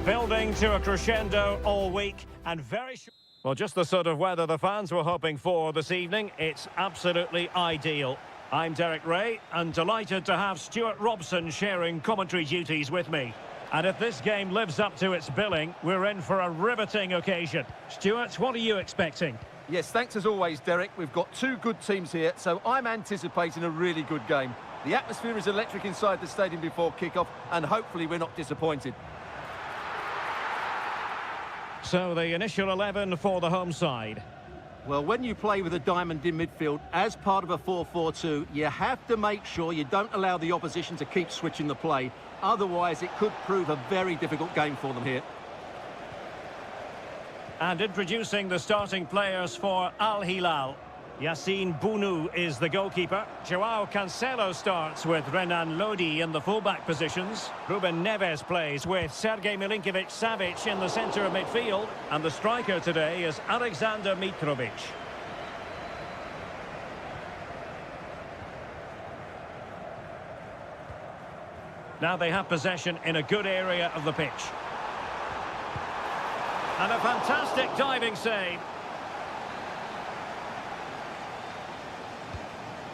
Building to a crescendo all week and very... Well, just the sort of weather the fans were hoping for this evening. It's absolutely ideal. I'm Derek Ray and delighted to have Stuart Robson sharing commentary duties with me. And if this game lives up to its billing, we're in for a riveting occasion. Stuart, what are you expecting? Yes, thanks as always, Derek. We've got two good teams here, so I'm anticipating a really good game. The atmosphere is electric inside the stadium before kick-off, and hopefully we're not disappointed. So the initial 11 for the home side. Well, when you play with a diamond in midfield as part of a 4-4-2, you have to make sure you don't allow the opposition to keep switching the play. Otherwise, it could prove a very difficult game for them here. And introducing the starting players for Al Hilal. Yassine Bounou is the goalkeeper. Joao Cancelo starts with Renan Lodi in the fullback positions. Ruben Neves plays with Sergej Milinkovic-Savic in the centre of midfield. And the striker today is Alexander Mitrovic. Now they have possession in a good area of the pitch. And a fantastic diving save.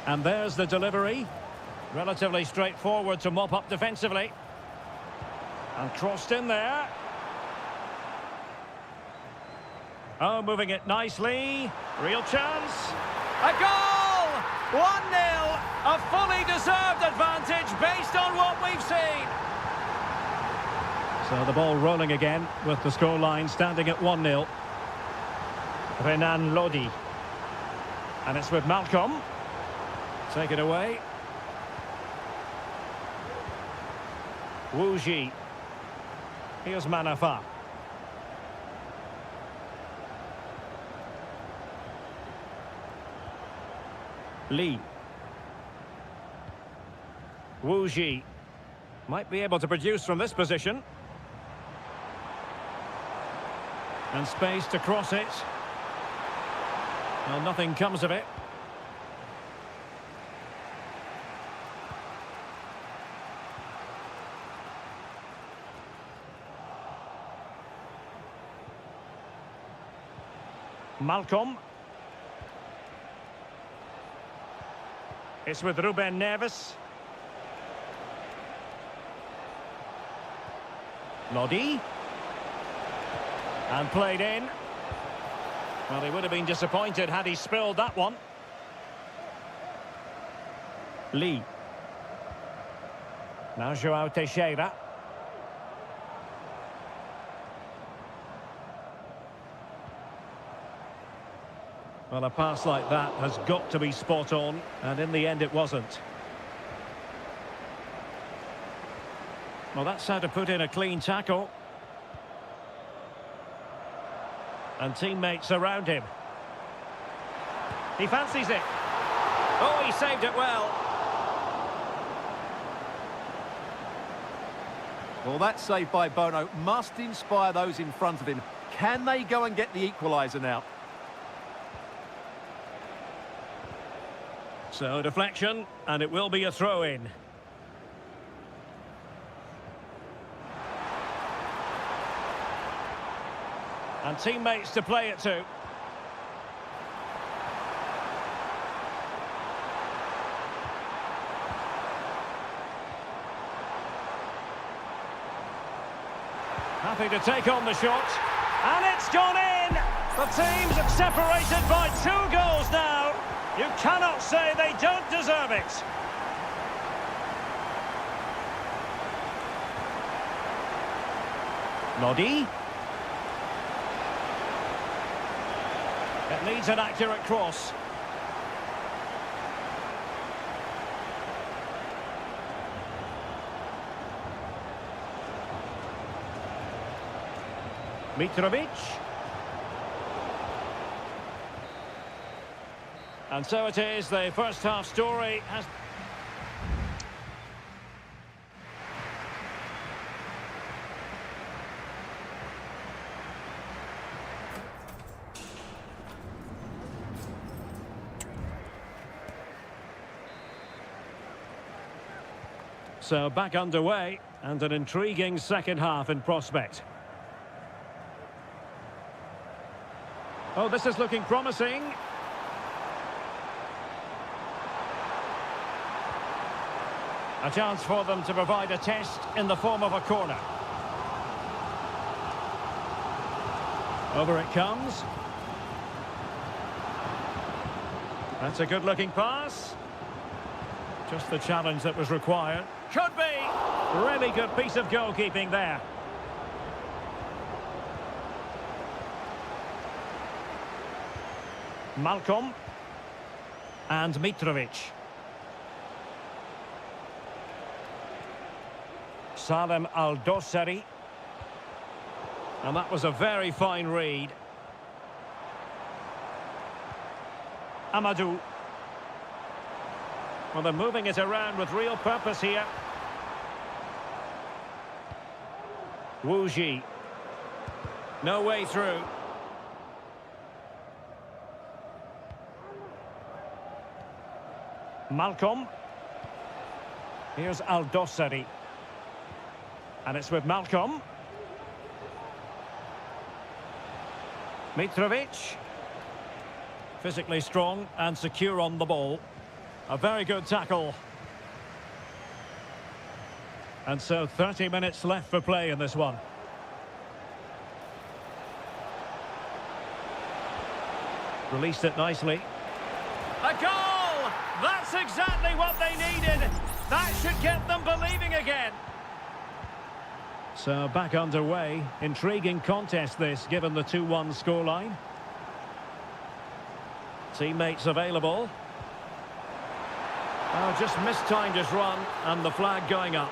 And there's the delivery. Relatively straightforward to mop up defensively. And crossed in there. Oh, moving it nicely. Real chance. A goal! 1-0. A fully deserved advantage based on what we've seen. So the ball rolling again with the scoreline standing at 1-0. Renan Lodi. And it's with Malcolm. Take it away. Wu Ji. Here's Manafa. Lee. Wu Ji. Might be able to produce from this position. And space to cross it. Well, nothing comes of it. Malcolm. It's with Ruben Neves. Lodi. And played in. Well, he would have been disappointed had he spilled that one. Lee. Now Joao Teixeira. Well, a pass like that has got to be spot on, and in the end it wasn't. Well, that's how to put in a clean tackle. And teammates around him. He fancies it. Oh, he saved it well. Well, that save by Bono must inspire those in front of him. Can they go and get the equaliser now? So, deflection, and it will be a throw-in. And teammates to play it to. Happy to take on the shot. And it's gone in! The teams are separated by 2 goals now. You cannot say they don't deserve it. Lodi. It needs an accurate cross. Mitrovic. And so it is, the first half story has... So back underway, and an intriguing second half in prospect. Oh, this is looking promising. A chance for them to provide a test in the form of a corner. Over it comes. That's a good-looking pass. Just the challenge that was required. Could be! Really good piece of goalkeeping there. Malcolm. And Mitrovic. Salem Al-Dossari. And that was a very fine read. Amadou. Well, they're moving it around with real purpose here. Wu Ji. No way through. Malcolm. Here's Al-Dossari. And it's with Malcolm. Mitrovic. Physically strong and secure on the ball. A very good tackle. And so 30 minutes left for play in this one. Released it nicely. A goal! That's exactly what they needed. That should get them believing again. So back underway. Intriguing contest this, given the 2-1 scoreline. Teammates available. Oh, just mistimed his run, and the flag going up.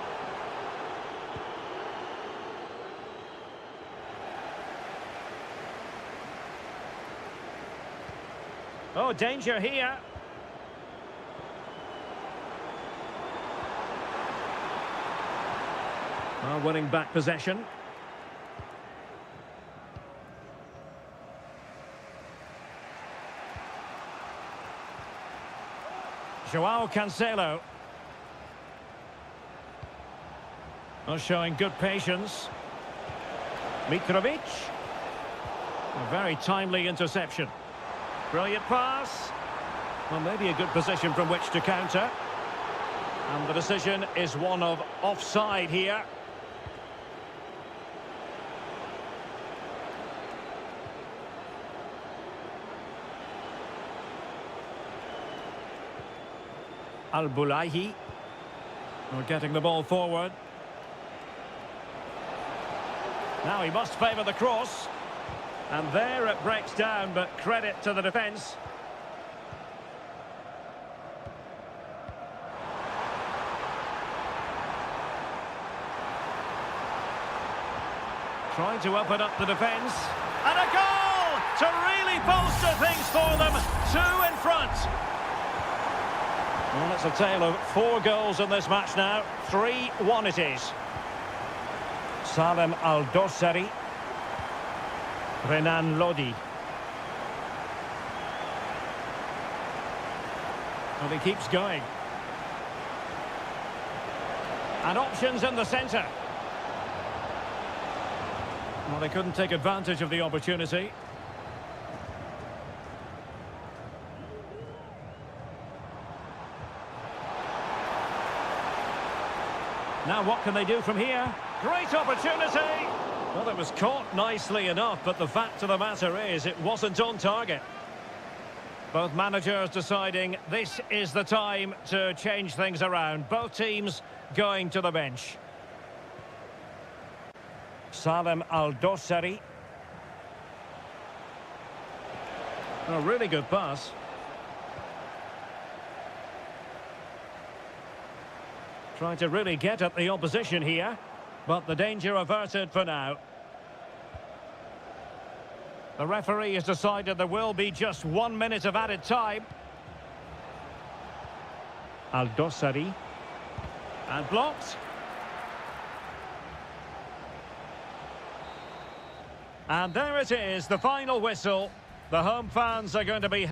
Oh, danger here. Well, winning back possession. Joao Cancelo. Oh, showing good patience. Mitrovic. A very timely interception. Brilliant pass. Well, maybe a good position from which to counter. And the decision is one of offside here. Al-Bulaihi. We're getting the ball forward. Now he must favour the cross. And there it breaks down, but credit to the defence. Trying to open up the defence. And a goal to really bolster things for them. 2 in front. Well, it's a tale of 4 goals in this match now. 3-1 it is. Salem Al-Dossari. Renan Lodi. Well, he keeps going. And options in the centre. Well, they couldn't take advantage of the opportunity. Now what can they do from here? Great opportunity! Well, it was caught nicely enough, but the fact of the matter is it wasn't on target. Both managers deciding this is the time to change things around. Both teams going to the bench. Salem Al-Dossari. A really good pass. Trying to really get at the opposition here, but the danger averted for now. The referee has decided there will be just 1 minute of added time. Al-Dossari. And blocked. And there it is, the final whistle. The home fans are going to be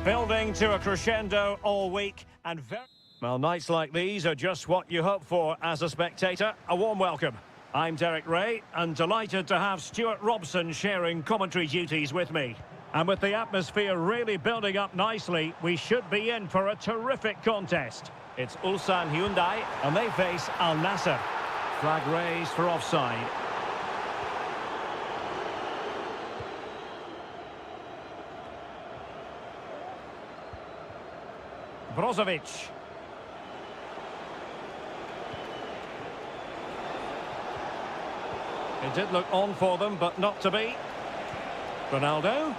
Building to a crescendo all week and very... Well, nights like these are just what you hope for as a spectator. A warm welcome. I'm Derek Ray and delighted to have Stuart Robson sharing commentary duties with me. And with the atmosphere really building up nicely, we should be in for a terrific contest. It's Ulsan Hyundai and they face Al Nassr. Flag raised for offside. Brozovic. It did look on for them, but not to be. Ronaldo,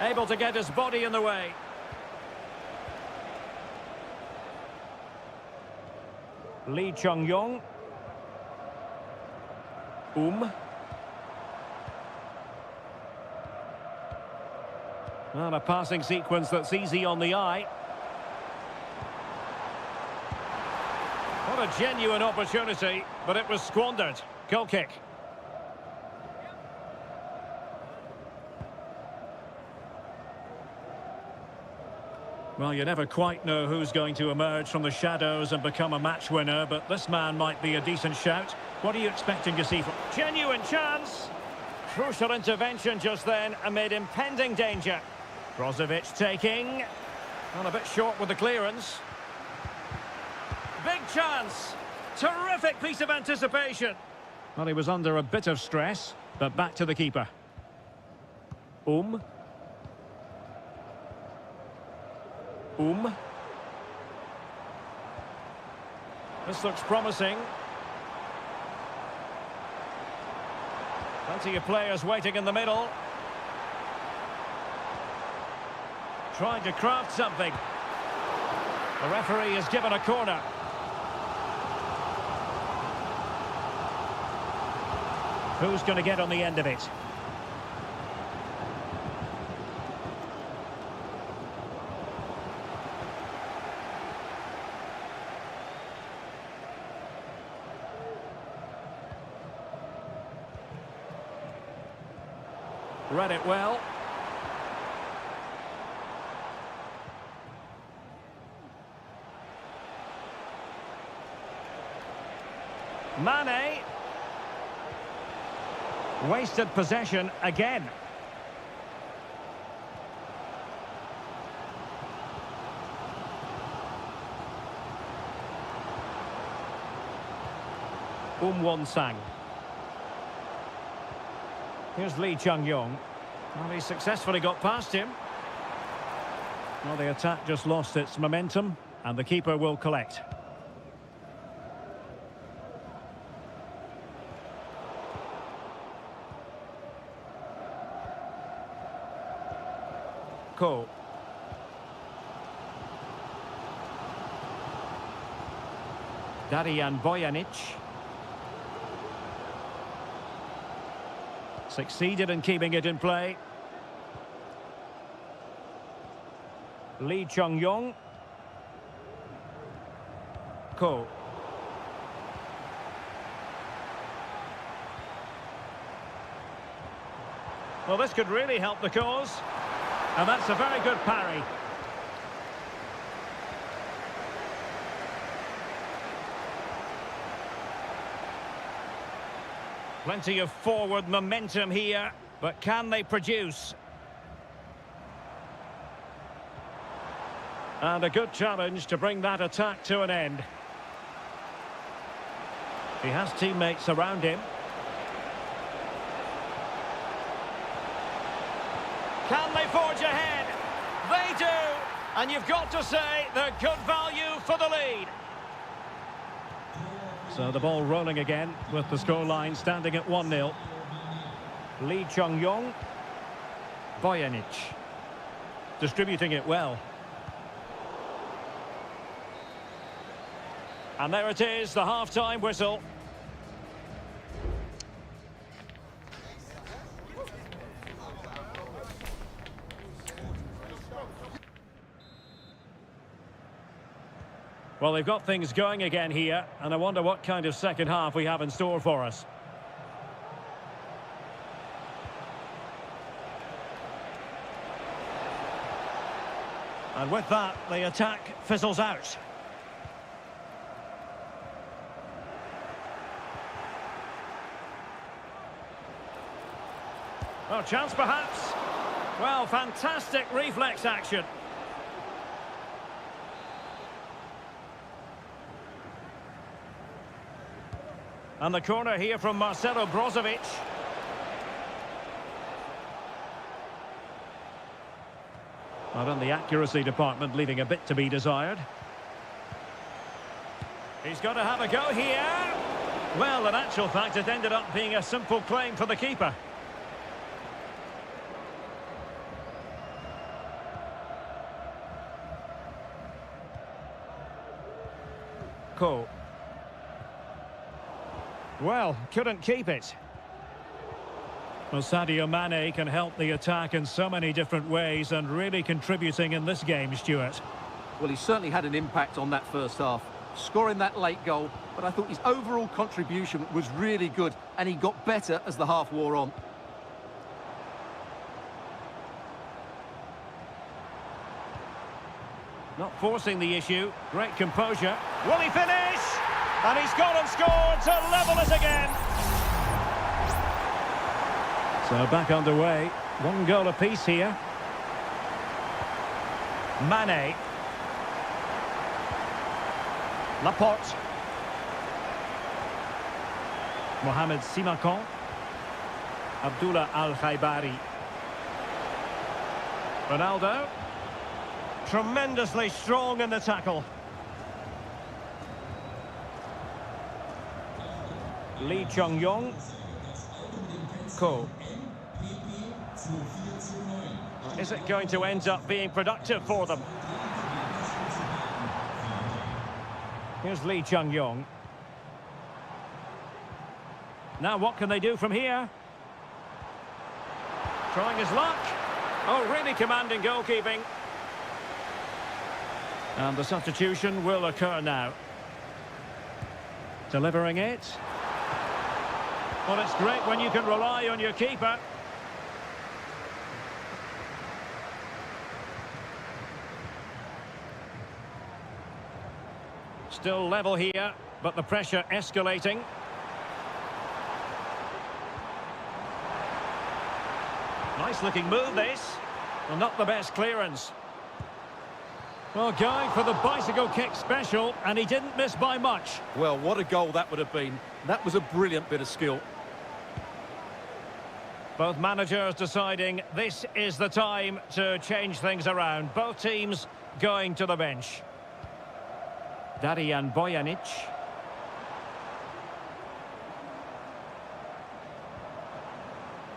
able to get his body in the way. Lee Chung-yong. And a passing sequence that's easy on the eye. What a genuine opportunity, but it was squandered. Goal kick. Well, you never quite know who's going to emerge from the shadows and become a match winner, but this man might be a decent shout. What are you expecting to see from... Genuine chance! Crucial intervention just then amid impending danger. Brozovic taking... And a bit short with the clearance. Big chance! Terrific piece of anticipation! Well, he was under a bit of stress, but back to the keeper. This looks promising. Plenty of players waiting in the middle. Trying to craft something. The referee has given a corner. Who's going to get on the end of it? Read it well. Mane. Wasted possession again. Won-sang. Here's Lee Chung-yong. Well, he successfully got past him. Well, the attack just lost its momentum, and the keeper will collect. Ko. Darijan Bojanic. Succeeded in keeping it in play. Lee Chung-yong. Ko. Well, this could really help the cause. And that's a very good parry. Plenty of forward momentum here, but can they produce? And a good challenge to bring that attack to an end. He has teammates around him. Can they forge ahead? They do! And you've got to say they're good value for the lead. So the ball rolling again with the scoreline standing at 1-0. Lee Chung-yong. Bojanic. Distributing it well. And there it is, the half-time whistle. Well, they've got things going again here, and I wonder what kind of second half we have in store for us. And with that, the attack fizzles out. Oh, chance perhaps. Well, fantastic reflex action. And the corner here from Marcelo Brozovic. Not in the accuracy department, leaving a bit to be desired. He's got to have a go here. Well, in actual fact, it ended up being a simple claim for the keeper. Cole. Well, couldn't keep it. Well, Sadio Mane can help the attack in so many different ways and really contributing in this game, Stuart. Well, he certainly had an impact on that first half, scoring that late goal, but I thought his overall contribution was really good, and he got better as the half wore on. Not forcing the issue, great composure. Will he finish? And he's gone and scored to level it again. So back underway, 1 goal apiece here. Mane. Laporte. Mohamed Simakan. Abdullah Al-Khaibari. Ronaldo. Tremendously strong in the tackle. Lee Chung-yong. Ko. Is it going to end up being productive for them? Here's Lee Chung-yong. Now what can they do from here? Trying his luck. Oh, really commanding goalkeeping. And the substitution will occur now. Delivering it. Well, it's great when you can rely on your keeper. Still level here, but the pressure escalating. Nice looking move, this. Well, not the best clearance. Well, going for the bicycle kick special, and he didn't miss by much. Well, what a goal that would have been. That was a brilliant bit of skill. Both managers deciding this is the time to change things around. Both teams going to the bench. Darijan Bojanic.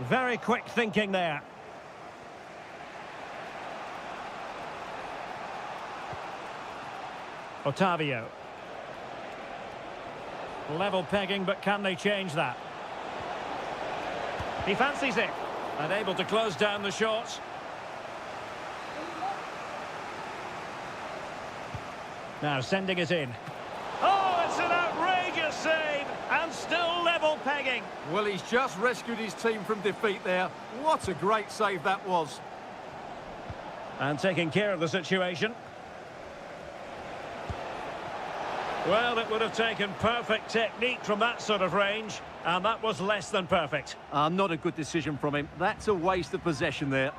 Very quick thinking there. Otavio. Level pegging, but can they change that? He fancies it. And able to close down the shots. Now sending it in. Oh, it's an outrageous save. And still level pegging. Well, he's just rescued his team from defeat there. What a great save that was. And taking care of the situation. Well, it would have taken perfect technique from that sort of range, and that was less than perfect. Not a good decision from him. That's a waste of possession there.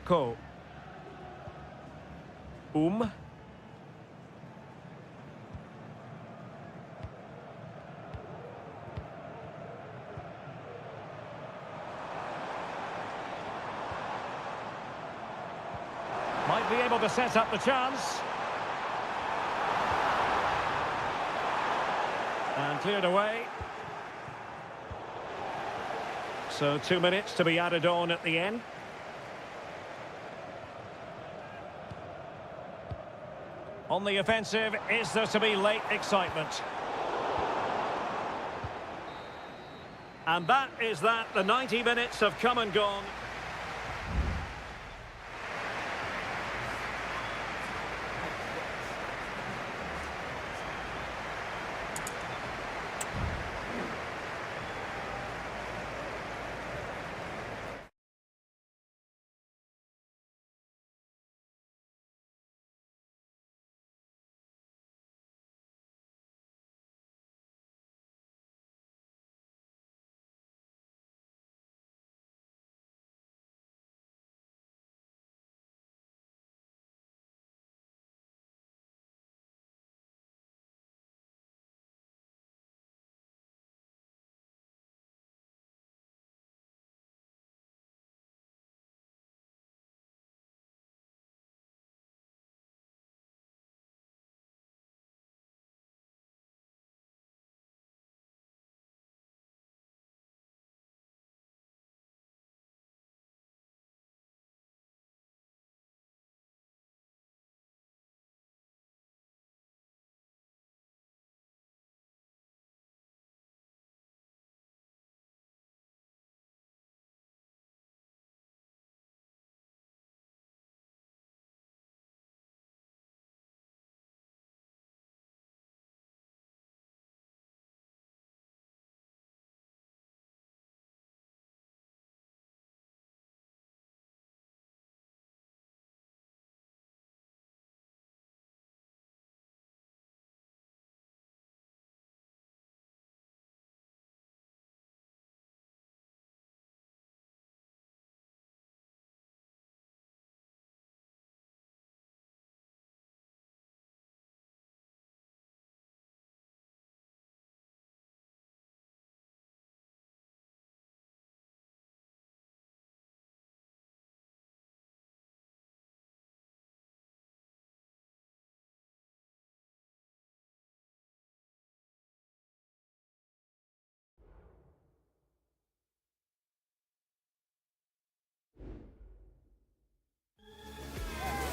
Ko. Might be able to set up the chance. And cleared away. So 2 minutes to be added on at the end. On the offensive, is there to be late excitement? And that is that. The 90 minutes have come and gone.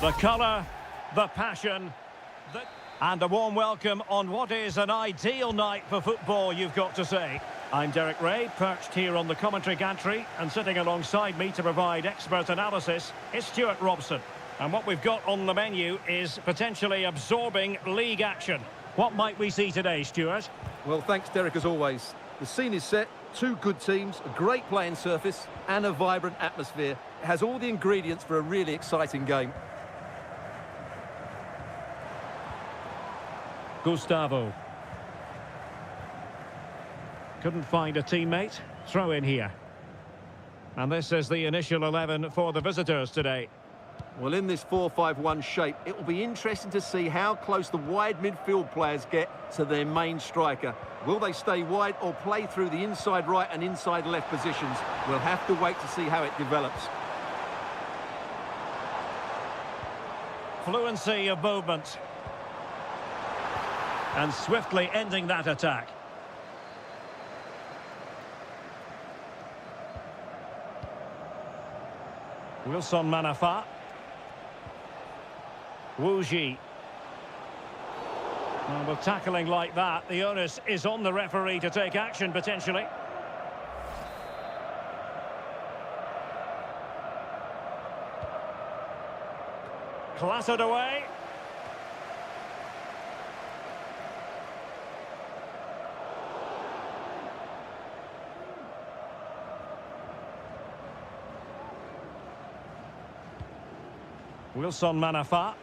The colour, the passion, and a warm welcome on what is an ideal night for football, you've got to say. I'm Derek Ray, perched here on the commentary gantry, and sitting alongside me to provide expert analysis is Stuart Robson. And what we've got on the menu is potentially absorbing league action. What might we see today, Stuart? Well, thanks, Derek, as always. The scene is set, two good teams, a great playing surface, and a vibrant atmosphere. It has all the ingredients for a really exciting game. Gustavo. Couldn't find a teammate. Throw in here. And this is the initial 11 for the visitors today. Well, in this 4-5-1 shape, it will be interesting to see how close the wide midfield players get to their main striker. Will they stay wide or play through the inside right and inside left positions? We'll have to wait to see how it develops. Fluency of movement. And swiftly ending that attack. Wilson Manafa. Wu Ji. Well, with tackling like that, the onus is on the referee to take action, potentially. Clattered away. Wilson Manafa.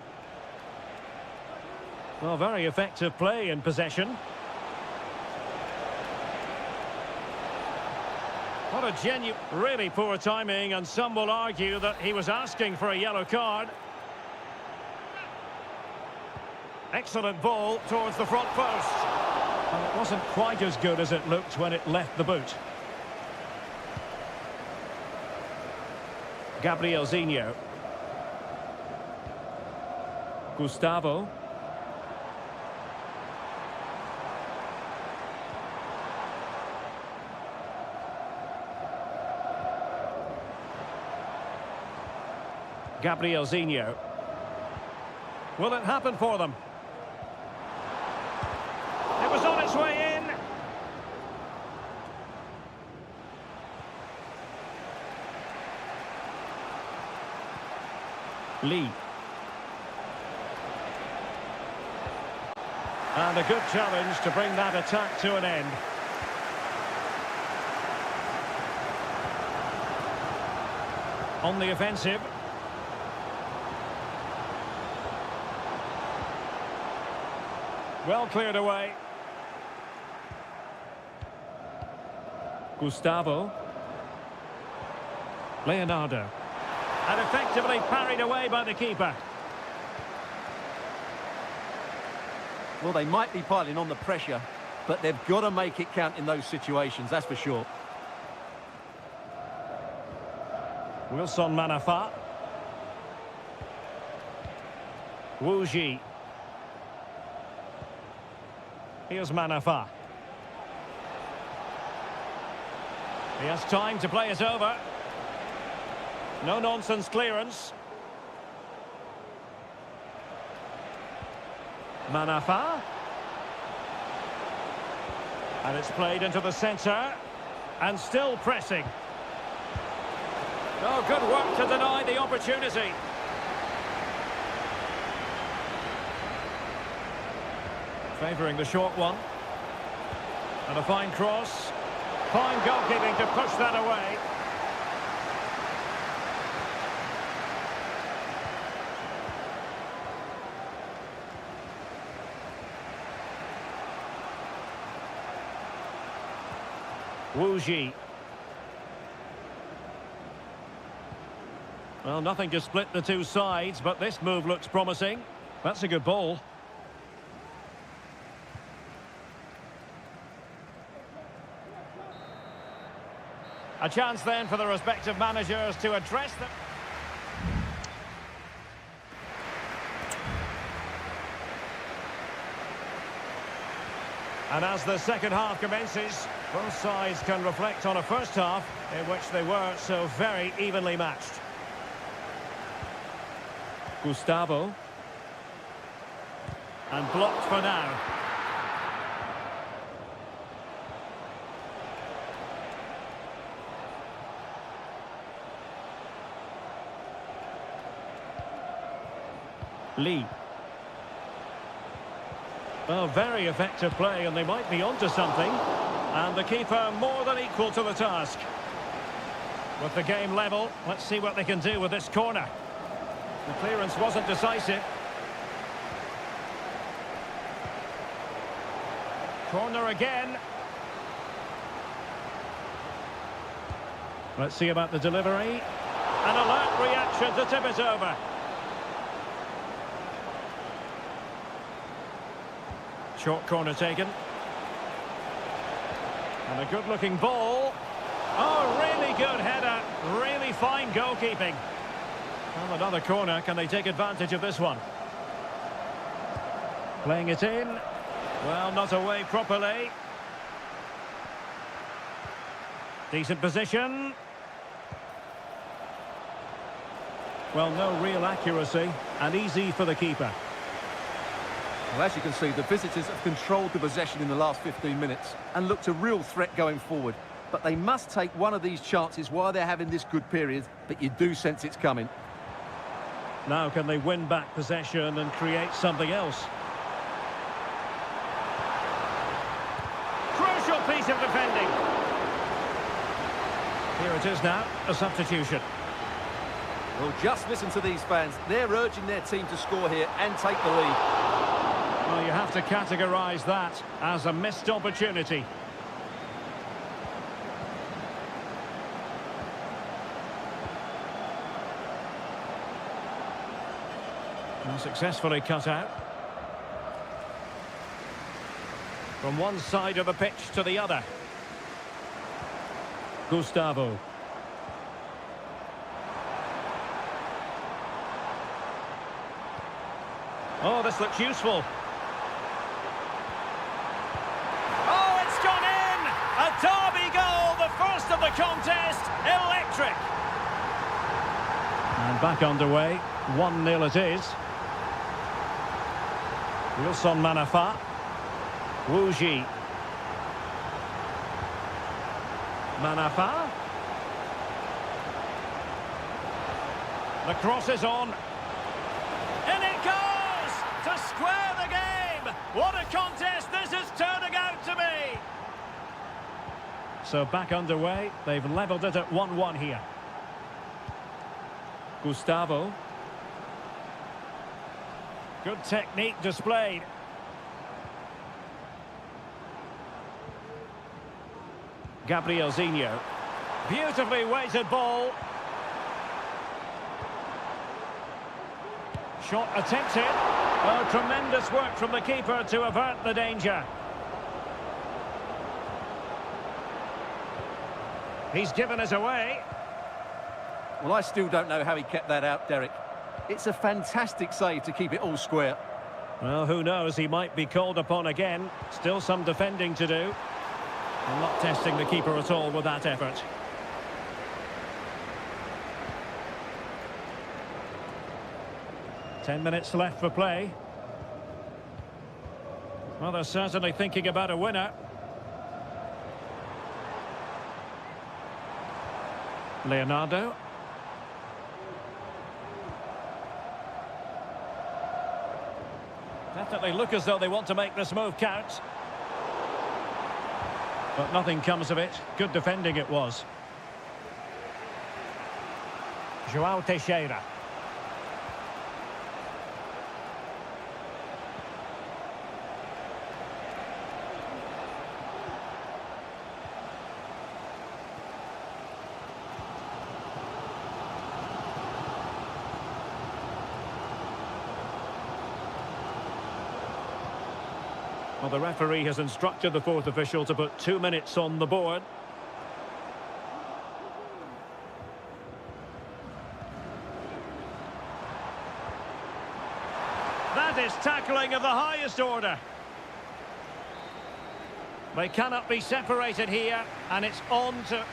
Well, very effective play in possession. What a genuine, really poor timing, and some will argue that he was asking for a yellow card. Excellent ball towards the front post. Well, it wasn't quite as good as it looked when it left the boot. Gabriel Zinho. Gustavo. Gabriel Zinho. Will it happen for them? It was on its way in. Lee. And a good challenge to bring that attack to an end. On the offensive. Well cleared away. Gustavo. Leonardo. And effectively parried away by the keeper. Well, they might be piling on the pressure, but they've got to make it count in those situations, that's for sure. Wilson Manafa. Wu Ji. Here's Manafa. He has time to play it over. No-nonsense clearance. Manafa. And it's played into the centre. And still pressing. Oh, good work to deny the opportunity. Favouring the short one. And a fine cross. Fine goalkeeping to push that away. Wu Ji. Well, nothing to split the two sides, but this move looks promising. That's a good ball. A chance then for the respective managers to address them. And as the second half commences, both sides can reflect on a first half in which they were so very evenly matched. Gustavo. And blocked for now. Lee. Oh, very effective play, and they might be onto something. And the keeper more than equal to the task. With the game level, let's see what they can do with this corner. The clearance wasn't decisive. Corner again. Let's see about the delivery. An alert reaction to tip it over. Short corner taken. And a good-looking ball. Oh, really good header. Really fine goalkeeping. Well, another corner. Can they take advantage of this one? Playing it in. Well, not away properly. Decent position. Well, no real accuracy. And easy for the keeper. Well, as you can see, the visitors have controlled the possession in the last 15 minutes and looked a real threat going forward. But they must take one of these chances while they're having this good period, but you do sense it's coming. Now can they win back possession and create something else? Crucial piece of defending. Here it is now, a substitution. Well, just listen to these fans. They're urging their team to score here and take the lead. Well, you have to categorise that as a missed opportunity. And successfully cut out. From one side of the pitch to the other. Gustavo. Oh, this looks useful. A derby goal, the first of the contest, electric. And back underway, 1-0 it is. Wilson Manafa. Wuji. Manafa. The cross is on. And it goes to square the game. What a contest this is turning out to be. So back underway, they've levelled it at 1-1 here. Gustavo. Good technique displayed. Gabrielzinho. Beautifully weighted ball. Shot attempted. Oh, tremendous work from the keeper to avert the danger. He's given us away. Well, I still don't know how he kept that out, Derek. It's a fantastic save to keep it all square. Well, who knows? He might be called upon again. Still some defending to do. I'm not testing the keeper at all with that effort. Ten minutes left for play. Well, they're certainly thinking about a winner. Leonardo. Definitely look as though they want to make this move count. But nothing comes of it. Good defending it was. João Teixeira. Well, the referee has instructed the fourth official to put 2 minutes on the board. That is tackling of the highest order. They cannot be separated here, and it's on to...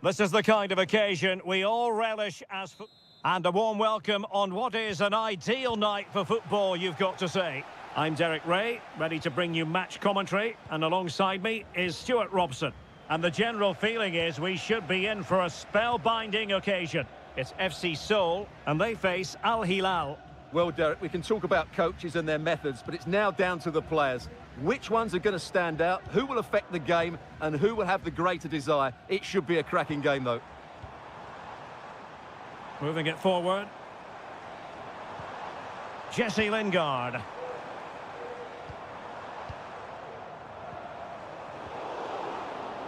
This is the kind of occasion we all relish as... And a warm welcome on what is an ideal night for football, you've got to say. I'm Derek Ray, ready to bring you match commentary, and alongside me is Stuart Robson. And the general feeling is we should be in for a spellbinding occasion. It's FC Seoul, and they face Al Hilal. Well, Derek, we can talk about coaches and their methods, but it's now down to the players. Which ones are going to stand out, who will affect the game, and who will have the greater desire? It should be a cracking game, though. Moving it forward. Jesse Lingard.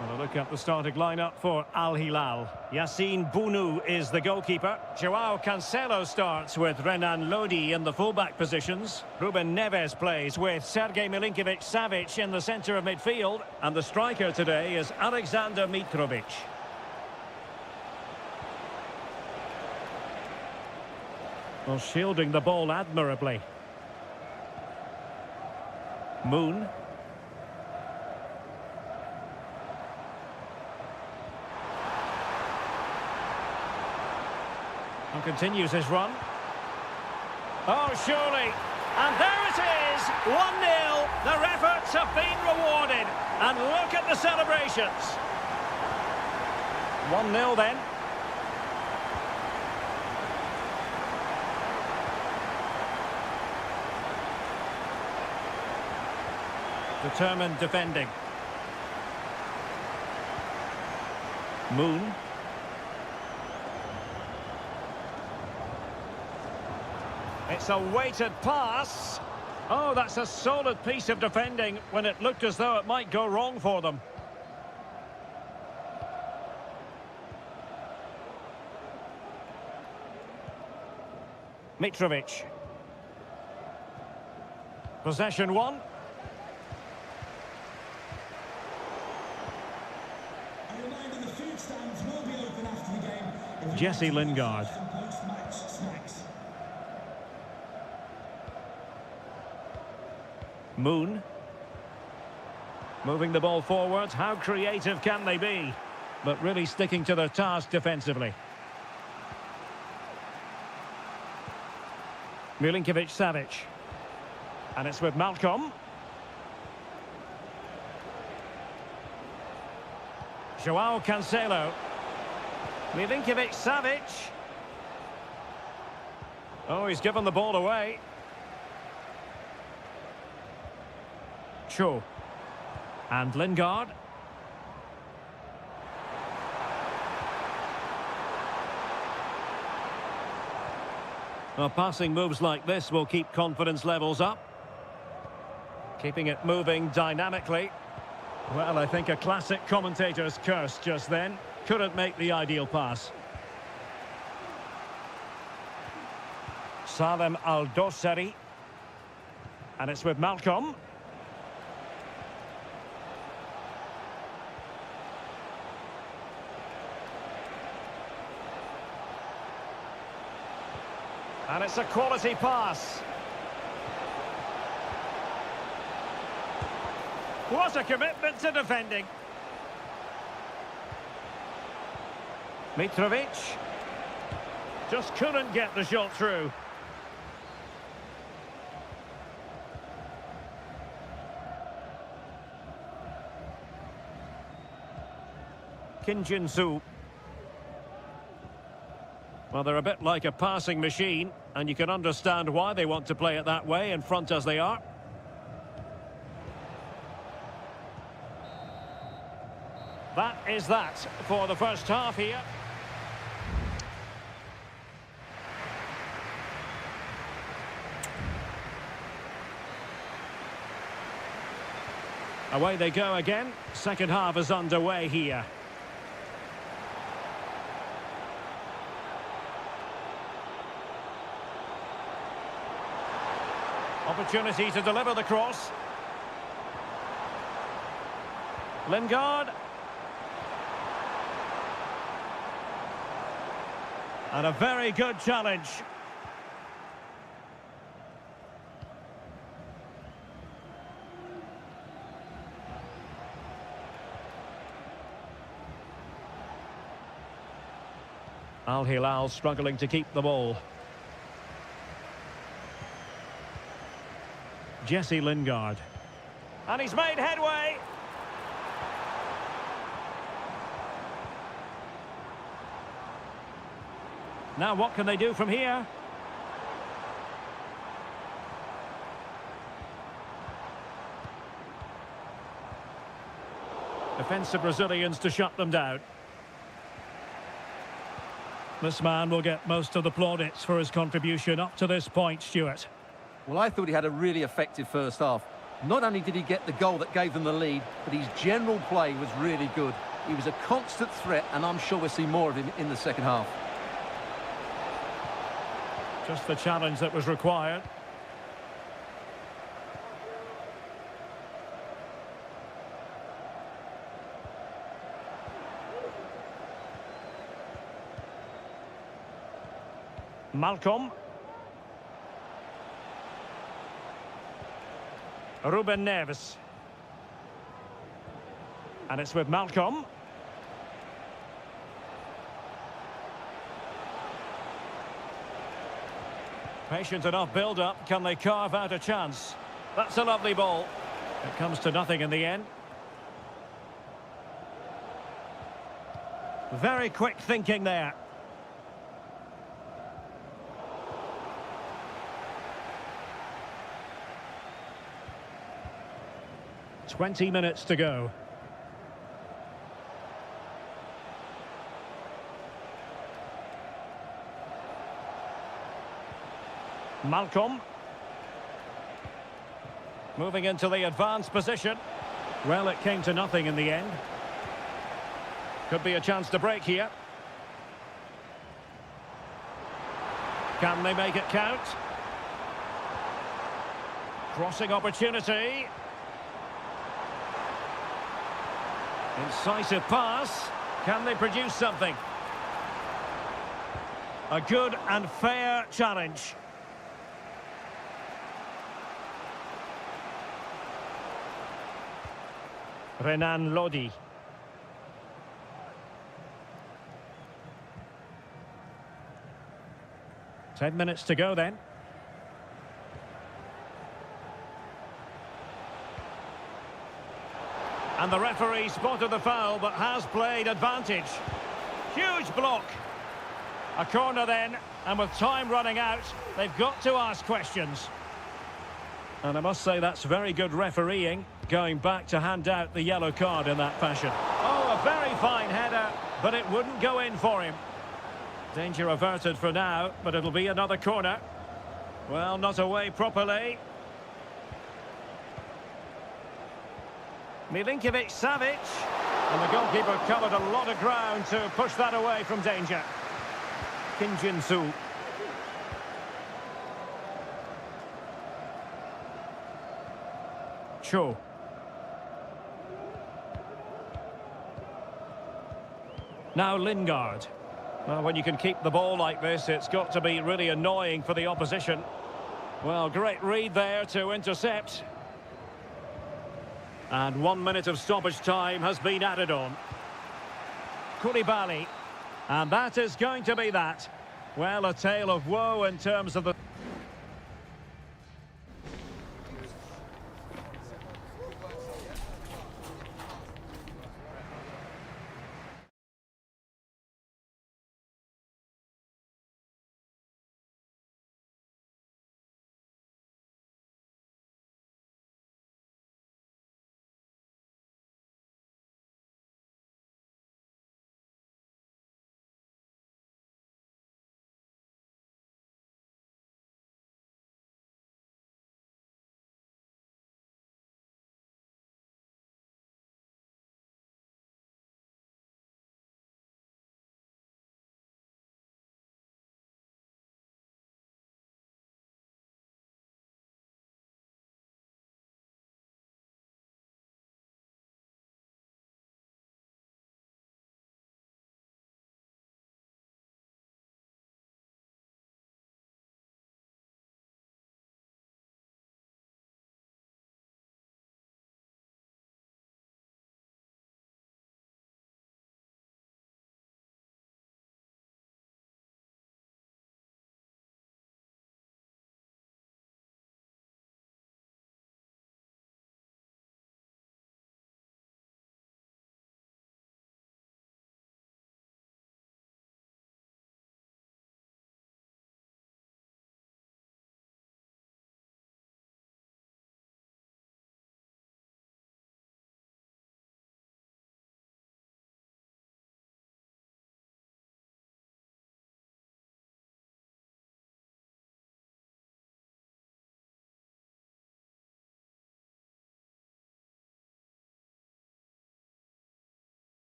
And a look at the starting lineup for Al Hilal. Yassine Bounou is the goalkeeper. Joao Cancelo starts with Renan Lodi in the fullback positions. Ruben Neves plays with Sergej Milinkovic-Savic in the centre of midfield. And the striker today is Alexander Mitrovic. Well, shielding the ball admirably. Moon. And continues his run. Oh, surely. And there it is, 1-0. Their efforts have been rewarded. And look at the celebrations. 1-0 then. Determined defending. Moon. It's a weighted pass. Oh, that's a solid piece of defending when it looked as though it might go wrong for them. Mitrovic. Possession one. Jesse Lingard. Moon. Moving the ball forward. How creative can they be? But really sticking to their task defensively. Milinkovic-Savic. And it's with Malcolm. Joao Cancelo. Milinkovic-Savic. Oh, he's given the ball away. Cho. And Lingard. Well, passing moves like this will keep confidence levels up. Keeping it moving dynamically. Well, I think a classic commentator's curse just then. Couldn't make the ideal pass. Salem Al-Dossari. And it's with Malcolm. And it's a quality pass. What a commitment to defending. Mitrovic. Just couldn't get the shot through. Kim Jin-soo. Well, they're a bit like a passing machine, and you can understand why they want to play it that way, in front as they are. That is that for the first half here. Away they go again. Second half is underway here. Opportunity to deliver the cross. Lingard. And a very good challenge. Al Hilal struggling to keep the ball. Jesse Lingard. And he's made headway. Now what can they do from here? Defensive Brazilians to shut them down. This man will get most of the plaudits for his contribution up to this point, Stuart. Well, I thought he had a really effective first half. Not only did he get the goal that gave them the lead, but his general play was really good. He was a constant threat, and I'm sure we'll see more of him in the second half. Just the challenge that was required. Malcolm. Ruben Neves. And it's with Malcolm. Patient enough build-up. Can they carve out a chance? That's a lovely ball. It comes to nothing in the end. Very quick thinking there. "20 minutes to go. Malcolm. Moving into the advanced position. Well, it came to nothing in the end. Could be a chance to break here. Can they make it count? Crossing opportunity. Incisive pass. Can they produce something? A good and fair challenge. Renan Lodi. Ten minutes to go then. And the referee spotted the foul, but has played advantage. Huge block. A corner then, and with time running out, they've got to ask questions. And I must say that's very good refereeing, going back to hand out the yellow card in that fashion. Oh, a very fine header, but it wouldn't go in for him. Danger averted for now, but it'll be another corner. Well, not away properly. Milinkovic-Savic. And the goalkeeper covered a lot of ground to push that away from danger. Kim Jin-soo. Cho. Now Lingard. Well, when you can keep the ball like this, it's got to be really annoying for the opposition. Well, great read there to intercept. And 1 minute of stoppage time has been added on. Koulibaly. And that is going to be that. Well, a tale of woe in terms of the...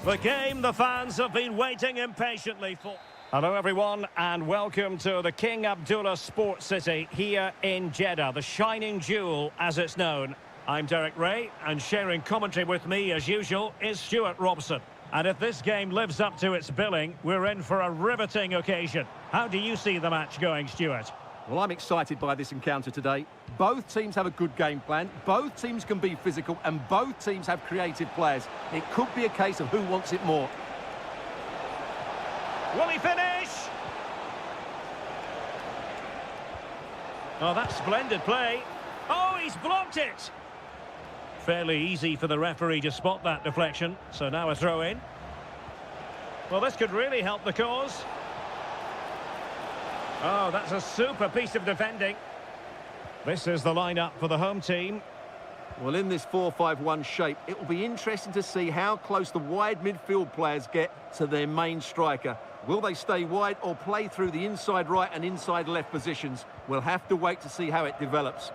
The game the fans have been waiting impatiently for. Hello everyone and welcome to the King Abdullah Sports City here in Jeddah, the shining jewel as it's known. I'm Derek Ray and sharing commentary with me as usual is Stuart Robson. And if this game lives up to its billing, we're in for a riveting occasion. How do you see the match going, Stuart? Well, I'm excited by this encounter today. Both teams have a good game plan, both teams can be physical, and both teams have creative players. It could be a case of who wants it more. Will he finish? Oh, that's splendid play. Oh, he's blocked it. Fairly easy for the referee to spot that deflection, so now a throw in. Well, this could really help the cause. Oh, that's a super piece of defending. This is the lineup for the home team. Well, in this 4-5-1 shape, it will be interesting to see how close the wide midfield players get to their main striker. Will they stay wide or play through the inside right and inside left positions? We'll have to wait to see how it develops.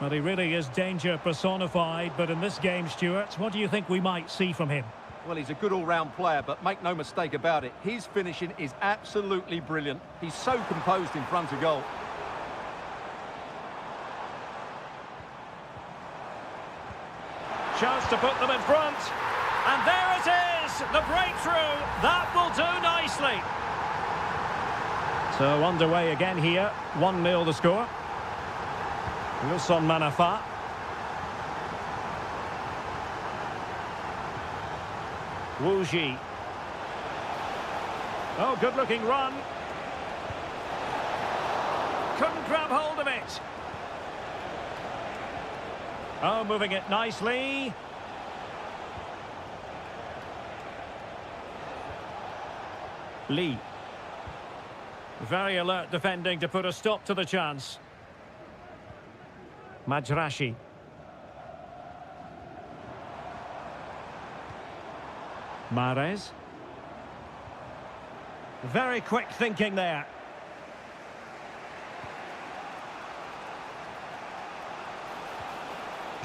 Well, he really is danger personified, but in this game, Stuart, what do you think we might see from him? Well, he's a good all-round player, but make no mistake about it, his finishing is absolutely brilliant. He's so composed in front of goal. Chance to put them in front. And there it is, the breakthrough. That will do nicely. So underway again here, 1-0 the score. Wilson Manafa. Wu Ji. Oh, good-looking run. Couldn't grab hold of it. Oh, moving it nicely. Lee. Very alert defending to put a stop to the chance. Majrashi. Mahrez. Very quick thinking there.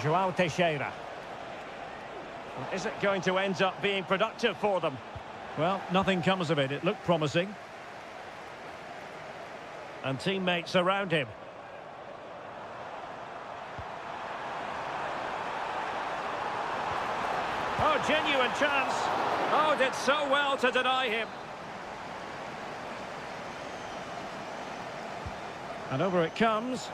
João Teixeira. Is it going to end up being productive for them? Well, nothing comes of it. It looked promising. And teammates around him. Oh, genuine chance. Oh, did so well to deny him. And over it comes.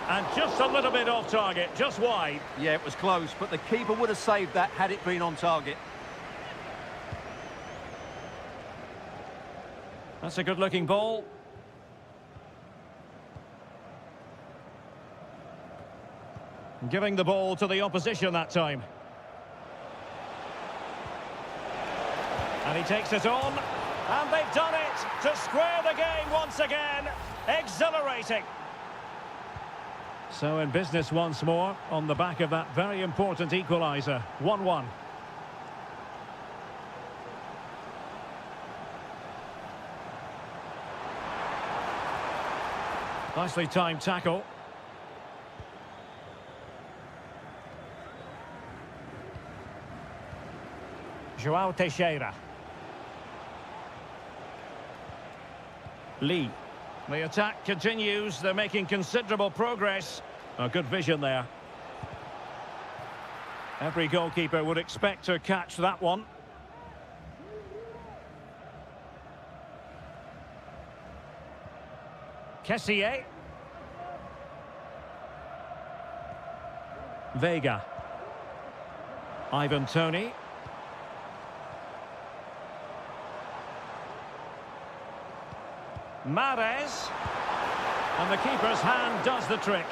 And just a little bit off target, just wide. Yeah, it was close, but the keeper would have saved that had it been on target. That's a good-looking ball. Giving the ball to the opposition that time. And he takes it on. And they've done it to square the game once again. Exhilarating. So in business once more on the back of that very important equaliser. 1-1. Nicely timed tackle. João Teixeira. Lee. The attack continues. They're making considerable progress. A good vision there. Every goalkeeper would expect to catch that one. Kessié. Vega. Ivan Toney. Mahrez. And the keeper's hand does the trick.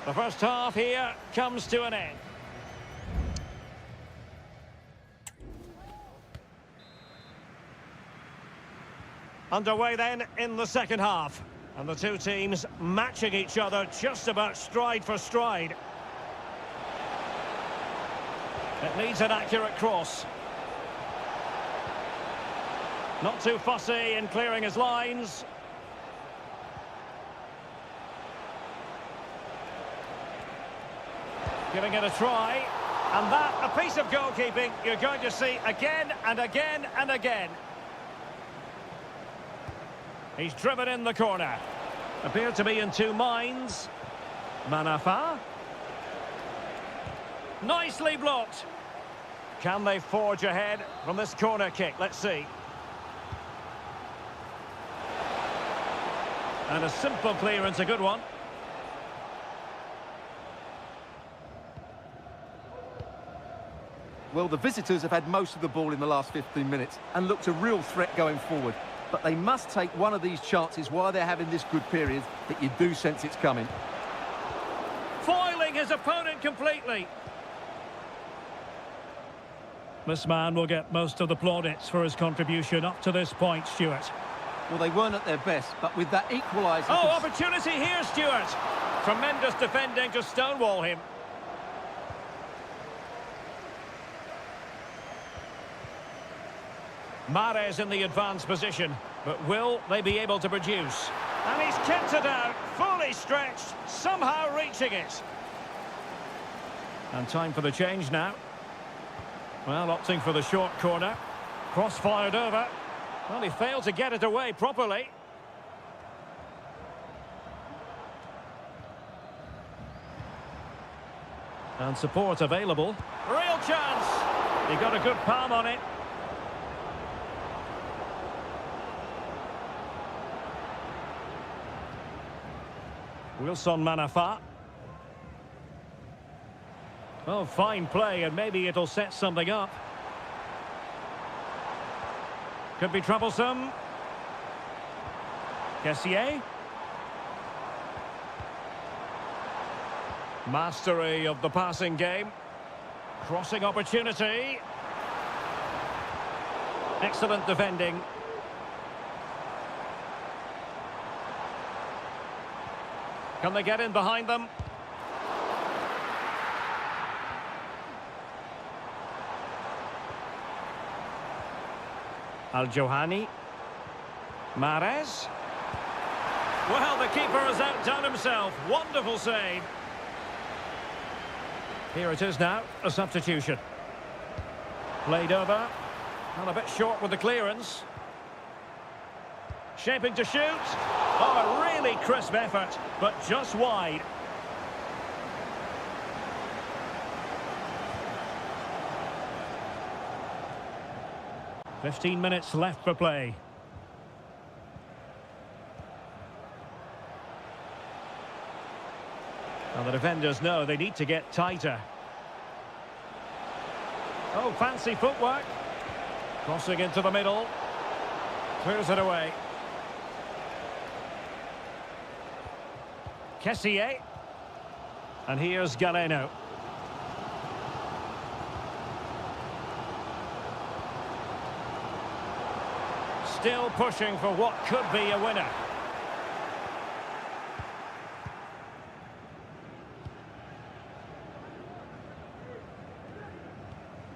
The first half here comes to an end. Underway then in the second half. And the two teams matching each other just about stride for stride. It needs an accurate cross. Not too fussy in clearing his lines. Giving it a try. And that, a piece of goalkeeping you're going to see again and again and again. He's driven in the corner. Appeared to be in two minds. Manafa. Nicely blocked. Can they forge ahead from this corner kick? Let's see. And a simple clearance, a good one. Well, the visitors have had most of the ball in the last 15 minutes and looked a real threat going forward. But they must take one of these chances while they're having this good period that you do sense it's coming. Foiling his opponent completely. This man will get most of the plaudits for his contribution up to this point, Stuart. Well, they weren't at their best, but with that equaliser... Oh, opportunity here, Stuart. Tremendous defending to stonewall him. Mahrez in the advanced position, but will they be able to produce? And he's kept it out, fully stretched, somehow reaching it. And time for the change now. Well, opting for the short corner. Cross-fired over. Well, he failed to get it away properly. And support available. Real chance. He got a good palm on it. Wilson Manafa. Oh, fine play, and maybe it'll set something up. Could be troublesome. Kessié. Mastery of the passing game. Crossing opportunity. Excellent defending. Can they get in behind them? Al-Johani. Mahrez. Well, the keeper has outdone himself. Wonderful save. Here it is now, a substitution. Played over. Not a bit short with the clearance. Shaping to shoot. Oh, a really crisp effort, but just wide. "15 minutes left for play. Now the defenders know they need to get tighter. Oh, fancy footwork. Crossing into the middle. Clears it away. Kessié. And here's Galeno. Still pushing for what could be a winner.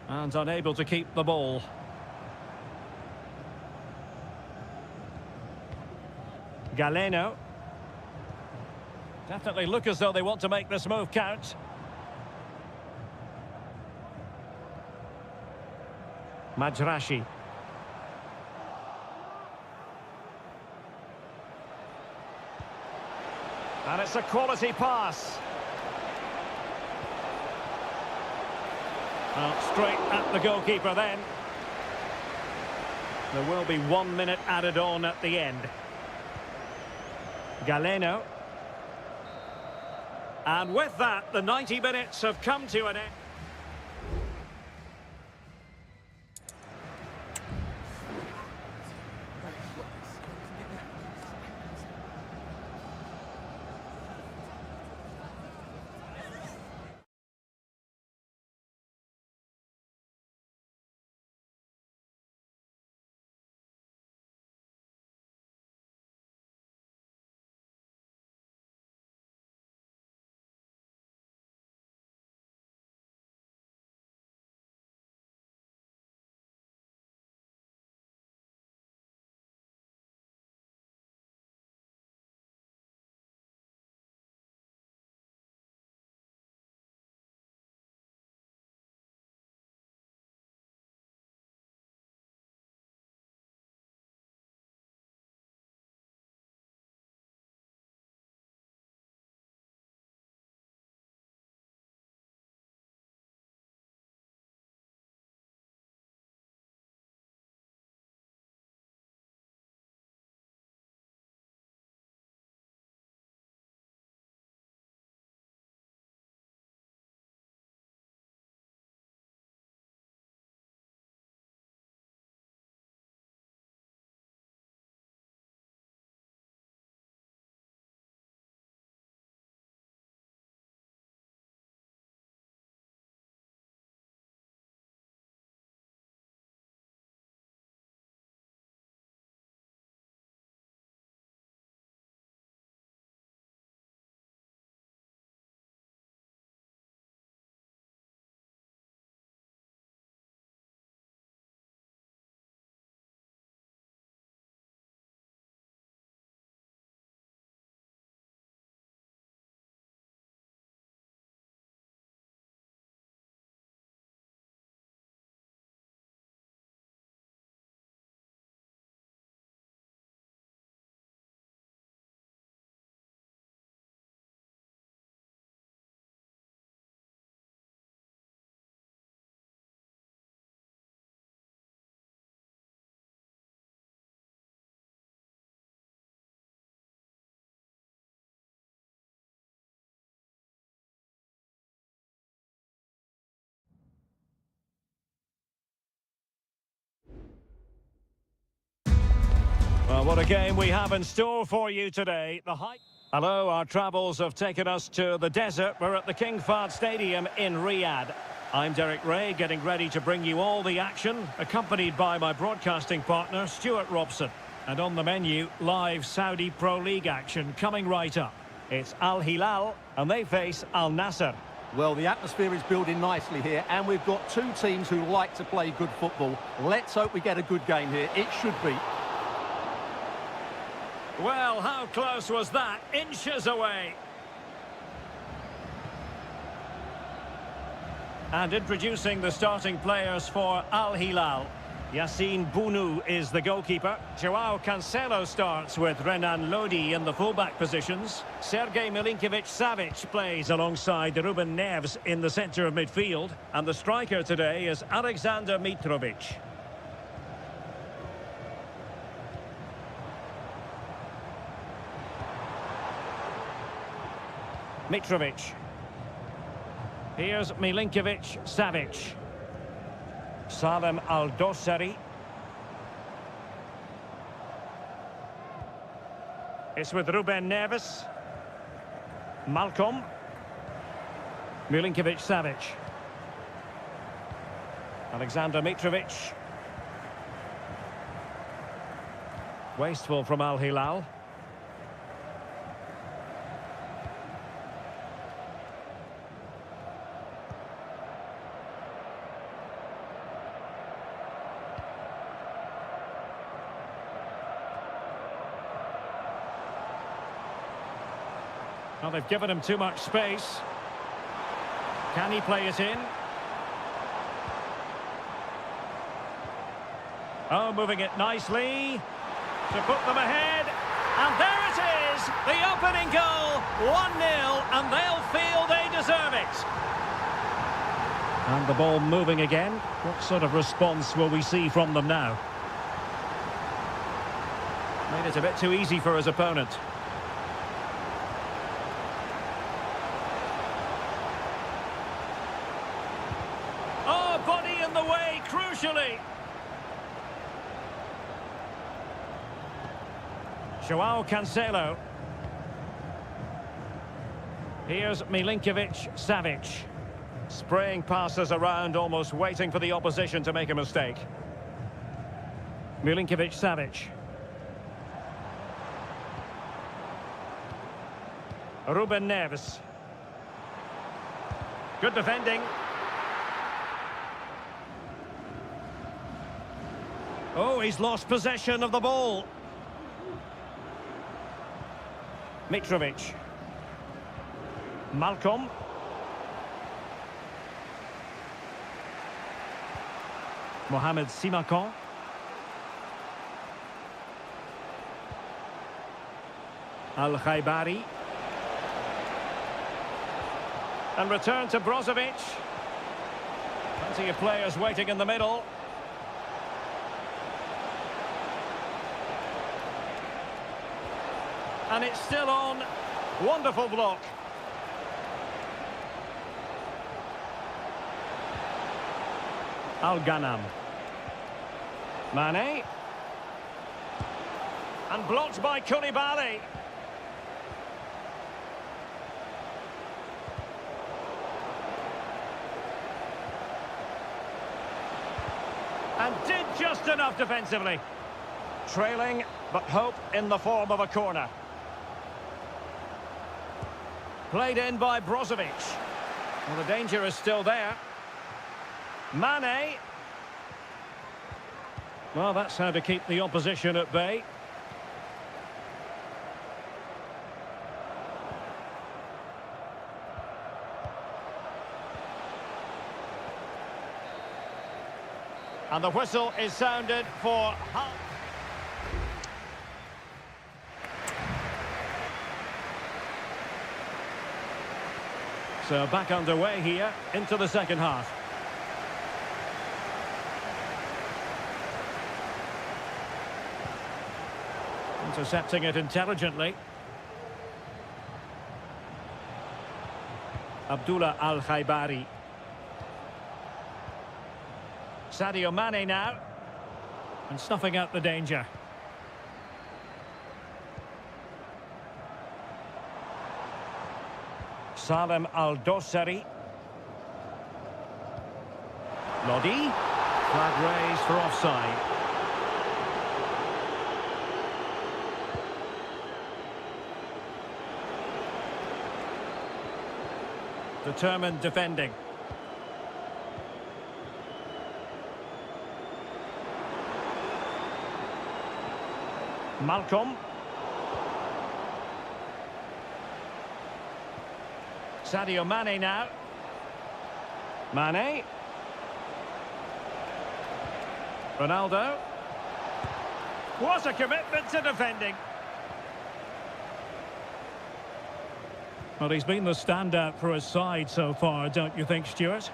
And unable to keep the ball. Galeno. Definitely look as though they want to make this move count. Majrashi. And it's a quality pass. Well, straight at the goalkeeper then. There will be 1 minute added on at the end. Galeno. And with that, the 90 minutes have come to an end. what a game we have in store for you today. Hello, our travels have taken us to the desert. We're at the King Fahd Stadium in Riyadh. I'm Derek Ray, getting ready to bring you all the action, accompanied by my broadcasting partner, Stuart Robson. And on the menu, live Saudi Pro League action coming right up. It's Al Hilal, and they face Al Nassr. Well, the atmosphere is building nicely here, and we've got two teams who like to play good football. Let's hope we get a good game here. It should be. Well, how close was that? Inches away. And introducing the starting players for Al Hilal. Yassine Bounou is the goalkeeper. Joao Cancelo starts with Renan Lodi in the fullback positions. Sergej Milinkovic-Savic plays alongside Ruben Neves in the centre of midfield. And the striker today is Alexander Mitrovic. Mitrovic. Here's Milinkovic-Savic. Salem Al-Dossari. It's with Ruben Neves. Malcolm. Milinkovic-Savic. Alexander Mitrovic. Wasteful from Al Hilal. Well, they've given him too much space. Can he play it in? Oh, moving it nicely to put them ahead. And there it is, the opening goal, 1-0, and they'll feel they deserve it. And the ball moving again. What sort of response will we see from them now? Made it a bit too easy for his opponent. Body in the way, crucially. Joao Cancelo. Here's Milinkovic-Savic. Spraying passes around, almost waiting for the opposition to make a mistake. Milinkovic-Savic. Ruben Neves. Good defending. Oh, he's lost possession of the ball. Mitrovic. Malcolm. Mohamed Simakon. Al-Khaibari. And return to Brozovic. Plenty of players waiting in the middle. And it's still on. Wonderful block. Al-Ghanam. Mane. And blocked by Koulibaly. And did just enough defensively. Trailing, but hope in the form of a corner. Played in by Brozovic. Well, the danger is still there. Mane. Well, that's how to keep the opposition at bay. And the whistle is sounded for half. So back underway here into the second half. Intercepting it intelligently. Abdullah Al-Khaibari. Sadio Mane now. And snuffing out the danger. Salem Al-Dossari. Lodi. Flag raised for offside. Determined defending. Malcolm. Sadio Mane now. Mane. Ronaldo. What a commitment to defending. Well, he's been the standout for his side so far, don't you think, Stuart?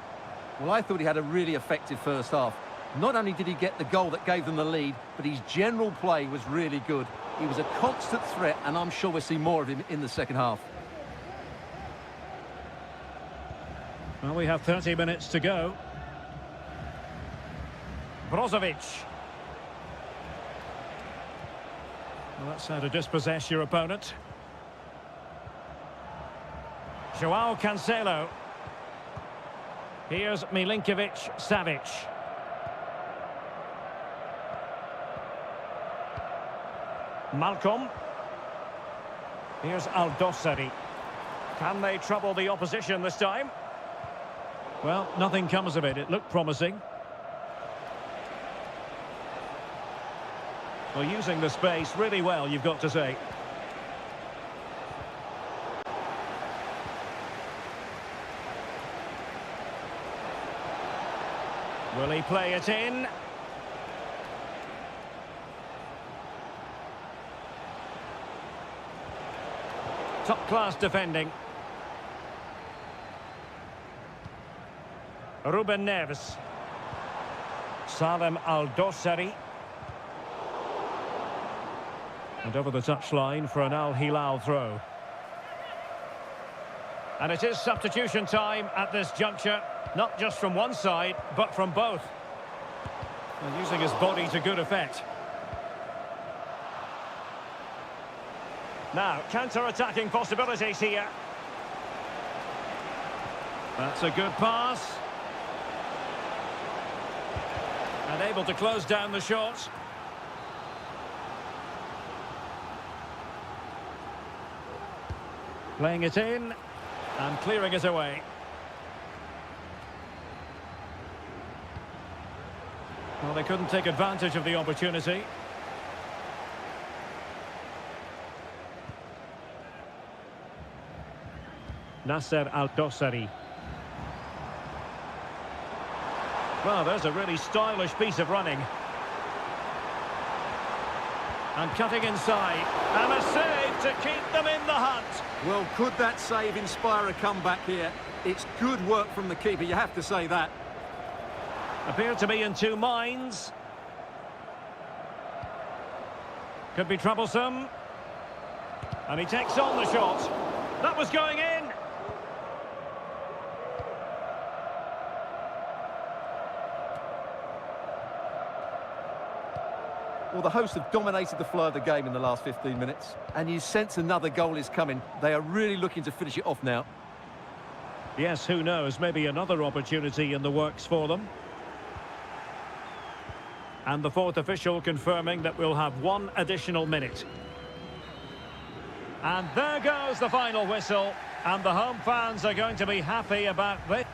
Well, I thought he had a really effective first half. Not only did he get the goal that gave them the lead, but his general play was really good. He was a constant threat, and I'm sure we'll see more of him in the second half. Well, we have 30 minutes to go. Brozovic. Well, that's how to dispossess your opponent. Joao Cancelo. Here's Milinkovic-Savic. Malcolm. Here's Al-Dossari. Can they trouble the opposition this time? Well, nothing comes of it. It looked promising. Well, using the space really well, you've got to say. Will he play it in? Top-class defending. Ruben Neves. Salem Al-Dossari. And over the touchline for an Al Hilal throw. And it is substitution time at this juncture, not just from one side, but from both. And using his body to good effect. Now, counter-attacking possibilities here. That's a good pass. And able to close down the shot. Playing it in and clearing it away. Well, they couldn't take advantage of the opportunity. Nasser Al-Dossari. Well, there's a really stylish piece of running. And cutting inside. And a save to keep them in the hunt. Well, could that save inspire a comeback here? It's good work from the keeper, you have to say that. Appear to be in two minds. Could be troublesome. And he takes on the shot. That was going in. Well, the hosts have dominated the flow of the game in the last 15 minutes. And you sense another goal is coming. They are really looking to finish it off now. Yes, who knows? Maybe another opportunity in the works for them. And the fourth official confirming that we'll have one additional minute. And there goes the final whistle. And the home fans are going to be happy about this.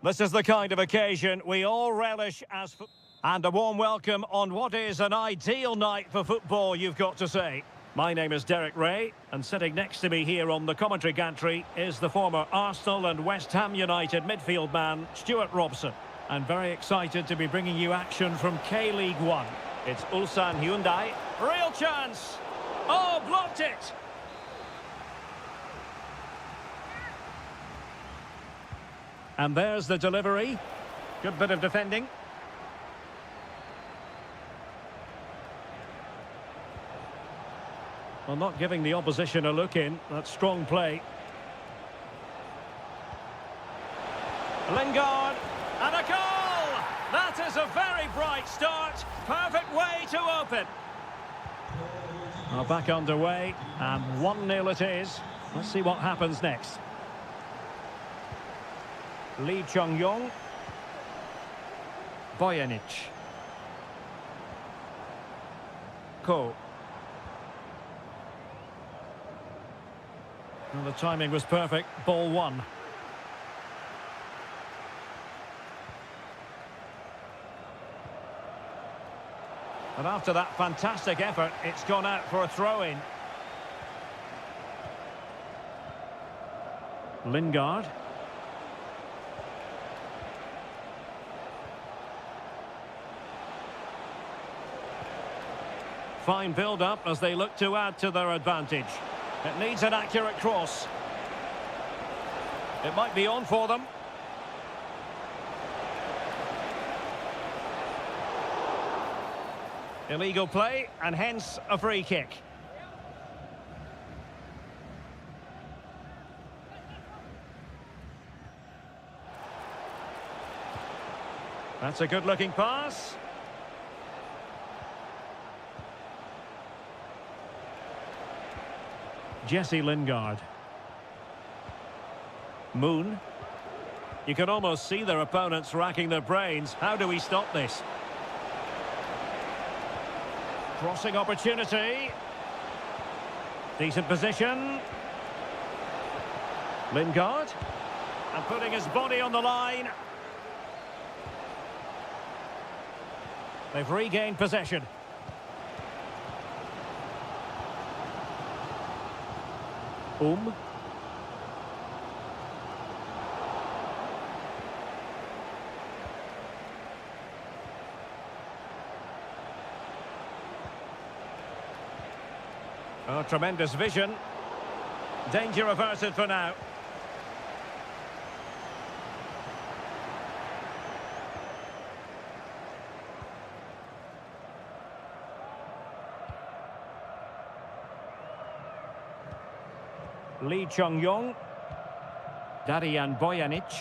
This is the kind of occasion we all relish as... And a warm welcome on what is an ideal night for football, you've got to say. My name is Derek Ray, and sitting next to me here on the commentary gantry is the former Arsenal and West Ham United midfield man, Stuart Robson. And very excited to be bringing you action from K-League 1. It's Ulsan Hyundai. Real chance! Oh, blocked it! And there's the delivery. Good bit of defending. Well, not giving the opposition a look in. That's strong play. Lingard, and a goal! That is a very bright start. Perfect way to open. Well, back underway, and 1-0 it is. Let's see what happens next. Lee Chung-yong. Bojanic. Ko. Well, the timing was perfect. Ball one. And after that fantastic effort, it's gone out for a throw-in. Lingard. Fine build-up as they look to add to their advantage. It needs an accurate cross. It might be on for them. Illegal play, and hence a free kick. That's a good-looking pass. Jesse Lingard. Moon. You can almost see their opponents racking their brains. How do we stop this? Crossing opportunity. Decent position. Lingard. And putting his body on the line. They've regained possession. Oh, tremendous vision. Danger averted for now. Lee Chung-yong. Darian Bojanic.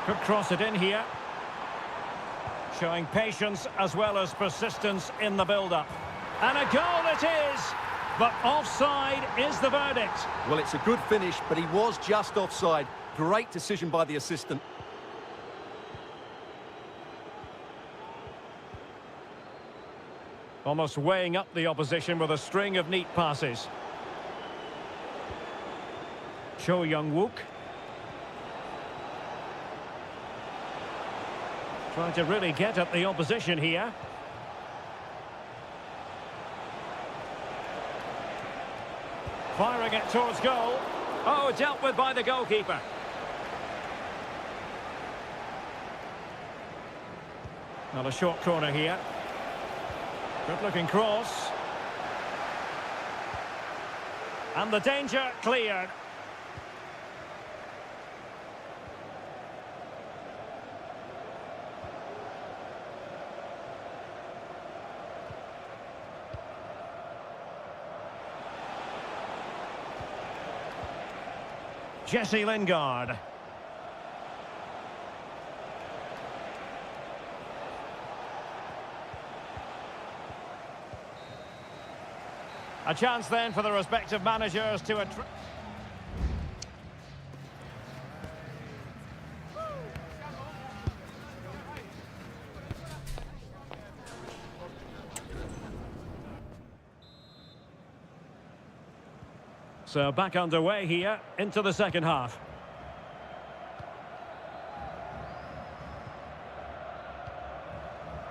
Could cross it in here. Showing patience as well as persistence in the build-up. And a goal it is! But offside is the verdict. Well, it's a good finish, but he was just offside. Great decision by the assistant. Almost weighing up the opposition with a string of neat passes. Cho Young-wook. Trying to really get at the opposition here. Firing it towards goal. Oh, dealt with by the goalkeeper. Well, a short corner here. Good-looking cross. And the danger cleared. Jesse Lingard. A chance then for the respective managers to... So back underway here into the second half.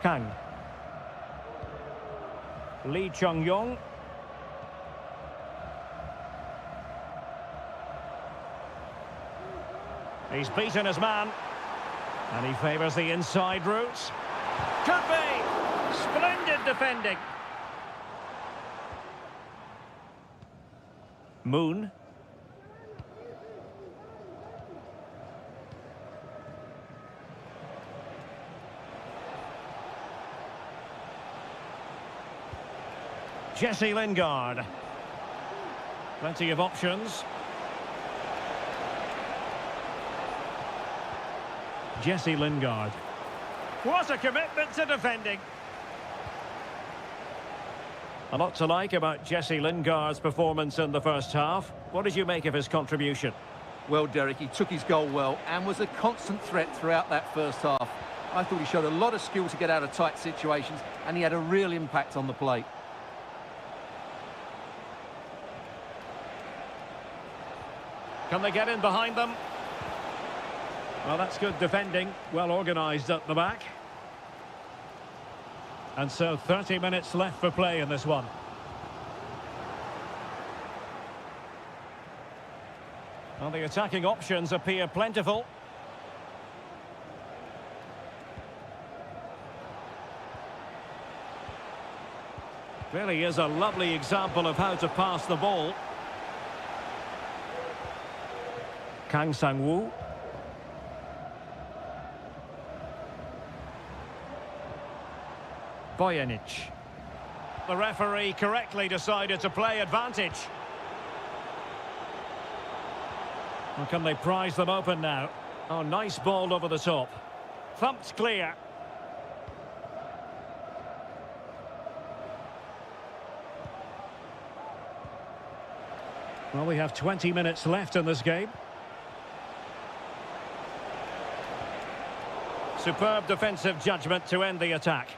Kang. Lee Chung-yong. He's beaten his man. And he favours the inside route. Could be! Splendid defending. Moon. Jesse Lingard. Plenty of options. Jesse Lingard. What a commitment to defending. A lot to like about Jesse Lingard's performance in the first half. What did you make of his contribution? Well, Derek, he took his goal well and was a constant threat throughout that first half. I thought he showed a lot of skill to get out of tight situations, and he had a real impact on the plate. Can they get in behind them? Well, that's good defending. Well organised at the back. And so 30 minutes left for play in this one. Well, the attacking options appear plentiful. Really is a lovely example of how to pass the ball. Kang Sang-woo. Bojanic. The referee correctly decided to play advantage. Well, can they prize them open now? Oh, nice ball over the top. Thumped clear. Well, we have 20 minutes left in this game. Superb defensive judgment to end the attack.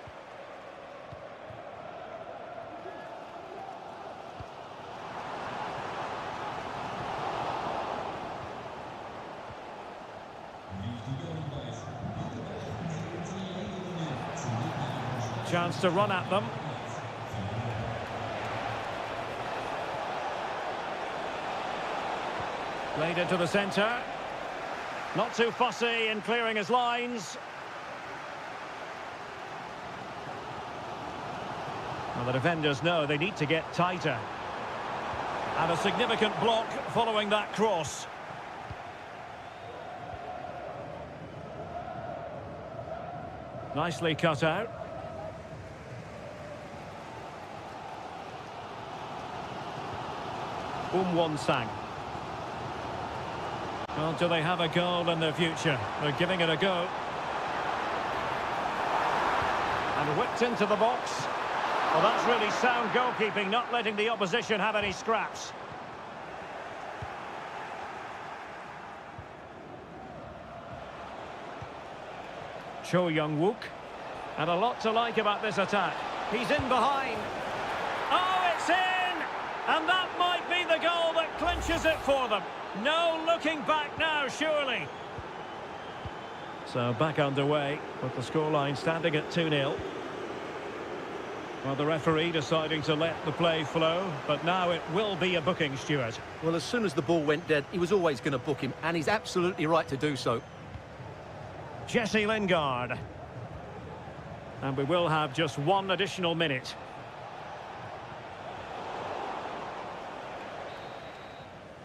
Chance to run at them. Played into the centre. Not too fussy in clearing his lines. Well, the defenders know they need to get tighter. And a significant block following that cross. Nicely cut out. Won-sang. Well, do they have a goal in their future? They're giving it a go. And whipped into the box. Well, that's really sound goalkeeping, not letting the opposition have any scraps. Cho Young-wook. And a lot to like about this attack. He's in behind. Oh, it's in! And that might be the goal that clinches it for them. No looking back now, surely. So back underway with the scoreline standing at 2-0. Well, the referee deciding to let the play flow, but now it will be a booking, Stuart. Well, as soon as the ball went dead, he was always going to book him, and he's absolutely right to do so. Jesse Lingard. And we will have just one additional minute.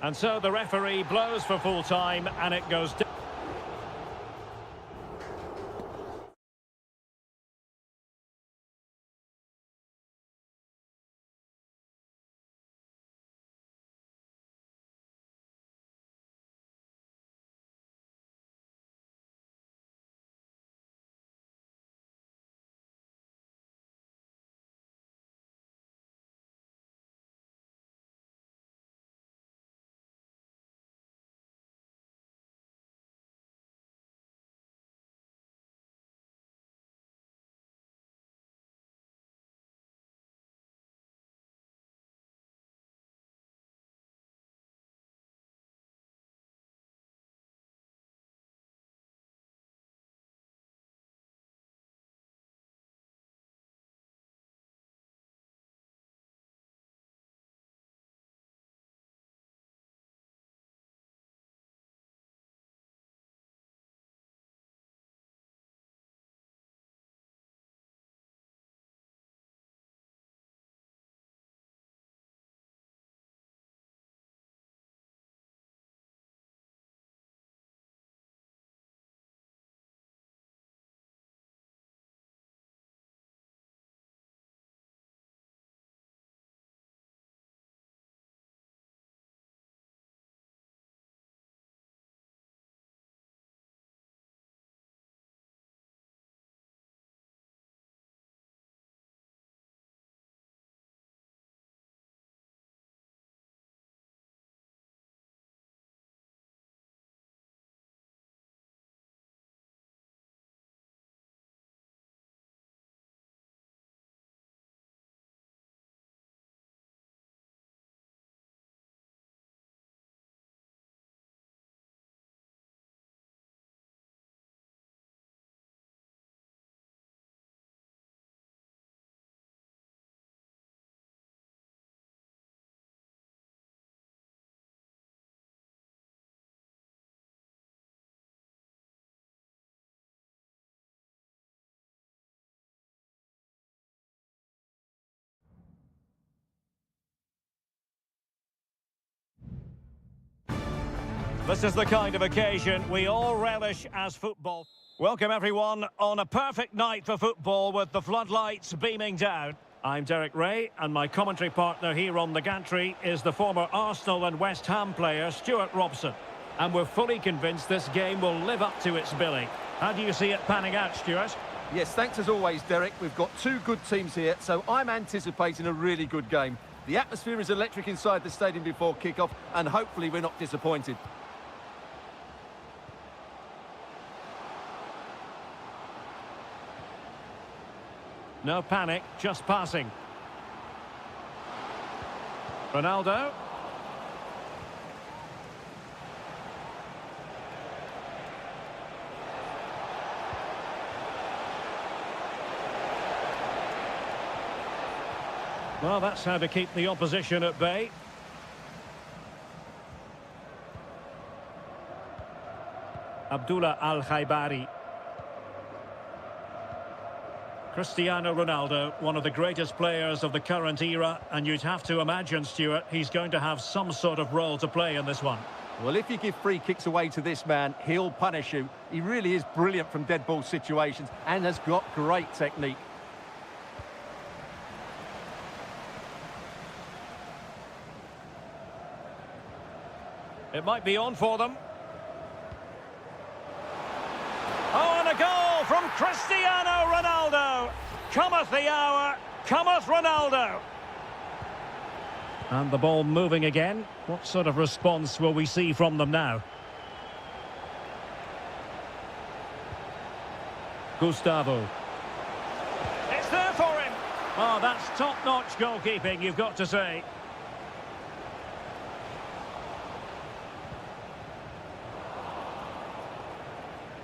And so the referee blows for full time, and it goes down. This is the kind of occasion we all relish as football. Welcome everyone on a perfect night for football with the floodlights beaming down. I'm Derek Ray, and my commentary partner here on the gantry is the former Arsenal and West Ham player Stuart Robson. And we're fully convinced this game will live up to its billing. How do you see it panning out, Stuart? Yes, thanks as always, Derek. We've got two good teams here, so I'm anticipating a really good game. The atmosphere is electric inside the stadium before kick-off, and hopefully we're not disappointed. No panic, just passing. Ronaldo. Well, that's how to keep the opposition at bay. Abdullah Al-Khaibari. Cristiano Ronaldo, one of the greatest players of the current era, and you'd have to imagine, Stuart, he's going to have some sort of role to play in this one. Well, if you give free kicks away to this man, he'll punish you. He really is brilliant from dead ball situations and has got great technique. It might be on for them. Oh, and a goal from Cristiano Ronaldo. Cometh the hour, cometh Ronaldo. And the ball moving again. What sort of response will we see from them now? Gustavo. It's there for him. Oh, that's top-notch goalkeeping, you've got to say.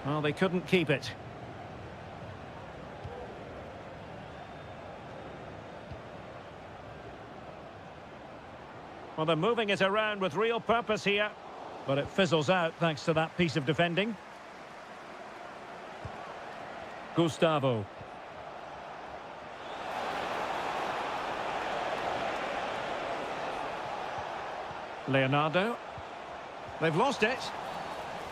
Well, they couldn't keep it. Well, they're moving it around with real purpose here, but it fizzles out thanks to that piece of defending. Gustavo. Leonardo. They've lost it.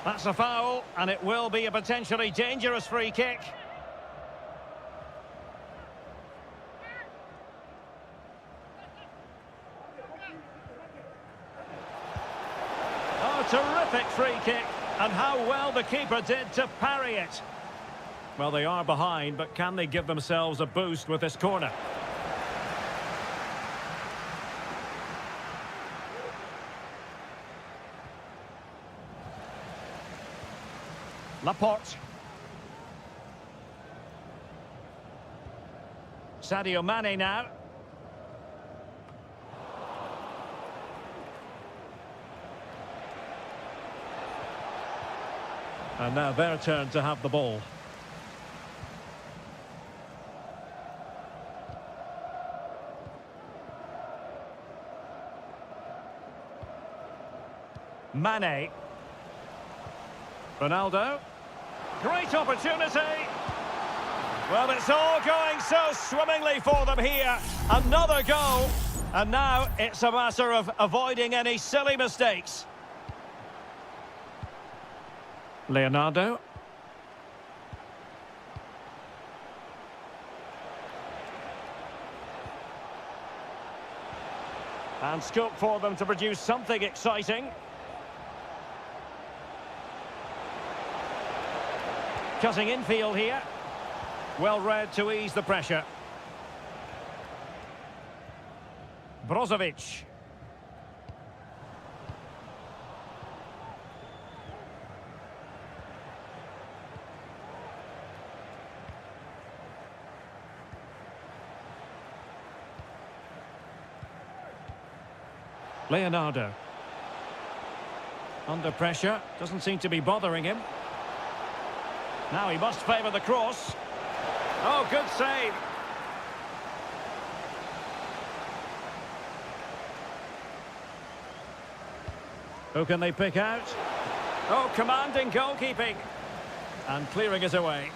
That's a foul, and it will be a potentially dangerous free kick. Oh, terrific free kick, and how well the keeper did to parry it. Well, they are behind, but can they give themselves a boost with this corner? Laporte. Sadio Mane now. And now their turn to have the ball. Mane. Ronaldo. Great opportunity. Well, it's all going so swimmingly for them here. Another goal. And now it's a matter of avoiding any silly mistakes. Leonardo. And scope for them to produce something exciting. Cutting infield here. Well read to ease the pressure. Brozovic. Leonardo. Under pressure. Doesn't seem to be bothering him. Now he must favour the cross. Oh, good save. Who can they pick out? Oh, commanding goalkeeping. And clearing it away.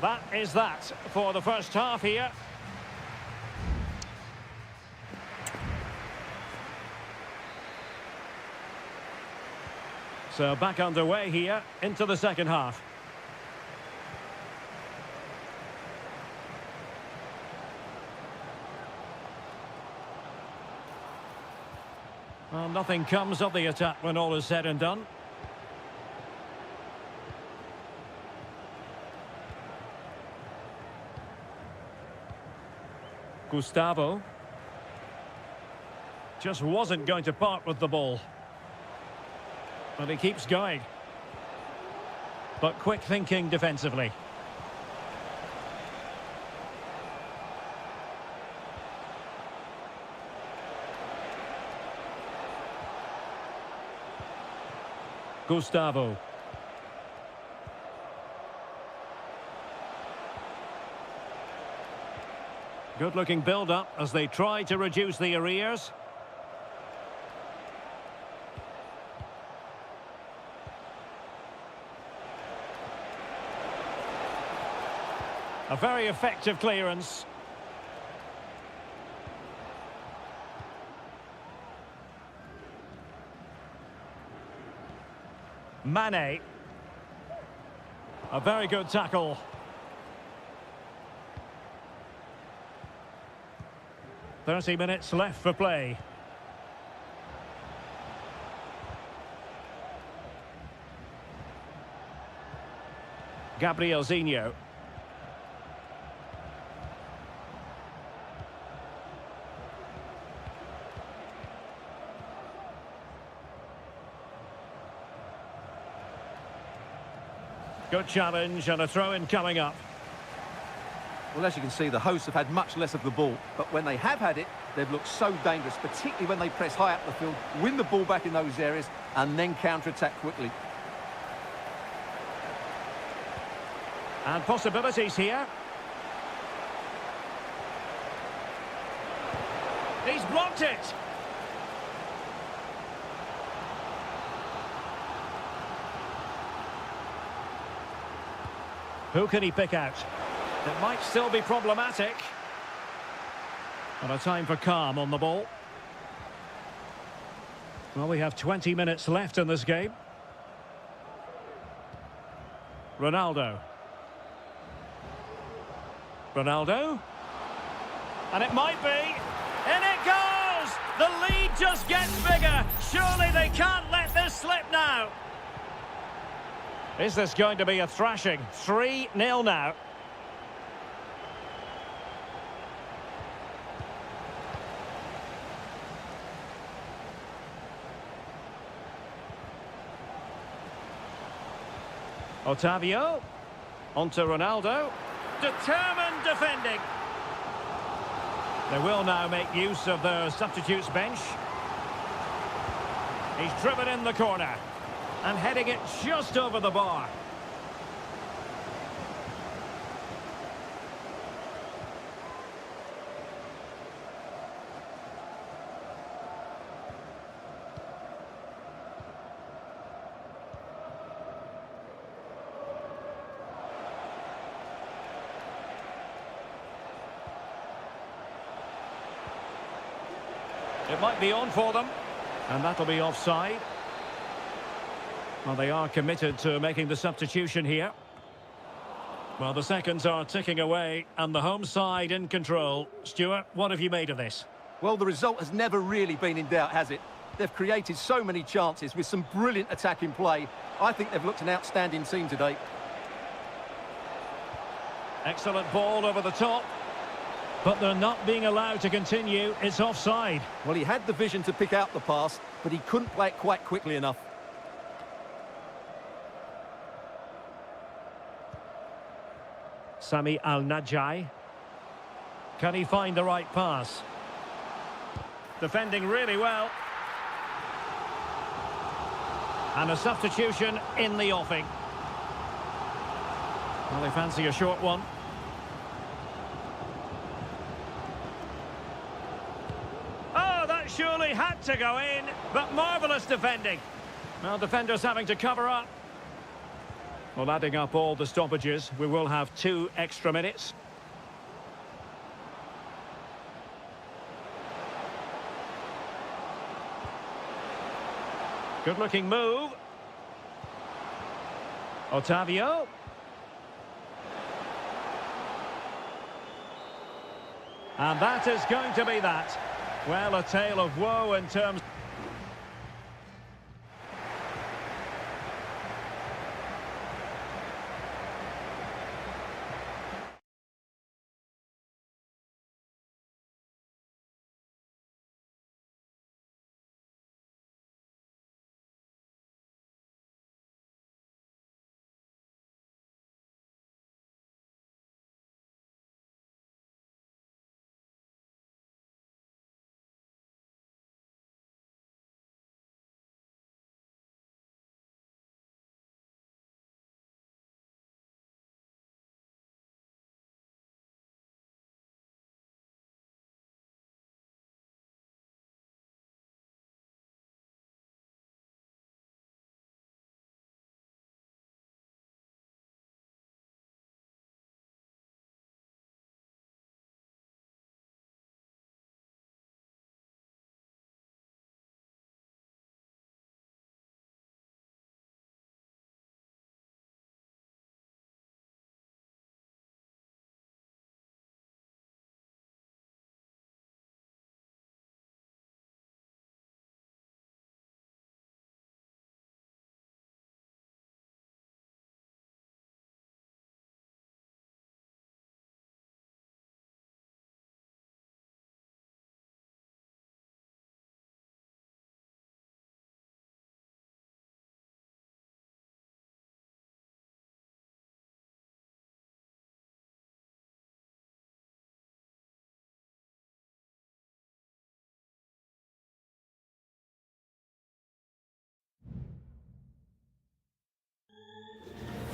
That is that for the first half here. So back underway here into the second half. Well, nothing comes of the attack when all is said and done. Gustavo. Just wasn't going to part with the ball. But he keeps going. But quick thinking defensively. Gustavo. Good-looking build-up as they try to reduce the arrears. A very effective clearance. Mane. A very good tackle. "30 minutes left for play." Gabrielzinho. Good challenge and a throw-in coming up. Well, as you can see, the hosts have had much less of the ball, but when they have had it, they've looked so dangerous, particularly when they press high up the field, win the ball back in those areas, and then counter-attack quickly. And possibilities here. He's blocked it. Who can he pick out? It might still be problematic. And a time for calm on the ball. Well, we have 20 minutes left in this game. Ronaldo. Ronaldo. And it might be. In it goes! The lead just gets bigger. Surely they can't let this slip now. Is this going to be a thrashing? 3-0 now. Otavio. Onto Ronaldo. Determined defending. They will now make use of their substitutes bench. He's driven in the corner. And heading it just over the bar. It might be on for them. And that'll be offside. Well, they are committed to making the substitution here. Well, the seconds are ticking away, and the home side in control. Stuart, what have you made of this? Well, the result has never really been in doubt, has it? They've created so many chances with some brilliant attacking play. I think they've looked an outstanding team today. Excellent ball over the top. But they're not being allowed to continue. It's offside. Well, he had the vision to pick out the pass, but he couldn't play it quite quickly enough. Sami Al-Najai. Can he find the right pass? Defending really well. And a substitution in the offing. Well, they fancy a short one. Oh, that surely had to go in, but marvellous defending. Well, defenders having to cover up. Well, adding up all the stoppages, we will have 2 extra minutes. Good-looking move. Otavio. And that is going to be that. Well, a tale of woe in terms...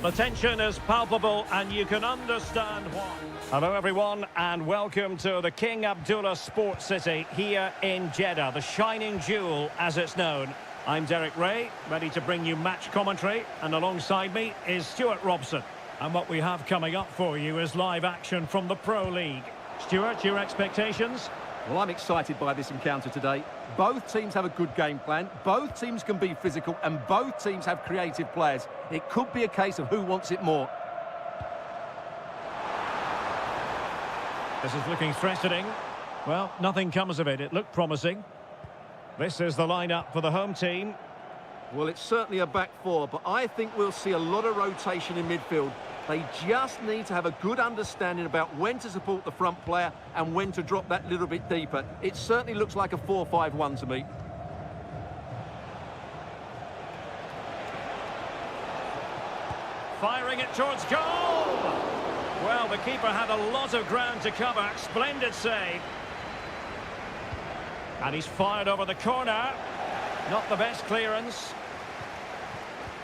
The tension is palpable and you can understand why. Hello everyone and welcome to the King Abdullah Sports City here in Jeddah, the shining jewel as it's known. I'm Derek Ray, ready to bring you match commentary, and alongside me is Stuart Robson. And what we have coming up for you is live action from the Pro League. Stuart, your expectations? Well, I'm excited by this encounter today. Both teams have a good game plan, both teams can be physical, and both teams have creative players. It could be a case of who wants it more. This is looking threatening. Well, nothing comes of it. It looked promising. This is the lineup for the home team. Well, it's certainly a back four, but I think we'll see a lot of rotation in midfield. They just need to have a good understanding about when to support the front player and when to drop that little bit deeper. It certainly looks like a 4-5-1 to me. Firing it towards goal! Well, the keeper had a lot of ground to cover. Splendid save. And he's fired over the corner. Not the best clearance.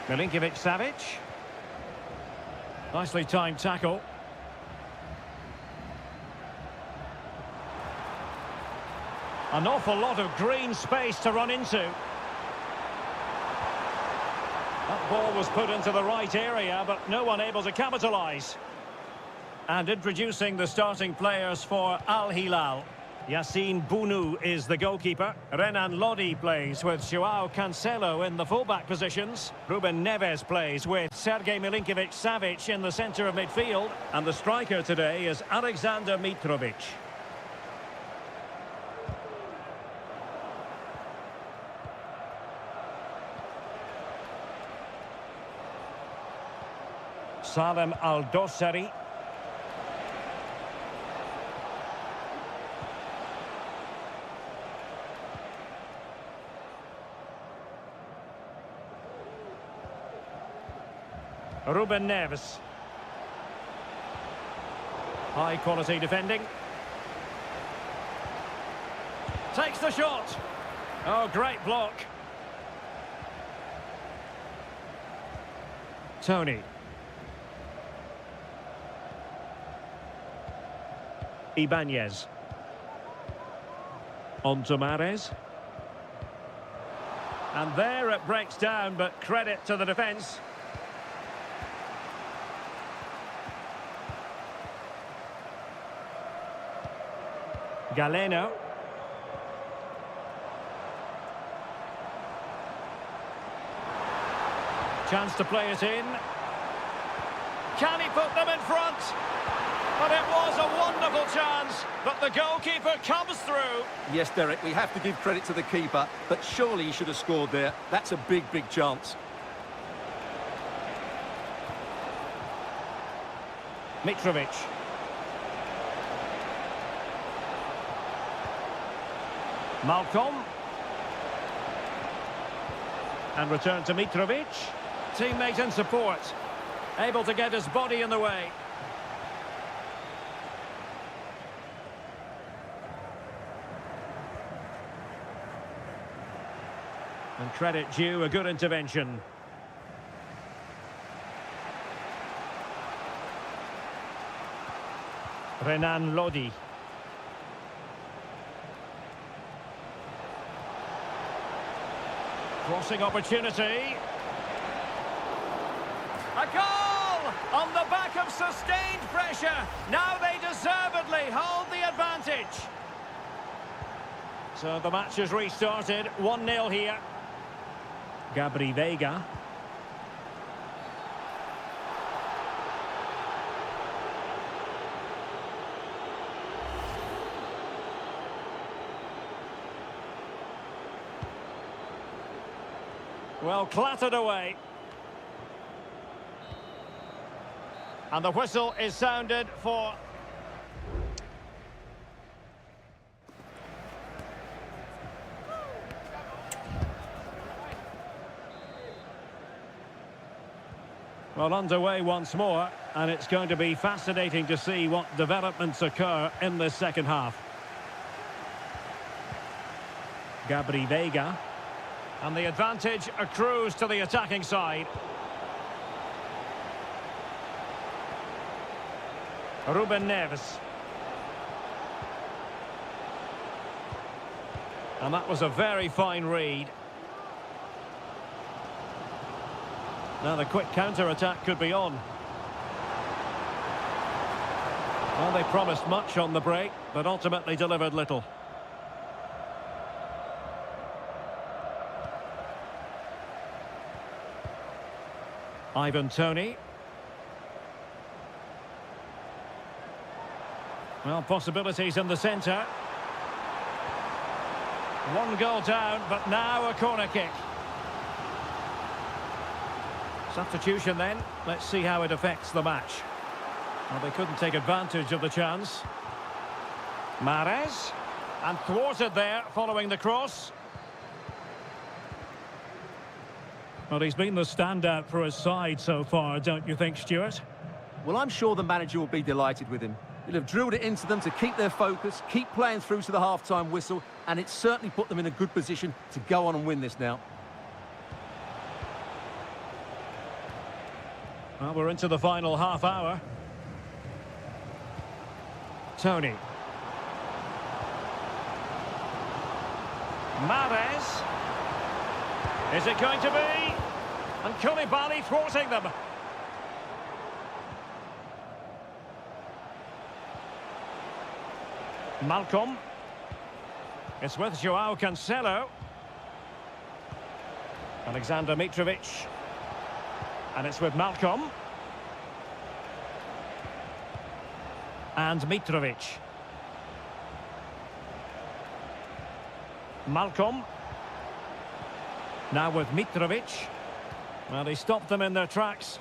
Milinkovic-Savic. Nicely timed tackle. An awful lot of green space to run into. That ball was put into the right area, but no one able to capitalise. And introducing the starting players for Al Hilal. Yassine Bounou is the goalkeeper. Renan Lodi plays with Joao Cancelo in the fullback positions. Ruben Neves plays with Sergej Milinkovic-Savic in the centre of midfield. And the striker today is Alexander Mitrovic. Salem Al-Dossari. Ruben Neves. High quality defending. Takes the shot. Oh, great block. Tony. Ibanez. On to Mahrez. And there it breaks down, but credit to the defence. Galeno. Chance to play it in. Can he put them in front? But it was a wonderful chance, but the goalkeeper comes through. Yes, Derek, we have to give credit to the keeper, but surely he should have scored there. That's a big, big chance. Mitrovic. Malcolm. And return to Mitrovic. Teammate in support. Able to get his body in the way. And credit due, a good intervention. Renan Lodi. Crossing opportunity. A goal! On the back of sustained pressure. Now they deservedly hold the advantage. So the match has restarted. 1-0 here. Gabri Veiga. Well, clattered away. And the whistle is sounded for... Well, underway once more, and it's going to be fascinating to see what developments occur in this second half. Gabri Veiga. And the advantage accrues to the attacking side. Ruben Neves. And that was a very fine read. Now the quick counter-attack could be on. Well, they promised much on the break, but ultimately delivered little. Ivan Toney. Well, possibilities in the centre. One goal down, but now a corner kick. Substitution then. Let's see how it affects the match. Well, they couldn't take advantage of the chance. Mahrez. And thwarted there following the cross. Well, he's been the standout for his side so far, don't you think, Stuart? Well, I'm sure the manager will be delighted with him. He'll have drilled it into them to keep their focus, keep playing through to the half-time whistle, and it's certainly put them in a good position to go on and win this now. Well, we're into the final half hour. Toney. Mahrez. Is it going to be? And Koulibaly thwarting them. Malcolm. It's with Joao Cancelo. Alexander Mitrovic. And it's with Malcolm. And Mitrovic. Malcolm. Now with Mitrovic. Well, he stopped them in their tracks.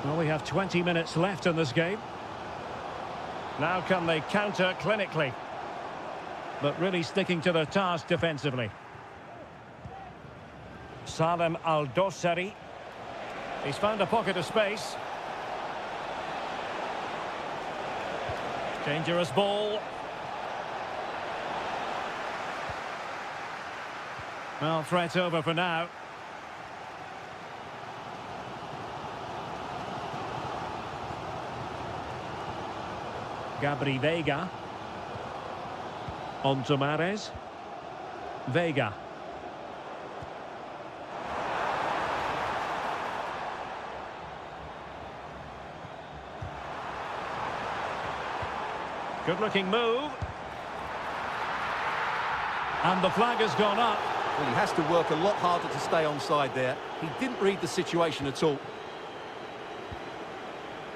Well, we have 20 minutes left in this game. Now can they counter clinically? But really sticking to their task defensively. Salem Al-Dossari. He's found a pocket of space. Dangerous ball. Well, threat over for now. Gabri Veiga. On to Mahrez. Veiga. Good-looking move. And the flag has gone up. Well, he has to work a lot harder to stay onside there. He didn't read the situation at all.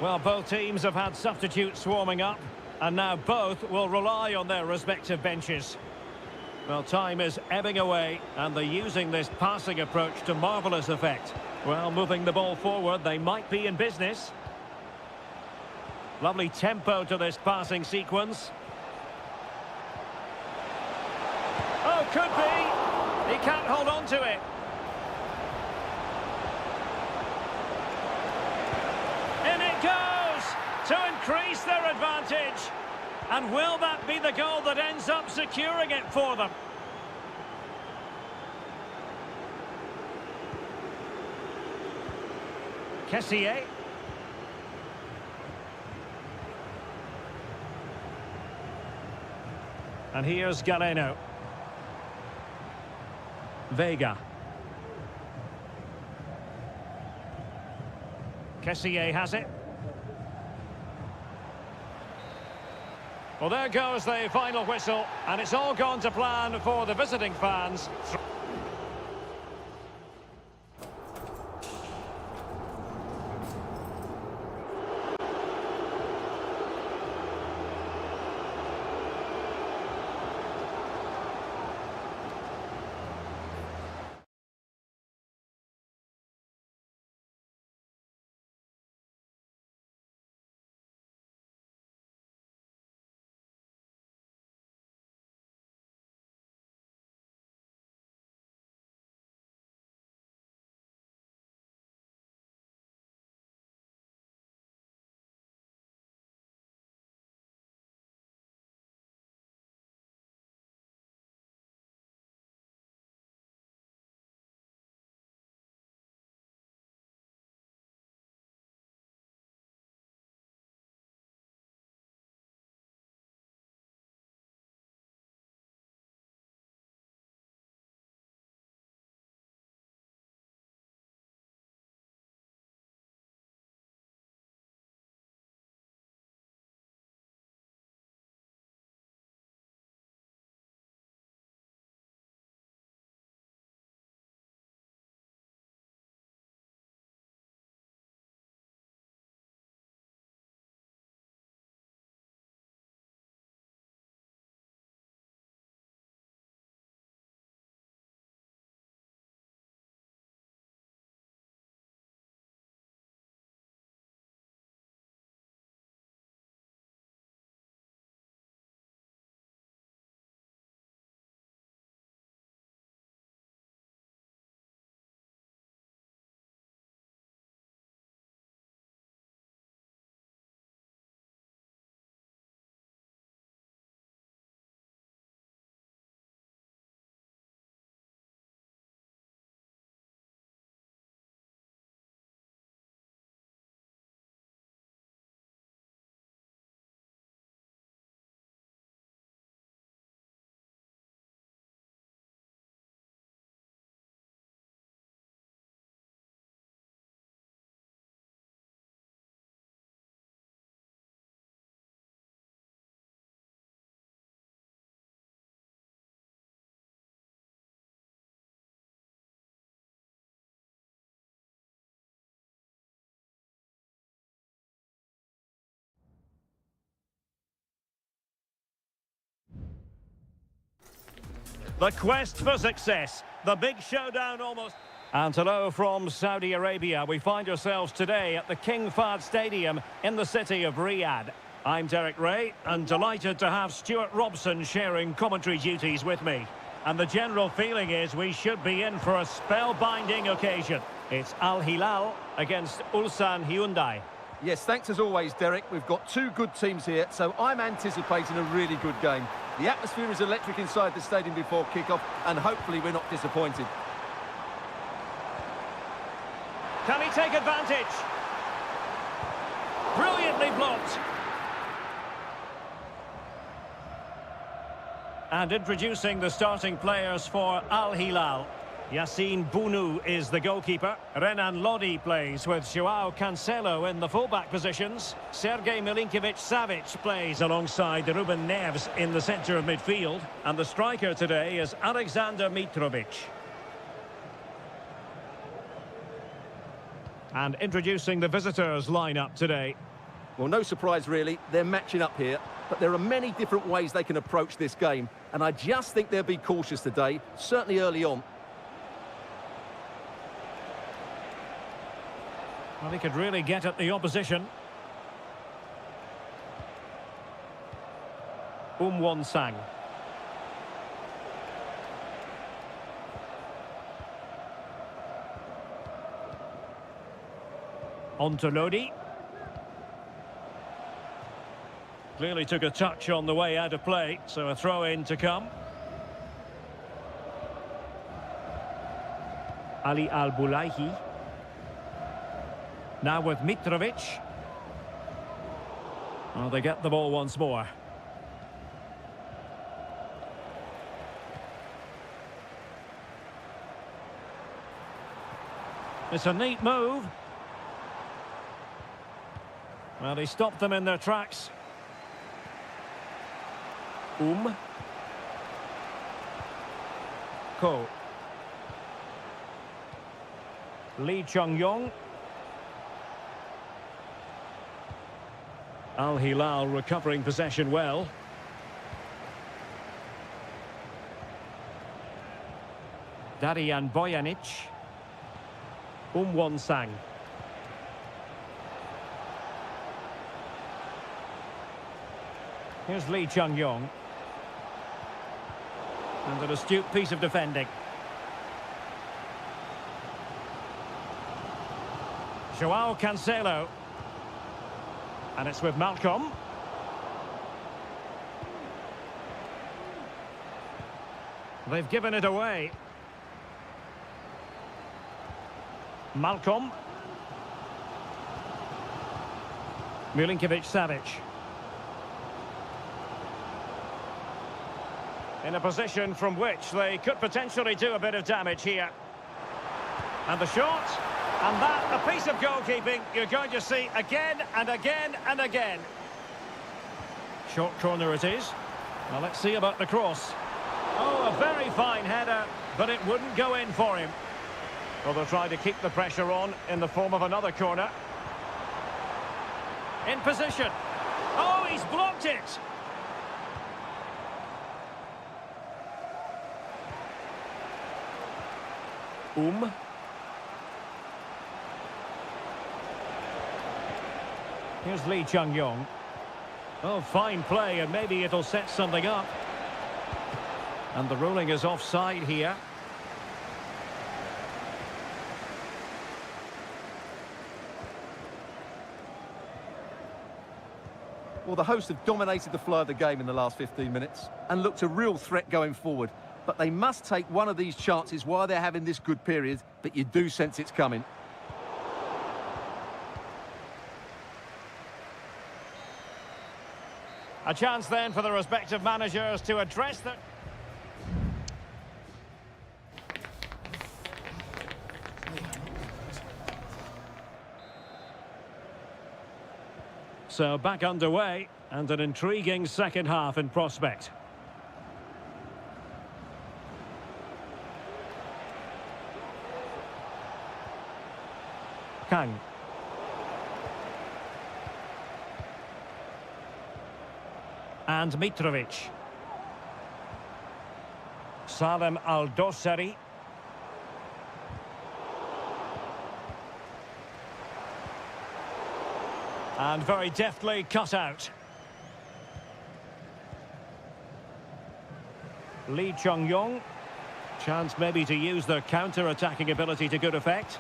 Well, both teams have had substitutes swarming up, and now both will rely on their respective benches. Well, time is ebbing away, and they're using this passing approach to marvellous effect. Well, moving the ball forward, they might be in business. Lovely tempo to this passing sequence. Oh, could be. He can't hold on to it. In it goes to increase their advantage. And will that be the goal that ends up securing it for them? Kessié. And here's Galeno. Vega. Kessié has it. Well, there goes the final whistle, and it's all gone to plan for the visiting fans. The quest for success, the big showdown almost. And hello from Saudi Arabia. We find ourselves today at the King Fahd Stadium in the city of Riyadh. I'm Derek Ray, and delighted to have Stuart Robson sharing commentary duties with me. And the general feeling is we should be in for a spellbinding occasion. It's Al Hilal against Ulsan Hyundai. Yes, thanks as always, Derek. We've got two good teams here, so I'm anticipating a really good game. The atmosphere is electric inside the stadium before kick-off, and hopefully we're not disappointed. Can he take advantage? Brilliantly blocked. And introducing the starting players for Al Hilal. Yassine Bounou is the goalkeeper. Renan Lodi plays with Joao Cancelo in the fullback positions. Sergej Milinkovic-Savic plays alongside Ruben Neves in the centre of midfield. And the striker today is Alexander Mitrovic. And introducing the visitors' lineup today. Well, no surprise really, they're matching up here, but there are many different ways they can approach this game, and I just think they'll be cautious today, certainly early on. Well, he could really get at the opposition. Won-Sang. On to Lodi. Clearly took a touch on the way out of play, so a throw-in to come. Ali Al-Boulaihi. Now with Mitrovic. Well, they get the ball once more. It's a neat move. Well, he stopped them in their tracks. Ko. Lee Chung-yong. Al Hilal recovering possession well. Darian Bojanic. Won-Sang. Here's Lee Chung-yong. And an astute piece of defending. Joao Cancelo. And it's with Malcolm. They've given it away. Malcolm. Milinkovic-Savic. In a position from which they could potentially do a bit of damage here. And the shot. And that, a piece of goalkeeping you're going to see again and again and again. Short corner it is. Well, let's see about the cross. Oh, a very fine header, but it wouldn't go in for him. Well, they'll try to keep the pressure on in the form of another corner. In position. Oh, he's blocked it. Here's Lee Chung-yong. Oh, fine play, and maybe it'll set something up. And the ruling is offside here. Well, the hosts have dominated the flow of the game in the last 15 minutes and looked a real threat going forward. But they must take one of these chances while they're having this good period, but you do sense it's coming. A chance then for the respective managers to address the... So back underway, and an intriguing second half in prospect. Kang. And Mitrovic. Salem Al-Dossari. And very deftly cut out. Lee Chung-yong. Chance maybe to use their counter-attacking ability to good effect.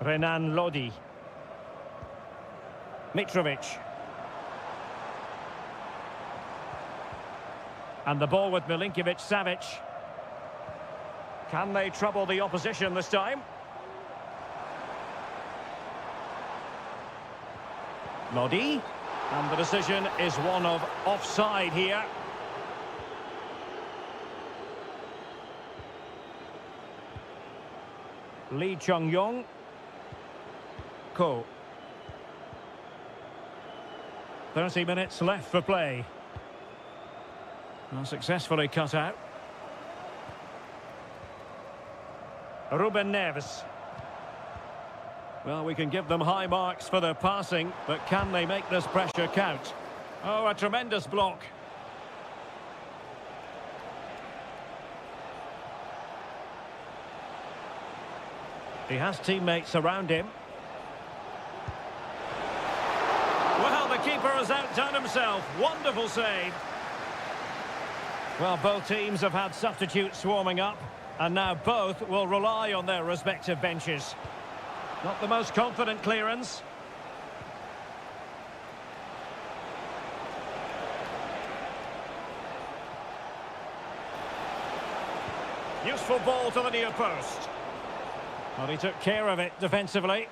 Renan Lodi. Mitrovic. And the ball with Milinkovic-Savic. Can they trouble the opposition this time? Lodi. And the decision is one of offside here. Lee Chung-yong. Ko. 30 minutes left for play. Well, successfully cut out. Ruben Neves. Well, we can give them high marks for their passing, but can they make this pressure count? Oh, a tremendous block. He has teammates around him. Well, the keeper has outdone himself. Wonderful save. Well, both teams have had substitutes swarming up, and now both will rely on their respective benches. Not the most confident clearance. Useful ball to the near post. Well, he took care of it defensively.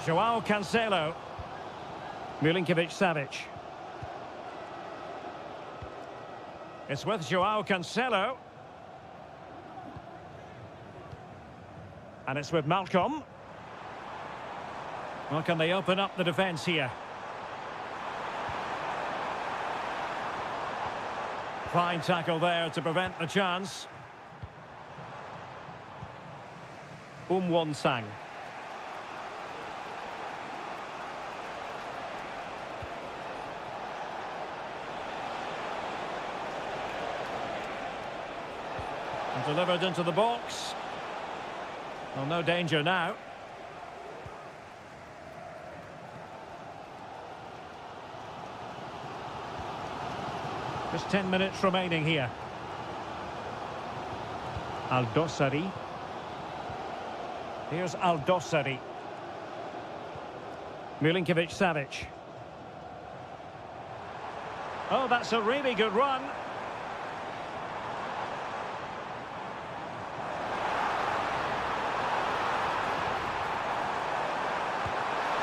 Joao Cancelo. Milinkovic-Savic. It's with Joao Cancelo. And it's with Malcolm. Well, can they open up the defence here? Fine tackle there to prevent the chance. Won-sang. And delivered into the box. Well, no danger now. Just 10 minutes remaining here. Aldosari. Here's Aldosari. Milinkovic-Savic. Oh, that's a really good run.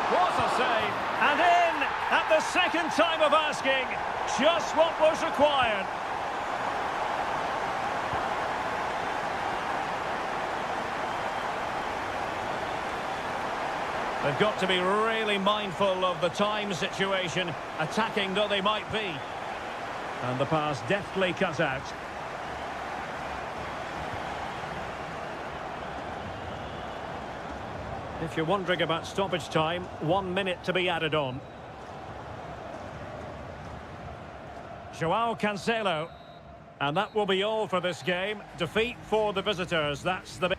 What a save! And in at the second time of asking. Just what was required. They've got to be really mindful of the time situation, attacking though they might be. And the pass deftly cut out. If you're wondering about stoppage time, 1 minute to be added on. Joao Cancelo. And that will be all for this game. Defeat for the visitors. That's the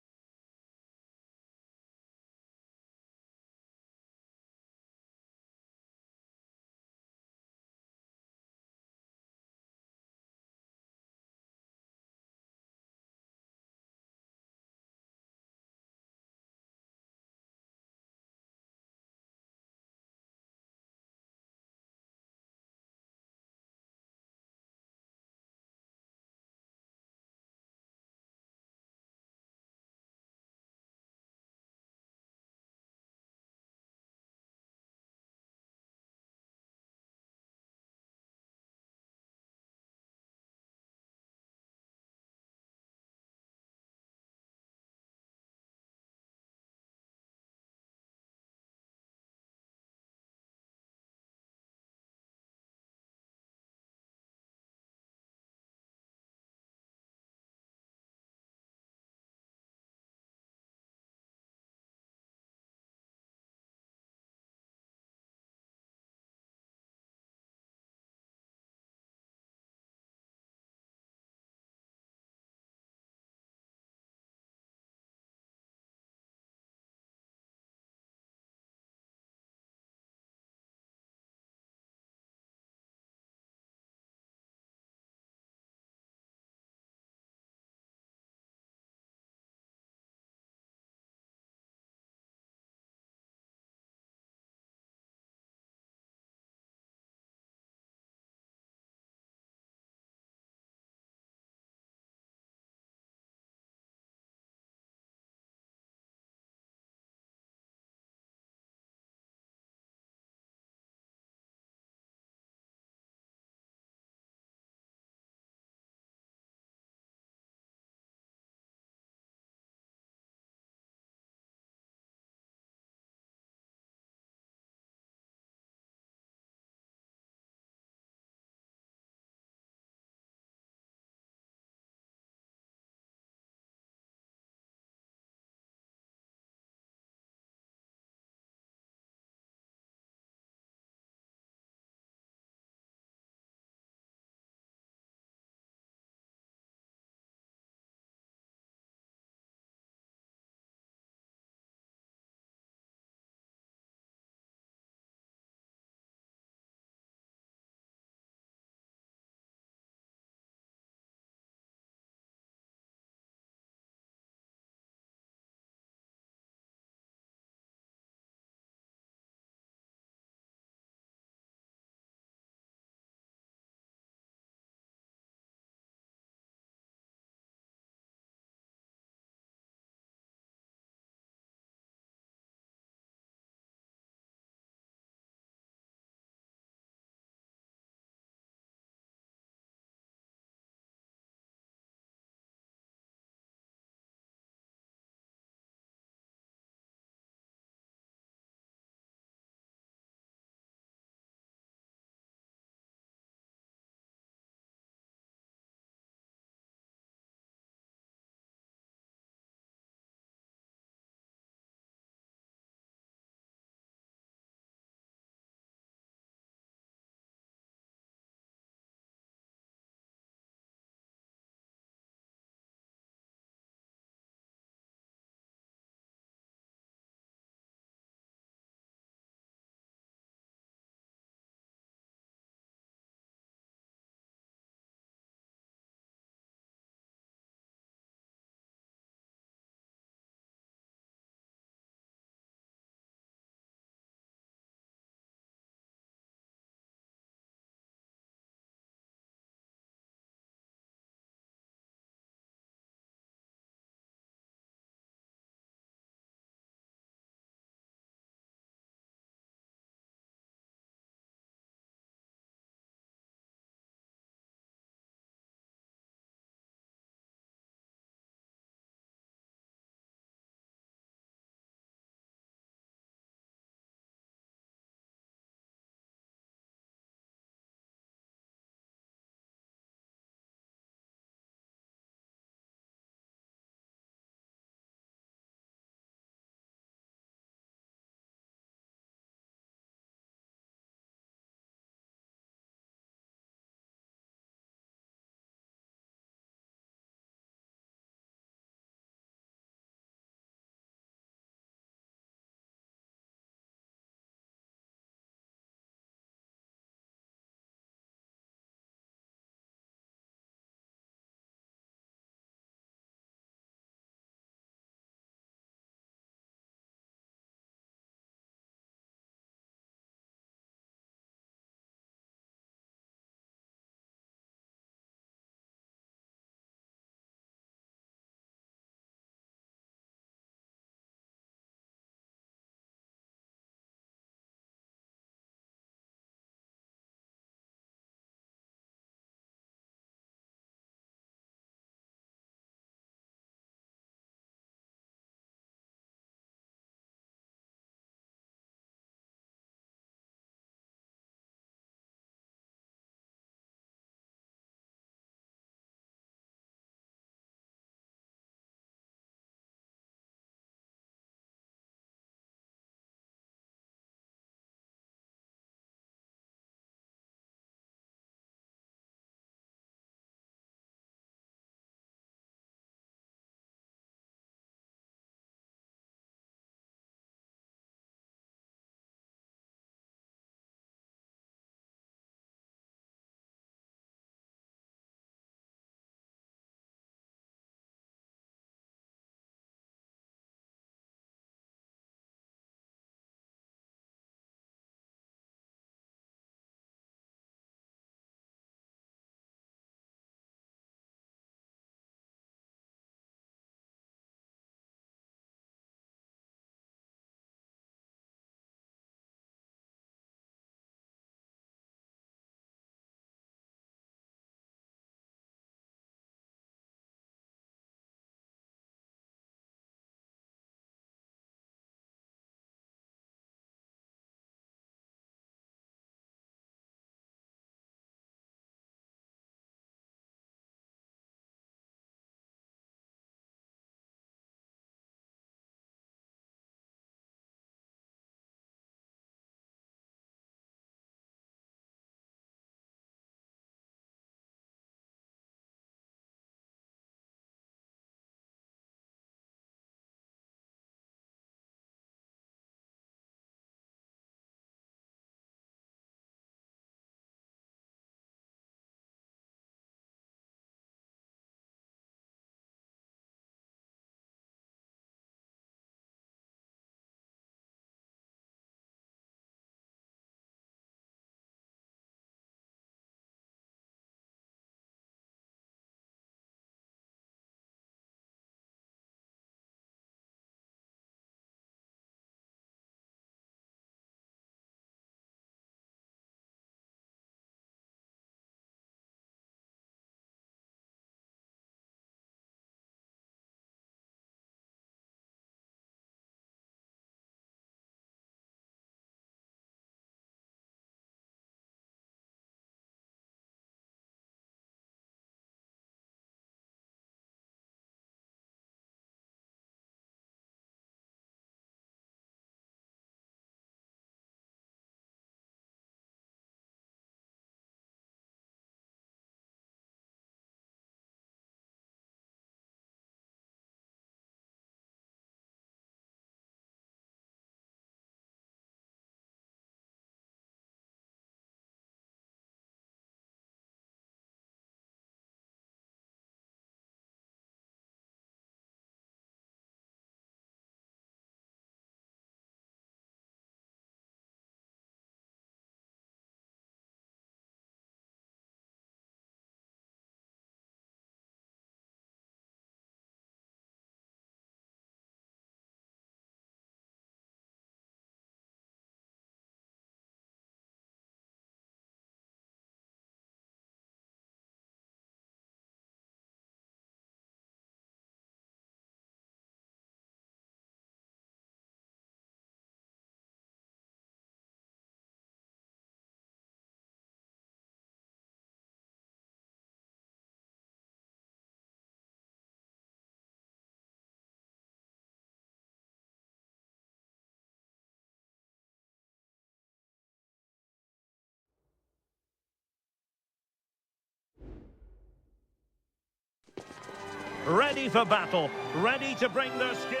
ready for battle, ready to bring their skills.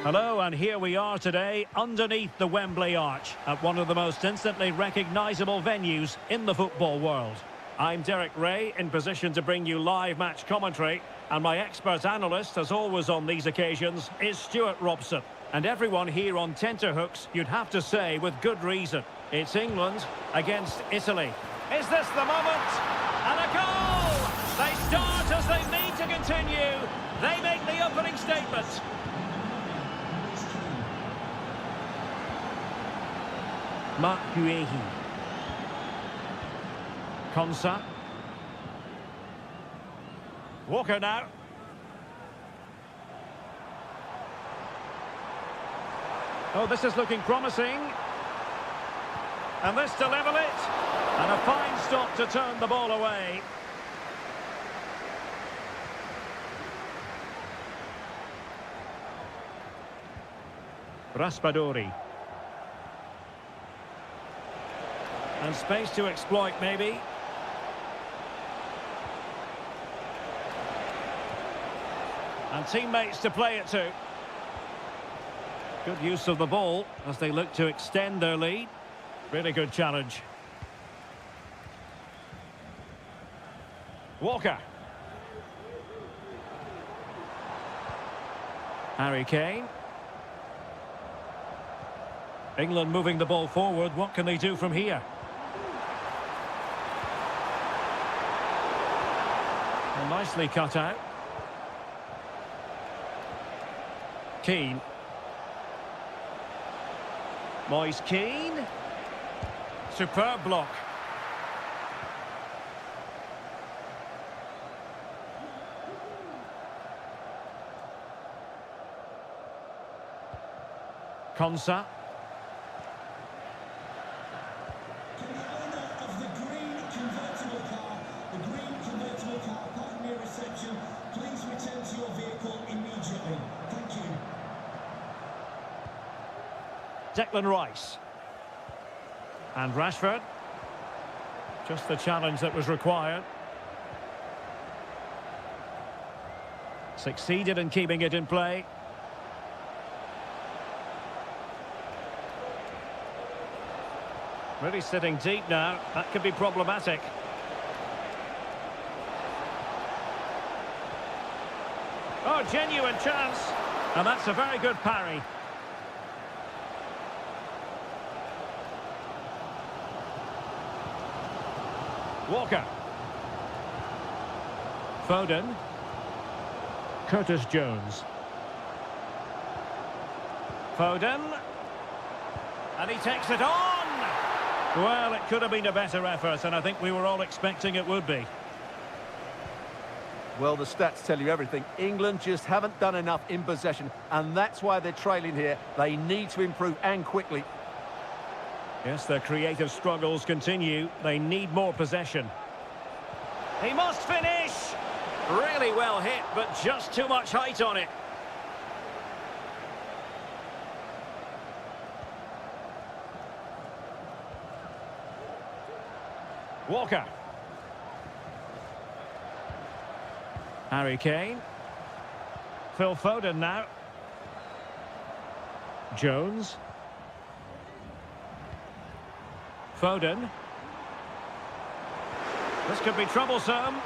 Hello, and here we are today underneath the Wembley Arch at one of the most instantly recognisable venues in the football world. I'm Derek Ray, in position to bring you live match commentary, and my expert analyst, as always on these occasions, is Stuart Robson. And everyone here on tenterhooks, you'd have to say with good reason. It's England against Italy. Is this the moment? And a goal! They start as they mean to continue. They make the opening statement. Mark Guehi. Konsa. Walker now. Oh, this is looking promising. And this to level it. And a fine stop to turn the ball away. Raspadori. And space to exploit, maybe. And teammates to play it to. Good use of the ball as they look to extend their lead. Really good challenge. Walker. Harry Kane. England moving the ball forward. What can they do from here? Well, nicely cut out. Keane. Moise Keane. Superb block. Konsa. Declan Rice. And Rashford. Just the challenge that was required. Succeeded in keeping it in play. Really sitting deep now. That could be problematic. Oh, genuine chance. And that's a very good parry. Walker. Foden. Curtis Jones. Foden. And he takes it on! Well, it could have been a better effort, and I think we were all expecting it would be. Well, the stats tell you everything. England just haven't done enough in possession, and that's why they're trailing here. They need to improve, and quickly. Yes, their creative struggles continue. They need more possession. He must finish! Really well hit, but just too much height on it. Walker. Harry Kane. Phil Foden now. Jones. Foden. This could be troublesome.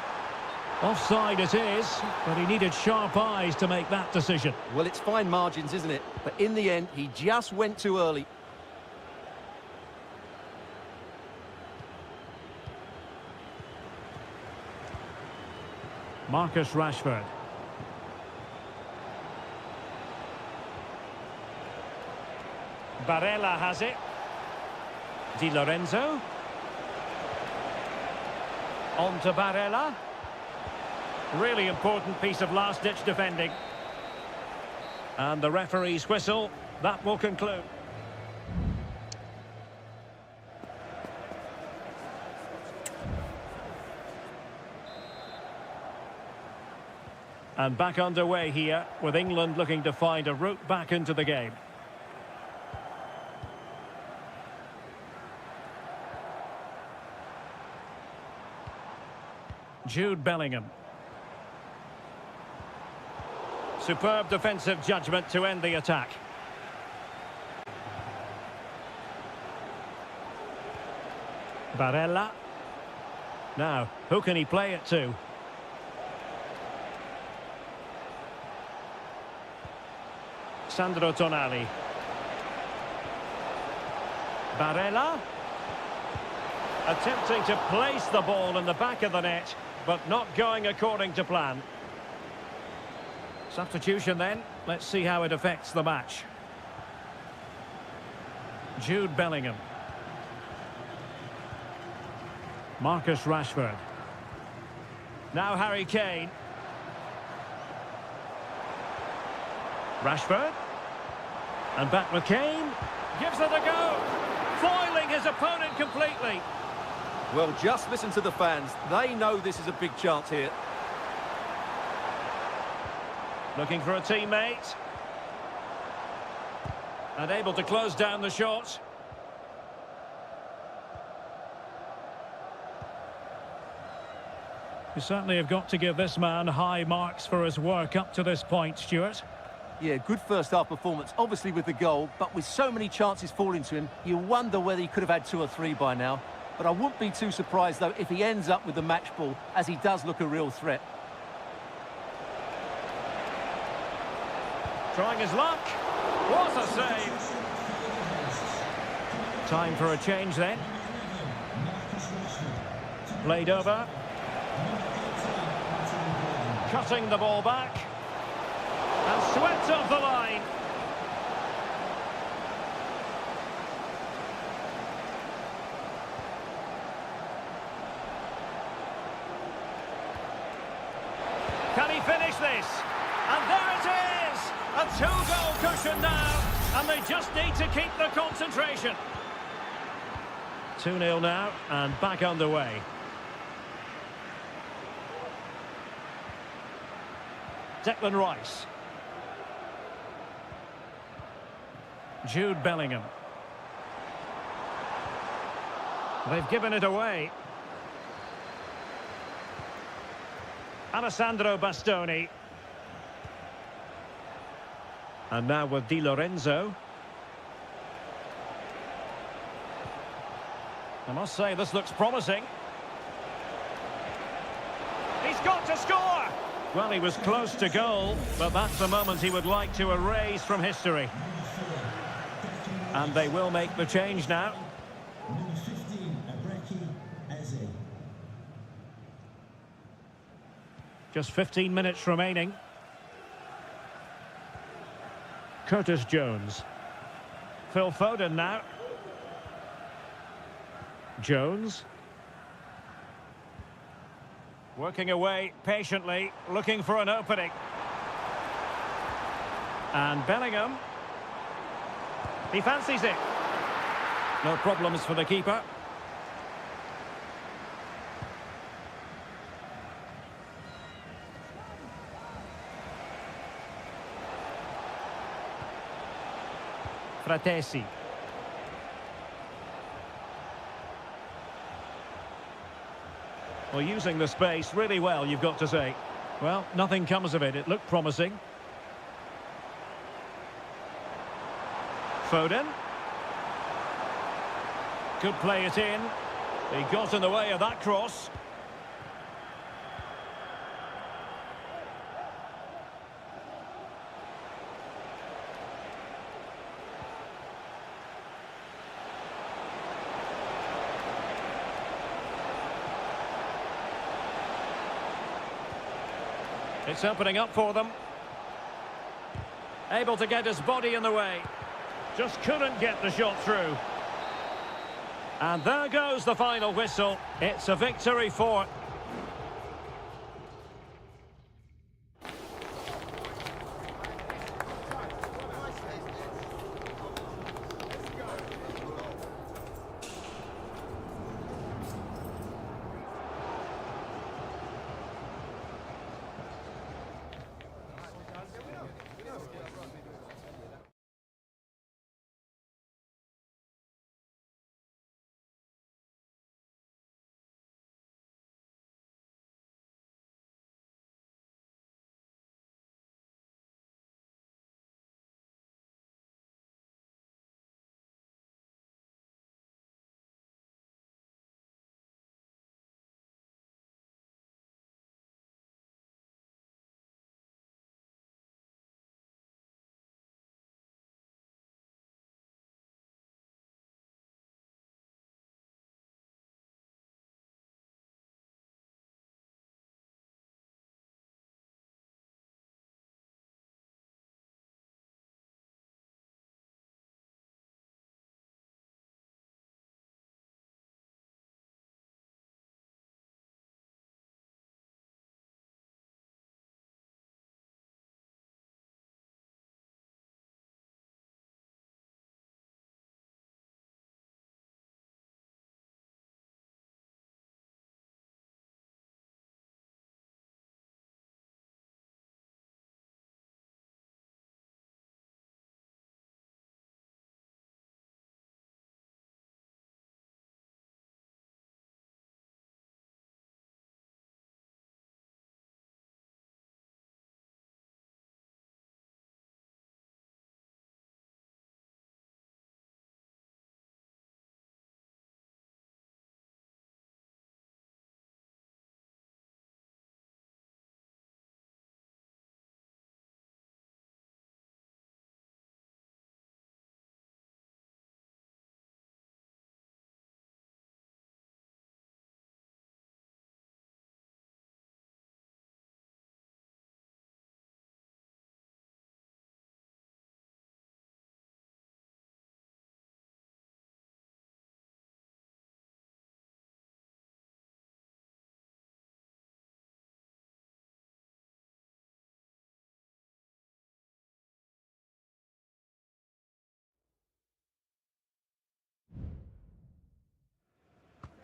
Offside it is, but he needed sharp eyes to make that decision. Well, it's fine margins, isn't it? But in the end, he just went too early. Marcus Rashford. Barella has it. Di Lorenzo. On to Barella. Really important piece of last-ditch defending. And the referee's whistle. That will conclude. And back underway here, with England looking to find a route back into the game. Jude Bellingham. Superb defensive judgment to end the attack. Barella. Now, who can he play it to? Sandro Tonali. Barella. Attempting to place the ball in the back of the net, but not going according to plan. Substitution then. Let's see how it affects the match. Jude Bellingham. Marcus Rashford. Now Harry Kane. Rashford. And back with Kane. Gives it a go. Foiling his opponent completely. Well, just listen to the fans. They know this is a big chance here. Looking for a teammate. And able to close down the shot. You certainly have got to give this man high marks for his work up to this point, Stuart. Yeah, good first half performance, obviously with the goal, but with so many chances falling to him, you wonder whether he could have had 2 or 3 by now. But I wouldn't be too surprised, though, if he ends up with the match ball, as he does look a real threat. Trying his luck. What a save. Time for a change then. Played over. Cutting the ball back. And swept off the line. Can he finish this? And there it is! A 2-goal cushion now, and they just need to keep the concentration. 2-0 now, and back underway. Declan Rice. Jude Bellingham. They've given it away. Alessandro Bastoni. And now with Di Lorenzo. I must say, this looks promising. He's got to score! Well, he was close to goal, but that's the moment he would like to erase from history. And they will make the change now. Just 15 minutes remaining. Curtis Jones. Phil Foden now. Jones. Working away patiently, looking for an opening. And Bellingham. He fancies it. No problems for the keeper. Fratesi. Well, using the space really well, you've got to say. Well, nothing comes of it. It looked promising. Foden. Could play it in. He got in the way of that cross. It's opening up for them. Able to get his body in the way. Just couldn't get the shot through. And there goes the final whistle. It's a victory for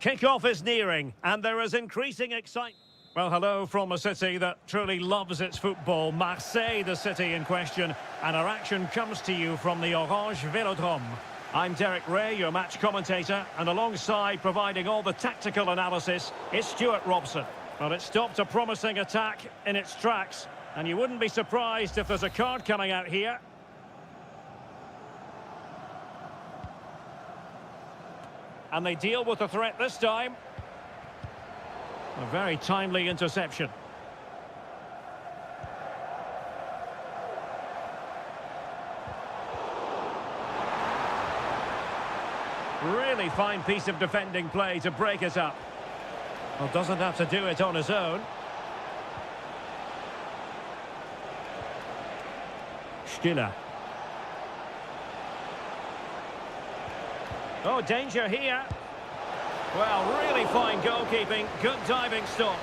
Kick-off is nearing, and there is increasing excitement. Well, hello from a city that truly loves its football, Marseille, the city in question, and our action comes to you from the Orange Velodrome. I'm Derek Ray, your match commentator, and alongside providing all the tactical analysis is Stuart Robson. Well, it stopped a promising attack in its tracks, and you wouldn't be surprised if there's a card coming out here. And they deal with the threat this time. A very timely interception. Really fine piece of defending play to break it up. Well, doesn't have to do it on his own. Stiller. Oh, danger here. Well, really fine goalkeeping. Good diving stop.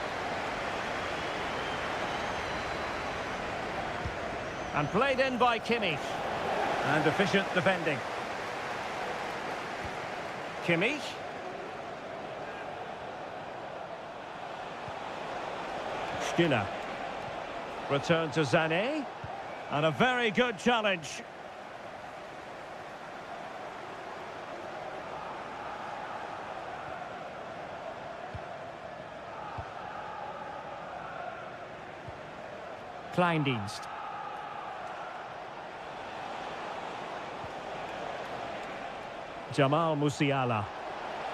And played in by Kimmich. And efficient defending. Kimmich. Stiller. Return to Sané. And a very good challenge. Kleindienst. Jamal Musiala.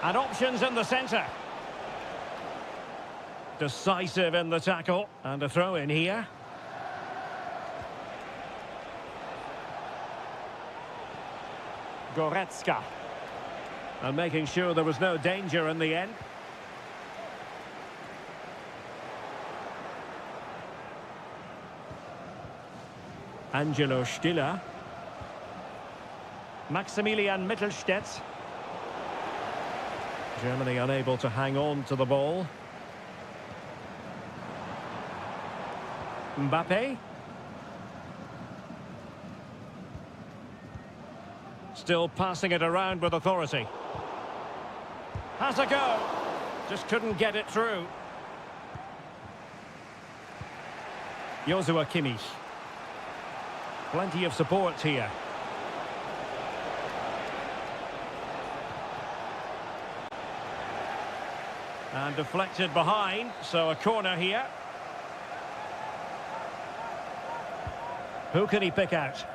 And options in the centre. Decisive in the tackle. And a throw in here. Goretzka. And making sure there was no danger in the end. Angelo Stiller. Maximilian Mittelstädt. Germany unable to hang on to the ball. Mbappe. Still passing it around with authority. Has a go. Just couldn't get it through. Joshua Kimmich. Plenty of support here. And deflected behind, so a corner here. Who can he pick out?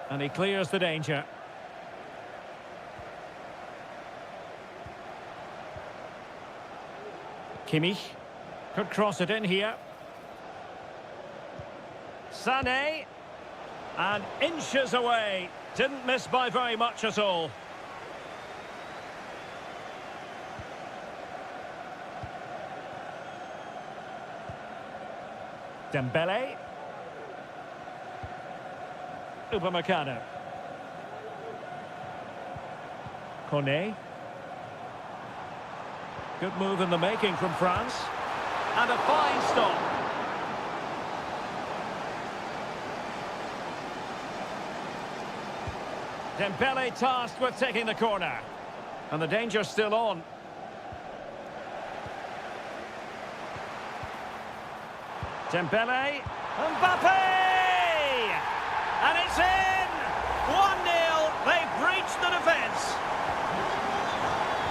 And he clears the danger. Kimmich could cross it in here. Sané. And inches away. Didn't miss by very much at all. Dembele. Upamecano. Kone. Good move in the making from France. And a fine stop. Dembele tasked with taking the corner. And the danger's still on. Dembele. Mbappe! And it's in! 1-0. They've breached the defence.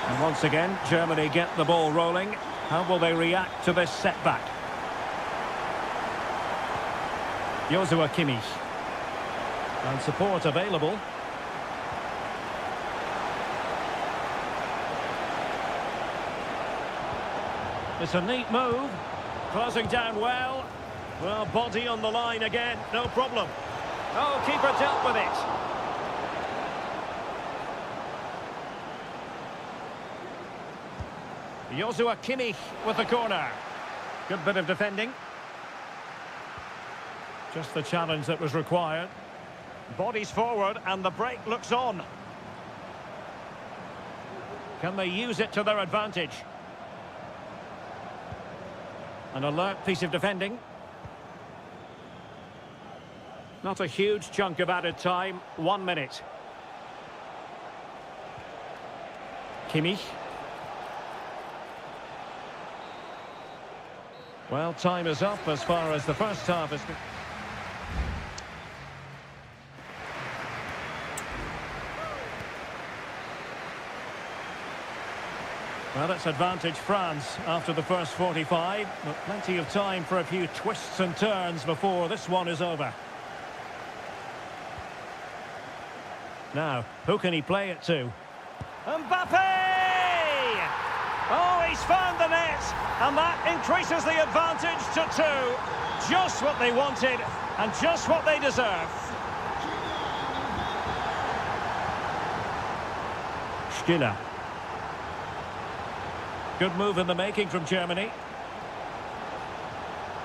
And once again, Germany get the ball rolling. How will they react to this setback? Joshua Kimmich. And support available. It's a neat move. Closing down well. Well, body on the line again. No problem. Oh, keeper dealt with it. Joshua Kimmich with the corner. Good bit of defending. Just the challenge that was required. Bodies forward and the break looks on. Can they use it to their advantage? An alert piece of defending. Not a huge chunk of added time. 1 minute. Kimmich. Well, time is up as far as the first half is... Well, it's advantage France after the first 45, but plenty of time for a few twists and turns before this one is over. Now, who can he play it to? Mbappe! Oh, he's found the net, and that increases the advantage to 2. Just what they wanted, and just what they deserve. Stiller. Good move in the making from Germany.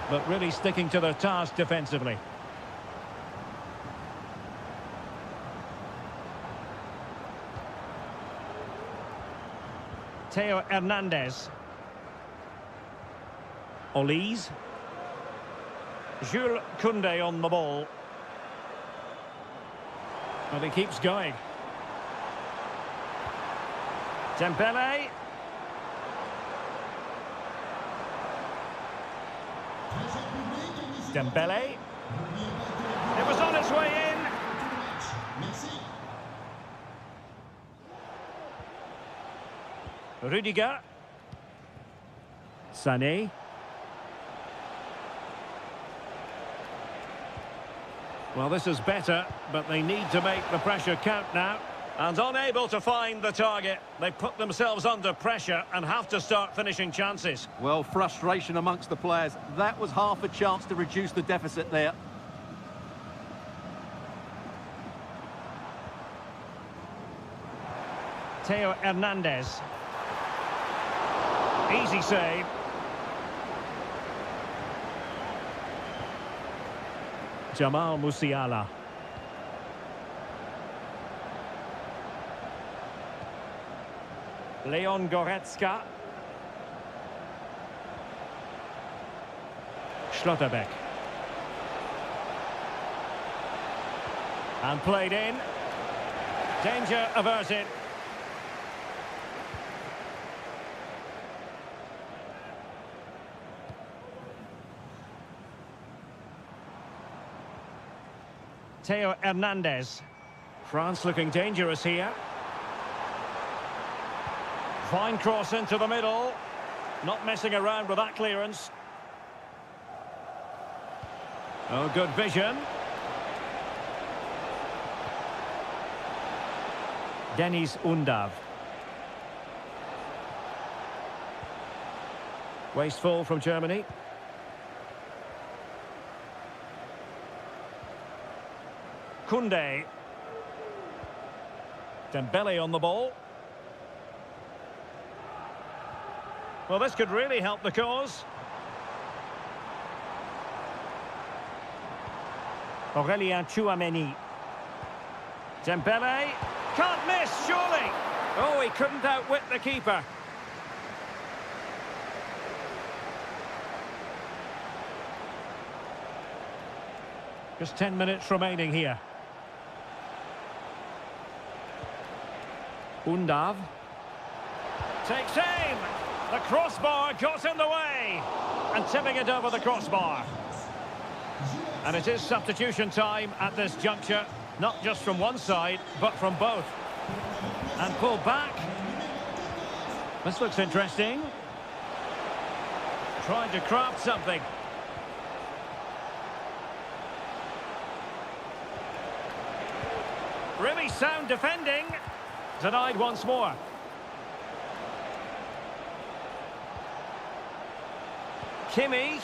But really sticking to their task defensively. Theo Hernandez. Olise. Jules Koundé on the ball. Well, he keeps going. Dembele. Dembele. It was on its way in. Rudiger. Sané. Well, this is better, but they need to make the pressure count now. And unable to find the target. They put themselves under pressure and have to start finishing chances. Well, frustration amongst the players. That was half a chance to reduce the deficit there. Theo Hernandez. Easy save. Jamal Musiala. Leon Goretzka. Schlotterbeck. And played in. Danger averted. Theo Hernandez. France looking dangerous here. Fine cross into the middle. Not messing around with that clearance. Oh, good vision. Denis Undav. Wasteful from Germany. Koundé. Dembele on the ball. Well, this could really help the cause. Aurélien Tchouameni. Dembele. Can't miss, surely. Oh, he couldn't outwit the keeper. Just 10 minutes remaining here. Undav. Takes aim. The crossbar got in the way. And tipping it over the crossbar. And it is substitution time at this juncture. Not just from one side, but from both. And pulled back. This looks interesting. Trying to craft something. Really sound defending. Denied once more. Kimmich.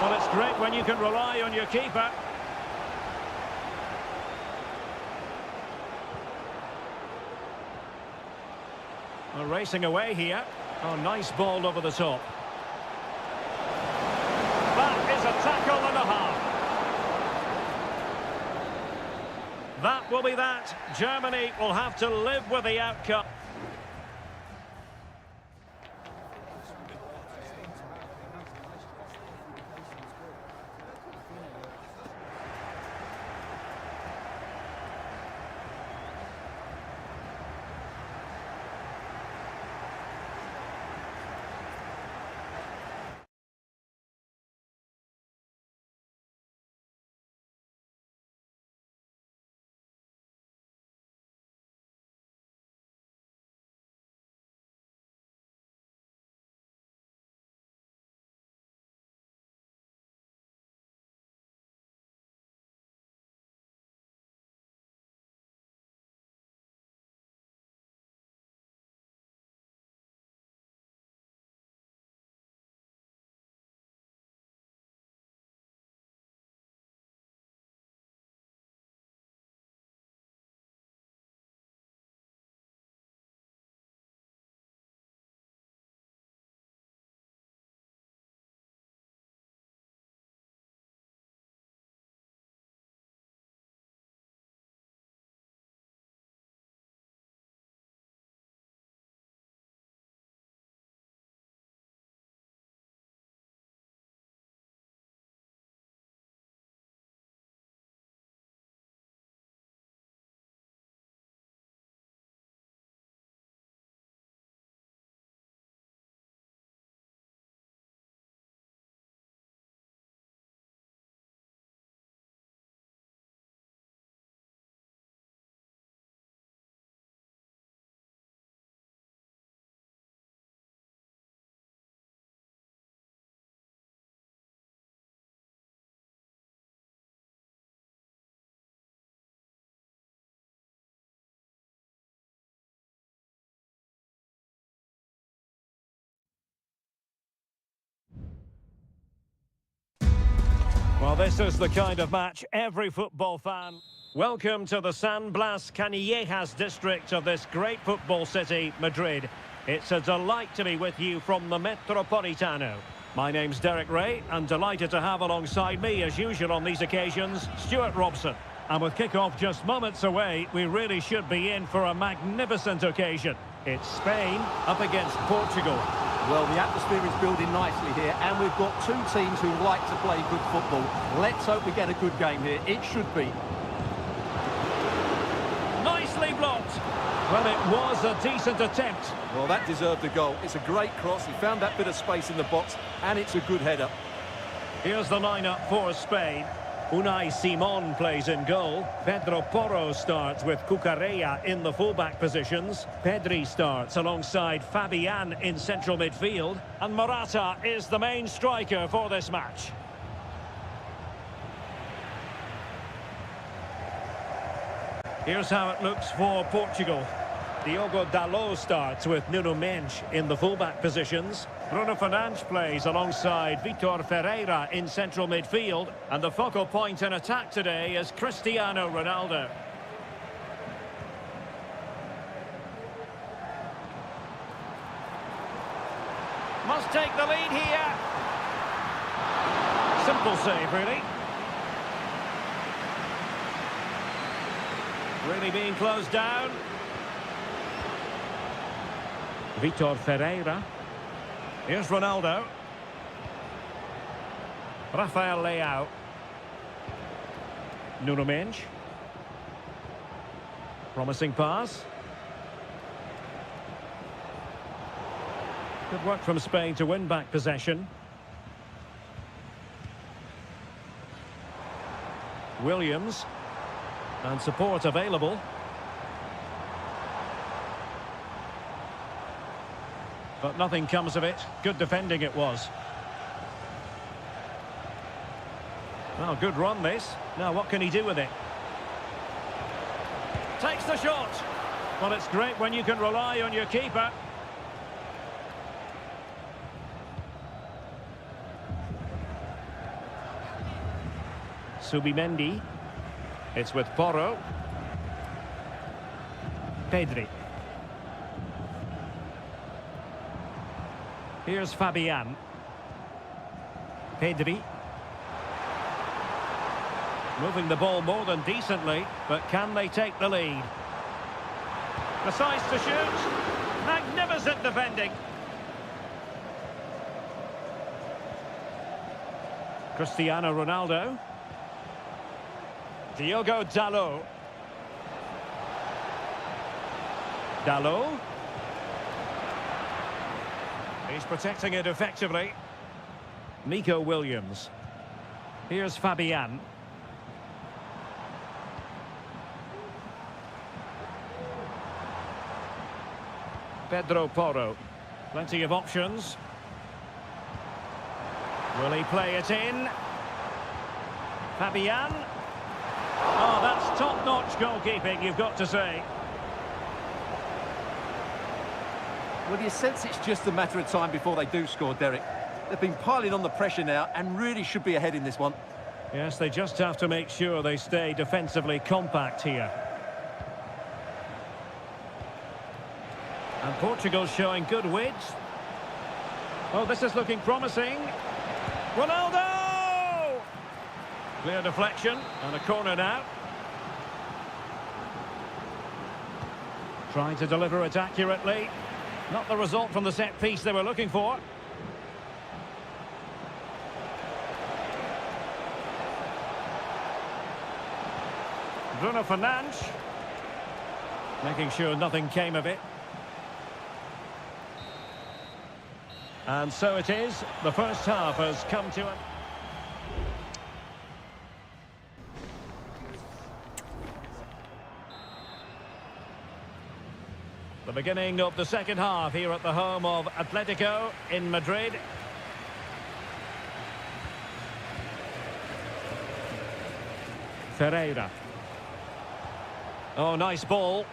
Well, it's great when you can rely on your keeper. Well, racing away here. Oh, nice ball over the top. That is a tackle and a half. That will be that. Germany will have to live with the outcome. Well, this is the kind of match every football fan... Welcome to the San Blas Canillejas district of this great football city, Madrid. It's a delight to be with you from the Metropolitano. My name's Derek Ray, and delighted to have alongside me, as usual on these occasions, Stuart Robson. And with kick-off just moments away, we really should be in for a magnificent occasion. It's Spain up against Portugal. Well, the atmosphere is building nicely here, and we've got two teams who like to play good football. Let's hope we get a good game here. It should be. Nicely blocked. Well, it was a decent attempt. Well, that deserved a goal. It's a great cross. He found that bit of space in the box, and it's a good header. Here's the lineup for Spain. Unai Simon plays in goal. Pedro Porro starts with Cucurella in the fullback positions. Pedri starts alongside Fabian in central midfield. And Morata is the main striker for this match. Here's how it looks for Portugal. Diogo Dalot starts with Nuno Mendes in the fullback positions. Bruno Fernandes plays alongside Vitor Ferreira in central midfield. And the focal point in attack today is Cristiano Ronaldo. Must take the lead here. Simple save, really. Really being closed down. Vitor Ferreira. Here's Ronaldo. Rafael Leao. Nuno Mendes. Promising pass. Good work from Spain to win back possession. Williams. And support available. But nothing comes of it. Good defending it was. Well, good run this. Now what can he do with it? Takes the shot. Well, it's great when you can rely on your keeper. Subimendi. It's with Porro. Pedri. Here's Fabian. Pedri. Moving the ball more than decently, but can they take the lead? Decides to shoot. Magnificent defending. Cristiano Ronaldo. Diogo Dalot. Dalot. He's protecting it effectively. Nico Williams. Here's Fabian. Pedro Porro. Plenty of options. Will he play it in? Fabian. Oh, that's top-notch goalkeeping, you've got to say. Well, you sense it's just a matter of time before they do score, Derek. They've been piling on the pressure now and really should be ahead in this one. Yes, they just have to make sure they stay defensively compact here. And Portugal showing good width. Oh, this is looking promising. Ronaldo! Clear deflection and a corner now. Trying to deliver it accurately. Not the result from the set piece they were looking for. Bruno Fernandes. Making sure nothing came of it. And so it is. The first half has come to an... The beginning of the second half here at the home of Atletico in Madrid. Ferreira. Oh, nice ball.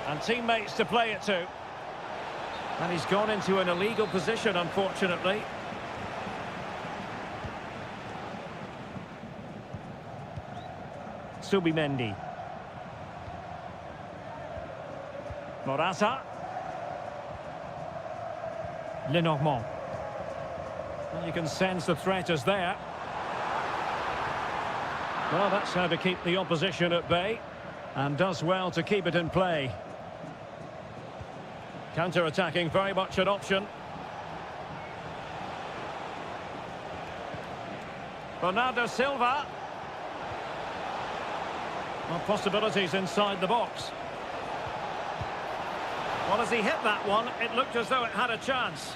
And teammates to play it to. And he's gone into an illegal position, unfortunately. Subimendi. Morata. Lenormand. Well, you can sense the threat is there. Well, that's how to keep the opposition at bay, and does well to keep it in play. Counter-attacking, very much an option. Bernardo Silva. Well, possibilities inside the box. Well, as he hit that one, it looked as though it had a chance.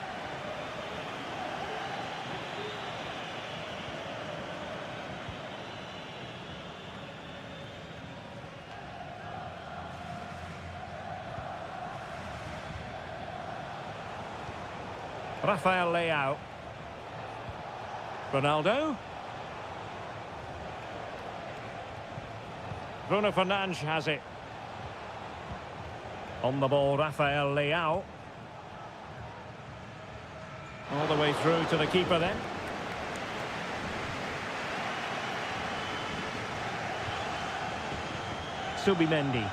Rafael Leao. Ronaldo. Bruno Fernandes has it. On the ball, Rafael Leao. All the way through to the keeper then. Subimendi.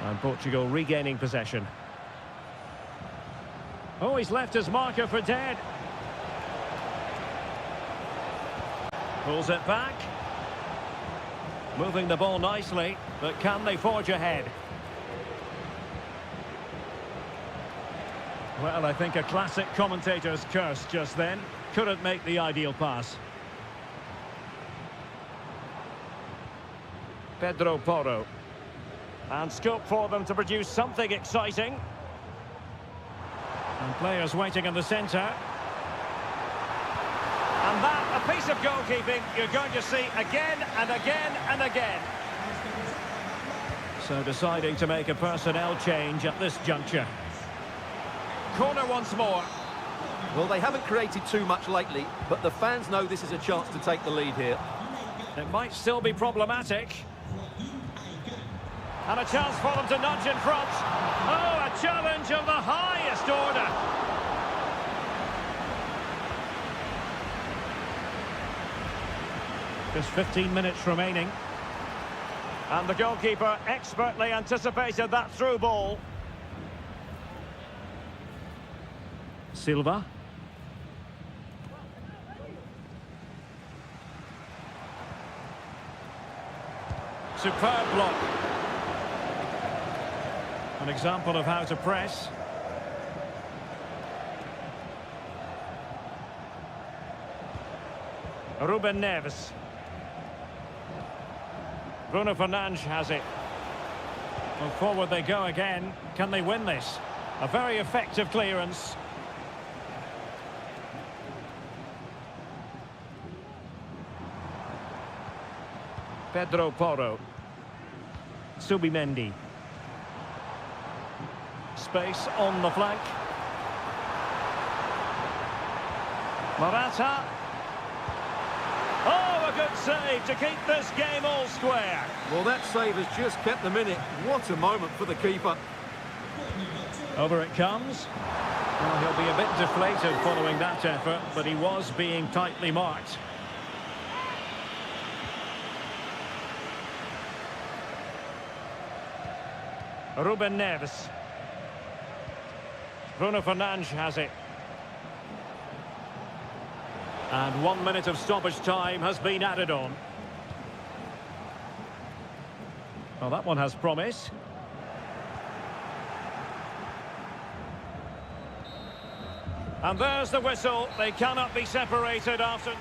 And Portugal regaining possession. Oh, he's left his marker for dead. Pulls it back. Moving the ball nicely, but can they forge ahead? Well, I think a classic commentator's curse just then. Couldn't make the ideal pass. Pedro Porro. And scope for them to produce something exciting. And players waiting in the centre. And that, a piece of goalkeeping you're going to see again and again and again. So deciding to make a personnel change at this juncture. Corner once more. Well, they haven't created too much lately, but the fans know this is a chance to take the lead here. It might still be problematic. And a chance for them to nudge in front. Oh, a challenge of the highest order. Just 15 minutes remaining. And the goalkeeper expertly anticipated that through ball. Silva. Superb block. An example of how to press. Ruben Neves. Bruno Fernandes has it. Well, forward they go again. Can they win this? A very effective clearance. Pedro Porro. Subimendi. Space on the flank. Morata. Oh, a good save to keep this game all square. Well, that save has just kept them in it. What a moment for the keeper. Over it comes. Well, he'll be a bit deflated following that effort, but he was being tightly marked. Ruben Neves. Bruno Fernandes has it. And 1 minute of stoppage time has been added on. Well, that one has promise. And there's the whistle. They cannot be separated after...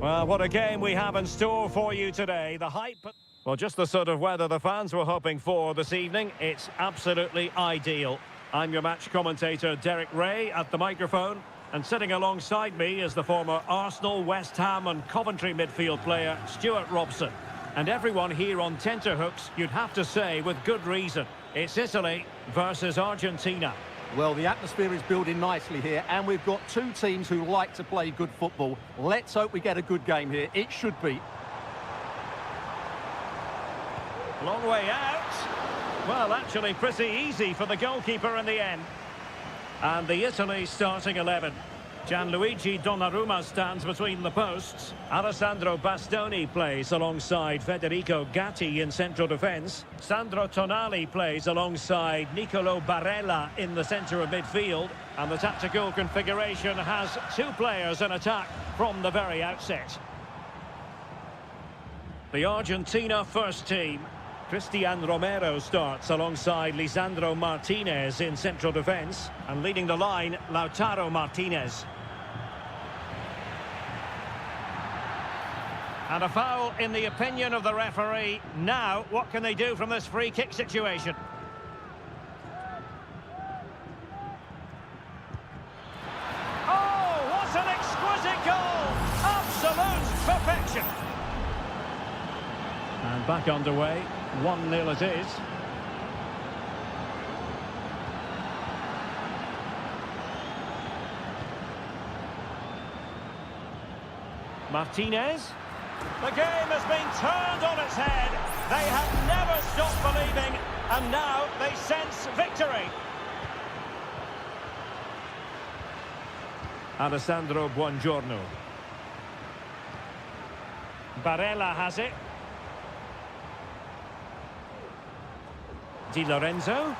Well, what a game we have in store for you today. The hype... Well, just the sort of weather the fans were hoping for this evening. It's absolutely ideal. I'm your match commentator, Derek Ray, at the microphone. And sitting alongside me is the former Arsenal, West Ham and Coventry midfield player, Stuart Robson. And everyone here on tenterhooks, you'd have to say, with good reason. It's Italy versus Argentina. Well, the atmosphere is building nicely here, and we've got two teams who like to play good football. Let's hope we get a good game here. It should be. Long way out. Well, actually pretty easy for the goalkeeper in the end. And the Italy starting 11. Gianluigi Donnarumma stands between the posts. Alessandro Bastoni plays alongside Federico Gatti in central defence. Sandro Tonali plays alongside Nicolo Barella in the centre of midfield. And the tactical configuration has two players in attack from the very outset. The Argentina first team. Cristian Romero starts alongside Lisandro Martinez in central defence. And leading the line, Lautaro Martinez. And a foul in the opinion of the referee. Now, what can they do from this free kick situation? Oh, what an exquisite goal! Absolute perfection! And back underway, 1-0 it is. Martinez. The game has been turned on its head. They have never stopped believing, and now they sense victory. Alessandro Buongiorno. Barella has it. Di Lorenzo.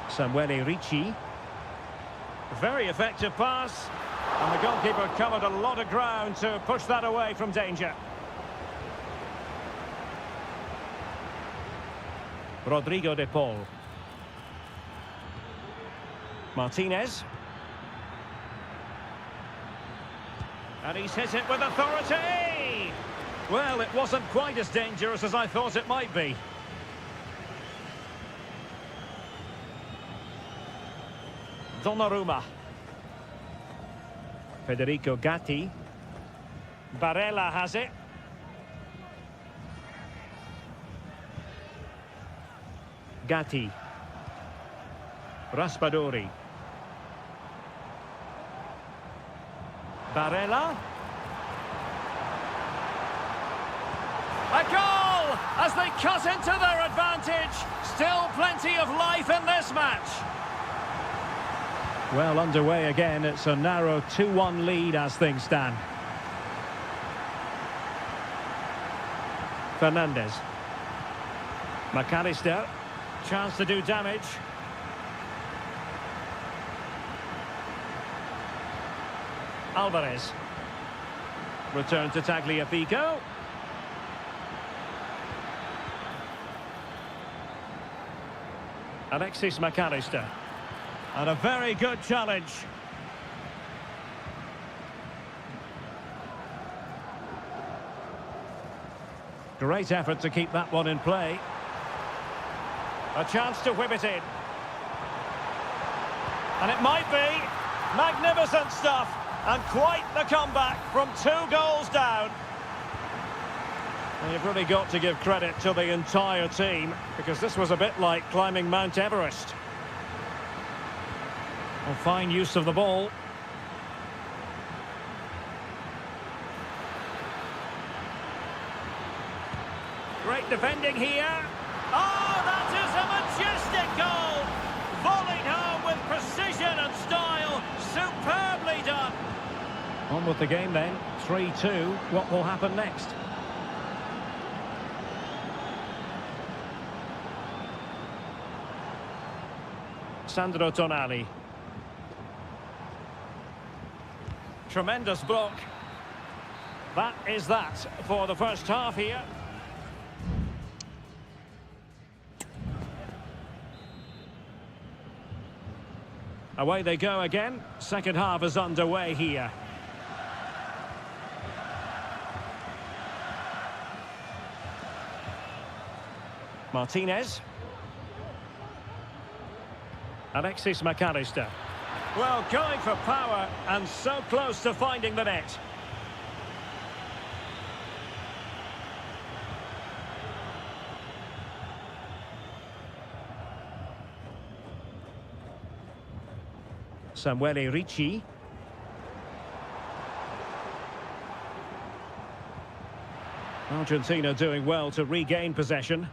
Samuele Ricci. Very effective pass. And the goalkeeper covered a lot of ground to push that away from danger. Rodrigo de Paul. Martinez. And he's hit it with authority! Well, it wasn't quite as dangerous as I thought it might be. Donnarumma. Federico Gatti. Barella has it. Gatti. Raspadori. Barella. A goal as they cut into their advantage. Still plenty of life in this match. Well, underway again. It's a narrow 2-1 lead as things stand. Fernandez. McAllister. Chance to do damage. Alvarez. Return to Tagliafico. Alexis McAllister. And a very good challenge. Great effort to keep that one in play. A chance to whip it in. And it might be. Magnificent stuff. And quite the comeback from 2 goals down. And you've really got to give credit to the entire team, because this was a bit like climbing Mount Everest. A fine use of the ball. Great defending here. Oh, that is a majestic goal! Volleyed home with precision and style. Superbly done. On with the game then. 3-2. What will happen next? Sandro Tonali. Tremendous block. That is that for the first half here. Away they go again. Second half is underway here. Martinez. Alexis McAllister. Well, going for power and so close to finding the net. Samuele Ricci. Argentina doing well to regain possession.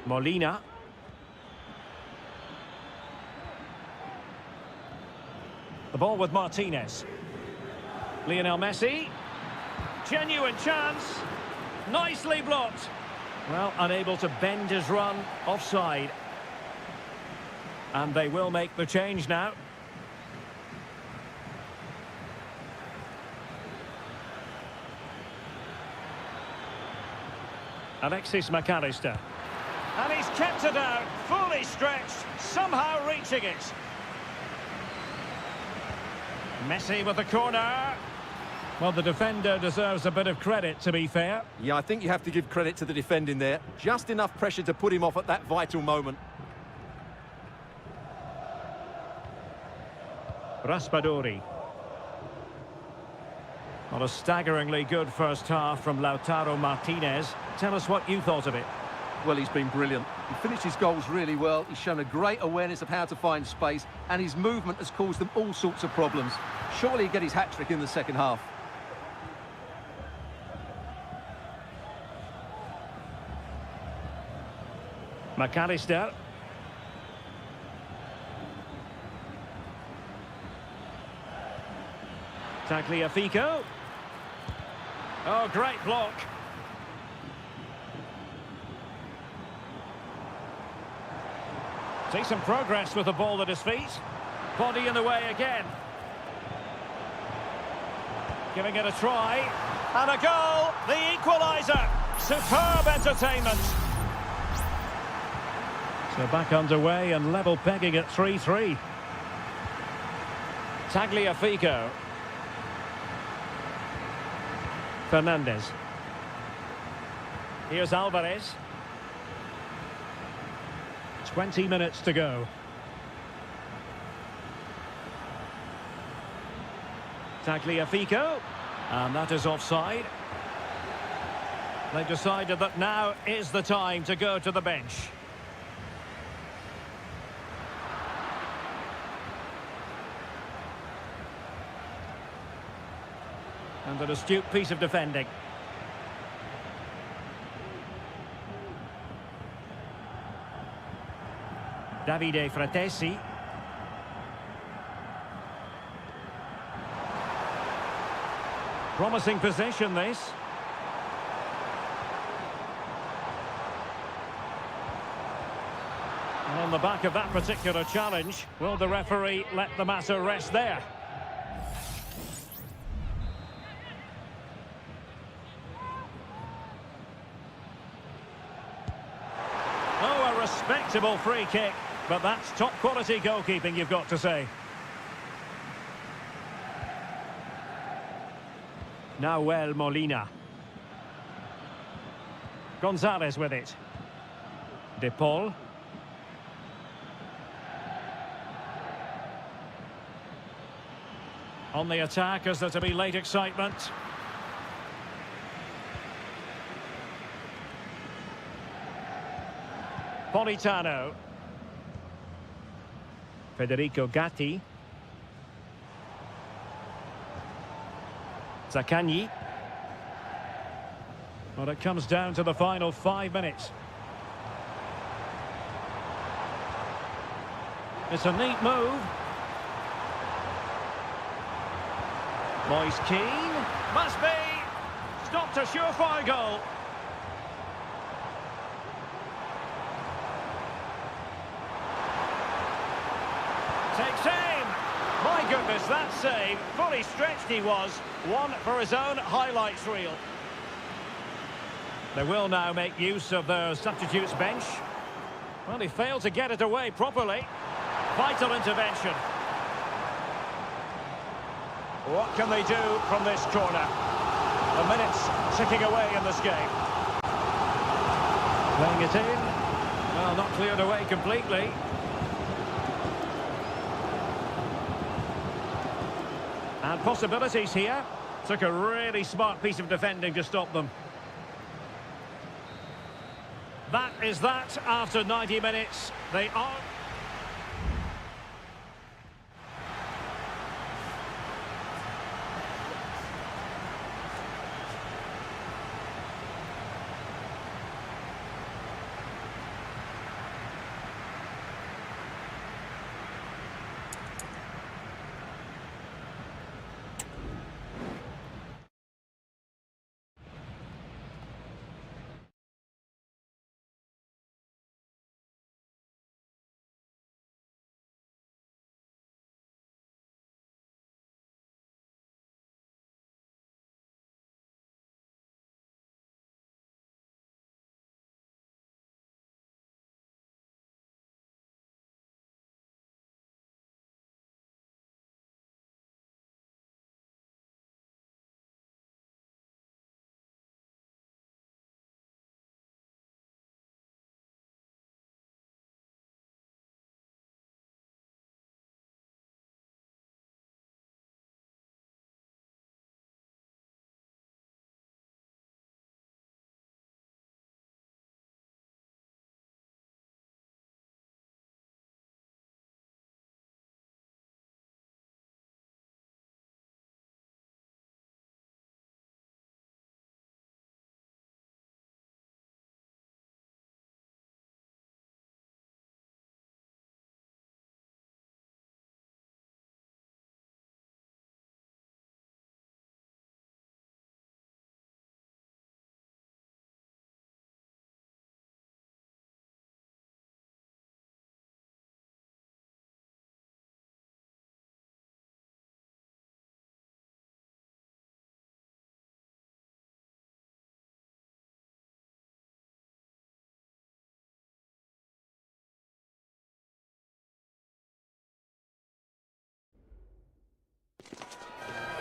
Molina. The ball with Martinez. Lionel Messi. Genuine chance. Nicely blocked. Well, unable to bend his run. Offside. And they will make the change now. Alexis McAllister. And he's kept it out, fully stretched, somehow reaching it. Messi with the corner. Well, the defender deserves a bit of credit, to be fair. Yeah, I think you have to give credit to the defending there. Just enough pressure to put him off at that vital moment. Raspadori. Well, a staggeringly good first half from Lautaro Martinez. Tell us what you thought of it. Well, he's been brilliant. He finished his goals really well. He's shown a great awareness of how to find space, and his movement has caused them all sorts of problems. Surely he'll get his hat-trick in the second half. McAllister. Tagliafico. Oh, great block. See some progress with the ball at his feet. Body in the way again. Giving it a try. And a goal, the equaliser. Superb entertainment. So back underway and level pegging at 3-3. Tagliafico. Fernandez. Here's Alvarez. 20 minutes to go. Tagliafico. And that is offside. They've decided that now is the time to go to the bench. And an astute piece of defending. Davide Fratesi. Promising position, this. And on the back of that particular challenge, will the referee let the matter rest there? Oh, a respectable free kick, but that's top quality goalkeeping, you've got to say. Nahuel Molina. Gonzalez with it. De Paul. On the attack, is there to be late excitement? Politano. Federico Gatti. Zaccagni. Well, it comes down to the final 5 minutes. It's a neat move. Moise Keane. Must be. Stopped a surefire goal. Takes aim. My goodness, that save. Fully stretched he was. One for his own highlights reel. They will now make use of their substitutes bench. Well, he failed to get it away properly. Vital intervention. What can they do from this corner? The minutes ticking away in this game. Playing it in. Well, not cleared away completely. And possibilities here. Took a really smart piece of defending to stop them. That is that after 90 minutes. They are...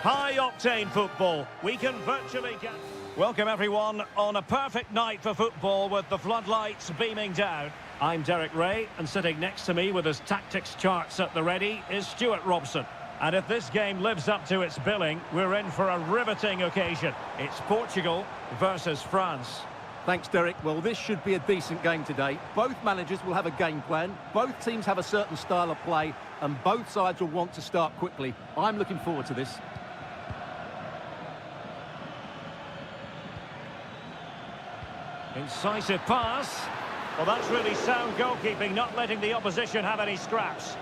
High-octane football. We can virtually get... Welcome, everyone, on a perfect night for football with the floodlights beaming down. I'm Derek Ray, and sitting next to me with his tactics charts at the ready is Stuart Robson. And if this game lives up to its billing, we're in for a riveting occasion. It's Portugal versus France. Thanks, Derek. Well, this should be a decent game today. Both managers will have a game plan. Both teams have a certain style of play, and both sides will want to start quickly. I'm looking forward to this. Incisive pass. Well, that's really sound goalkeeping, not letting the opposition have any scraps.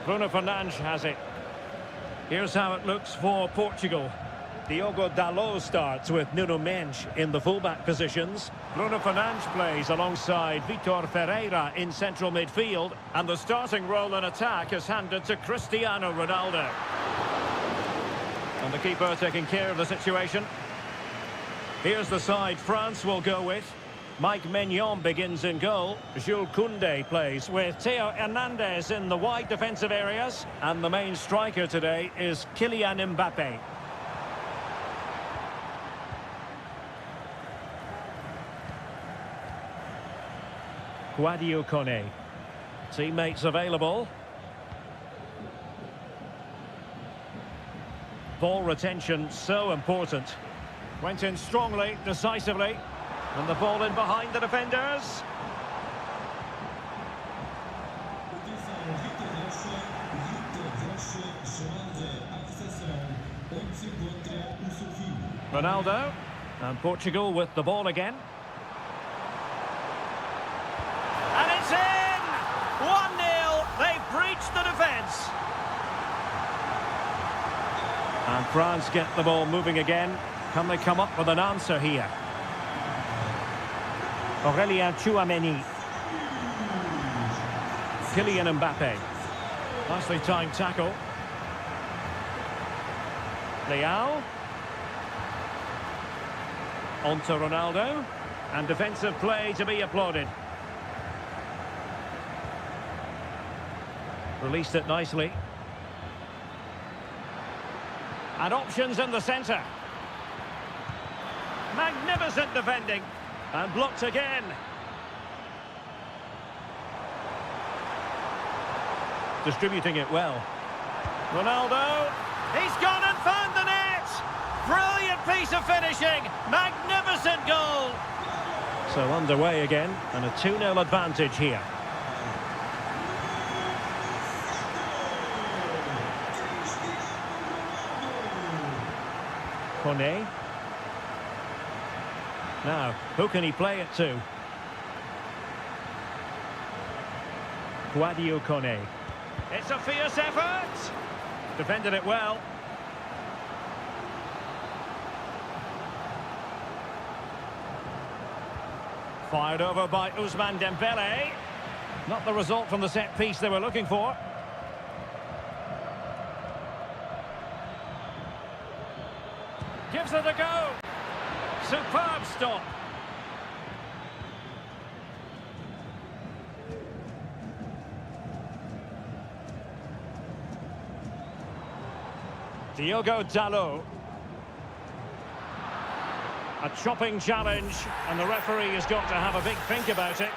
Bruno Fernandes has it. Here's how it looks for Portugal. Diogo Dalot starts with Nuno Mendes in the fullback positions. Bruno Fernandes plays alongside Vitor Ferreira in central midfield. And the starting role in attack is handed to Cristiano Ronaldo. And the keeper taking care of the situation. Here's the side France will go with. Mike Maignan begins in goal. Jules Koundé plays with Theo Hernandez in the wide defensive areas. And the main striker today is Kylian Mbappé. Sadio Kone. Teammates available. Ball retention so important. Went in strongly, decisively. And the ball in behind the defenders. Ronaldo. And Portugal with the ball again. And it's in! 1-0. They've breached the defence. And France get the ball moving again. Can they come up with an answer here? Aurélien Tchouameni. Kylian Mbappé. Nicely timed tackle. Leao. On to Ronaldo. And defensive play to be applauded. Released it nicely. And options in the centre. Magnificent defending. And blocked again. Distributing it well. Ronaldo. He's gone and found the net. Brilliant piece of finishing. Magnificent goal. So underway again. And a 2-0 advantage here. Kone. Now, who can he play it to? Kone. It's a fierce effort. Defended it well. Fired over by Ousmane Dembele. Not the result from the set piece they were looking for. Gives it a go. Superb stop. Diogo Dalot. A chopping challenge, and the referee has got to have a big think about it.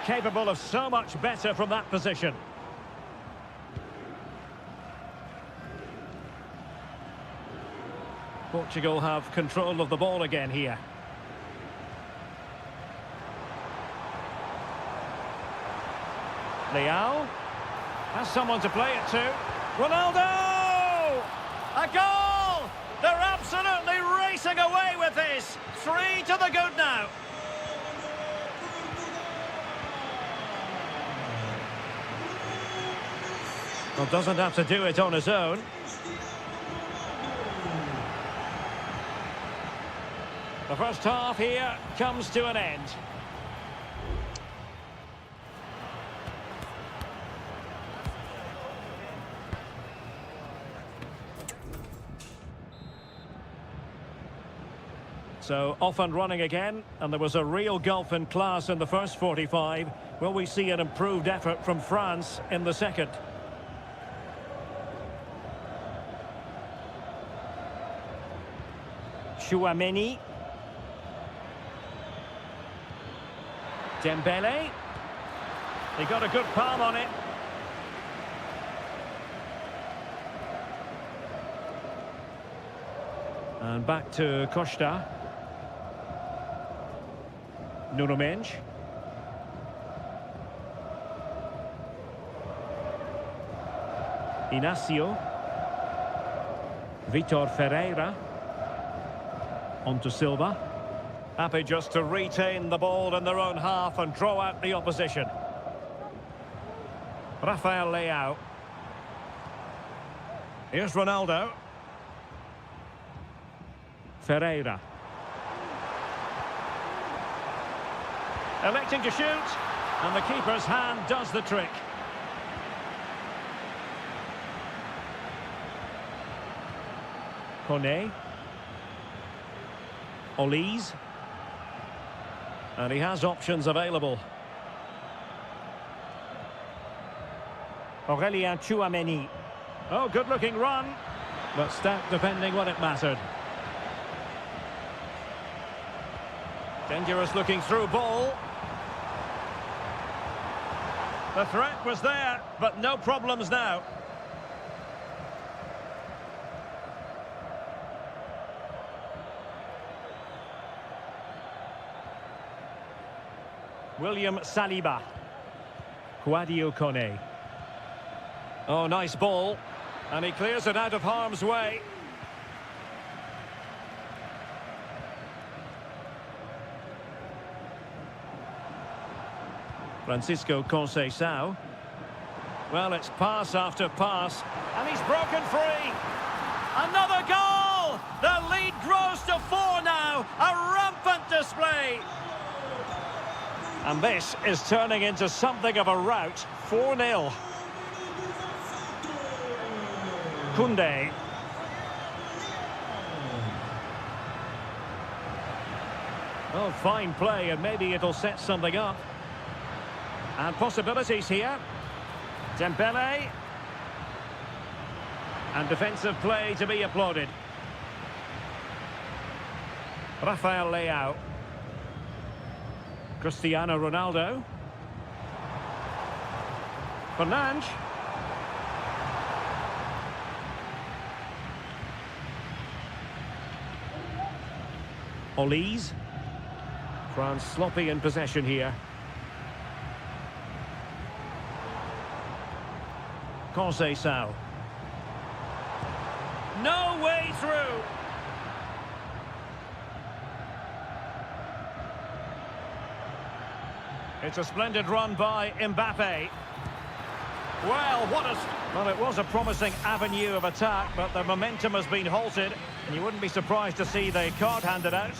Capable of so much better from that position. Portugal have control of the ball again here. Leao has someone to play it to. Ronaldo! A goal! They're absolutely racing away with this. 3 to the good now. Well, doesn't have to do it on his own. The first half here comes to an end. So off and running again, and there was a real gulf in class in the first 45. Will we see an improved effort from France in the second? Chouameni. Dembele. He got a good palm on it. And back to Costa. Nuno Mendes. Inacio. Vitor Ferreira. On to Silva. Happy just to retain the ball in their own half and draw out the opposition. Rafael Leao. Here's Ronaldo. Ferreira. Electing to shoot, and the keeper's hand does the trick. Kone. Olise. And he has options available. Aurélien Tchouameni. Oh, good-looking run, but stout defending when it mattered. Dangerous looking through ball. The threat was there, but no problems now. William Saliba. Kone. Oh, nice ball. And he clears it out of harm's way. Francisco Conceição. Well, it's pass after pass, and he's broken free. Another goal! The lead grows to 4 now. A rampant display. And this is turning into something of a rout. 4-0. Oh, fine play, and maybe it'll set something up. And possibilities here. Dembele. And defensive play to be applauded. Rafael Leao. Cristiano Ronaldo. Fernandes. Olise. France sloppy in possession here. Conceição. No way through. It's a splendid run by Mbappe. Well, well, it was a promising avenue of attack, but the momentum has been halted. And you wouldn't be surprised to see the card handed out.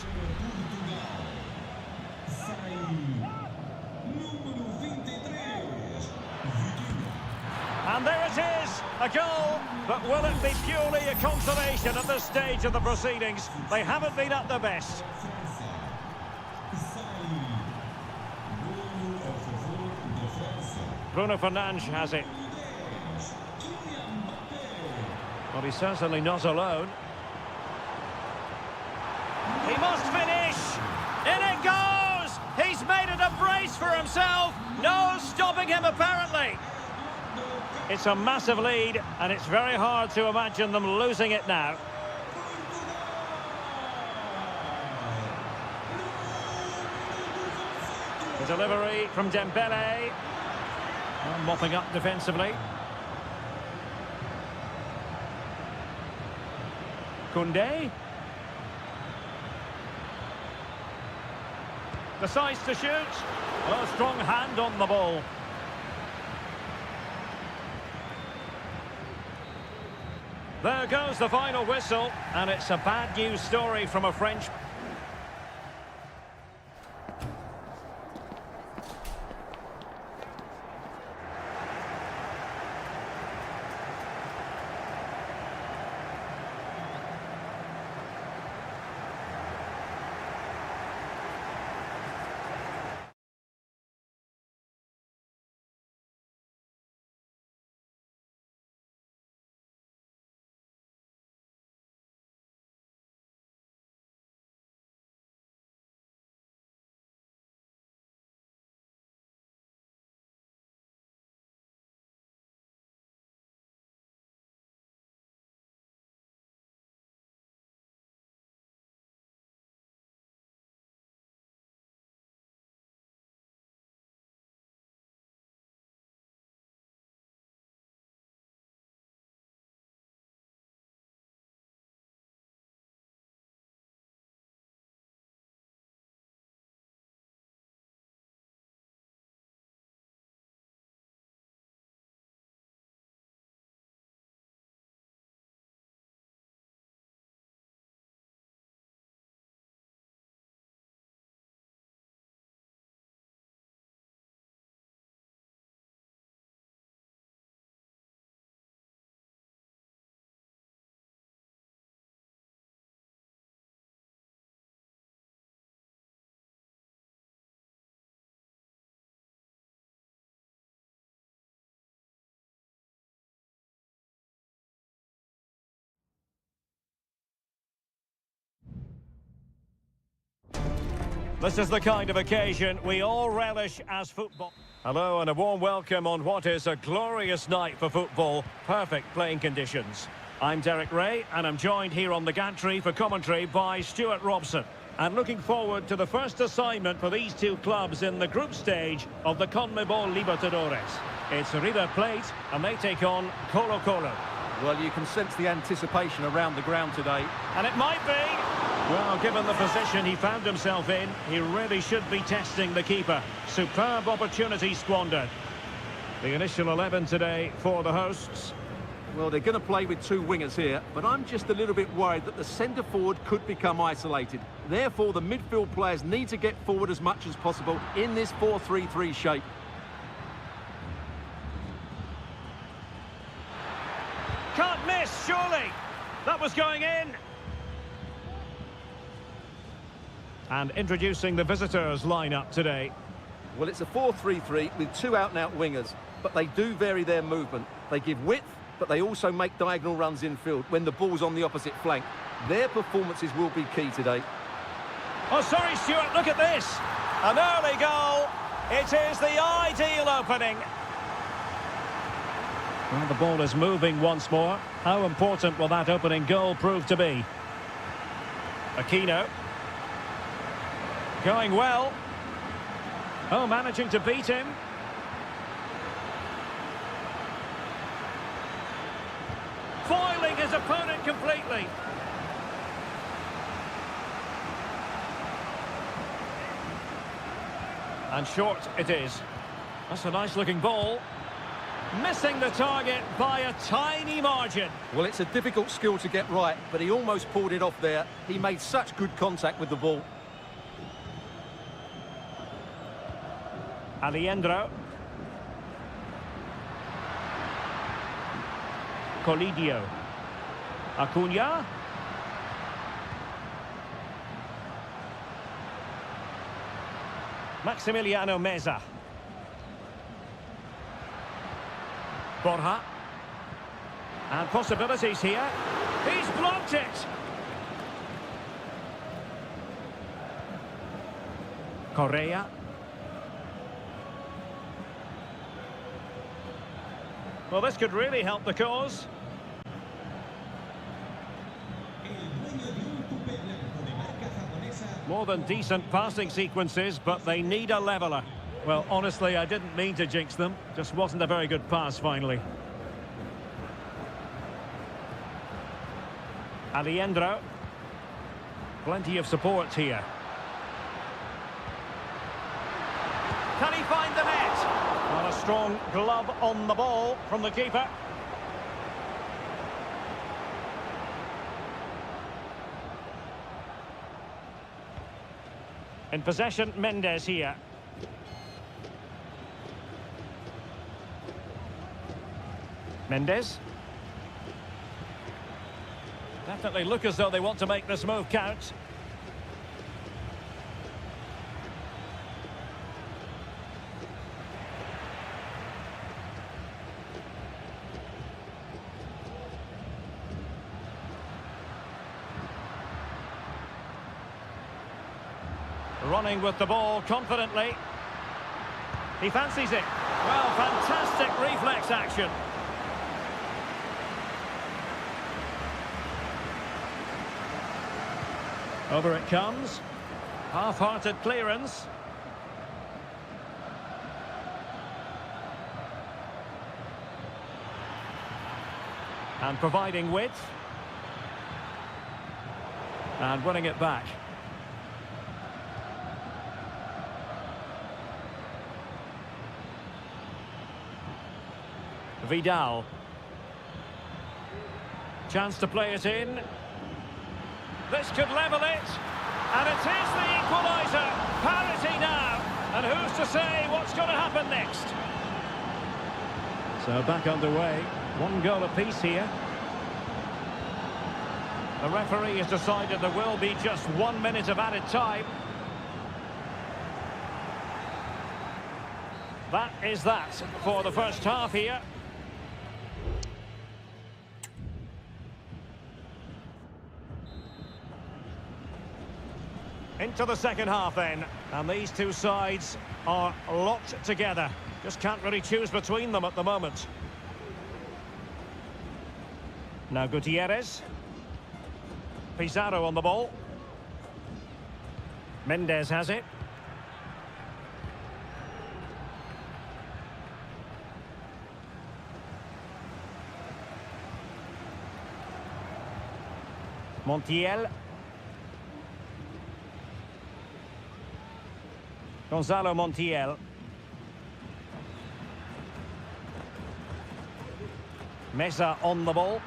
And there it is, a goal. But will it be purely a consolation at this stage of the proceedings? They haven't been at their best. Bruno Fernandes has it. Well, he's certainly not alone. He must finish! In it goes! He's made it a brace for himself! No stopping him, apparently! It's a massive lead, and it's very hard to imagine them losing it now. The delivery from Dembele. Well, mopping up defensively. Koundé. Decides to shoot. Oh, strong hand on the ball. There goes the final whistle, and it's a bad news story from a French... This is the kind of occasion we all relish as football. Hello and a warm welcome on what is a glorious night for football. Perfect playing conditions. I'm Derek Ray and I'm joined here on the gantry for commentary by Stuart Robson. And looking forward to the first assignment for these two clubs in the group stage of the CONMEBOL Libertadores. It's River Plate and they take on Colo-Colo. Well, you can sense the anticipation around the ground today. And it might be. Well, given the position he found himself in, he really should be testing the keeper. Superb opportunity squandered. The initial 11 today for the hosts. Well, they're going to play with two wingers here, but I'm just a little bit worried that the centre-forward could become isolated. Therefore, the midfield players need to get forward as much as possible in this 4-3-3 shape. Can't miss, surely. That was going in. And introducing the visitors lineup today. Well, it's a 4-3-3 with two out-and-out wingers, but they do vary their movement. They give width, but they also make diagonal runs infield when the ball's on the opposite flank. Their performances will be key today. Oh, sorry, Stuart, look at this. An early goal. It is the ideal opening. Well, the ball is moving once more. How important will that opening goal prove to be? Aquino. Going well. Oh, managing to beat him. Foiling his opponent completely. And short it is. That's a nice-looking ball. Missing the target by a tiny margin. Well, it's a difficult skill to get right, but he almost pulled it off there. He made such good contact with the ball. Alejandro. Colidio. Acuna. Maximiliano Meza. Borja. And possibilities here. He's blocked it. Correa. Well, this could really help the cause. More than decent passing sequences, but they need a leveller. Well, honestly, I didn't mean to jinx them. Just wasn't a very good pass, finally. Alejandro. Plenty of support here. Can he find the net? Well, a strong glove on the ball from the keeper. In possession, Mendes here. Mendes. Definitely look as though they want to make this move count. Running with the ball confidently. He fancies it. Well, fantastic reflex action. Over it comes. Half-hearted clearance. And providing width. And winning it back. Vidal. Chance to play it in. This could level it. And it is the equaliser. Parity now. And who's to say what's going to happen next? So back underway. One goal apiece here. The referee has decided there will be just 1 minute of added time. That is that for the first half here. Into the second half then, and these two sides are locked together. Just can't really choose between them at the moment. Now Gutierrez. Pizarro on the ball. Mendes has it. Montiel. Gonzalo Montiel. Meza on the ball.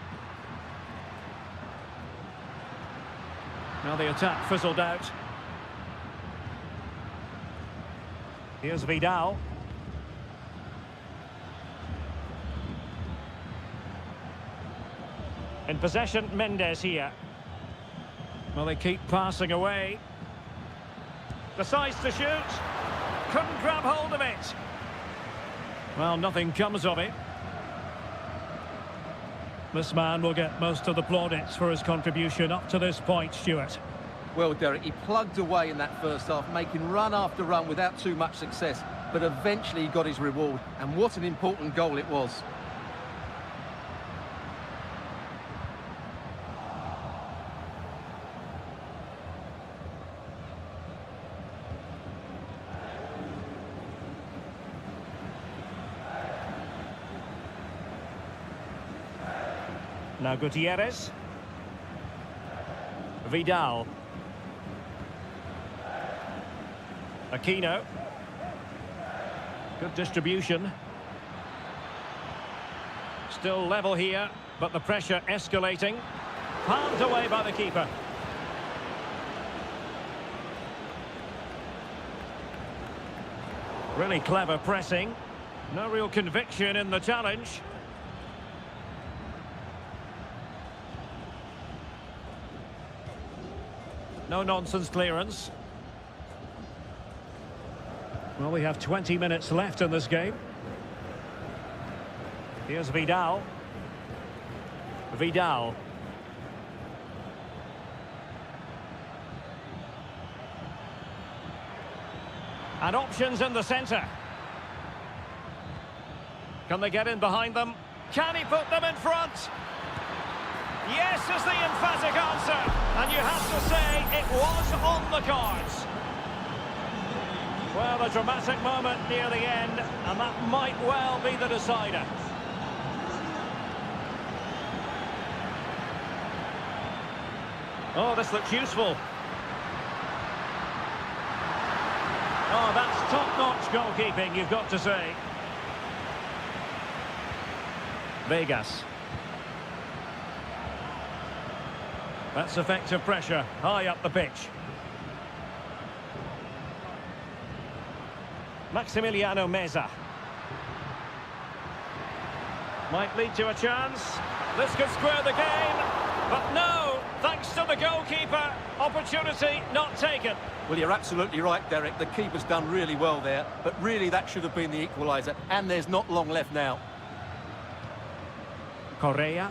Now the attack fizzled out. Here's Vidal. In possession, Mendes here. Well, they keep passing away. Decides to shoot. Couldn't grab hold of it. Well, nothing comes of it. This man will get most of the plaudits for his contribution up to this point, Stuart. Well, Derek, he plugged away in that first half, making run after run without too much success. But eventually he got his reward. And what an important goal it was. Now Gutierrez. Vidal. Aquino. Good distribution. Still level here, but the pressure escalating. Palmed away by the keeper. Really clever pressing. No real conviction in the challenge. No nonsense clearance. Well, we have 20 minutes left in this game. Here's Vidal. Vidal. And options in the centre. Can they get in behind them? Can he put them in front? Yes is the emphatic answer. And you have to say it was on the cards. Well, a dramatic moment near the end, and that might well be the decider. Oh, this looks useful. Oh, that's top-notch goalkeeping, you've got to say. Vegas. That's effective pressure, high up the pitch. Maximiliano Meza. Might lead to a chance. This could square the game. But no, thanks to the goalkeeper. Opportunity not taken. Well, you're absolutely right, Derek. The keeper's done really well there. But really, that should have been the equaliser. And there's not long left now. Correa.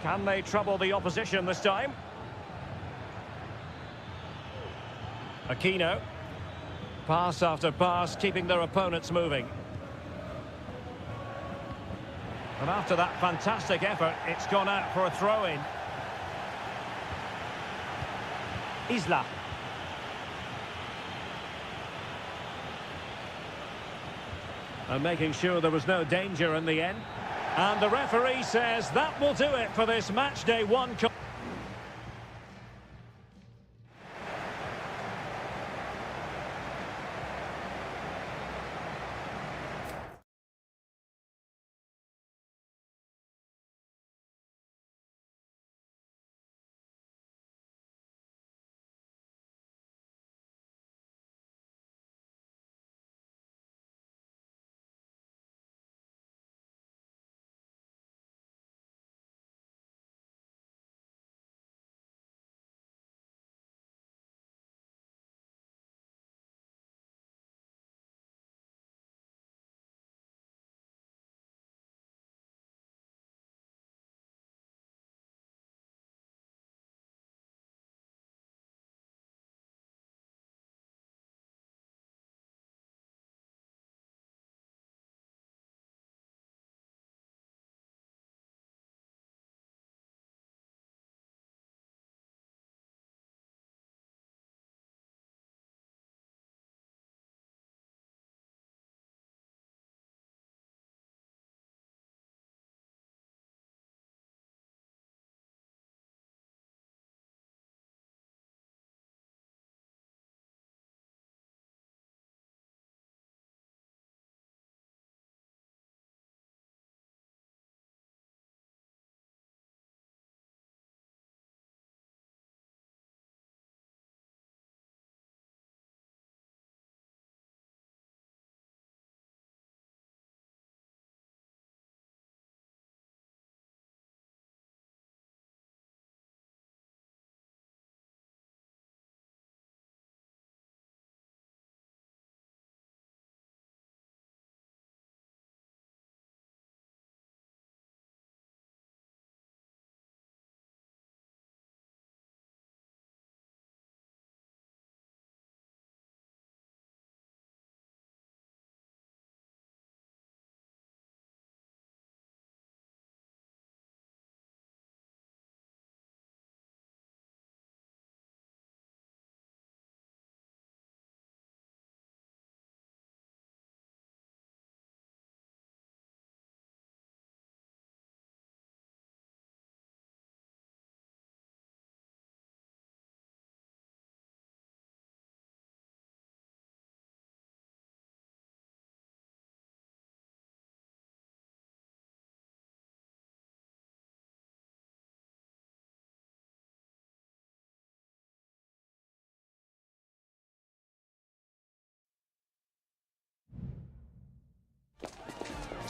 Can they trouble the opposition this time? Aquino. Pass after pass, keeping their opponents moving. And after that fantastic effort, it's gone out for a throw-in. Isla. And making sure there was no danger in the end. And the referee says that will do it for this match day one.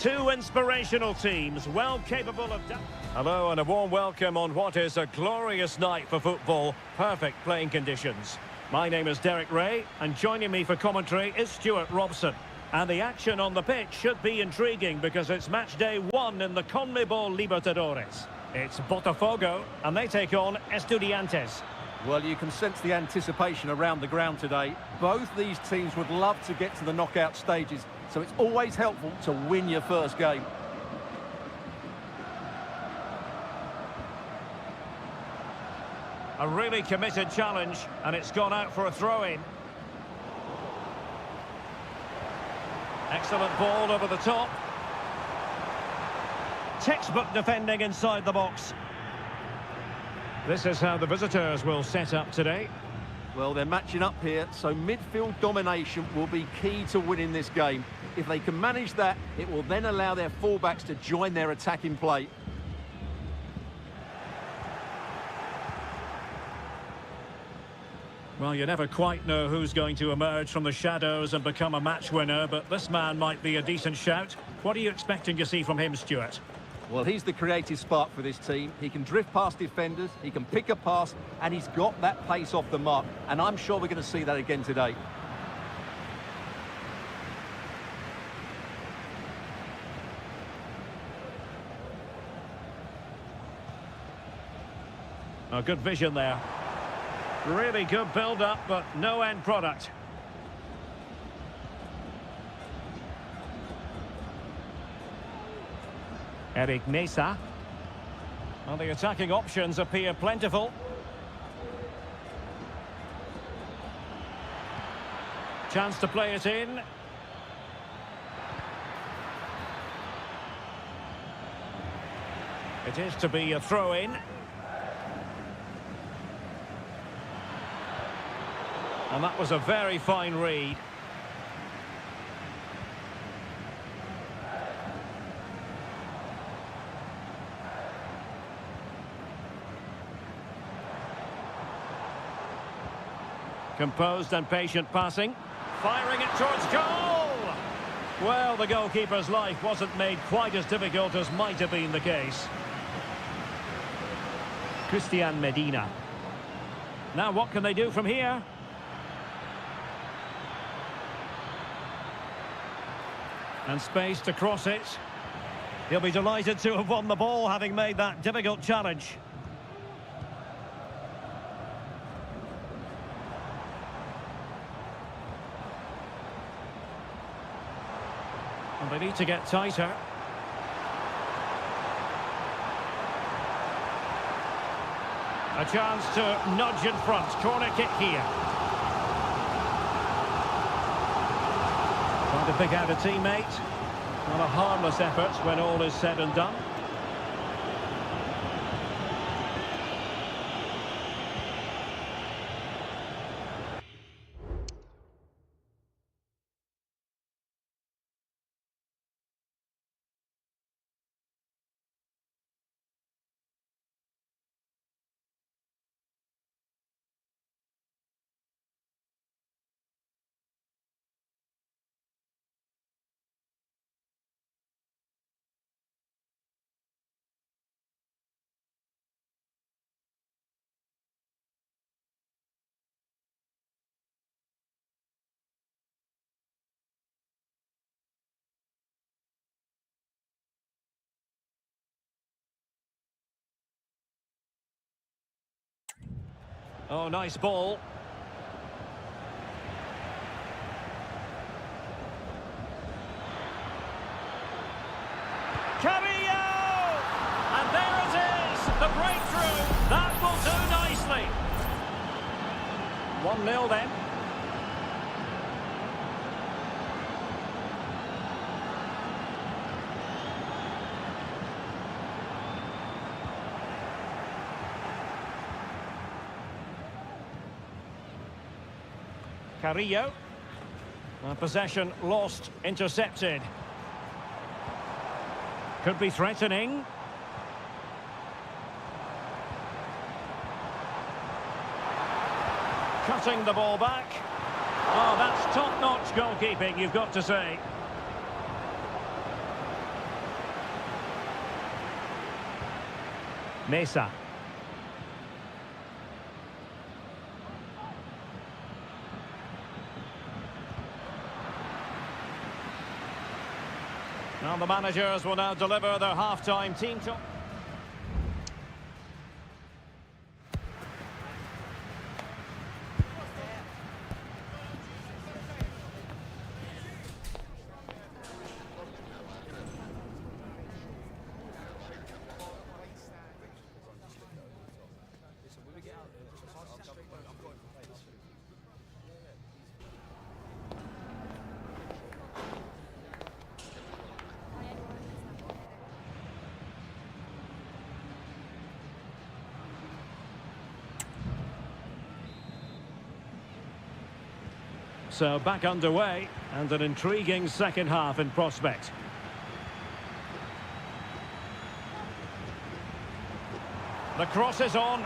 Two inspirational teams, well capable of... Hello and a warm welcome on what is a glorious night for football. Perfect playing conditions. My name is Derek Ray, and joining me for commentary is Stuart Robson. And the action on the pitch should be intriguing because it's match day 1 in the CONMEBOL Libertadores. It's Botafogo, and they take on Estudiantes. Well, you can sense the anticipation around the ground today. Both these teams would love to get to the knockout stages, so it's always helpful to win your first game. A really committed challenge, and it's gone out for a throw-in. Excellent ball over the top. Textbook defending inside the box. This is how the visitors will set up today. Well, they're matching up here, so midfield domination will be key to winning this game. If they can manage that, it will then allow their fullbacks to join their attacking play. Well, you never quite know who's going to emerge from the shadows and become a match winner, but this man might be a decent shout. What are you expecting to see from him, Stuart? Well, he's the creative spark for this team. He can drift past defenders, he can pick a pass, and he's got that pace off the mark. And I'm sure we're going to see that again today. Oh, good vision there. Really good build-up, but no end product. Eric Mesa. Well, the attacking options appear plentiful. Chance to play it in. It is to be a throw-in. And that was a very fine read. Composed and patient passing. Firing it towards goal! Well, the goalkeeper's life wasn't made quite as difficult as might have been the case. Christian Medina. Now what can they do from here? And space to cross it. He'll be delighted to have won the ball, having made that difficult challenge. And they need to get tighter. A chance to nudge in front. Corner kick here. Trying to pick out a teammate. Not a harmless effort when all is said and done. Oh, nice ball. Carrillo! And there it is, the breakthrough. That will do nicely. 1-0 then. Carrillo. Possession lost, intercepted. Could be threatening. Cutting the ball back. Oh, that's top-notch goalkeeping, you've got to say. Mesa. Now the managers will now deliver their half-time team talk. So back underway, and an intriguing second half in prospect. The cross is on.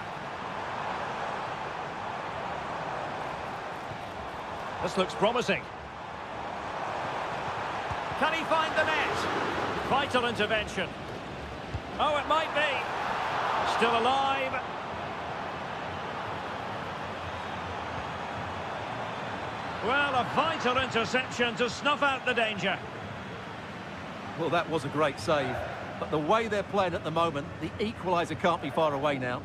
This looks promising. Can he find the net? Vital intervention. Oh, it might be. Still alive. Well, a vital interception to snuff out the danger. Well, that was a great save. But the way they're playing at the moment, the equaliser can't be far away now.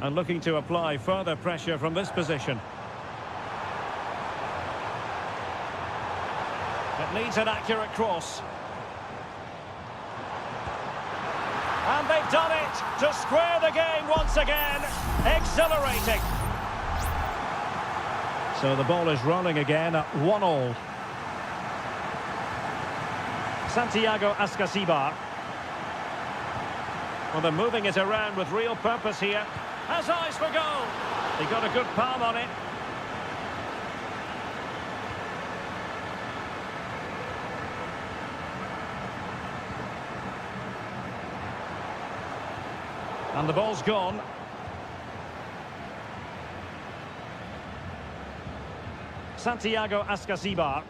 And looking to apply further pressure from this position. It needs an accurate cross. And they've done it to square the game once again. Exhilarating. So the ball is rolling again at 1-1. Santiago Ascasibar. Well, they're moving it around with real purpose here. Has eyes for goal. He got a good palm on it. And the ball's gone. Santiago Ascasibar.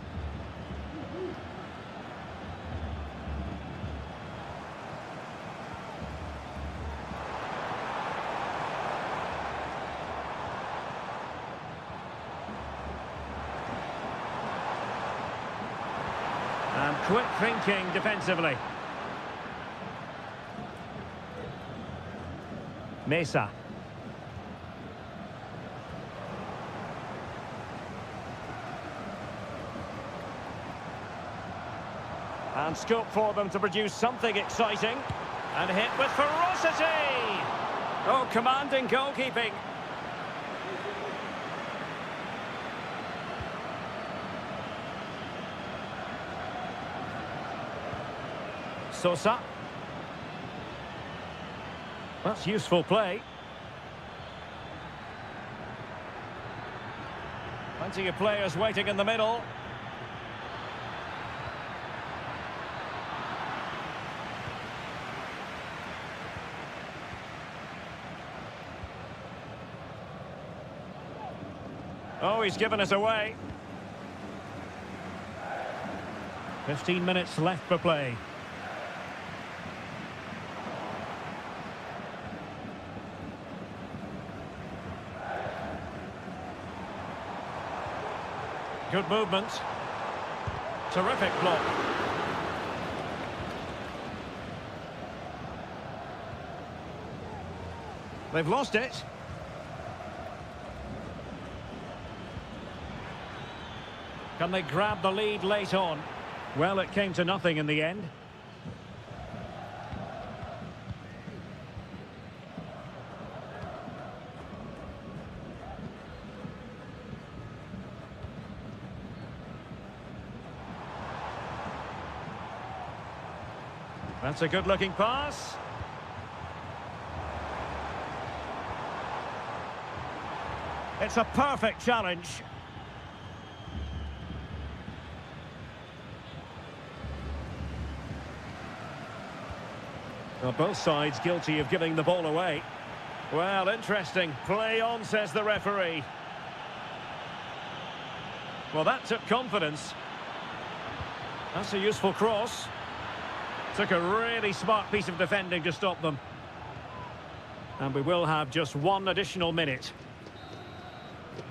And quick thinking defensively. Mesa. And scope for them to produce something exciting. And hit with ferocity! Oh, commanding goalkeeping. Sosa. That's useful play. Plenty of players waiting in the middle. Oh, he's given us away. 15 minutes left for play. Good movement. Terrific block. They've lost it. Can they grab the lead late on? Well, it came to nothing in the end. That's a good-looking pass. It's a perfect challenge. Well, both sides guilty of giving the ball away. Well, interesting. Play on, says the referee. Well, that took confidence. That's a useful cross. Took a really smart piece of defending to stop them. And we will have just one additional minute.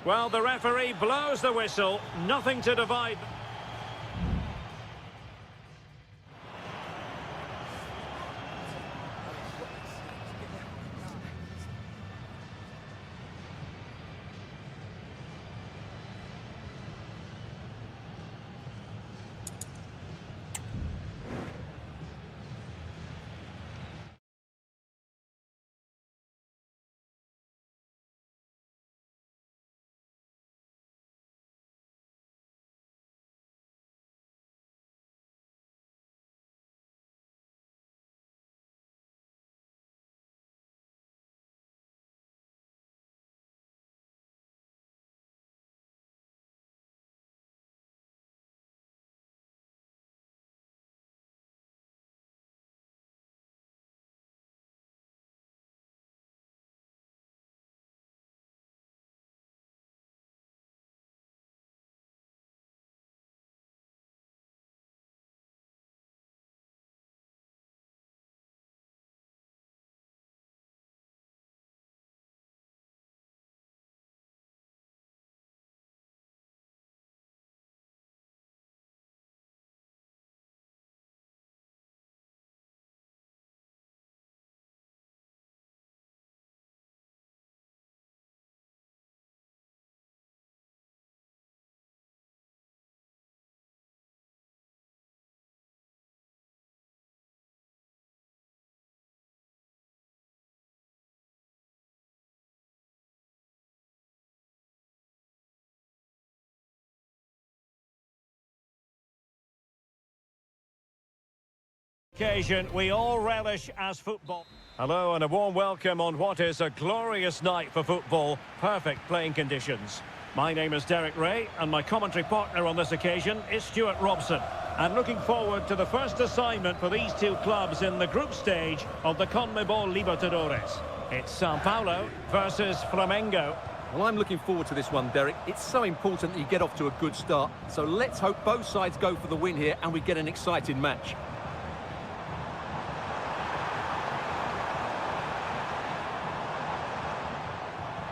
Well, the referee blows the whistle. Nothing to divide. Occasion we all relish as football. Hello and a warm welcome on what is a glorious night for football. Perfect playing conditions. My name is Derek Ray and my commentary partner on this occasion is Stuart Robson. And looking forward to the first assignment for these two clubs in the group stage of the CONMEBOL Libertadores. It's Sao Paulo versus Flamengo. Well, I'm looking forward to this one, Derek. It's so important that you get off to a good start. So let's hope both sides go for the win here and we get an exciting match.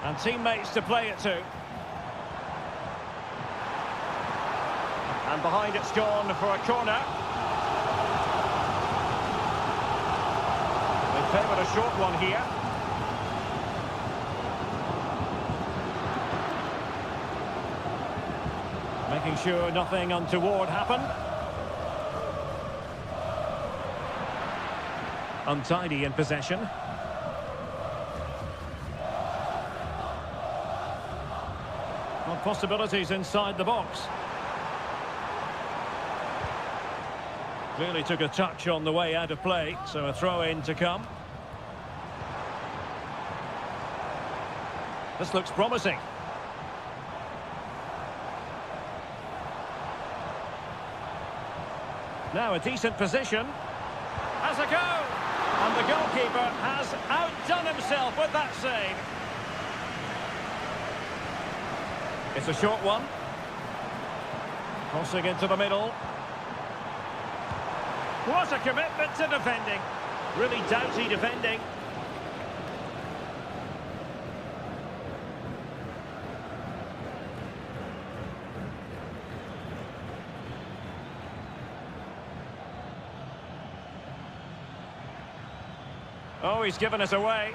And teammates to play it to. And behind it's gone for a corner. They favoured a short one here. Making sure nothing untoward happened. Untidy in possession. Possibilities inside the box. Clearly took a touch on the way out of play, so a throw-in to come. This looks promising. Now a decent position. Has a go! And the goalkeeper has outdone himself with that save. It's a short one. Crossing into the middle. What a commitment to defending. Really doughty defending. Oh, he's given us away.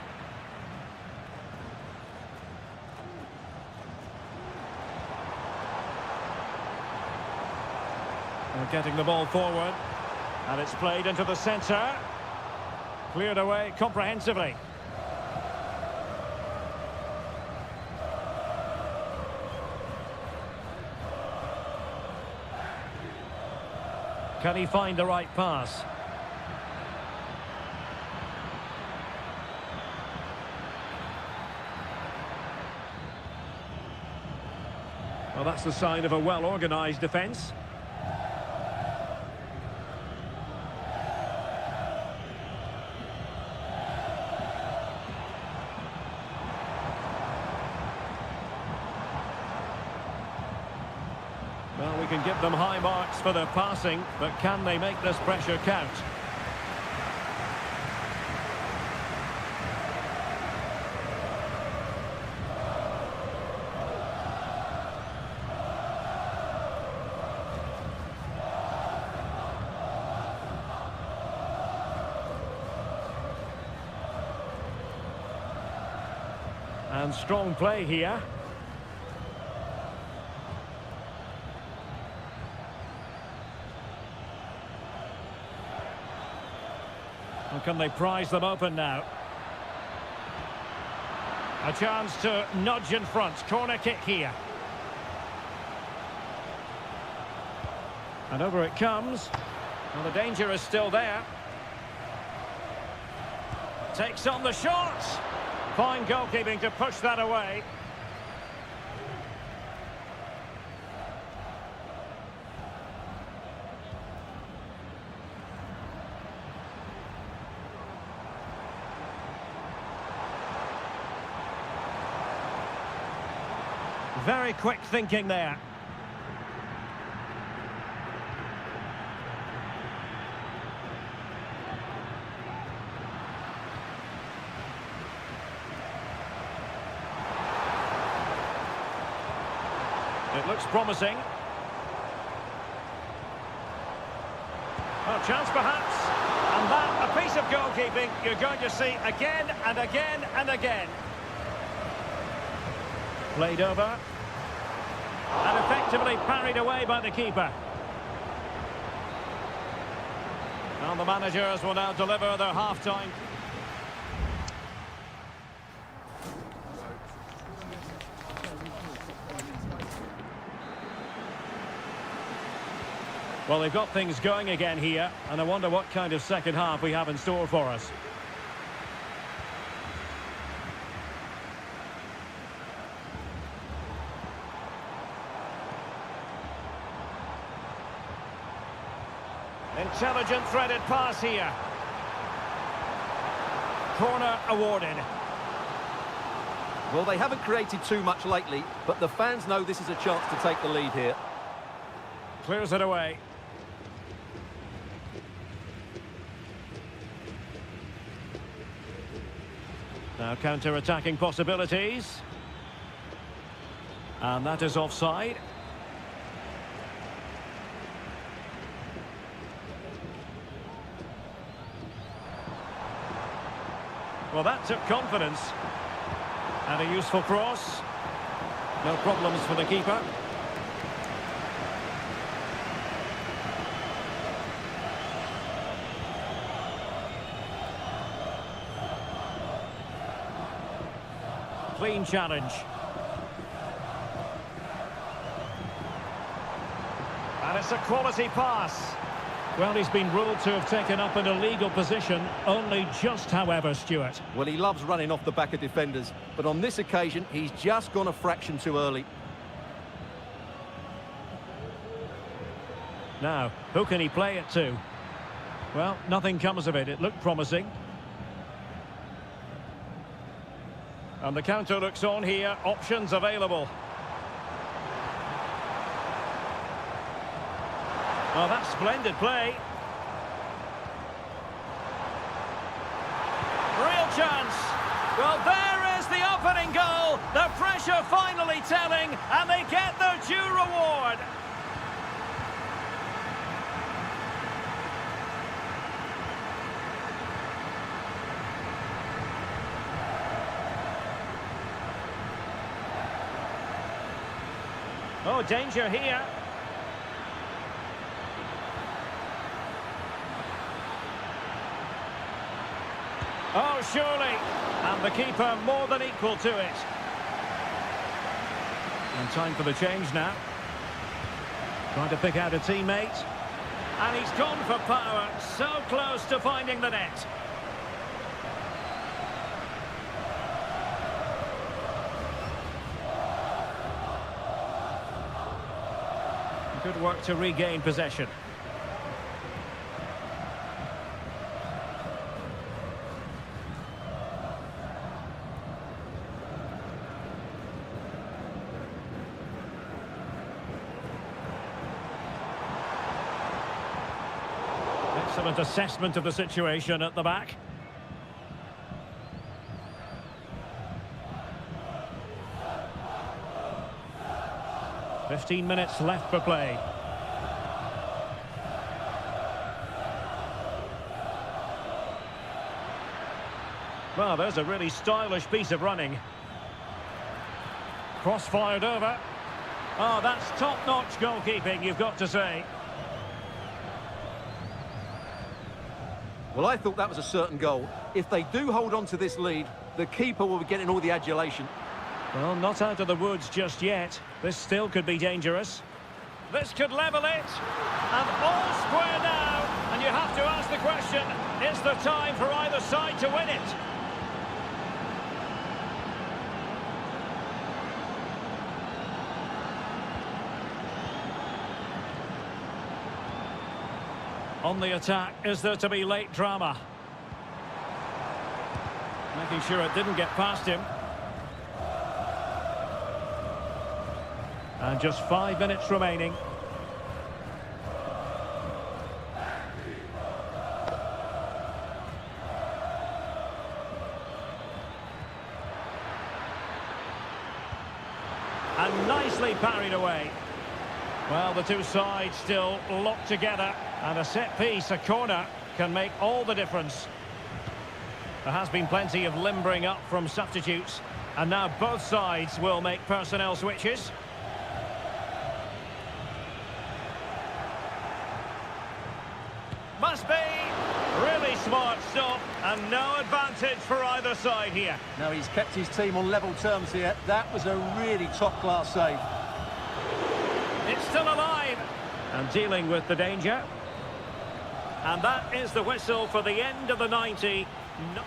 We're getting the ball forward. And it's played into the centre. Cleared away comprehensively. Can he find the right pass? Well, that's the sign of a well-organised defence. Well, we can give them high marks for their passing, but can they make this pressure count? And strong play here. How can they prise them open now? A chance to nudge in front. Corner kick here. And over it comes. Well, the danger is still there. Takes on the shot. Fine goalkeeping to push that away. Very quick thinking there. It looks promising. Well, chance perhaps. And that, a piece of goalkeeping you're going to see again and again and again. Played over. And effectively parried away by the keeper. And the managers will now deliver their half-time. Well, they've got things going again here, and I wonder what kind of second half we have in store for us. Intelligent threaded pass here. Corner awarded. Well, they haven't created too much lately, but the fans know this is a chance to take the lead here. Clears it away. Now counter-attacking possibilities. And that is offside. Well, that took confidence. And a useful cross. No problems for the keeper. Clean challenge. And it's a quality pass. Well, he's been ruled to have taken up an illegal position, only just, however, Stuart. Well, he loves running off the back of defenders, but on this occasion, he's just gone a fraction too early. Now, who can he play it to? Well, nothing comes of it. It looked promising. And the counter looks on here. Options available. Oh, that's splendid play. Real chance. Well, there is the opening goal. The pressure finally telling, and they get their due reward. Oh, danger here. Oh, surely. And the keeper more than equal to it. And time for the change now. Trying to pick out a teammate. And he's gone for power. So close to finding the net. Good work to regain possession. Excellent assessment of the situation at the back. "15 minutes left for play. Well, there's a really stylish piece of running. Cross fired over. Oh, that's top-notch goalkeeping, you've got to say. Well, I thought that was a certain goal. If they do hold on to this lead, the keeper will be getting all the adulation. Well, not out of the woods just yet. This still could be dangerous. This could level it. And all square now. And you have to ask the question, is there time for either side to win it? On the attack, is there to be late drama? Making sure it didn't get past him. And just 5 minutes remaining. And nicely parried away. Well, the two sides still locked together. And a set piece, a corner, can make all the difference. There has been plenty of limbering up from substitutes. And now both sides will make personnel switches. Must be. Really smart stop. And no advantage for either side here. Now he's kept his team on level terms here. That was a really top-class save. It's still alive. And dealing with the danger. And that is the whistle for the end of the 90. No.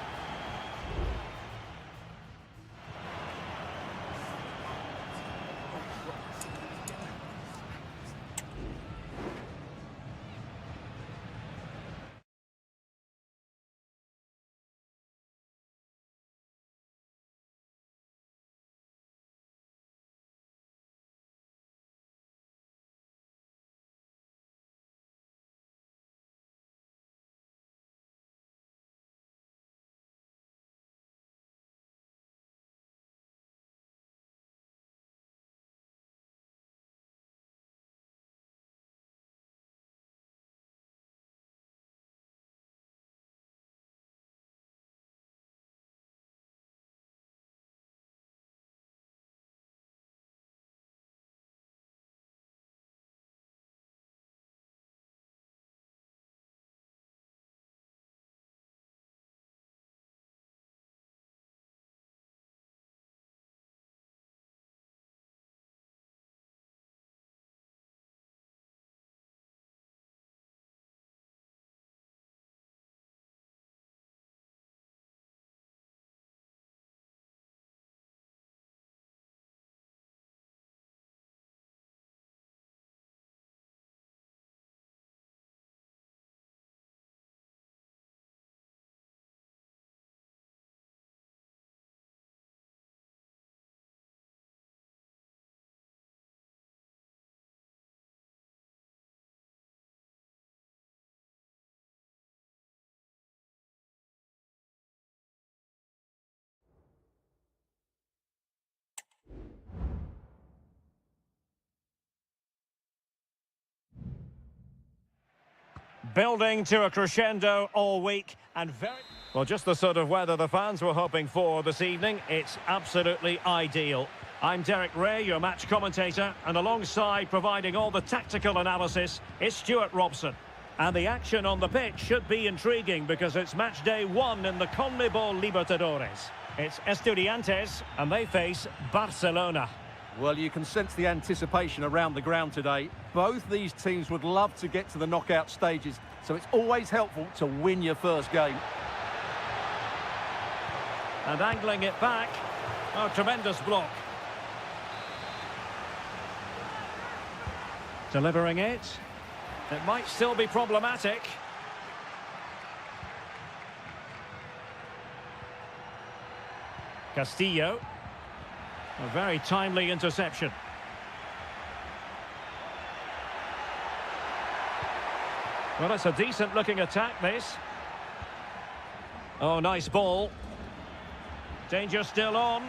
Building to a crescendo all week and very... Well, just the sort of weather the fans were hoping for this evening. It's absolutely ideal. I'm Derek Ray, your match commentator, and alongside providing all the tactical analysis is Stuart Robson. And the action on the pitch should be intriguing because it's match day 1 in the CONMEBOL Libertadores. It's Estudiantes and they face Barcelona. Well, you can sense the anticipation around the ground today. Both these teams would love to get to the knockout stages, so it's always helpful to win your first game. And angling it back. Oh, tremendous block. Delivering it. It might still be problematic. Castillo. A very timely interception. Well, it's a decent-looking attack, this. Oh, nice ball. Danger still on.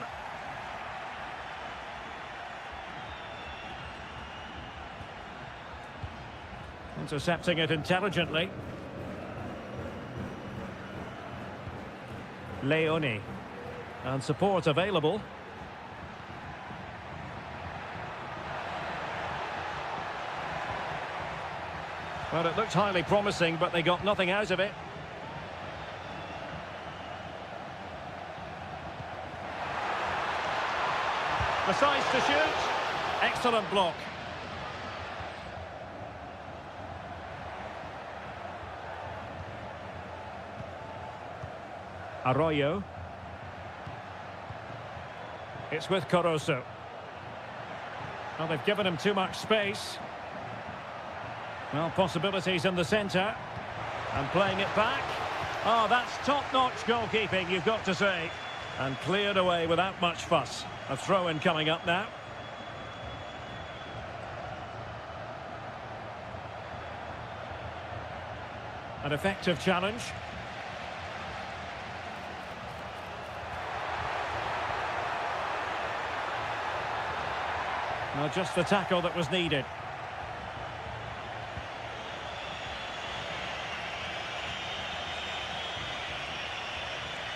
Intercepting it intelligently. Leone. And support available. Well, it looked highly promising, but they got nothing out of it. Decides to shoot. Excellent block. Arroyo. It's with Caruso. Well, they've given him too much space. Well, possibilities in the centre. And playing it back. Oh, that's top-notch goalkeeping, you've got to say. And cleared away without much fuss. A throw-in coming up now. An effective challenge. Well, just the tackle that was needed.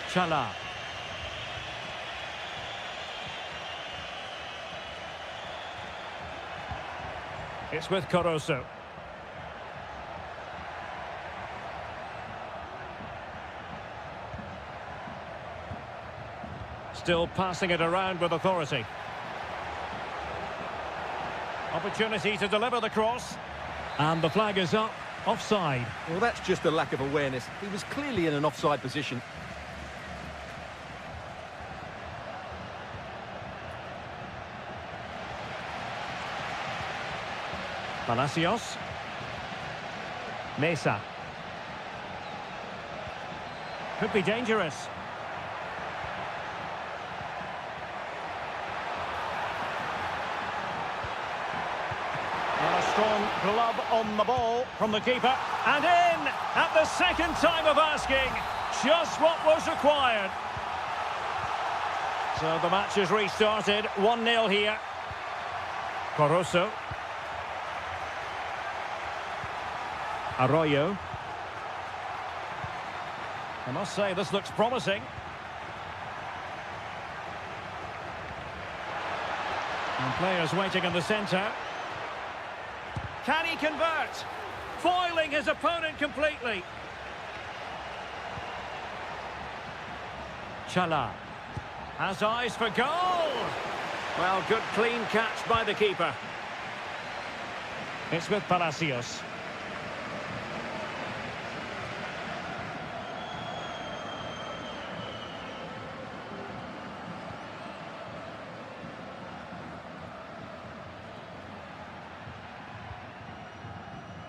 Chala. It's with Caruso. Still passing it around with authority. Opportunity to deliver the cross. And the flag is up. Offside. Well, that's just a lack of awareness. He was clearly in an offside position. Palacios. Mesa. Could be dangerous. And a strong glove on the ball from the keeper. And in at the second time of asking. Just what was required. So the match is restarted. 1-0 here. Caruso. Arroyo. I must say, this looks promising. And players waiting in the centre. Can he convert? Foiling his opponent completely. Chala has eyes for goal. Well, good clean catch by the keeper. It's with Palacios.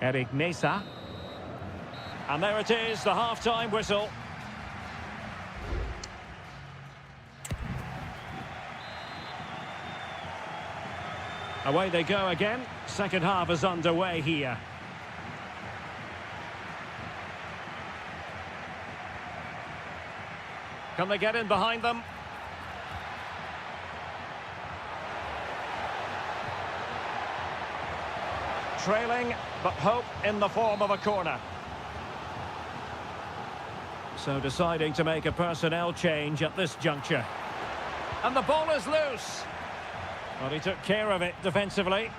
Eric Mesa. And there it is, the half-time whistle. Away they go again. Second half is underway here. Can they get in behind them? Trailing, but hope in the form of a corner. So deciding to make a personnel change at this juncture. And the ball is loose. Well, he took care of it defensively.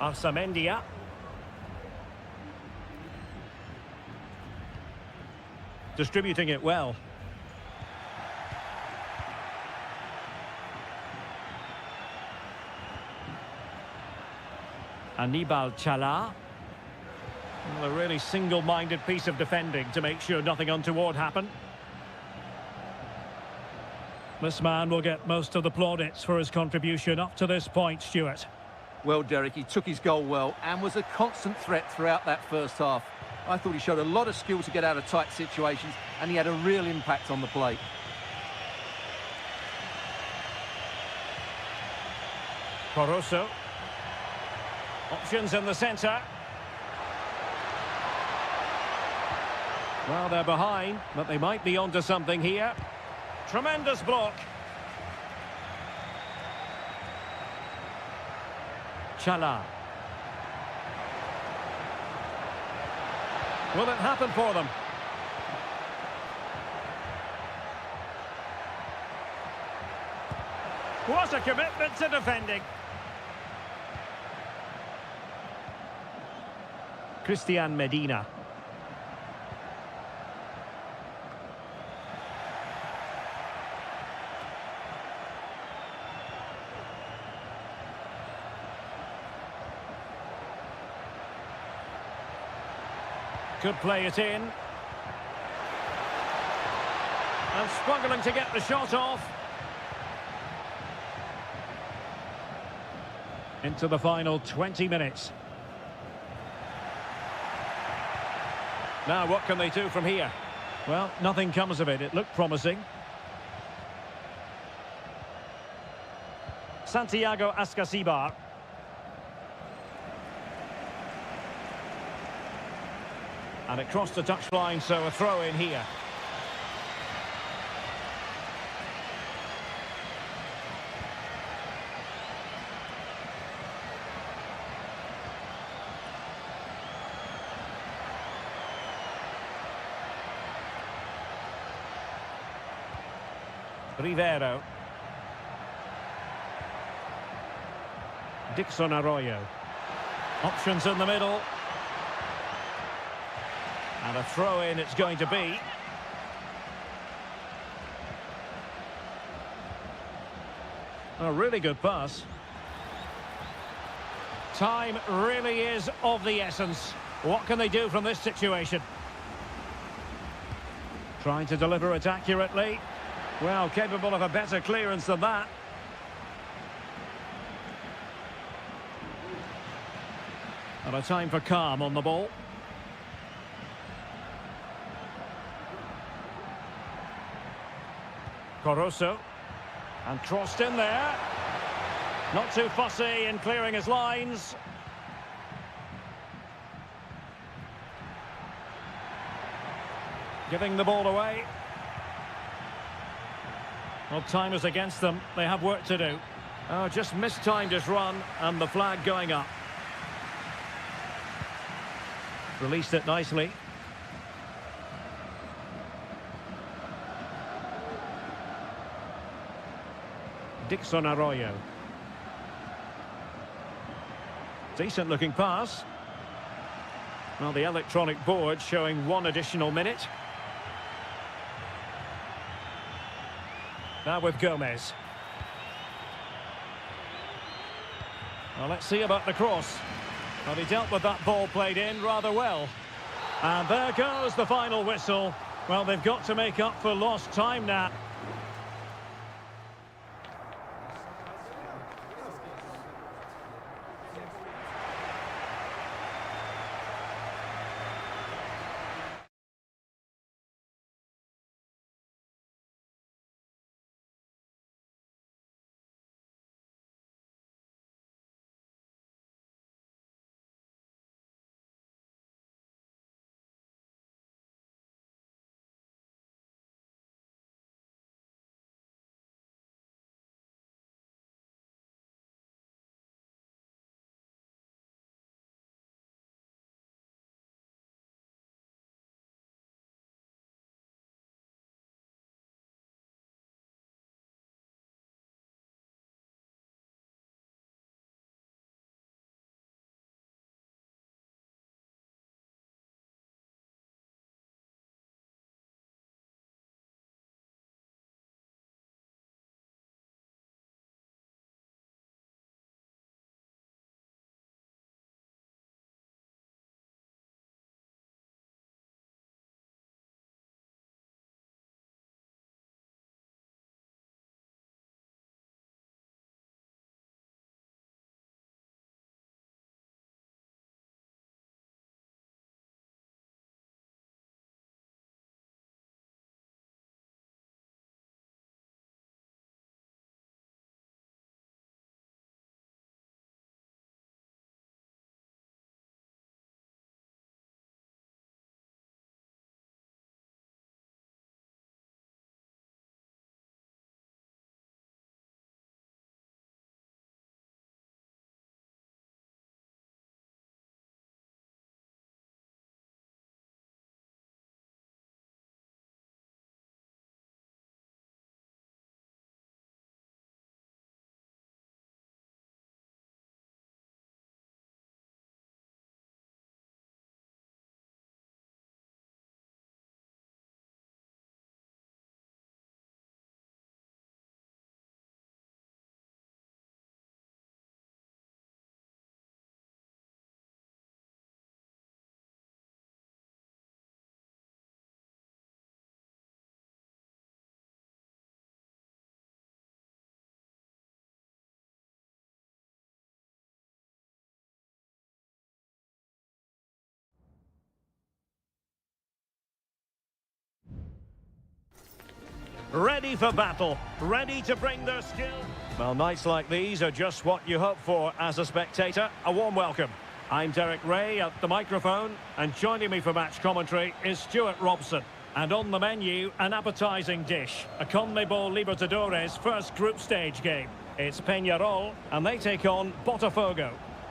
Arsamendia. Distributing it well. Anibal Chala. Well, a really single-minded piece of defending to make sure nothing untoward happened. This man will get most of the plaudits for his contribution up to this point, Stuart. Well, Derek, he took his goal well and was a constant threat throughout that first half. I thought he showed a lot of skill to get out of tight situations, and he had a real impact on the play. Caruso. Options in the centre. Well, they're behind, but they might be onto something here. Tremendous block. Chala. Will it happen for them? What a commitment to defending. Christian Medina. Could play it in. And struggling to get the shot off. Into the final 20 minutes. Now, what can they do from here? Well, nothing comes of it. It looked promising. Santiago Ascasibar. And it crossed the touchline, so a throw in here. Rivero. Dixon Arroyo. Options in the middle. And a throw-in it's going to be. A really good pass. Time really is of the essence. What can they do from this situation? Trying to deliver it accurately. Well, capable of a better clearance than that. And a time for calm on the ball. Coroso. And crossed in there. Not too fussy in clearing his lines. Giving the ball away. Well, time is against them. They have work to do. Oh, just mistimed his run and the flag going up. Released it nicely. Dixon Arroyo. Decent looking pass. Well, the electronic board showing one additional minute. Now with Gomez. Well, let's see about the cross. Well, he dealt with that ball played in rather well. And there goes the final whistle. Well, they've got to make up for lost time now. ready for battle, ready to bring their skill. Well, nights like these are just what you hope for as a spectator. A warm welcome. I'm Derek Ray at the microphone, and joining me for match commentary is Stuart Robson. And on the menu, an appetising dish, a CONMEBOL Libertadores first group stage game. It's Peñarol, and they take on Botafogo.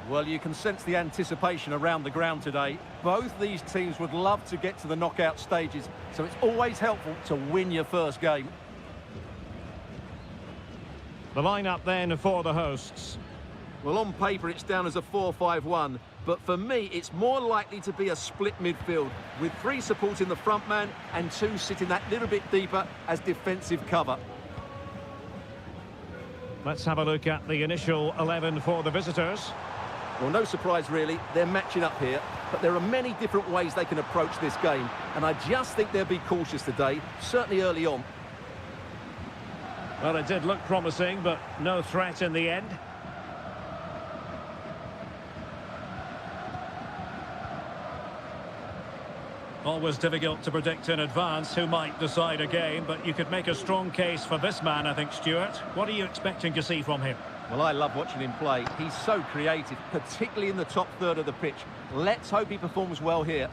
Well, you can sense the anticipation around the ground today. Both these teams would love to get to the knockout stages, so it's always helpful to win your first game. The lineup then for the hosts. Well, on paper it's down as a 4-5-1, but for me it's more likely to be a split midfield, with 3 supporting the front man and 2 sitting that little bit deeper as defensive cover. Let's have a look at the initial 11 for the visitors. Well, no surprise really, they're matching up here, but there are many different ways they can approach this game, and I just think they'll be cautious today, certainly early on. Well, it did look promising, but no threat in the end. Always difficult to predict in advance who might decide a game, but you could make a strong case for this man, I think, Stuart. What are you expecting to see from him? Well, I love watching him play. He's so creative, particularly in the top third of the pitch. Let's hope he performs well here.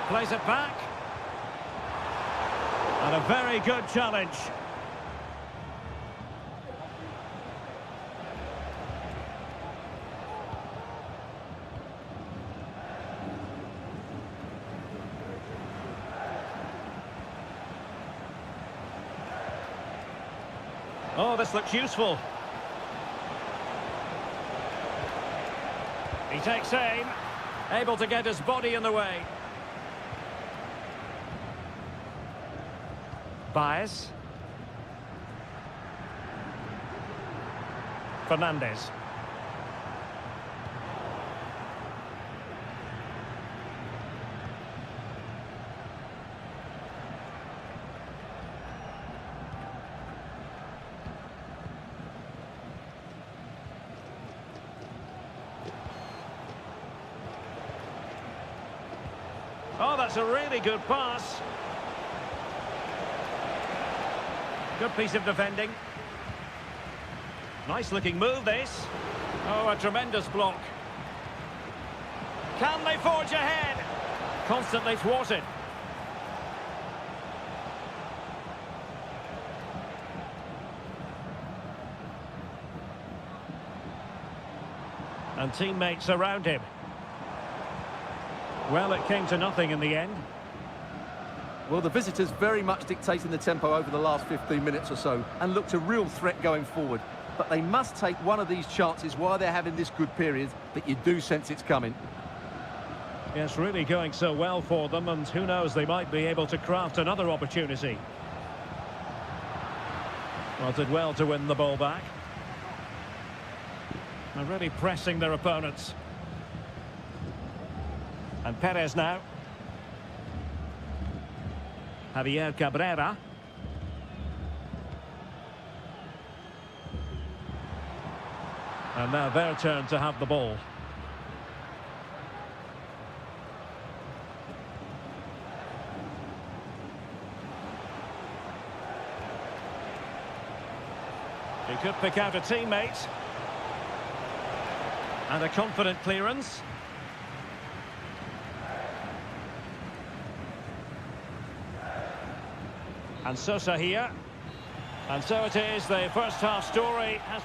Plays it back. And a very good challenge. Oh, this looks useful. He takes aim, able to get his body in the way. Baez. Fernandez. Oh, that's a really good pass. Good piece of defending. Nice looking move, this. Oh, a tremendous block. Can they forge ahead? Constantly thwarted. And teammates around him. Well, it came to nothing in the end. Well, the visitors very much dictating the tempo over the last 15 minutes or so and looked a real threat going forward. But they must take one of these chances while they're having this good period, but you do sense it's coming. Yes, really going so well for them, and who knows, they might be able to craft another opportunity. Well, did well to win the ball back. They're really pressing their opponents. And Perez now. Javier Cabrera. And now their turn to have the ball. He could pick out a teammate. And a confident clearance. And Sosa here. And so it is, the first half story has...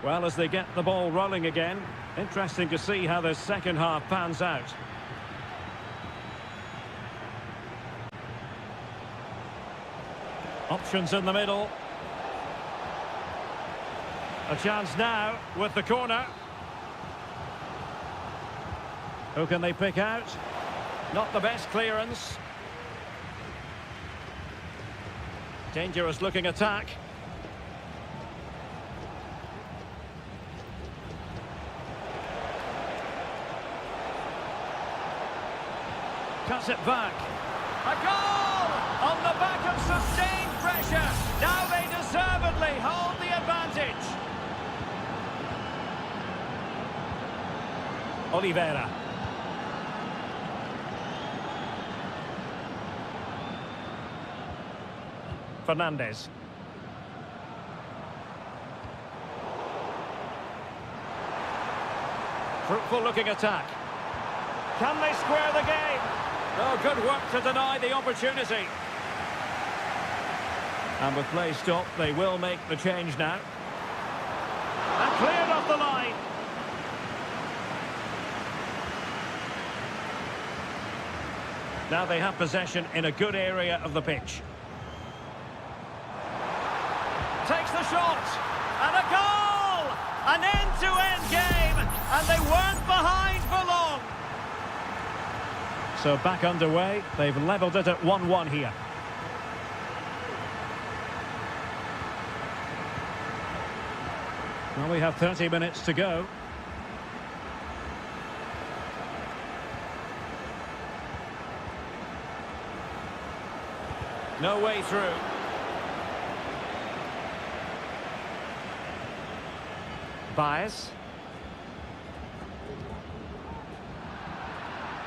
Well, as they get the ball rolling again, interesting to see how the second half pans out. Options in the middle. A chance now with the corner. Who can they pick out? Not the best clearance. Dangerous looking attack. Cuts it back. A goal! On the back of sustained pressure, now they deservedly hold the advantage. Oliveira. Fernandez. Fruitful looking attack. Can they square the game? Oh, good work to deny the opportunity. And with play stopped, they will make the change now. And cleared off the line. Now they have possession in a good area of the pitch. Takes the shot. And a goal! An end-to-end game. And they weren't behind for long. So back underway. They've levelled it at 1-1 here. Well, we have 30 minutes to go. No way through. Baez.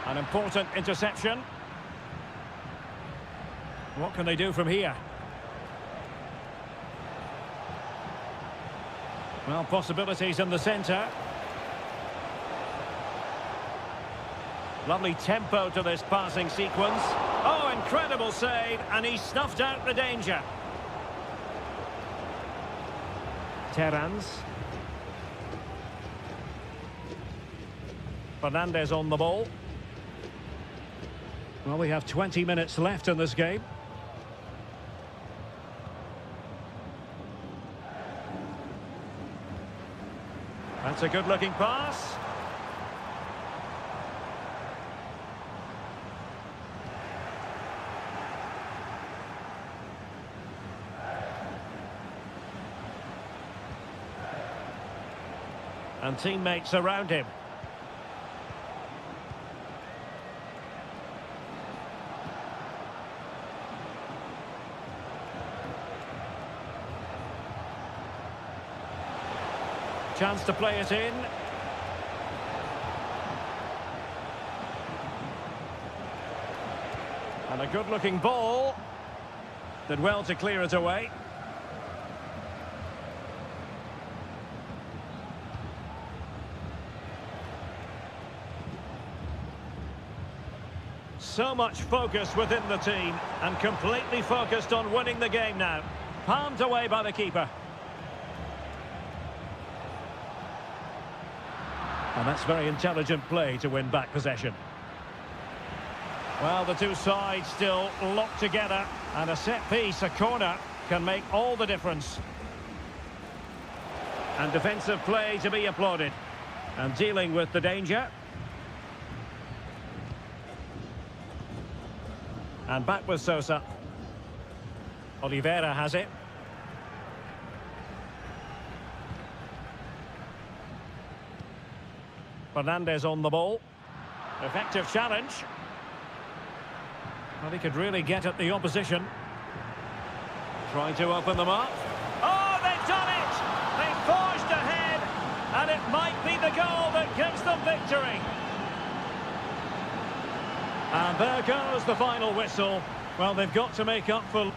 An important interception. What can they do from here? Well, possibilities in the centre. Lovely tempo to this passing sequence. Oh, incredible save, and he snuffed out the danger. Terrans. Fernandez on the ball. Well, we have 20 minutes left in this game. That's a good-looking pass. And teammates around him. Chance to play it in. And a good-looking ball. Did well to clear it away. So much focus within the team, and completely focused on winning the game now. Palmed away by the keeper. And that's very intelligent play to win back possession. Well, the two sides still locked together, and a set piece, a corner, can make all the difference. And defensive play to be applauded. And dealing with the danger. And back with Sosa. Oliveira has it. Fernandez on the ball. Effective challenge. Well, he could really get at the opposition. Trying to open them up. Oh, they've done it! They've forged ahead, and it might be the goal that gives them victory. And there goes the final whistle. Well, they've got to make up for...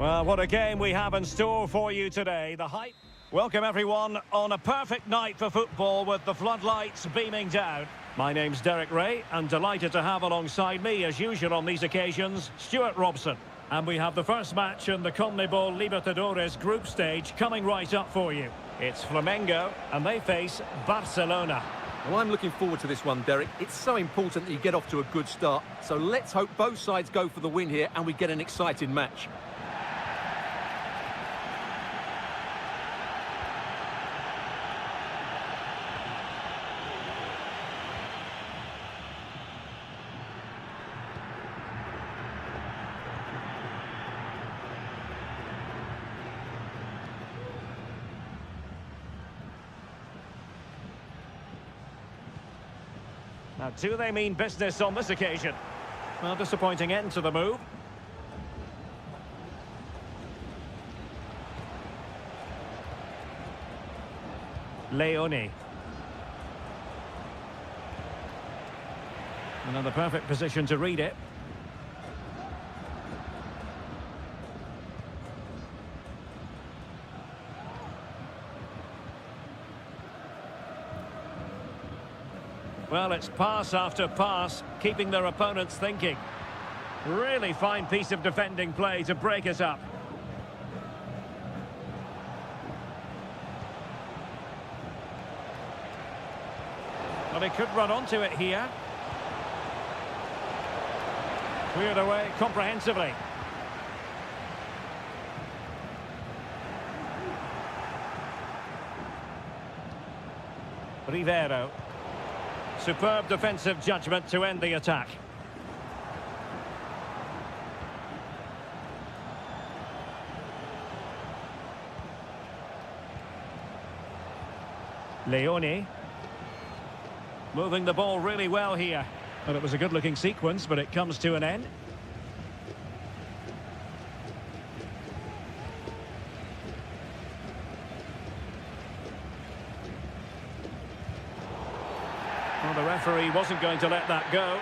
Well, what a game we have in store for you today. The hype. Welcome everyone on a perfect night for football with the floodlights beaming down. My name's Derek Ray and delighted to have alongside me as usual on these occasions, Stuart Robson. And we have the first match in the CONMEBOL Libertadores group stage coming right up for you. It's Flamengo and they face Barcelona. Well, I'm looking forward to this one, Derek. It's so important that you get off to a good start. So let's hope both sides go for the win here and we get an exciting match. Now, do they mean business on this occasion? Well, disappointing end to the move. Leone. Another perfect position to read it. Well, it's pass after pass, keeping their opponents thinking. Really fine piece of defending play to break it up. Well, he could run onto it here. Cleared away comprehensively. Rivero. Superb defensive judgment to end the attack. Leone. Moving the ball really well here. Well, it was a good-looking sequence, but it comes to an end. Well, the referee wasn't going to let that go.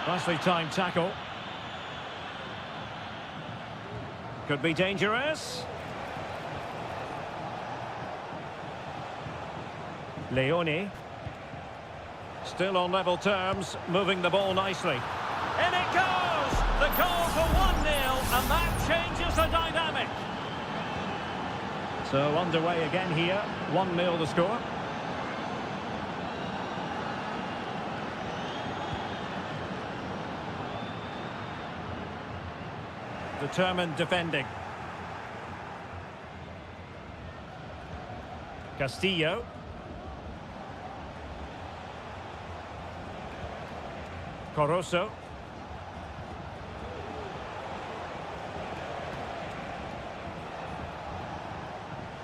Nicely timed tackle. Could be dangerous. Leone. Still on level terms, moving the ball nicely. In it goes! The goal for 1-0, and that changes the dynamic. So underway again here, 1-0 the score. Determined defending. Castillo. Coroso.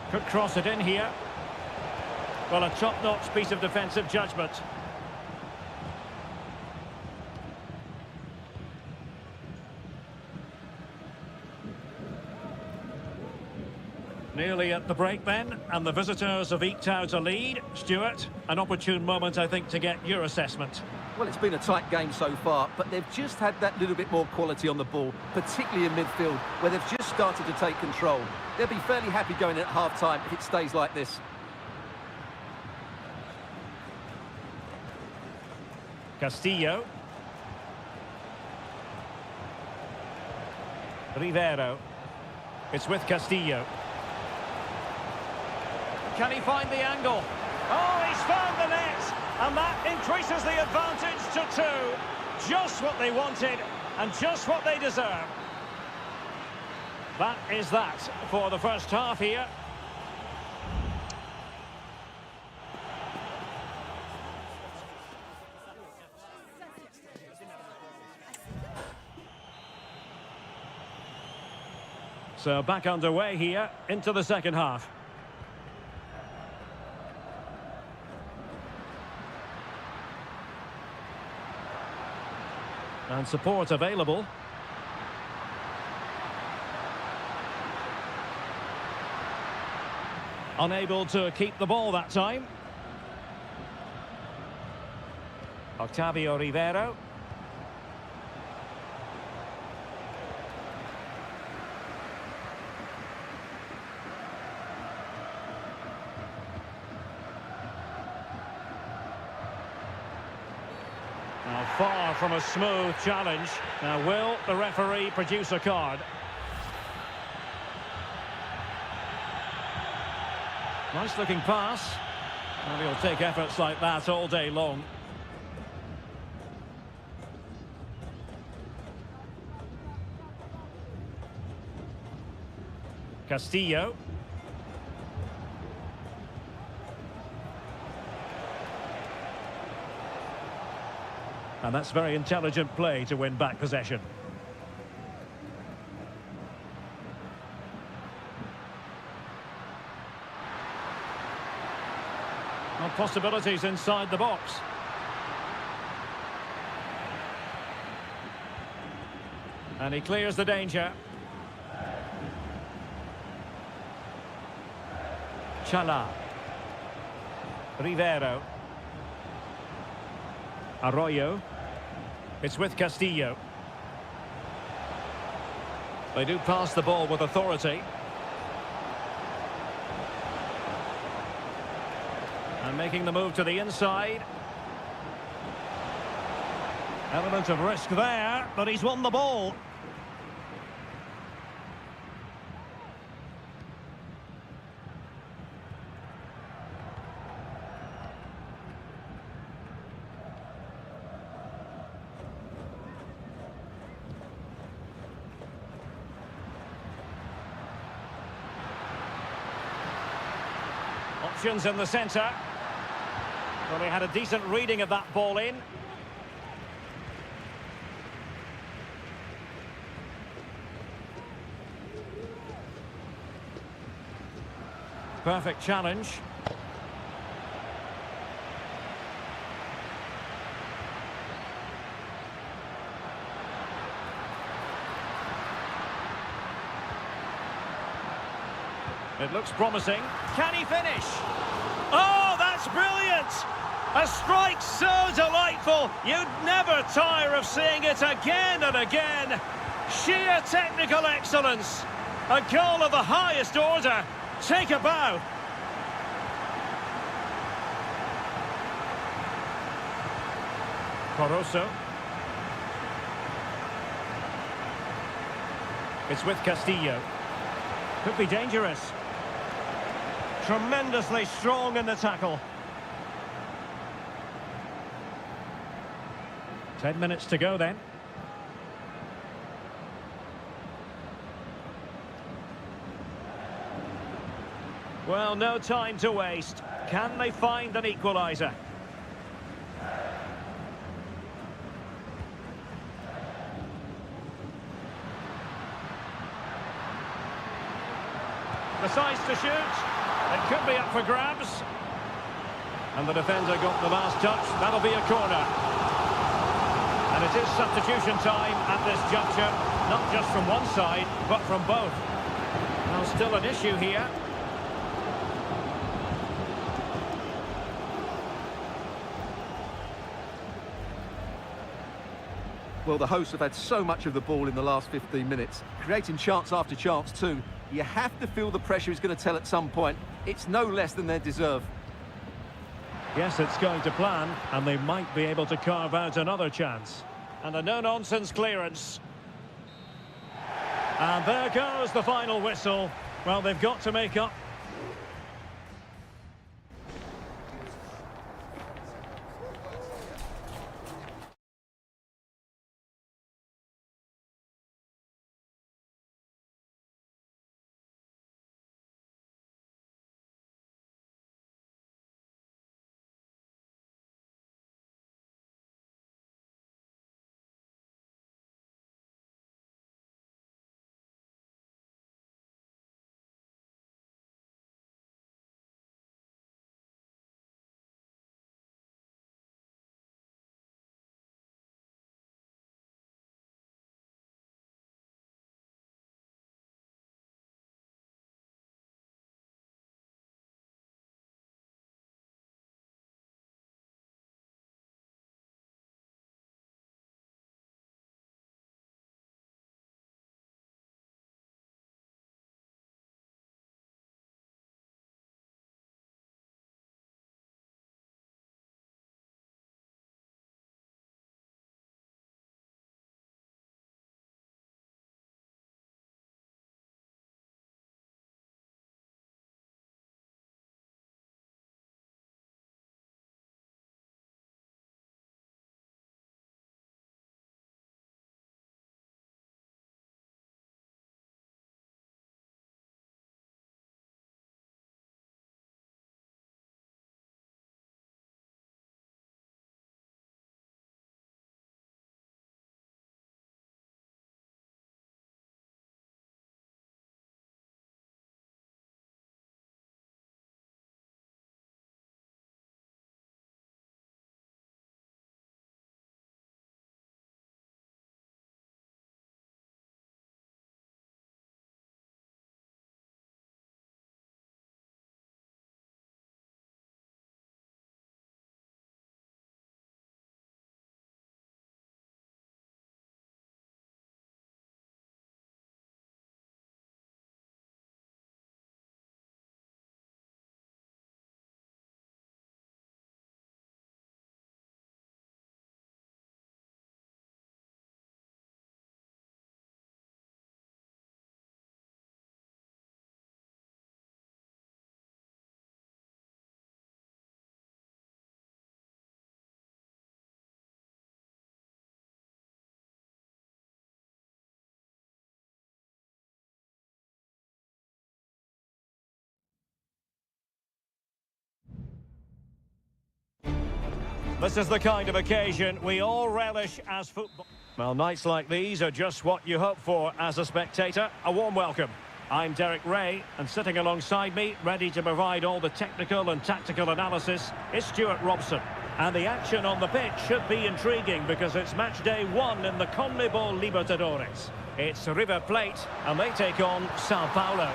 Could cross it in here. Well, a top-notch piece of defensive judgment. Nearly at the break then, and the visitors have eked out a lead. Stuart, an opportune moment, I think, to get your assessment. Well, it's been a tight game so far, but they've just had that little bit more quality on the ball, particularly in midfield, where they've just started to take control. They'll be fairly happy going in at half-time if it stays like this. Castillo. Rivero. It's with Castillo. Can he find the angle? Oh, he's found the net! And that increases the advantage to 2. Just what they wanted and just what they deserve. That is that for the first half here. So back underway here into the second half. And support available. Unable to keep the ball that time. Octavio Rivero. Now, far from a smooth challenge. Now, will the referee produce a card? Nice looking pass. And he'll take efforts like that all day long. Castillo. And that's very intelligent play to win back possession. Well, possibilities inside the box. And he clears the danger. Chala. Rivero. Arroyo. It's with Castillo. They do pass the ball with authority. And making the move to the inside. Element of risk there, but he's won the ball. Options in the centre. Well, he had a decent reading of that ball in. Perfect challenge. It looks promising. Can he finish? Oh, that's brilliant! A strike so delightful, you'd never tire of seeing it again and again. Sheer technical excellence. A goal of the highest order. Take a bow. Coroso. It's with Castillo. Could be dangerous. Tremendously strong in the tackle. 10 minutes to go then. Well, no time to waste. Can they find an equaliser? Decides to shoot. It could be up for grabs. And the defender got the last touch. That'll be a corner. And it is substitution time at this juncture. Not just from one side, but from both. Now, still an issue here. Well, the hosts have had so much of the ball in the last 15 minutes, creating chance after chance too. You have to feel the pressure is going to tell at some point. It's no less than their deserve. Yes, it's going to plan, and they might be able to carve out another chance. And a no-nonsense clearance. And there goes the final whistle. Well, they've got to make up. This is the kind of occasion we all relish as football. Well, nights like these are just what you hope for as a spectator. A warm welcome. I'm Derek Ray, and sitting alongside me, ready to provide all the technical and tactical analysis, is Stuart Robson. And the action on the pitch should be intriguing because it's match day 1 in the CONMEBOL Libertadores. It's River Plate, and they take on Sao Paulo.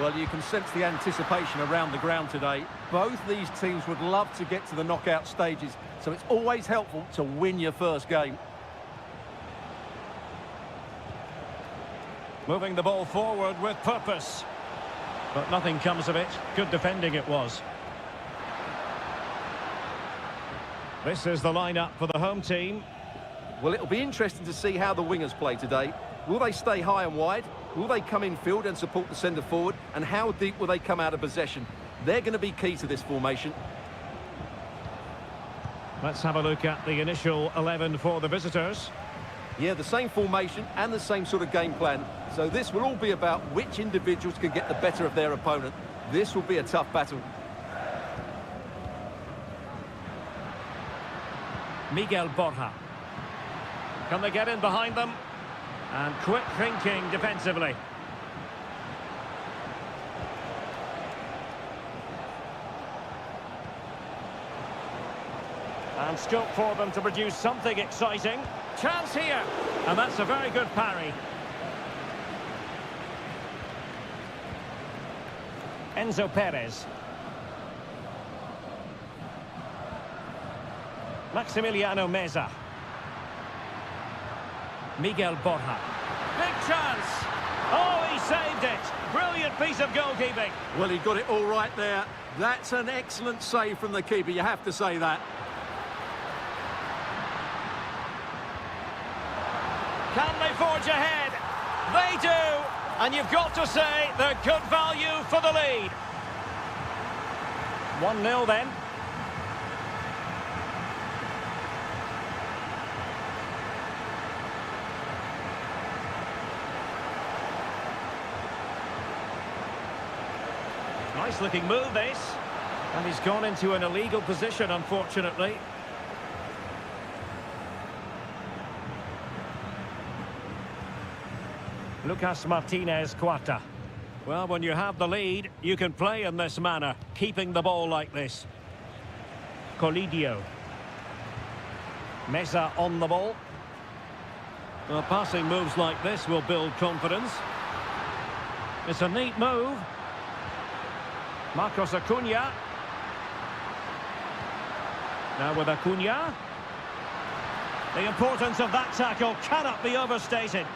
Well, you can sense the anticipation around the ground today. Both these teams would love to get to the knockout stages, so it's always helpful to win your first game. Moving the ball forward with purpose. But nothing comes of it. Good defending it was. This is the lineup for the home team. Well, it'll be interesting to see how the wingers play today. Will they stay high and wide? Will they come in field and support the centre forward? And how deep will they come out of possession? They're going to be key to this formation. Let's have a look at the initial 11 for the visitors. Yeah, the same formation and the same sort of game plan. So this will all be about which individuals can get the better of their opponent. This will be a tough battle. Miguel Borja. Can they get in behind them? And quick thinking defensively. And scope for them to produce something exciting. Chance here. And that's a very good parry. Enzo Perez. Maximiliano Meza. Miguel Borja. Big chance. Oh, he saved it. Brilliant piece of goalkeeping. Well, he got it all right there. That's an excellent save from the keeper, you have to say that. Can they forge ahead? They do. And you've got to say they're good value for the lead. 1-0 then. Nice looking move this. And he's gone into an illegal position, unfortunately. Lucas Martinez Cuarta. Well, when you have the lead, you can play in this manner, keeping the ball like this. Colidio. Meza on the ball. Well, passing moves like this will build confidence. It's a neat move. Marcos Acuna. Now with Acuna. The importance of that tackle cannot be overstated.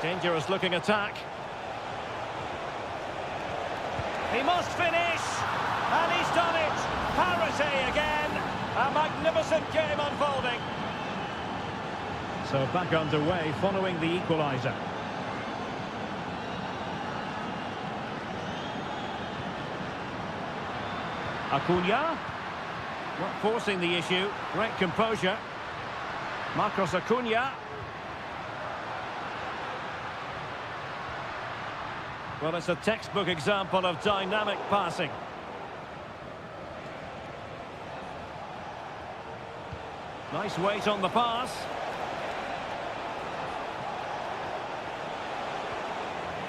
Dangerous looking attack. He must finish. And he's done it. Parity again. A magnificent game unfolding. So back underway following the equaliser. Acuna. Not forcing the issue. Great composure. Marcos Acuna. Well, it's a textbook example of dynamic passing. Nice weight on the pass.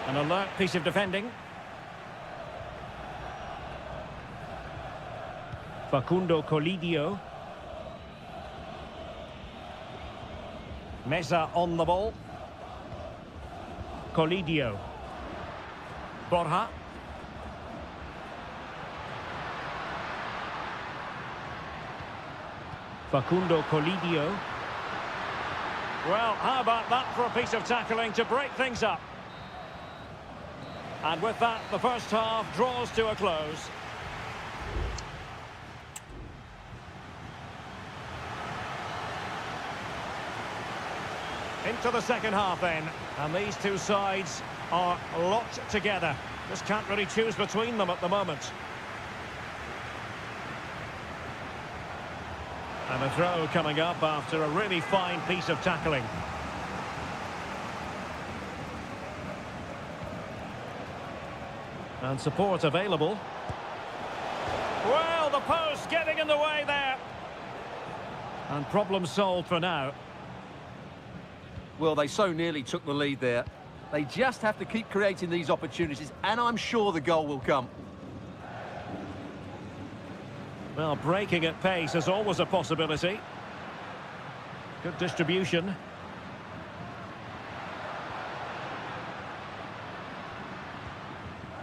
An alert piece of defending. Facundo Colidio. Meza on the ball. Colidio. Borja. Facundo Colidio. Well, how about that for a piece of tackling to break things up? And with that, the first half draws to a close. Into the second half then, and these two sides are locked together. Just can't really choose between them at the moment. And a throw coming up after a really fine piece of tackling. And support available. Well, the post getting in the way there. And problem solved for now. Well, they so nearly took the lead there. They just have to keep creating these opportunities, and I'm sure the goal will come. Well, breaking at pace is always a possibility. Good distribution.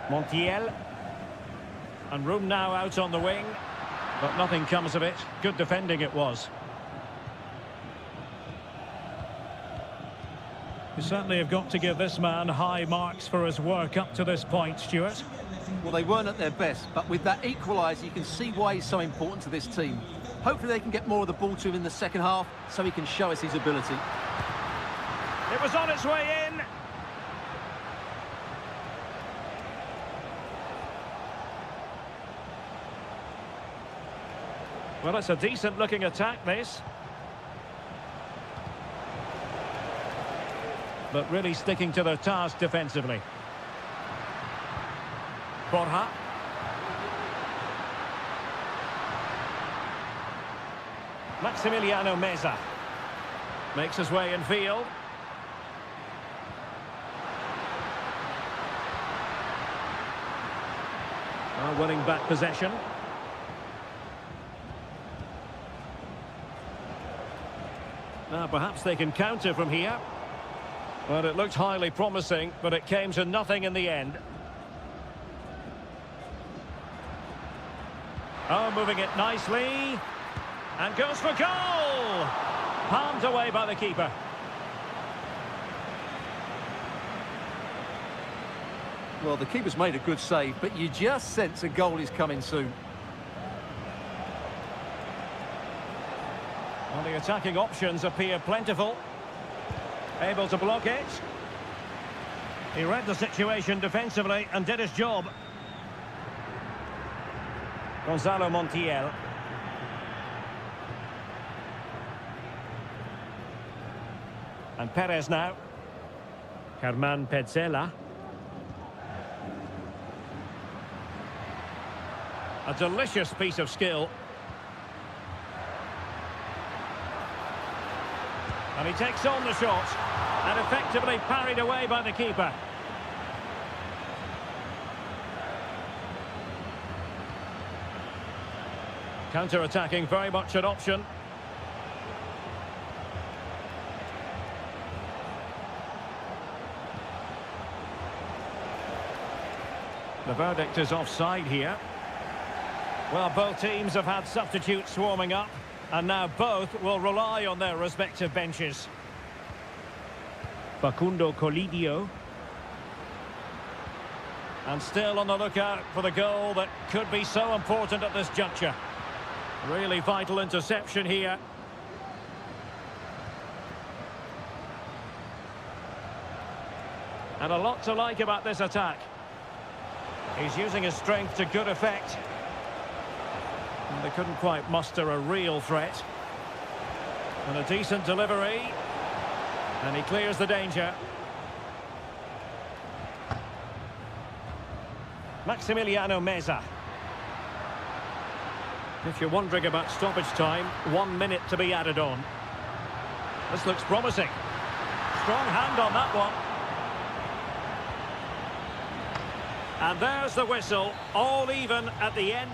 Montiel. And room now out on the wing. But nothing comes of it. Good defending it was. You certainly have got to give this man high marks for his work up to this point, Stuart. Well, they weren't at their best, but with that equaliser, you can see why he's so important to this team. Hopefully they can get more of the ball to him in the second half, so he can show us his ability. It was on its way in. Well, it's a decent-looking attack, this. But really sticking to their task defensively. Borja. Maximiliano Meza. Makes his way in field. Winning back possession. Now perhaps they can counter from here. Well, it looked highly promising, but it came to nothing in the end. Oh, moving it nicely. And goes for goal! Palmed away by the keeper. Well, the keeper's made a good save, but you just sense a goal is coming soon. Well, the attacking options appear plentiful. Able to block it. He read the situation defensively and did his job. Gonzalo Montiel. And Perez now. Germán Petzela. A delicious piece of skill. And he takes on the shot. And effectively parried away by the keeper. Counter-attacking, very much an option. The verdict is offside here. Well, both teams have had substitutes swarming up, and now both will rely on their respective benches. Facundo Colidio. And still on the lookout for the goal that could be so important at this juncture. Really vital interception here. And a lot to like about this attack. He's using his strength to good effect. And they couldn't quite muster a real threat. And a decent delivery. And he clears the danger. Maximiliano Meza. If you're wondering about stoppage time, 1 minute to be added on. This looks promising. Strong hand on that one. And there's the whistle, all even at the end.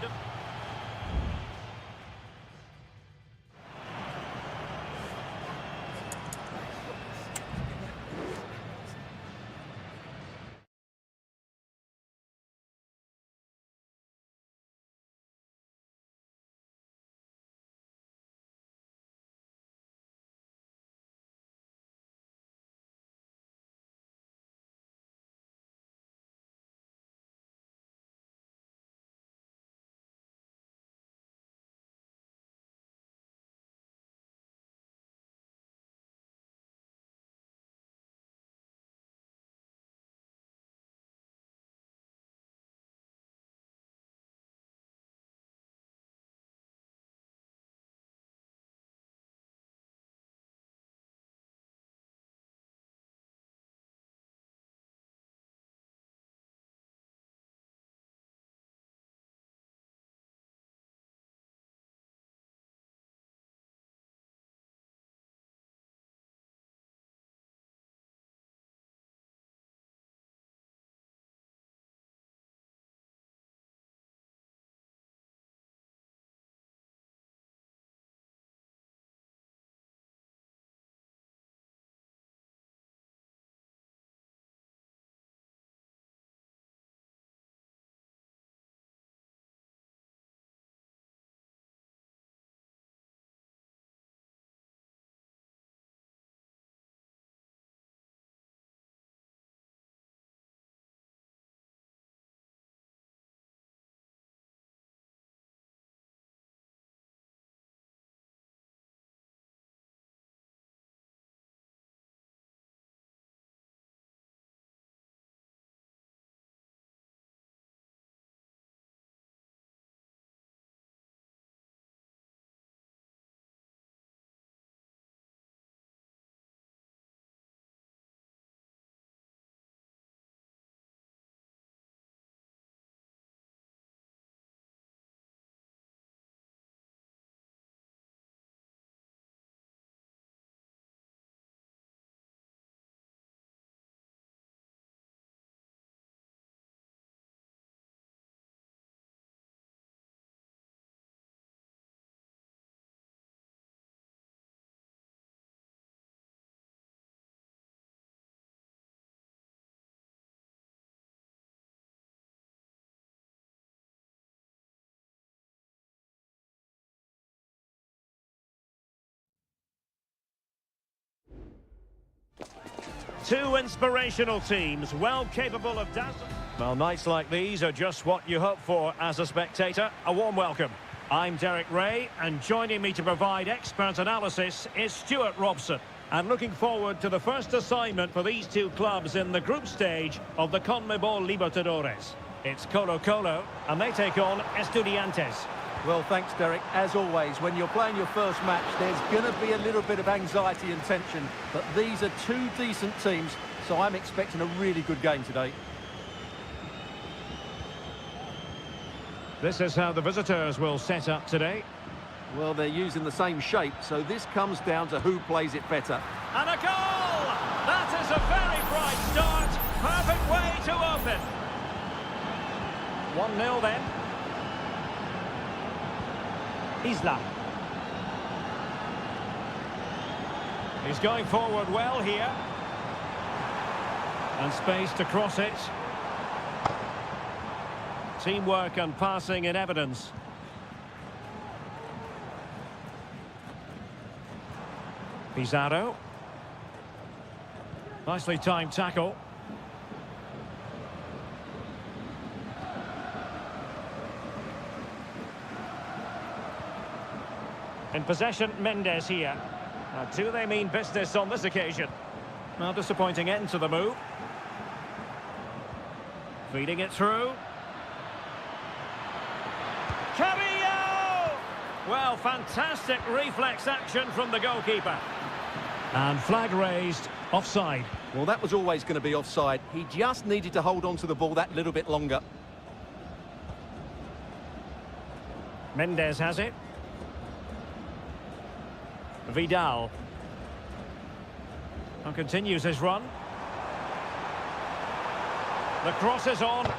Two inspirational teams, well capable of dazzling. Well, nights like these are just what you hope for as a spectator. A warm welcome. I'm Derek Ray, and joining me to provide expert analysis is Stuart Robson. And looking forward to the first assignment for these two clubs in the group stage of the CONMEBOL Libertadores. It's Colo-Colo, and they take on Estudiantes. Well, thanks, Derek. As always, when you're playing your first match, there's going to be a little bit of anxiety and tension. But these are two decent teams, so I'm expecting a really good game today. This is how the visitors will set up today. Well, they're using the same shape, so this comes down to who plays it better. And a goal! That is a very bright start. Perfect way to open. 1-0 then. Isla. He's going forward well here. And space to cross it. Teamwork and passing in evidence. Pizarro. Nicely timed tackle. In possession, Mendes here. Now, do they mean business on this occasion? Well, disappointing end to the move. Feeding it through. Cabello! Well, fantastic reflex action from the goalkeeper. And flag raised, offside. Well, that was always going to be offside. He just needed to hold on to the ball that little bit longer. Mendes has it. Vidal. And continues his run. The cross is on.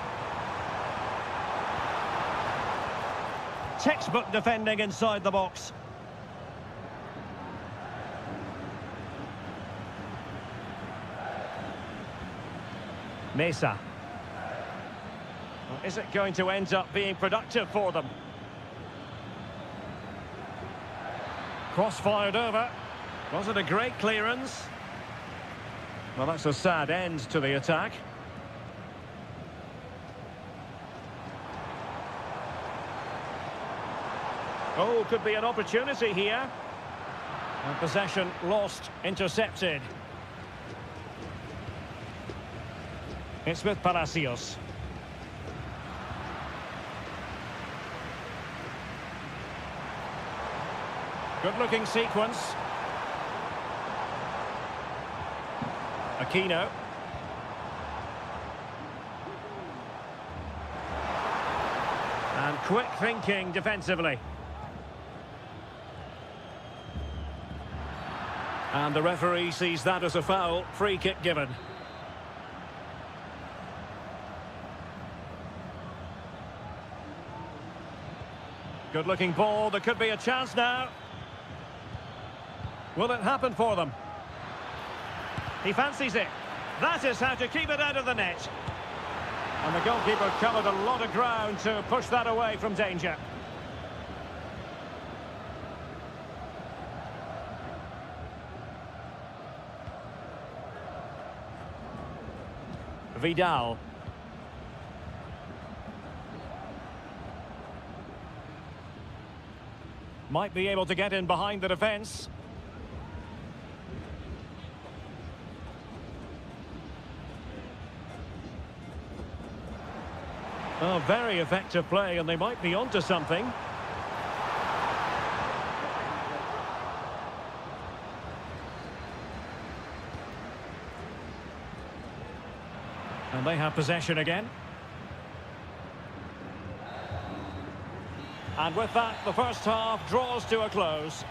Textbook defending inside the box. Mesa. Well, is it going to end up being productive for them? Cross fired over. Was it a great clearance? Well, that's a sad end to the attack. Oh, could be an opportunity here. And possession lost, intercepted. It's with Palacios. Good-looking sequence. Aquino. And quick thinking defensively. And the referee sees that as a foul. Free kick given. Good-looking ball. There could be a chance now. Will it happen for them? He fancies it. That is how to keep it out of the net. And the goalkeeper covered a lot of ground to push that away from danger. Vidal. Might be able to get in behind the defence. Oh, very effective play, and they might be onto something. And they have possession again. And with that, the first half draws to a close.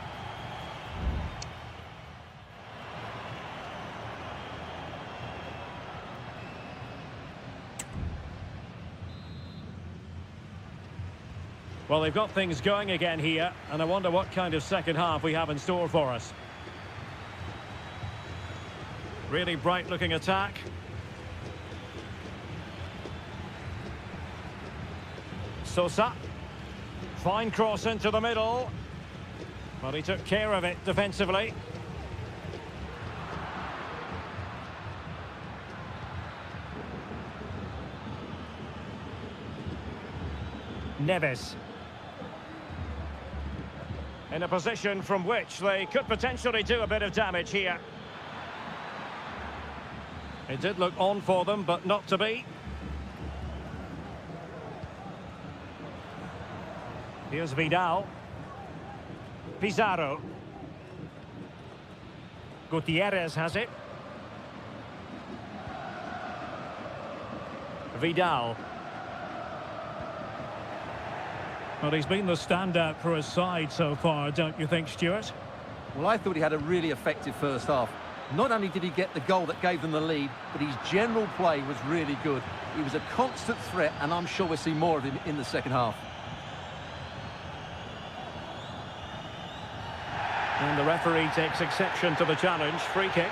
Well, they've got things going again here, and I wonder what kind of second half we have in store for us. Really bright-looking attack. Sosa. Fine cross into the middle. Well, he took care of it defensively. Neves. In a position from which they could potentially do a bit of damage here. It did look on for them, but not to be. Here's Vidal. Pizarro. Gutierrez has it. Vidal. Well, he's been the standout for his side so far, don't you think, Stuart? Well, I thought he had a really effective first half. Not only did he get the goal that gave them the lead, but his general play was really good. He was a constant threat, and I'm sure we'll see more of him in the second half. And the referee takes exception to the challenge. Free kick.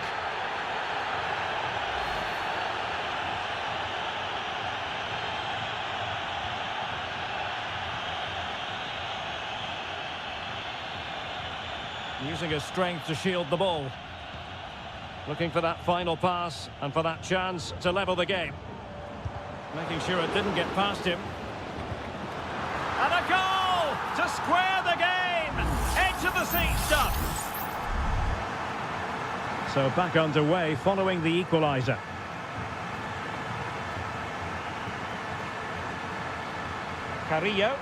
Using his strength to shield the ball. Looking for that final pass and for that chance to level the game. Making sure it didn't get past him. And a goal to square the game. Edge of the seat stuff. So back underway following the equaliser. Carrillo.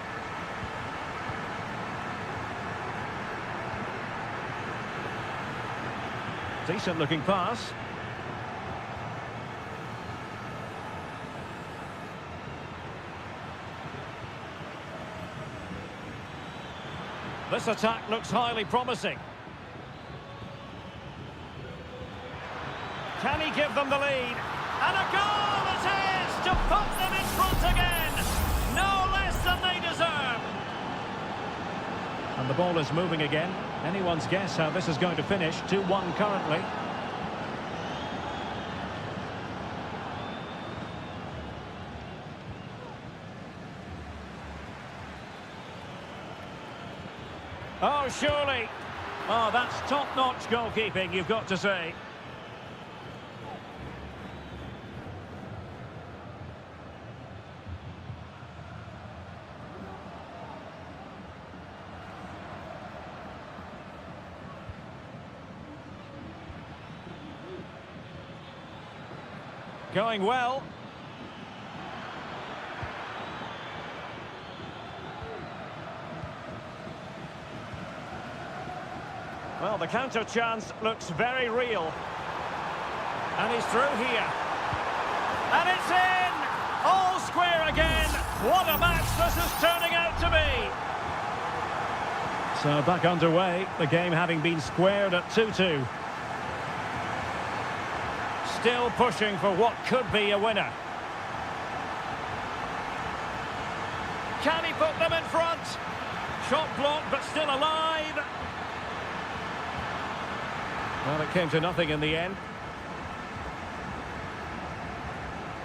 Decent looking pass. This attack looks highly promising. Can he give them the lead? And a goal it is to put them in front again. No less than they deserve. And the ball is moving again. Anyone's guess how this is going to finish. 2-1 currently. Oh, surely. Oh, that's top-notch goalkeeping, you've got to say. Going well. Well, the counter chance looks very real. And he's through here. And it's in! All square again. What a match this is turning out to be. So back underway, the game having been squared at 2-2. Still pushing for what could be a winner. Can he put them in front? Shot blocked, but still alive. Well, it came to nothing in the end.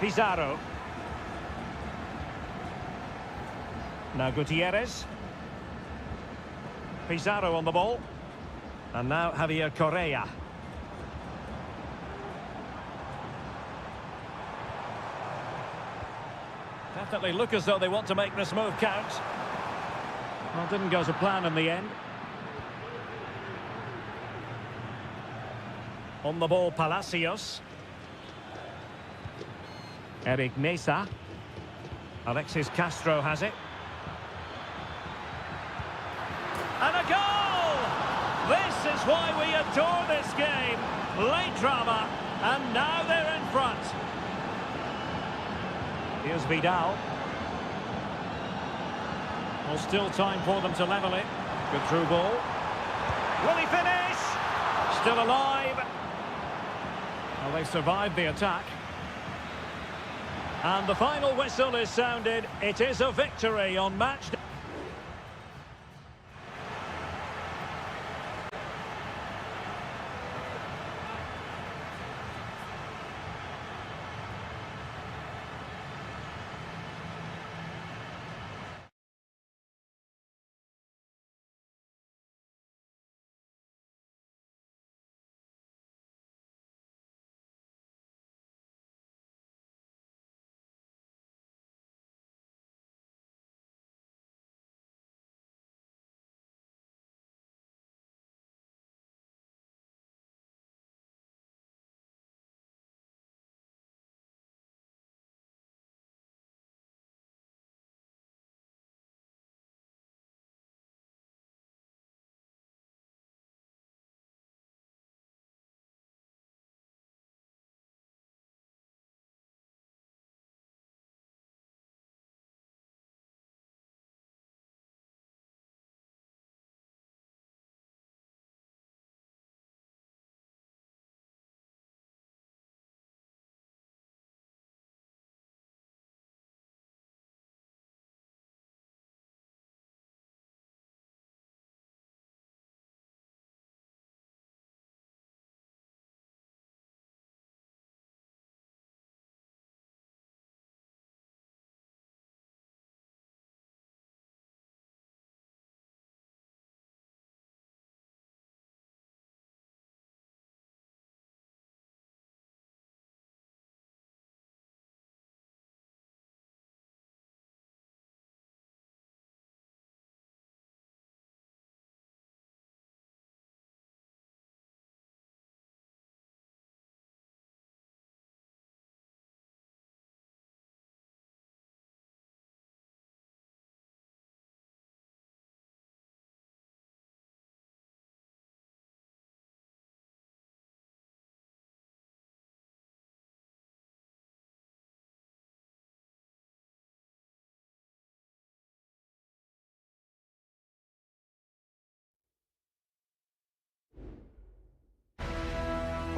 Pizarro. Now Gutierrez. Pizarro on the ball. And now Javier Correa. Definitely look as though they want to make this move count. Well, didn't go to plan in the end. On the ball, Palacios. Eric Mesa. Alexis Castro has it. And a goal! This is why we adore this game. Late drama, and now they're in front. Here's Vidal. Well, still time for them to level it. Good through ball. Will he finish? Still alive. Well, they survived the attack. And the final whistle is sounded. It is a victory on match day.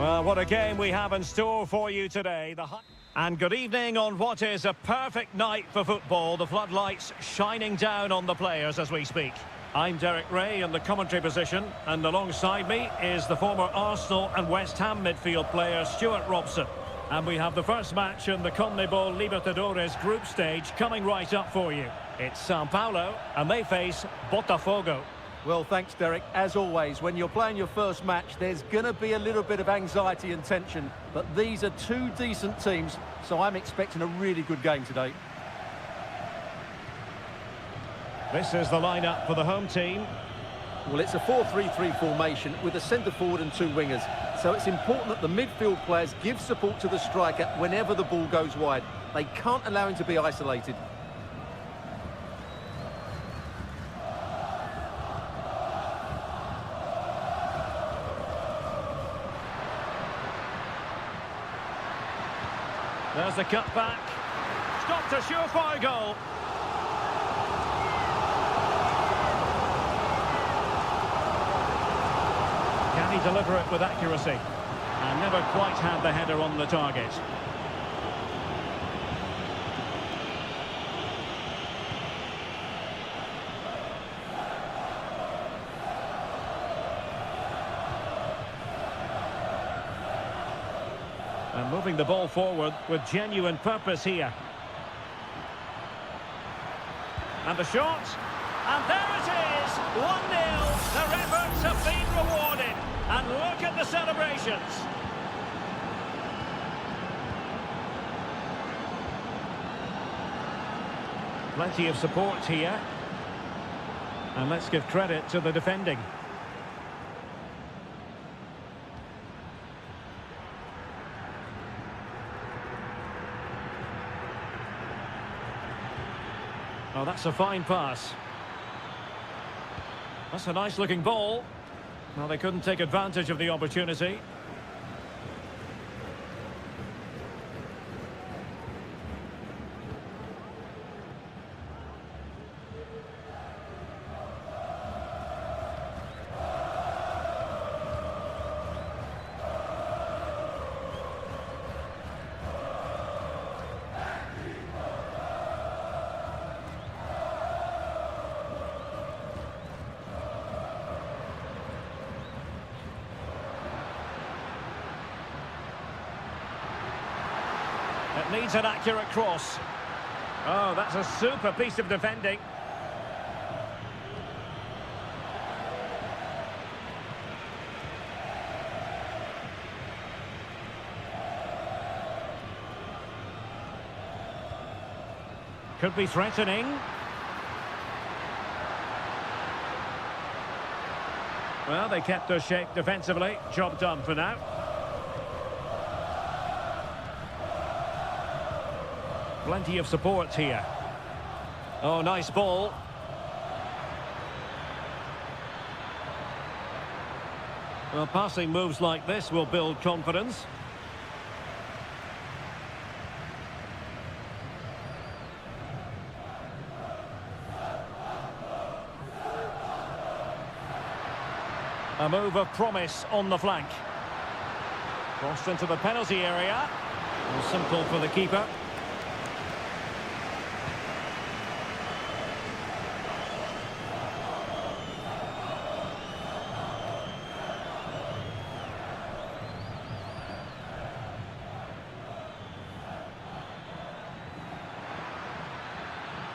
Well, what a game we have in store for you today. And good evening on what is a perfect night for football. The floodlights shining down on the players as we speak. I'm Derek Ray in the commentary position, and alongside me is the former Arsenal and West Ham midfield player Stuart Robson. And we have the first match in the CONMEBOL Libertadores group stage coming right up for you. It's Sao Paulo, and they face Botafogo. Well, thanks, Derek. As always, when you're playing your first match, there's going to be a little bit of anxiety and tension. But these are two decent teams, so I'm expecting a really good game today. This is the lineup for the home team. Well, it's a 4-3-3 formation with a centre-forward and two wingers. So it's important that the midfield players give support to the striker whenever the ball goes wide. They can't allow him to be isolated. There's the cut back. Stopped a surefire goal. Can he deliver it with accuracy? And never quite had the header on the target. And moving the ball forward with genuine purpose here. And the shot. And there it is! 1-0. Their efforts have been rewarded. And look at the celebrations. Plenty of support here. And let's give credit to the defending. Oh, that's a fine pass. That's a nice-looking ball. Well, they couldn't take advantage of the opportunity. It needs an accurate cross. Oh, that's a super piece of defending. Could be threatening. Well, they kept their shape defensively. Job done for now. Plenty of support here. Oh, nice ball. Well, passing moves like this will build confidence. A move of promise on the flank. Crossed into the penalty area. Well, simple for the keeper.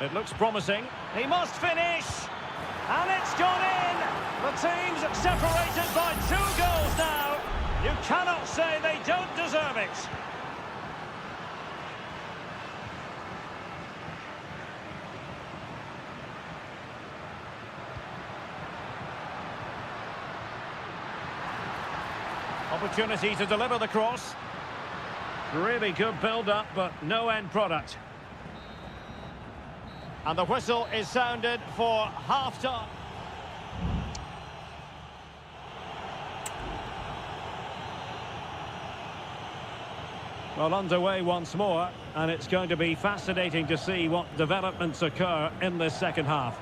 It looks promising. He must finish! And it's gone in! The team's separated by 2 goals now. You cannot say they don't deserve it. Opportunity to deliver the cross. Really good build-up, but no end product. And the whistle is sounded for half-time. Well, underway once more, and it's going to be fascinating to see what developments occur in this second half.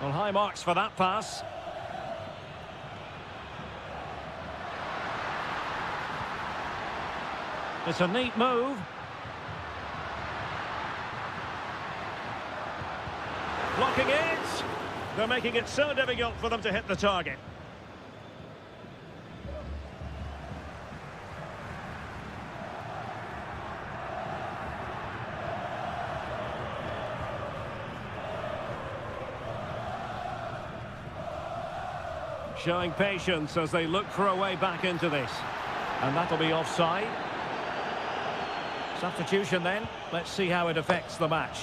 Well, high marks for that pass. It's a neat move. Blocking it. They're making it so difficult for them to hit the target. Showing patience as they look for a way back into this. And that'll be offside. Substitution then. Let's see how it affects the match.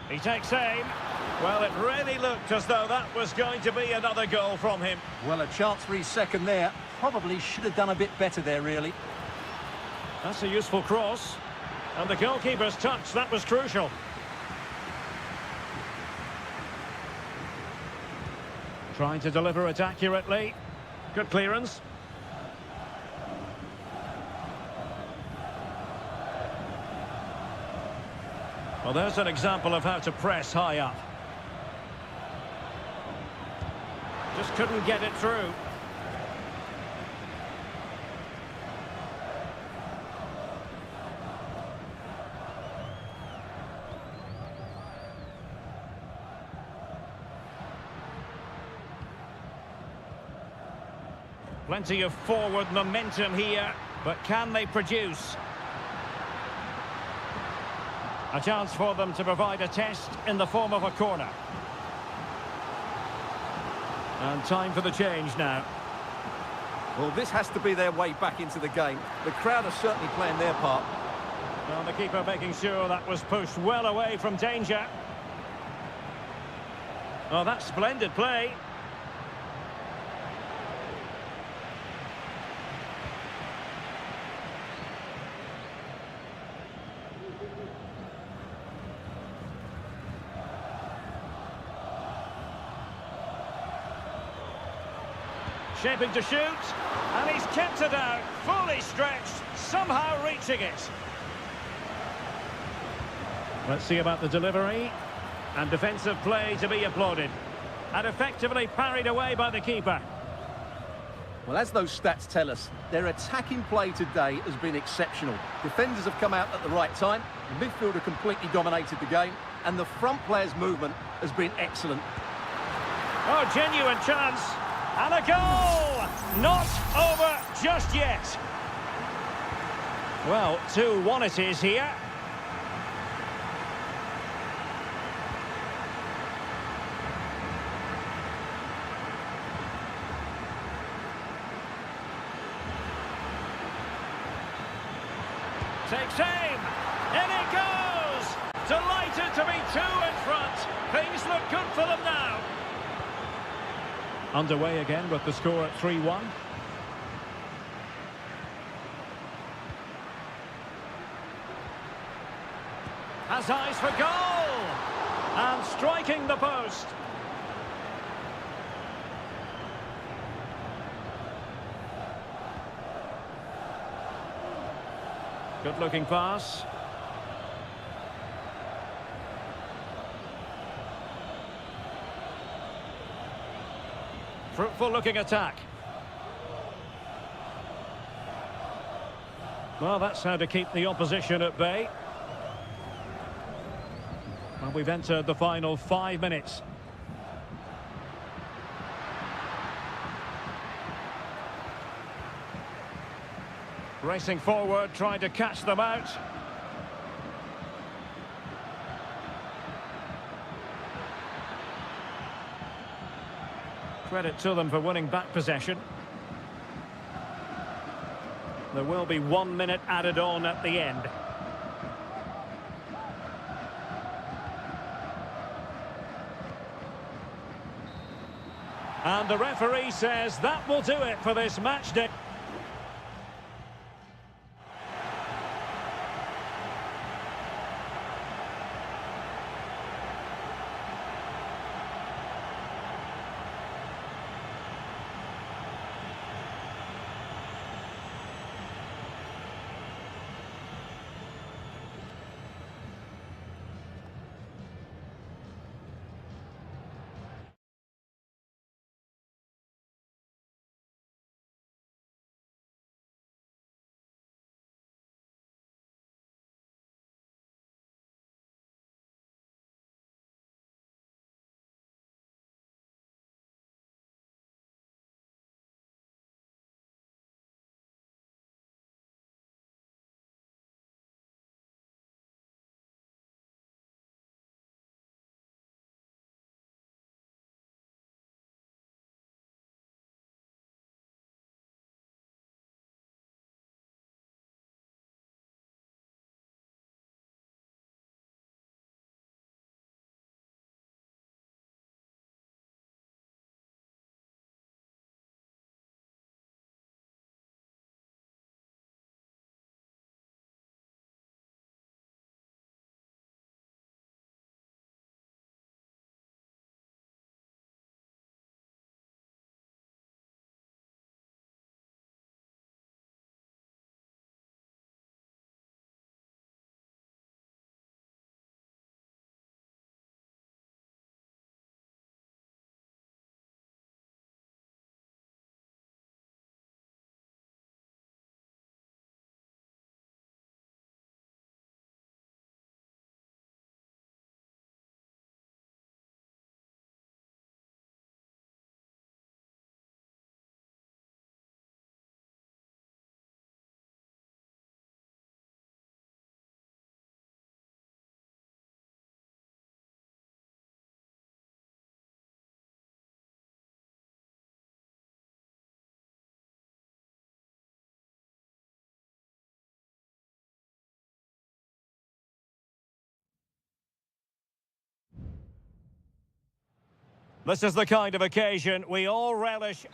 He takes aim. Well, it really looked as though that was going to be another goal from him. Well, a chance for his second there. Probably should have done a bit better there, really. That's a useful cross. And the goalkeeper's touch, that was crucial. Trying to deliver it accurately. Good clearance. Well, there's an example of how to press high up. Just couldn't get it through. Plenty of forward momentum here, but can they produce? A chance for them to provide a test in the form of a corner. And time for the change now. Well, this has to be their way back into the game. The crowd are certainly playing their part. Well, the keeper making sure that was pushed well away from danger. Oh, that's splendid play. Shaping to shoot, and he's kept it out, fully stretched, somehow reaching it. Let's see about the delivery, and defensive play to be applauded, and effectively parried away by the keeper. Well, as those stats tell us, their attacking play today has been exceptional. Defenders have come out at the right time, the midfielder completely dominated the game, and the front player's movement has been excellent. Oh, genuine chance. And a goal! Not over just yet. Well, 2-1 it is here. Takes aim. In it goes! Delighted to be 2 in front. Things look good for them now. Underway again with the score at 3-1. Has eyes for goal! And striking the post. Good looking pass. Fruitful looking attack. Well, that's how to keep the opposition at bay. Well, we've entered the final 5 minutes. Racing forward, trying to catch them out. Credit to them for winning back possession. There will be 1 minute added on at the end. And the referee says that will do it for this match day. This is the kind of occasion we all relish,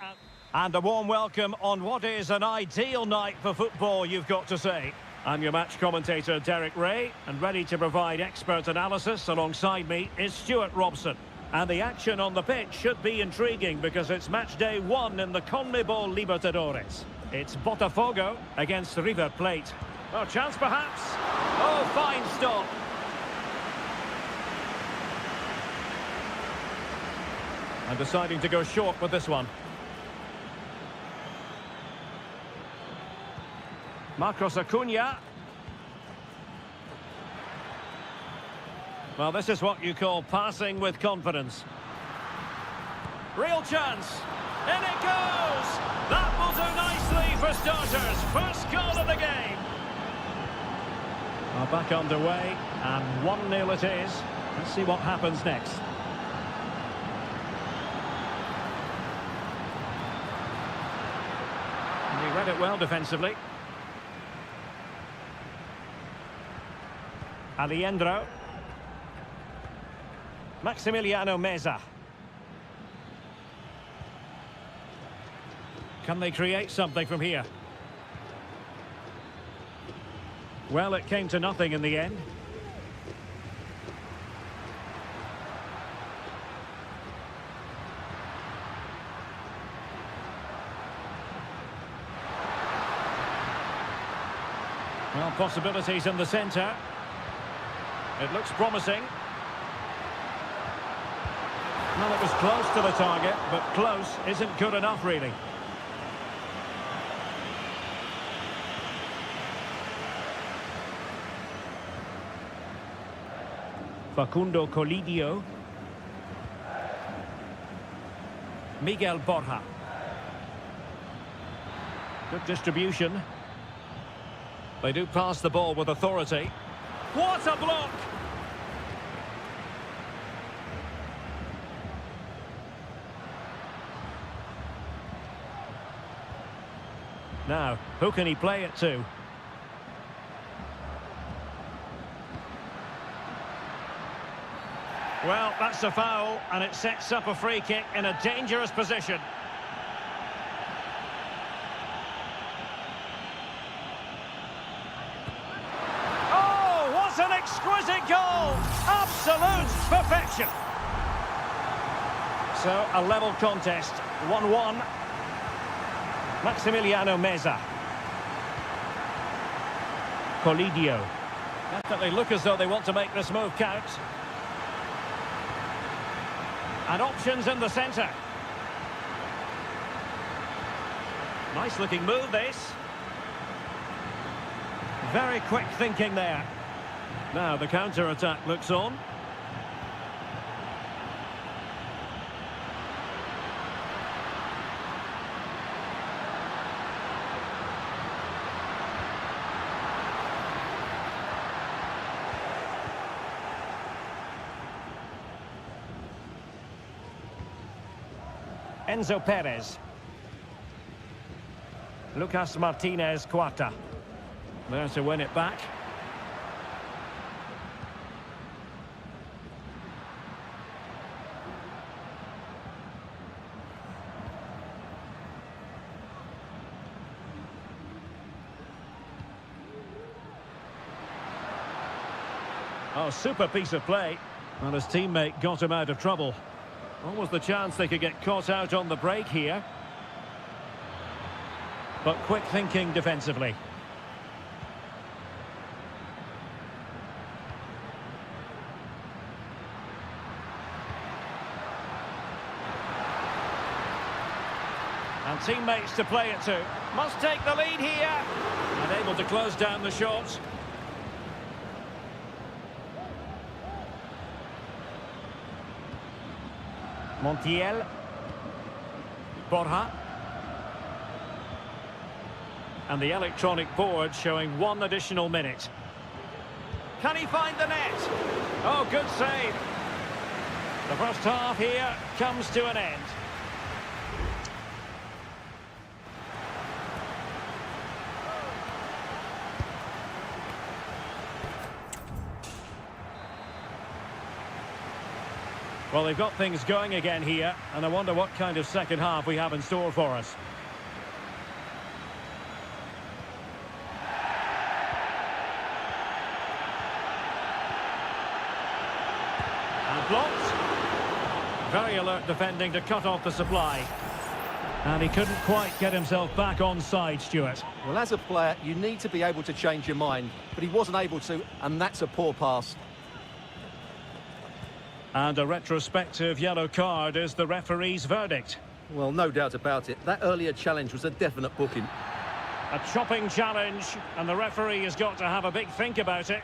and a warm welcome on what is an ideal night for football, you've got to say. I'm your match commentator, Derek Ray, and ready to provide expert analysis alongside me is Stuart Robson. And the action on the pitch should be intriguing because it's match day 1 in the CONMEBOL Libertadores. It's Botafogo against River Plate. Oh, chance perhaps. Oh, fine stop. And deciding to go short with this one. Marcos Acuna. Well, this is what you call passing with confidence. Real chance. In it goes. That will do nicely for starters. First goal of the game. Well, back underway, and 1-0 it is. Let's see what happens next. And he read it well defensively. Alejandro. Maximiliano Meza. Can they create something from here? Well, it came to nothing in the end. Well, possibilities in the centre. It looks promising. Well, it was close to the target, but close isn't good enough, really. Facundo Colidio. Miguel Borja. Good distribution. They do pass the ball with authority. What a block! Now, who can he play it to? Well, that's a foul, and it sets up a free kick in a dangerous position. Oh, what an exquisite goal! Absolute perfection! So, a level contest, 1-1. Maximiliano Meza. Colidio. Definitely look as though they want to make this move count. And options in the centre. Nice looking move, this. Very quick thinking there. Now the counter-attack looks on. Enzo Perez. Lucas Martinez Cuarta. There to win it back. Oh, super piece of play. Well, his teammate got him out of trouble. Almost the chance they could get caught out on the break here. But quick thinking defensively. And teammates to play it to. Must take the lead here. And able to close down the shots. Montiel. Borja. And the electronic board showing 1 additional minute. Can he find the net? Oh, good save. The first half here comes to an end. Well, they've got things going again here, and I wonder what kind of second half we have in store for us. And blocked. Very alert defending to cut off the supply. And he couldn't quite get himself back on side, Stuart. Well, as a player, you need to be able to change your mind, but he wasn't able to, and that's a poor pass. And a retrospective yellow card is the referee's verdict. Well, no doubt about it. That earlier challenge was a definite booking. A chopping challenge, and the referee has got to have a big think about it.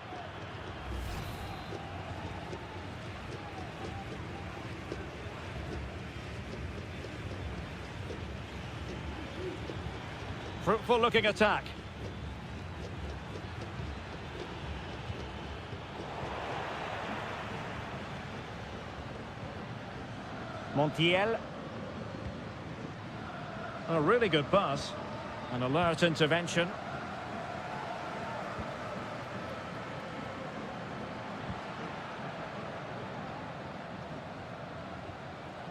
Fruitful looking attack. Montiel. A really good pass. An alert intervention.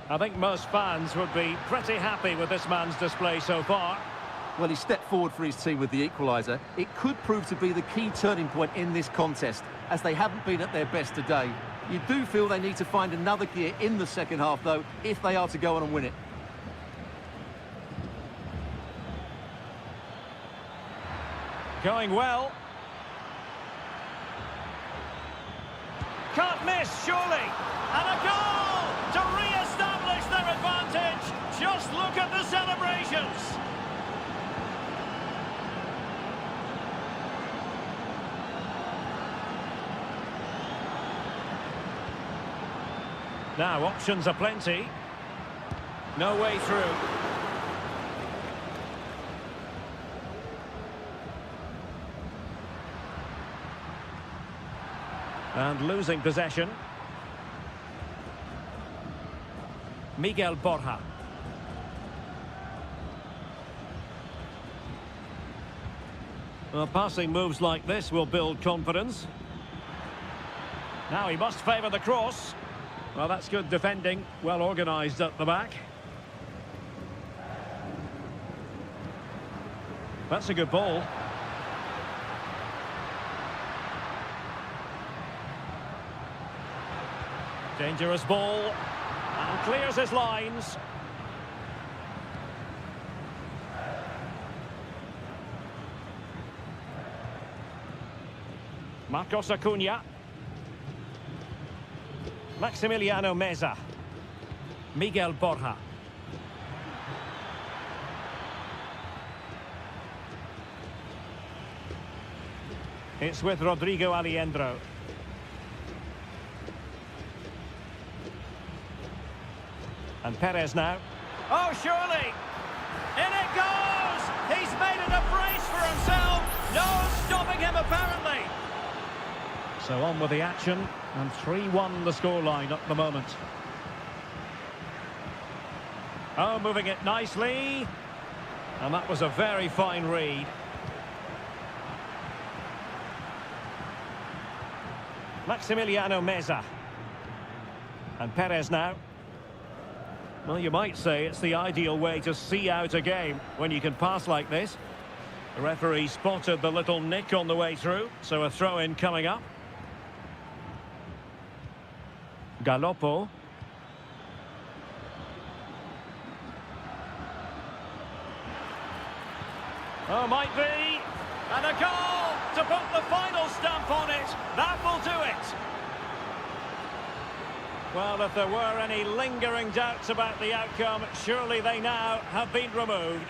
I think most fans would be pretty happy with this man's display so far. Well, he stepped forward for his team with the equaliser. It could prove to be the key turning point in this contest, as they haven't been at their best today. You do feel they need to find another gear in the second half, though, if they are to go on and win it. Going well. Can't miss, surely. And a goal to re-establish their advantage. Just look at the celebrations. Now, options are plenty. No way through. And losing possession. Miguel Borja. Well, passing moves like this will build confidence. Now he must favour the cross. Well, that's good defending, well organised at the back. That's a good ball. Dangerous ball, and clears his lines. Marcos Acuna. Maximiliano Meza. Miguel Borja. It's with Rodrigo Aliendro. And Perez now. Oh, surely! In it goes! He's made it a brace for himself. No stopping him, apparently. So on with the action, and 3-1 the scoreline at the moment. Oh, moving it nicely. And that was a very fine read. Maximiliano Meza. And Perez now. Well, you might say it's the ideal way to see out a game when you can pass like this. The referee spotted the little nick on the way through, so a throw-in coming up. Galoppo. Oh, might be. And a goal to put the final stamp on it. That will do it. Well, if there were any lingering doubts about the outcome, surely they now have been removed.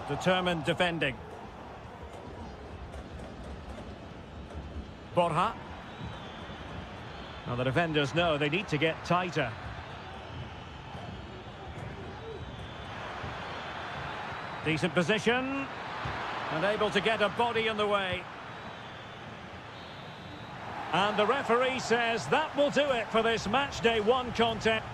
Determined defending. Borja. Now the defenders know they need to get tighter. Decent position. And able to get a body in the way. And the referee says that will do it for this match day 1 contest.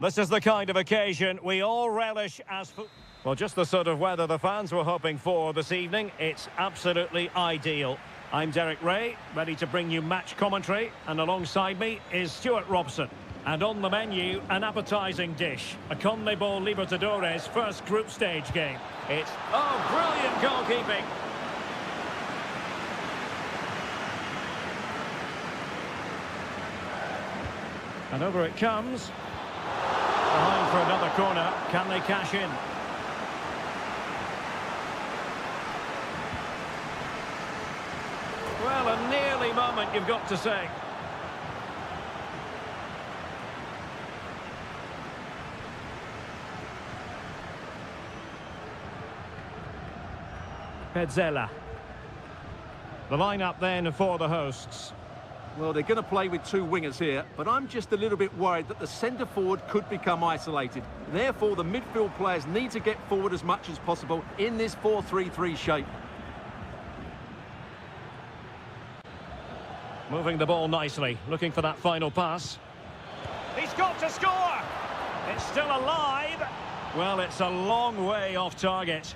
This is the kind of occasion we all relish as... Well, just the sort of weather the fans were hoping for this evening. It's absolutely ideal. I'm Derek Ray, ready to bring you match commentary, and alongside me is Stuart Robson. And on the menu, an appetising dish, a CONMEBOL Libertadores first group stage game. It's... Oh, brilliant goalkeeping! And over it comes. Behind for another corner. Can they cash in? Well, a nearly moment, you've got to say. Petzela. The lineup then for the hosts. Well, they're going to play with two wingers here, but I'm just a little bit worried that the centre-forward could become isolated. Therefore, the midfield players need to get forward as much as possible in this 4-3-3 shape. Moving the ball nicely, looking for that final pass. He's got to score! It's still alive! Well, it's a long way off target.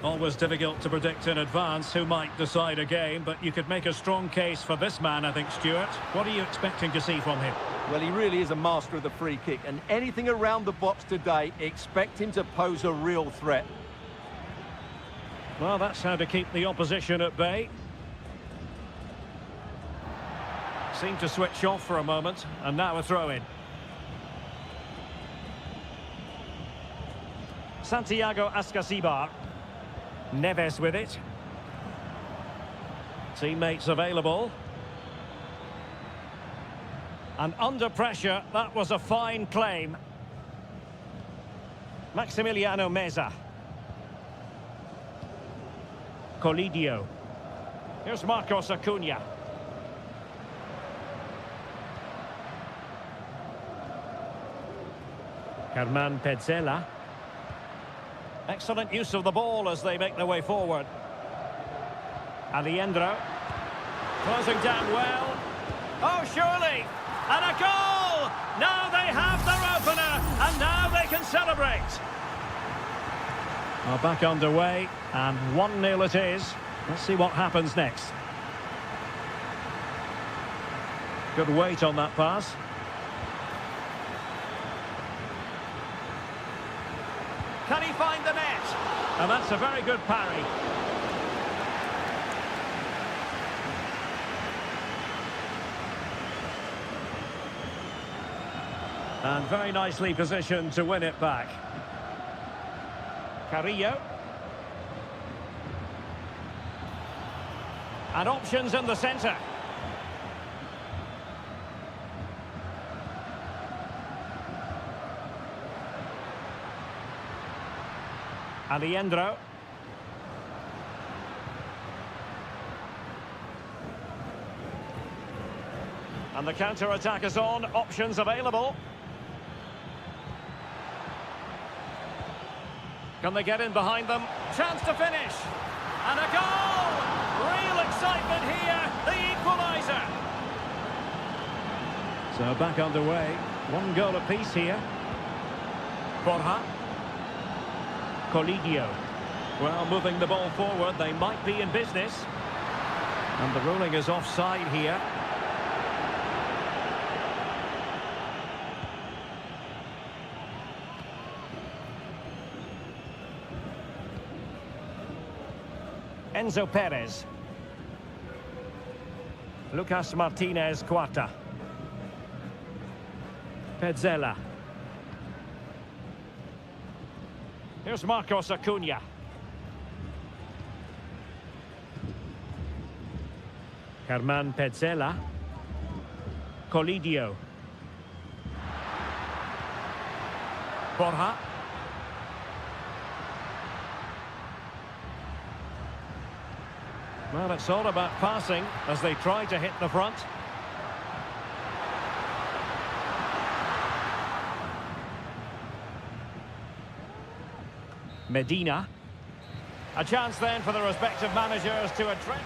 Always difficult to predict in advance who might decide a game, but you could make a strong case for this man, I think, Stuart. What are you expecting to see from him? Well, he really is a master of the free kick, and anything around the box today, expect him to pose a real threat. Well, that's how to keep the opposition at bay. Seemed to switch off for a moment, and now a throw-in. Santiago Ascasibar. Neves with it. Teammates available. And under pressure, that was a fine claim. Maximiliano Meza. Colidio. Here's Marcos Acuna. Germán Petzela. Excellent use of the ball as they make their way forward. Aliendro. Closing down well. Oh, surely! And a goal! Now they have their opener, and now they can celebrate. Well, back underway, and 1-0 it is. Let's see what happens next. Good weight on that pass. Can he find the net? And that's a very good parry. And very nicely positioned to win it back. Carrillo. And options in the centre. Aliendro. And the counter-attack is on. Options available. Can they get in behind them? Chance to finish. And a goal! Real excitement here. The equaliser. So back underway. 1 goal apiece here. Borja. Colidio. Well, moving the ball forward, they might be in business. And the ruling is offside here. Enzo Perez. Lucas Martinez Cuarta. Petzela. Here's Marcos Acuna. Germán Petzela. Colidio. Borja. Well, it's all about passing as they try to hit the front. Medina. A chance then for the respective managers to address.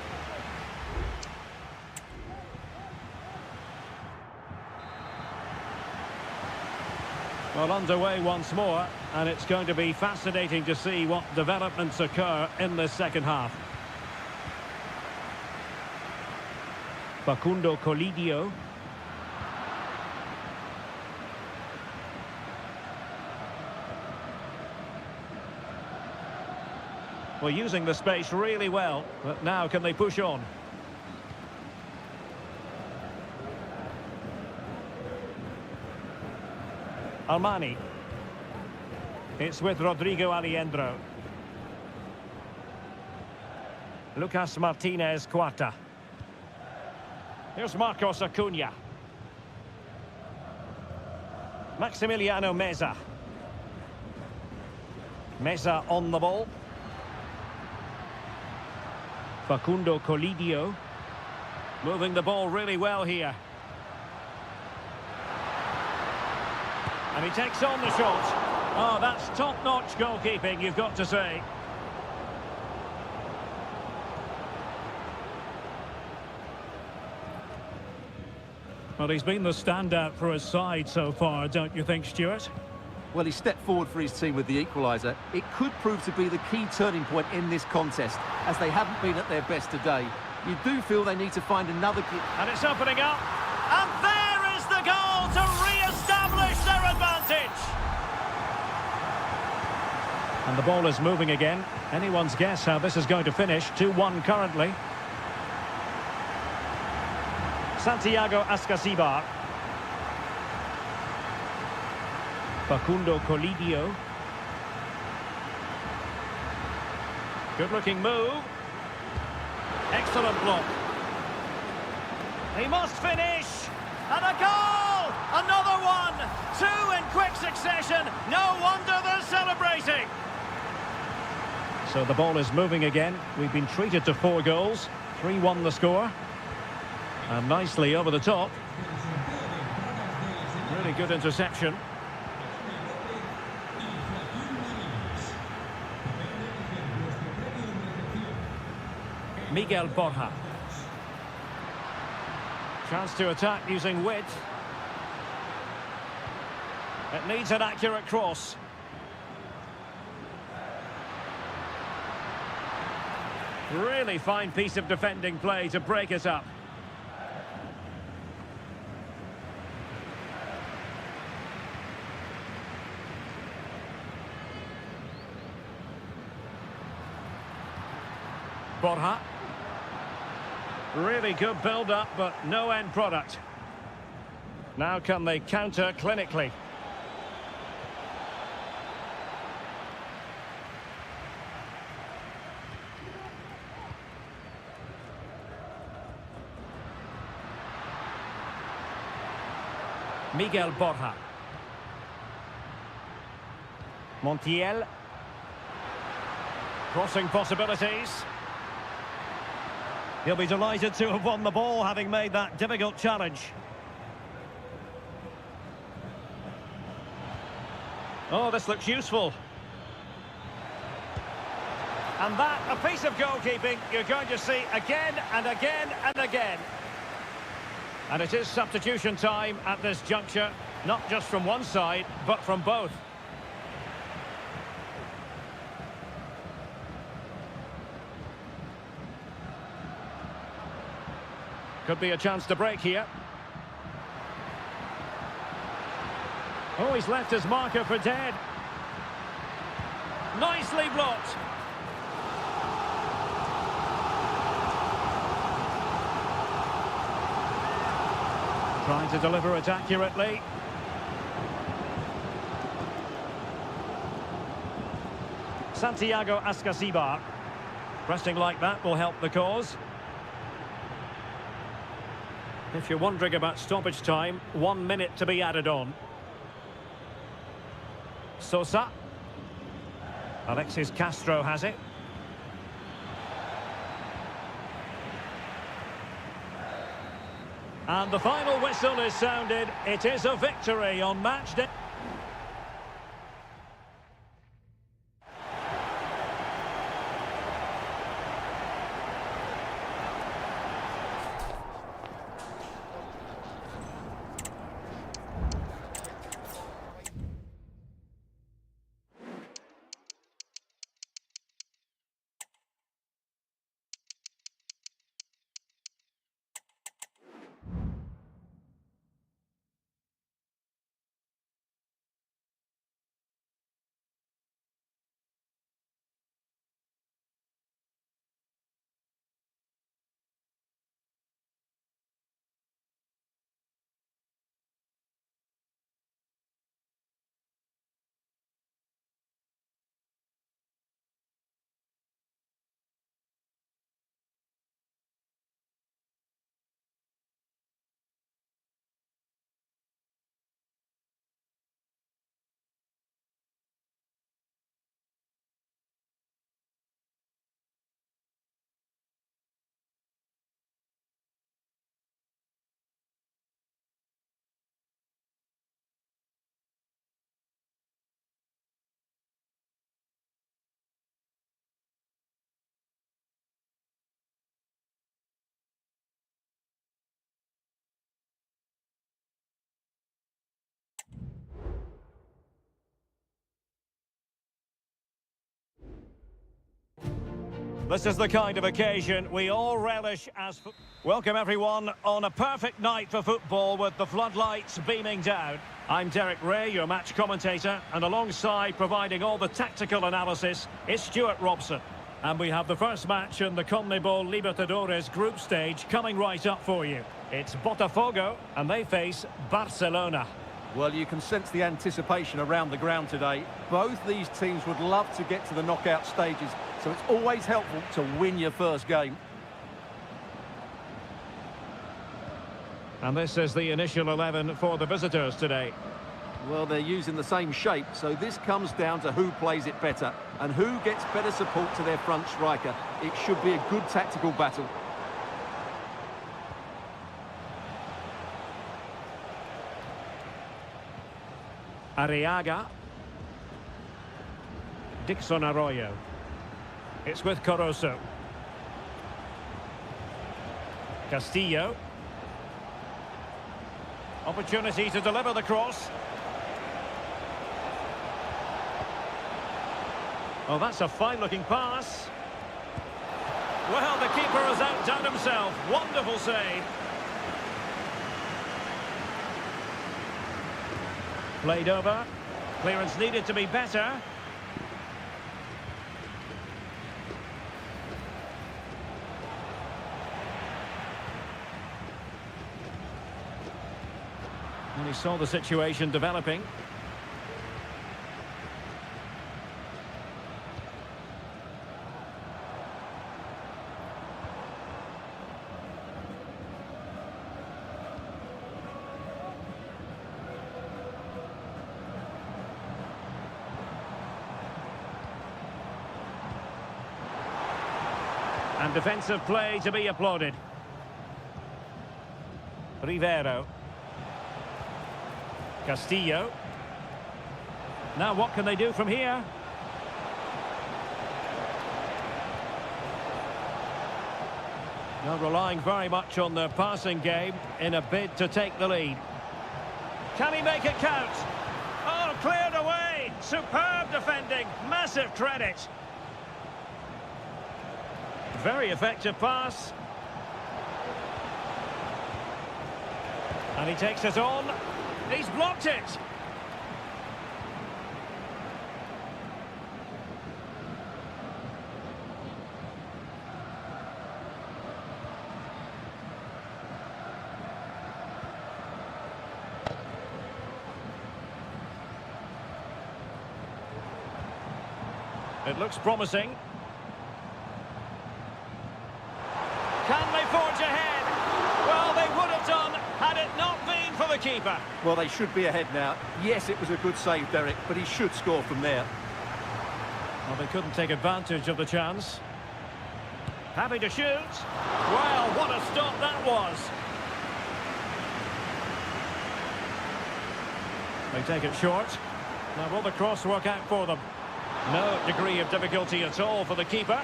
Well, underway once more, and it's going to be fascinating to see what developments occur in this second half. Facundo Colidio. Well, using the space really well, but now can they push on? Armani. It's with Rodrigo Aliendro. Lucas Martinez Cuarta. Here's Marcos Acuna. Maximiliano Meza. Meza on the ball. Facundo Colidio. Moving the ball really well here. And he takes on the shot. Oh, that's top-notch goalkeeping, you've got to say. Well, he's been the standout for his side so far, don't you think, Stuart? Well, he stepped forward for his team with the equaliser. It could prove to be the key turning point in this contest, as they haven't been at their best today. You do feel they need to find another... And it's opening up. And there is the goal to re-establish their advantage. And the ball is moving again. Anyone's guess how this is going to finish. 2-1 currently. Santiago Ascasibar. Facundo Colidio. Good-looking move. Excellent block. He must finish. And a goal! Another one! Two in quick succession. No wonder they're celebrating. So the ball is moving again. We've been treated to 4 goals. 3-1 the score. And nicely over the top. Really good interception. Miguel Borja. Chance to attack using width. It needs an accurate cross. Really fine piece of defending play to break it up. Borja. Really good build-up, but no end product. Now can they counter clinically? Miguel Borja. Montiel. Crossing possibilities. He'll be delighted to have won the ball, having made that difficult challenge. Oh, this looks useful. And that, a piece of goalkeeping you're going to see again and again and again. And it is substitution time at this juncture, not just from one side, but from both. Could be a chance to break here. Oh, he's left his marker for dead. Nicely blocked. Trying to deliver it accurately. Santiago Ascasibar. Pressing like that will help the cause. If you're wondering about stoppage time, 1 minute to be added on. Sosa. Alexis Castro has it. And the final whistle is sounded. It is a victory on match day. This is the kind of occasion we all relish as... Welcome everyone on a perfect night for football with the floodlights beaming down. I'm Derek Ray, your match commentator, and alongside providing all the tactical analysis is Stuart Robson. And we have the first match in the CONMEBOL Libertadores group stage coming right up for you. It's Botafogo, and they face Barcelona. Well, you can sense the anticipation around the ground today. Both these teams would love to get to the knockout stages, so it's always helpful to win your first game. And this is the initial 11 for the visitors today. Well, they're using the same shape, so this comes down to who plays it better and who gets better support to their front striker. It should be a good tactical battle. Arriaga. Dixon Arroyo. It's with Corozo. Castillo. Opportunity to deliver the cross. Oh, that's a fine-looking pass. Well, the keeper has outdone himself. Wonderful save. Played over. Clearance needed to be better. And he saw the situation developing. And defensive play to be applauded. Rivero. Castillo. Now what can they do from here? Now relying very much on their passing game in a bid to take the lead. Can he make it count? Oh, cleared away! Superb defending! Massive credit! Very effective pass. And he takes it on. He's blocked it. It looks promising. Can they forge ahead? Well, they would have done had it not been for the keeper. Well, they should be ahead now. Yes, it was a good save, Derek, but he should score from there. Well, they couldn't take advantage of the chance. Happy to shoot. Well, what a stop that was. They take it short. Now, will the cross work out for them? No degree of difficulty at all for the keeper.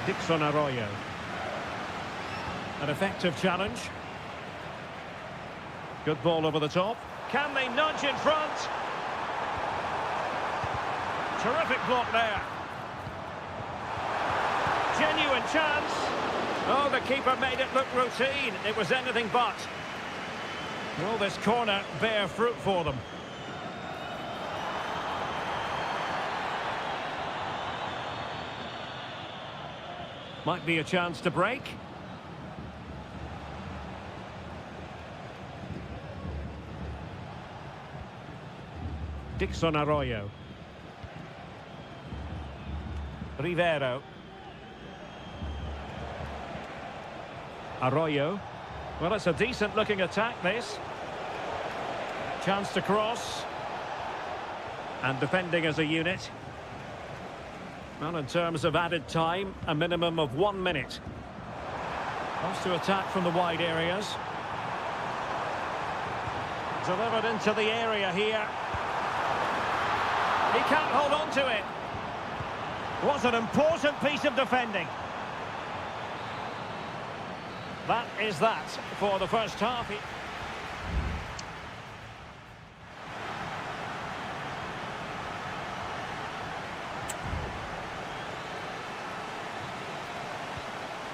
Dixon Arroyo. An effective challenge. Good ball over the top. Can they nudge in front? Terrific block there. Genuine chance. Oh, the keeper made it look routine. It was anything but. Will this corner bear fruit for them? Might be a chance to break. Dixon Arroyo. Rivero. Arroyo. Well, it's a decent-looking attack, this. Chance to cross. And defending as a unit. Well, in terms of added time, a minimum of 1 minute. Wants to attack from the wide areas. Delivered into the area here. He can't hold on to it. Was an important piece of defending. That is that for the first half.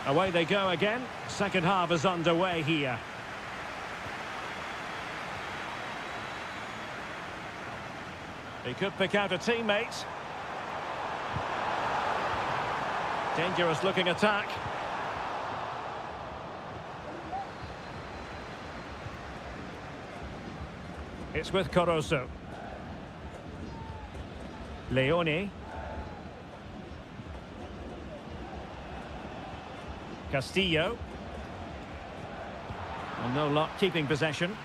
Away they go again. Second half is underway here. He could pick out a teammate. Dangerous looking attack. It's with Corozo. Leone. Castillo. And no luck keeping possession.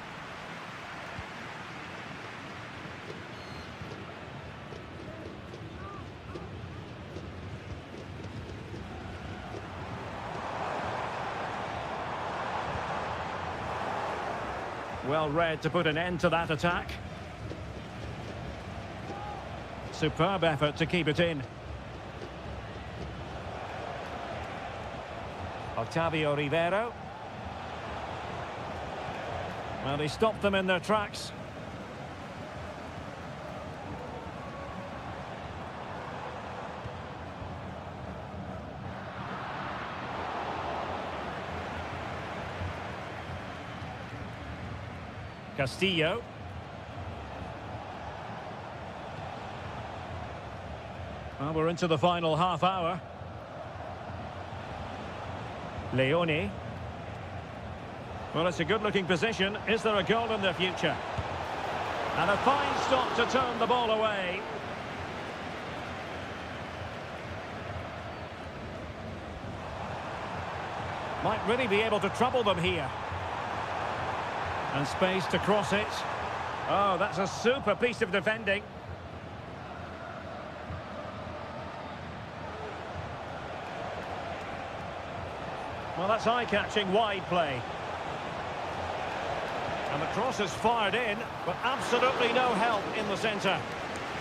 Well read to put an end to that attack. Superb effort to keep it in. Octavio Rivero. Well, he stopped them in their tracks. Castillo. Well, we're into the final half hour. Leone. Well, it's a good-looking position. Is there a goal in the future? And a fine stop to turn the ball away. Might really be able to trouble them here. And space to cross it. Oh, that's a super piece of defending. Well, that's eye-catching wide play. And the cross is fired in, but absolutely no help in the centre.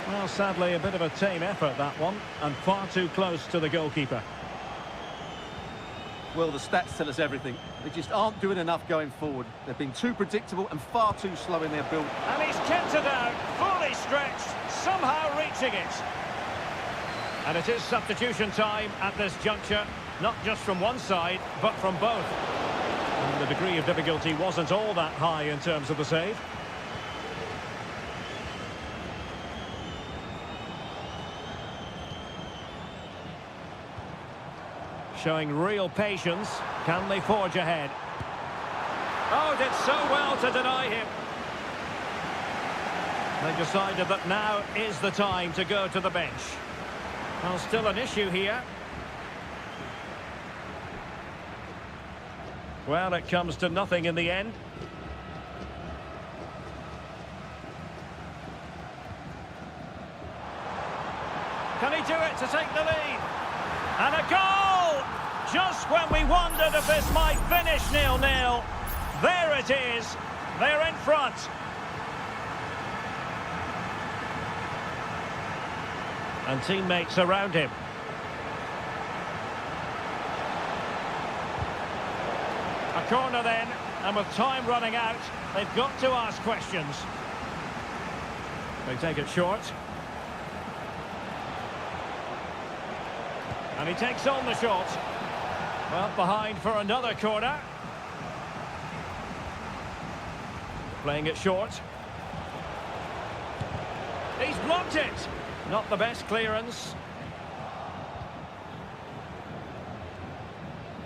Well, sadly, a bit of a tame effort, that one, and far too close to the goalkeeper. Well, the stats tell us everything. They just aren't doing enough going forward. They've been too predictable and far too slow in their build. And he's kept it out, fully stretched, somehow reaching it. And it is substitution time at this juncture, not just from one side, but from both. And the degree of difficulty wasn't all that high in terms of the save. Showing real patience. Can they forge ahead? Oh, did so well to deny him. They decided that now is the time to go to the bench. Well, still an issue here. Well, it comes to nothing in the end. Can he do it to take the lead? And a goal! Just when we wondered if this might finish 0-0. There it is. They're in front. And teammates around him. A corner then, and with time running out, they've got to ask questions. They take it short. And he takes on the shot. Well, behind for another corner. Playing it short. He's blocked it. Not the best clearance.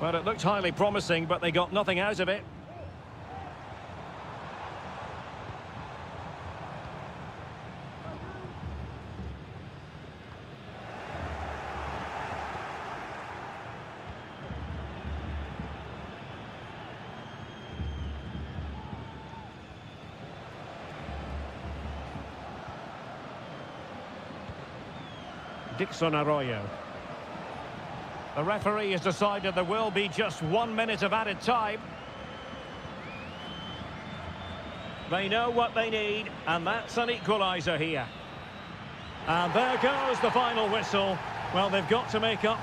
Well, it looked highly promising, but they got nothing out of it. Dixon Arroyo. The referee has decided there will be just 1 minute of added time. They know what they need, and that's an equaliser here. And there goes the final whistle. Well, they've got to make up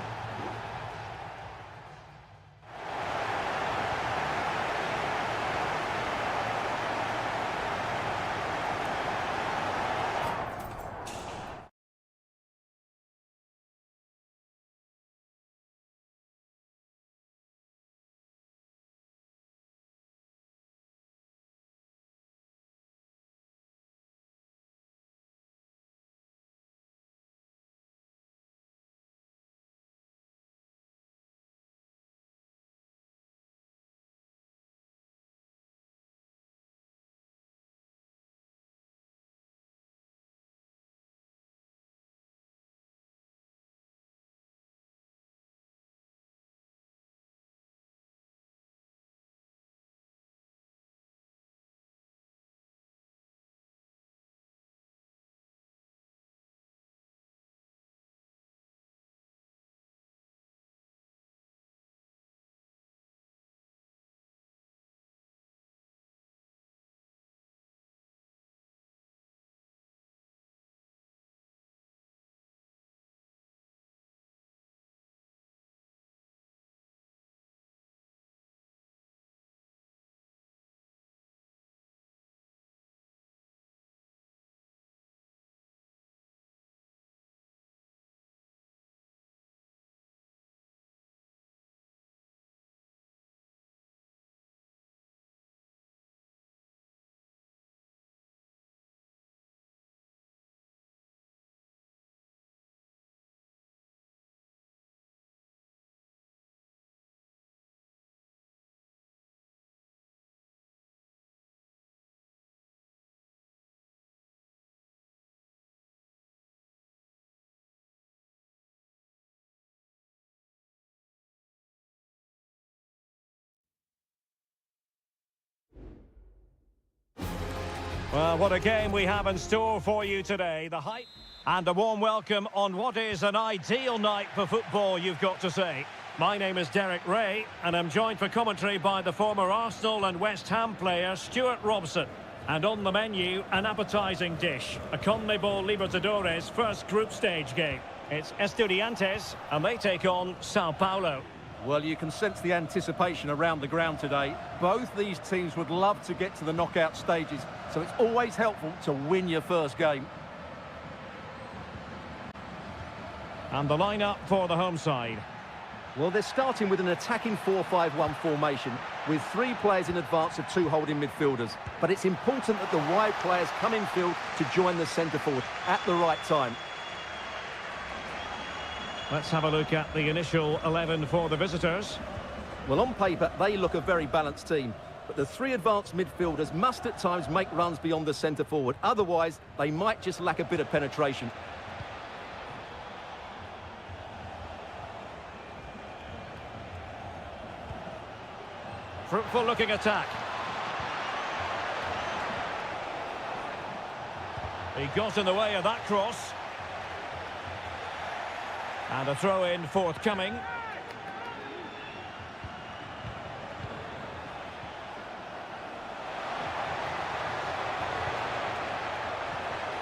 Well, what a game we have in store for you today. The hype and a warm welcome on what is an ideal night for football, you've got to say. My name is Derek Ray, and I'm joined for commentary by the former Arsenal and West Ham player Stuart Robson. And on the menu, an appetising dish, a CONMEBOL Libertadores first group stage game. It's Estudiantes, and they take on Sao Paulo. Well, you can sense the anticipation around the ground today. Both these teams would love to get to the knockout stages, so it's always helpful to win your first game. And the lineup for the home side. Well, they're starting with an attacking 4-5-1 formation with 3 players in advance of 2 holding midfielders. But it's important that the wide players come in field to join the centre forward at the right time. Let's have a look at the initial 11 for the visitors. Well, on paper, they look a very balanced team. But the 3 advanced midfielders must at times make runs beyond the centre forward. Otherwise, they might just lack a bit of penetration. Fruitful looking attack. He got in the way of that cross. And a throw-in forthcoming.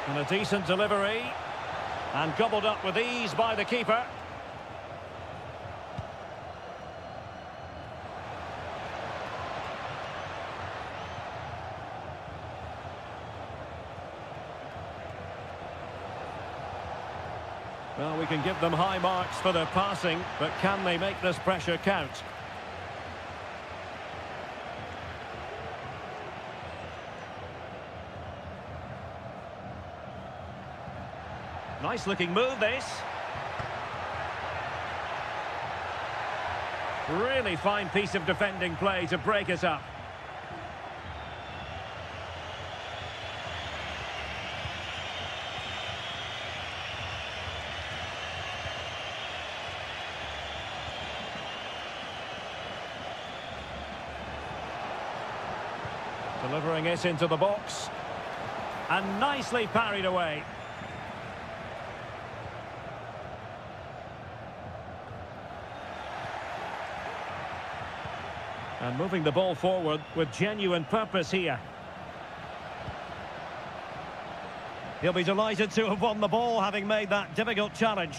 And a decent delivery. And gobbled up with ease by the keeper. Well, we can give them high marks for their passing, but can they make this pressure count? Nice looking move, this. Really fine piece of defending play to break it up. Delivering it into the box. And nicely parried away. And moving the ball forward with genuine purpose here. He'll be delighted to have won the ball, having made that difficult challenge.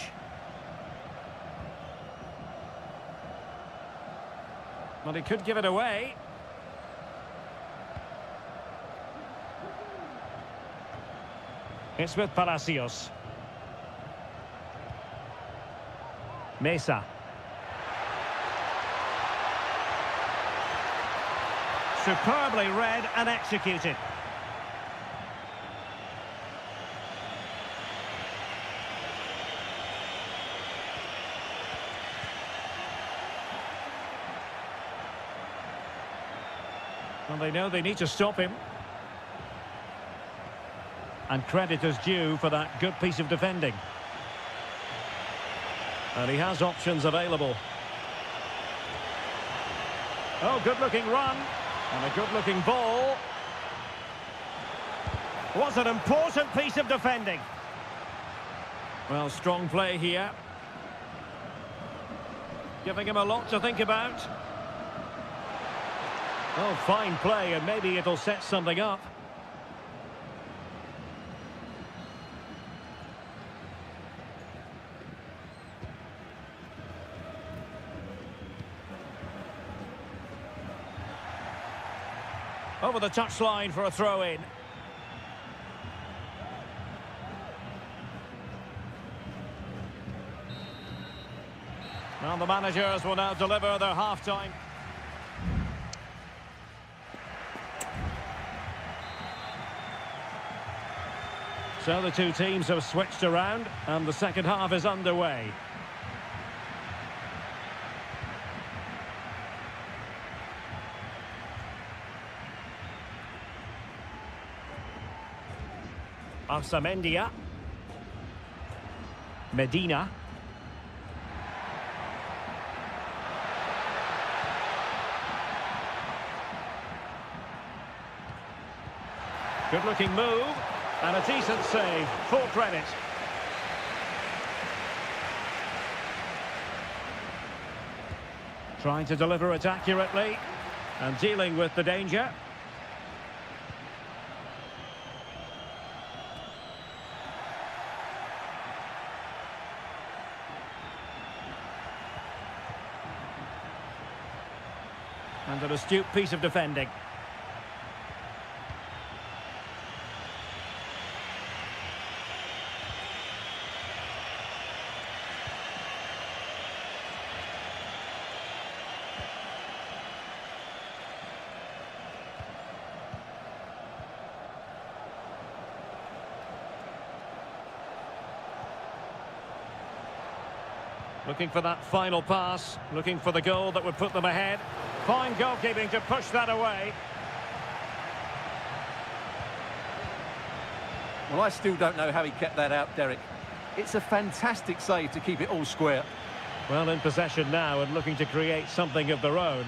But he could give it away. It's with Palacios. Mesa. Superbly read and executed. And they know they need to stop him. And credit is due for that good piece of defending. And he has options available. Oh, good-looking run. And a good-looking ball. Was an important piece of defending. Well, strong play here. Giving him a lot to think about. Oh, fine play, and maybe it'll set something up. Over the touchline for a throw-in. Well, the managers will now deliver their half-time. So the two teams have switched around, and the second half is underway. Arsamendia. Medina. Good-looking move. And a decent save. Full credit. Trying to deliver it accurately. And dealing with the danger. And an astute piece of defending. Looking for that final pass, looking for the goal that would put them ahead. Fine goalkeeping to push that away. Well, I still don't know how he kept that out, Derek. It's a fantastic save to keep it all square. Well, in possession now and looking to create something of their own.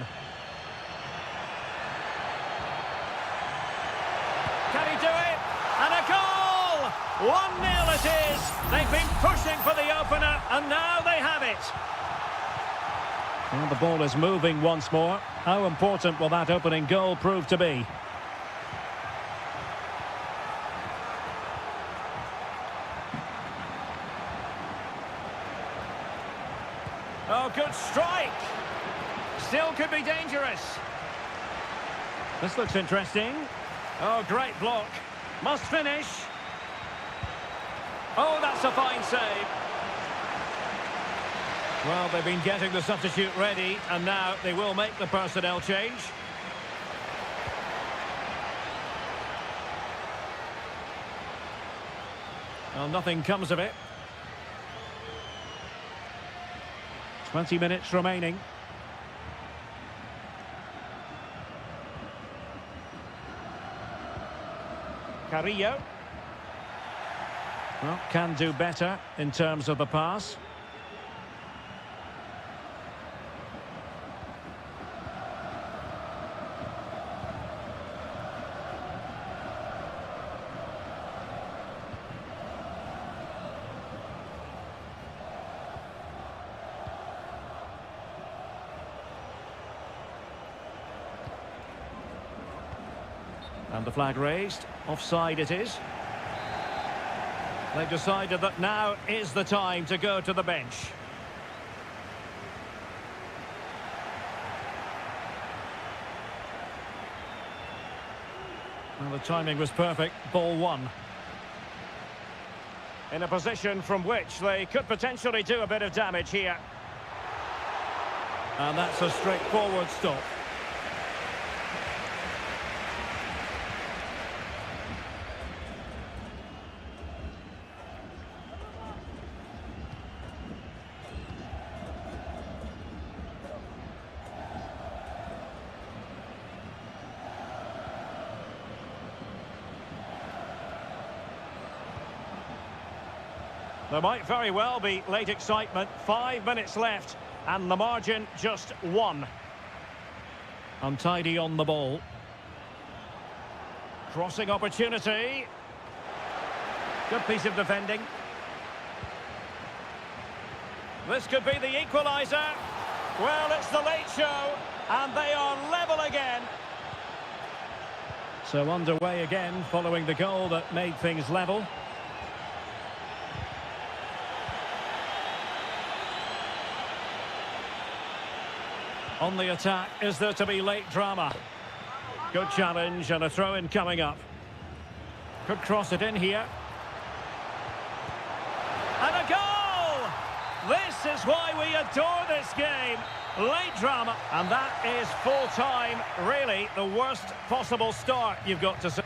Can he do it? And a goal! 1-0 it is! They've been pushing for the opener, and now they have it. Well, the ball is moving once more. How important will that opening goal prove to be? Oh, good strike! Still could be dangerous. This looks interesting. Oh, great block. Must finish. Oh, that's a fine save. Well, they've been getting the substitute ready, and now they will make the personnel change. Well, nothing comes of it. 20 minutes remaining. Carrillo. Well, can do better in terms of the pass. And the flag raised. Offside it is. They've decided that now is the time to go to the bench. Well, the timing was perfect. Ball one. In a position from which they could potentially do a bit of damage here. And that's a straightforward stop. There might very well be late excitement. 5 minutes left, and the margin just one. Untidy on the ball. Crossing opportunity. Good piece of defending. This could be the equaliser. Well, it's the late show, and they are level again. So underway again, following the goal that made things level. On the attack, is there to be late drama? Good challenge and a throw-in coming up. Could cross it in here. And a goal! This is why we adore this game. Late drama. And that is full time. Really, the worst possible start, you've got to say.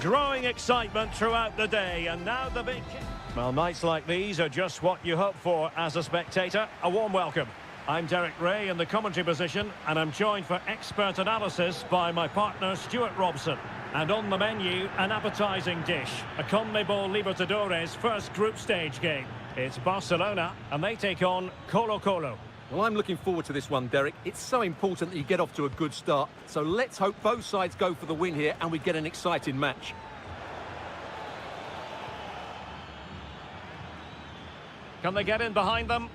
Growing excitement throughout the day, and now the big kick. Well, nights like these are just what you hope for as a spectator. A warm welcome. I'm Derek Ray in the commentary position, and I'm joined for expert analysis by my partner Stuart Robson. And on the menu, an appetising dish, a CONMEBOL Libertadores first group stage game. It's Barcelona, and they take on Colo-Colo. Well, I'm looking forward to this one, Derek. It's so important that you get off to a good start. So let's hope both sides go for the win here and we get an exciting match. Can they get in behind them?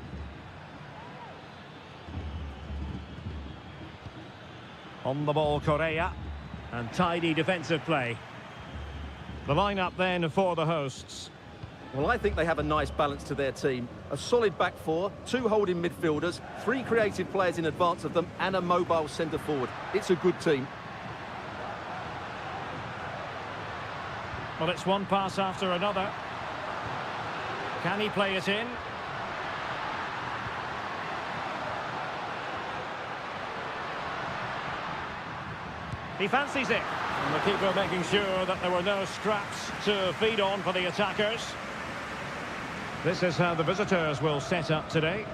On the ball, Correa. And tidy defensive play. The lineup then for the hosts. Well, I think they have a nice balance to their team. A solid back four, two holding midfielders, three creative players in advance of them, and a mobile centre-forward. It's a good team. Well, it's one pass after another. Can he play it in? He fancies it. And the keeper making sure that there were no scraps to feed on for the attackers. This is how the visitors will set up today.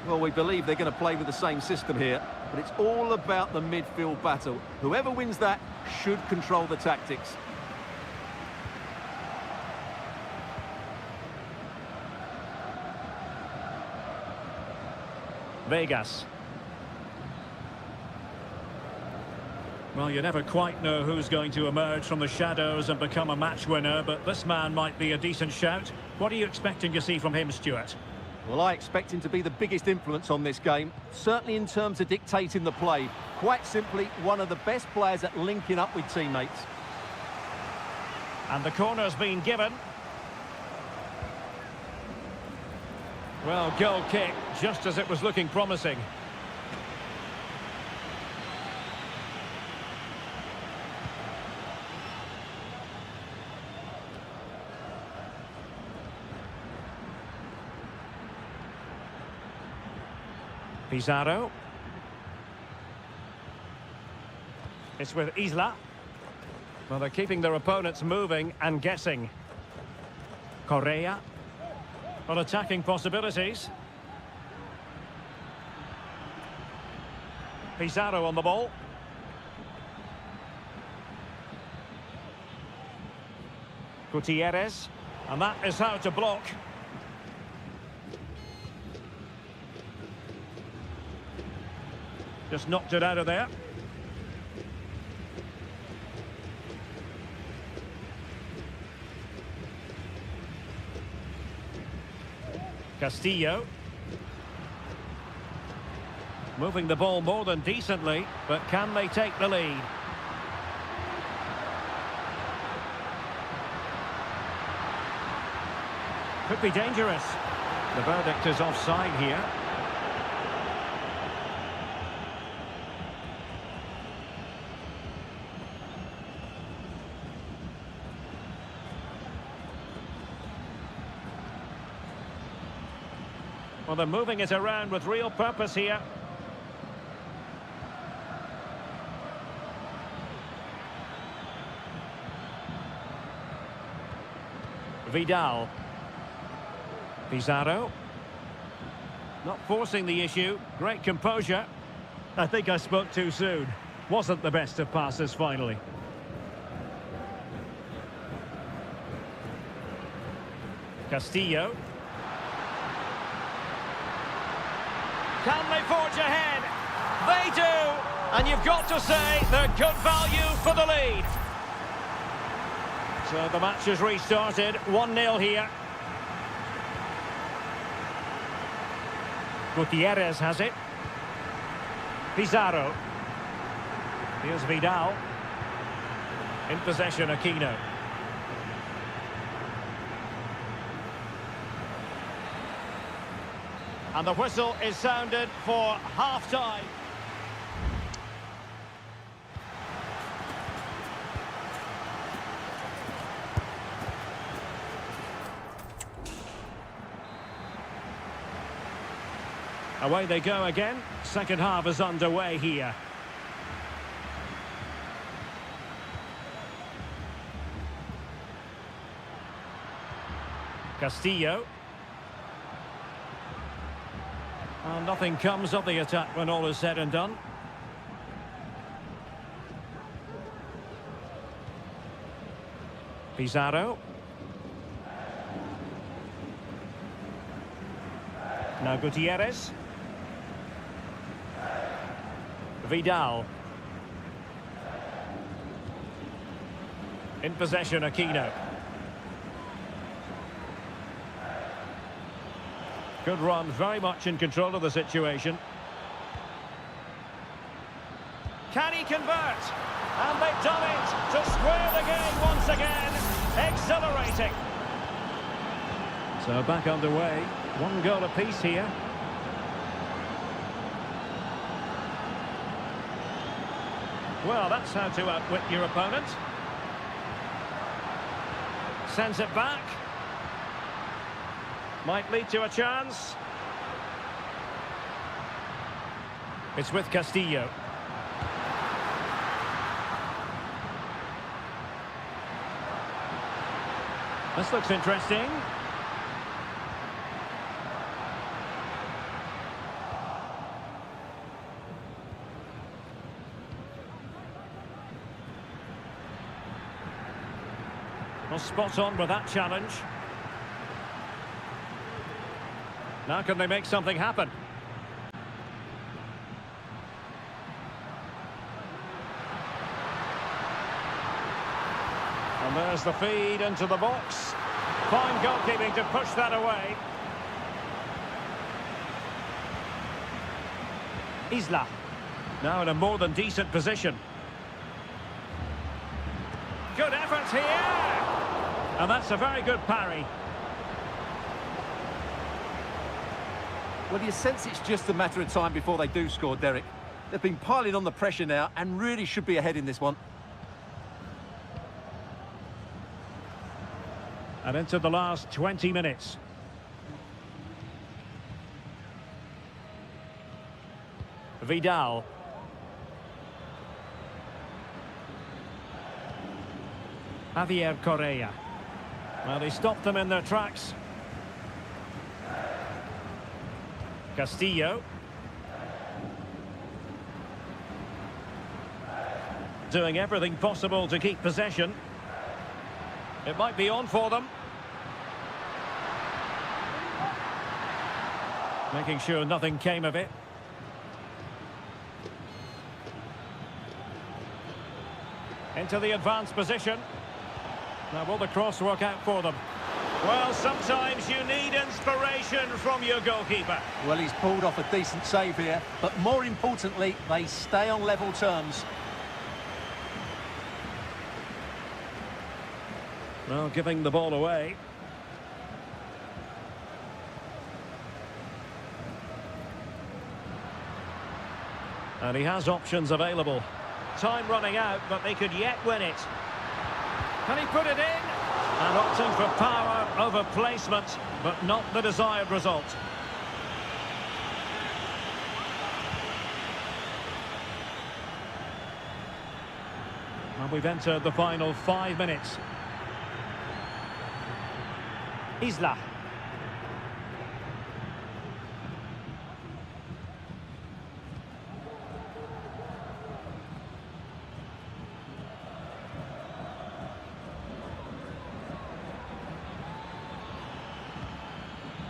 Well, we believe they're going to play with the same system here, but it's all about the midfield battle. Whoever wins that should control the tactics. Vegas. Well, you never quite know who's going to emerge from the shadows and become a match winner, but this man might be a decent shout. What are you expecting to see from him, Stuart? Well, I expect him to be the biggest influence on this game, certainly in terms of dictating the play. Quite simply, one of the best players at linking up with teammates. And the corner's been given. Well, goal kick, just as it was looking promising. Pizarro. It's with Isla. Well, they're keeping their opponents moving and guessing. Correa. Well, attacking possibilities. Pizarro on the ball. Gutierrez. And that is how to block. Just knocked it out of there. Castillo. Moving the ball more than decently, but can they take the lead? Could be dangerous. The verdict is offside here. Well, they're moving it around with real purpose here. Vidal. Pizarro. Not forcing the issue. Great composure. I think I spoke too soon. Wasn't the best of passes finally. Castillo. Can they forge ahead? They do! And you've got to say they're good value for the lead. So the match has restarted. 1-0 here. Gutierrez has it. Pizarro. Here's Vidal. In possession, Aquino. And the whistle is sounded for half-time. Away they go again. Second half is underway here. Castillo. And nothing comes of the attack when all is said and done. Pizarro. Now Gutierrez. Vidal. In possession, Aquino. Good run, very much in control of the situation. Can he convert? And they've done it to square the game once again. Exhilarating. So back underway. One goal apiece here. Well, that's how to outwit your opponent. Sends it back. Might lead to a chance. It's with Castillo. This looks interesting. Well, spot on with that challenge. Now can they make something happen? And there's the feed into the box. Fine goalkeeping to push that away. Isla. Now in a more than decent position. Good effort here! And that's a very good parry. Well, you sense it's just a matter of time before they do score, Derek. They've been piling on the pressure now and really should be ahead in this one. And into the last 20 minutes. Vidal. Javier Correa. Well, he stopped them in their tracks. Castillo. Doing everything possible to keep possession. It might be on for them. Making sure nothing came of it. Into the advanced position. Now will the cross work out for them? Well, sometimes you need inspiration from your goalkeeper. Well, he's pulled off a decent save here, but more importantly, they stay on level terms. Well, giving the ball away. And he has options available. Time running out, but they could yet win it. Can he put it in? And opting for power over placement, but not the desired result. And we've entered the final 5 minutes. Isla.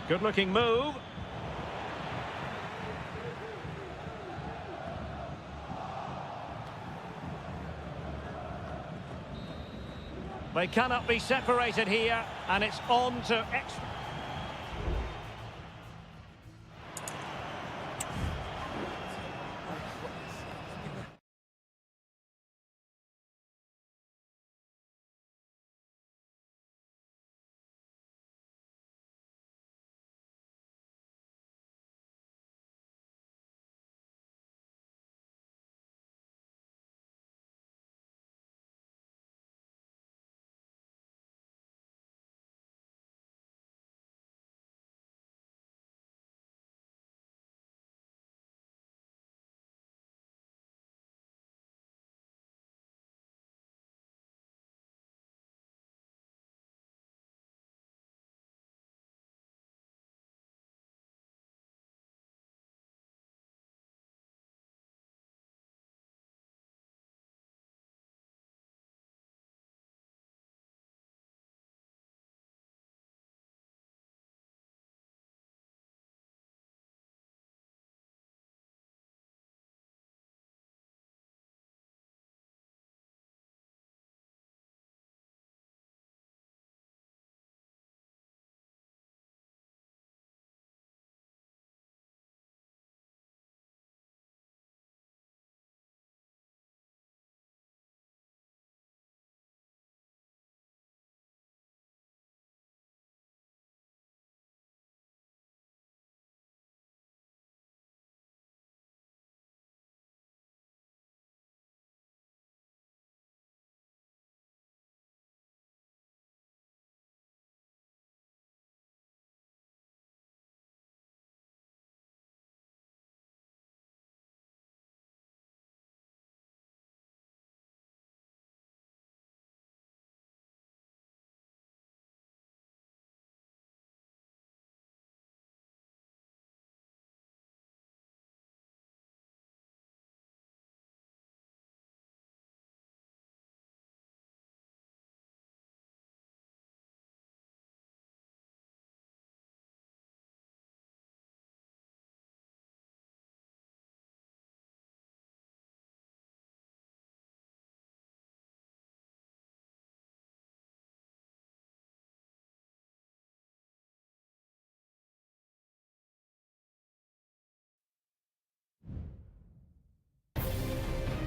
Good-looking move. They cannot be separated here, and it's on to extra.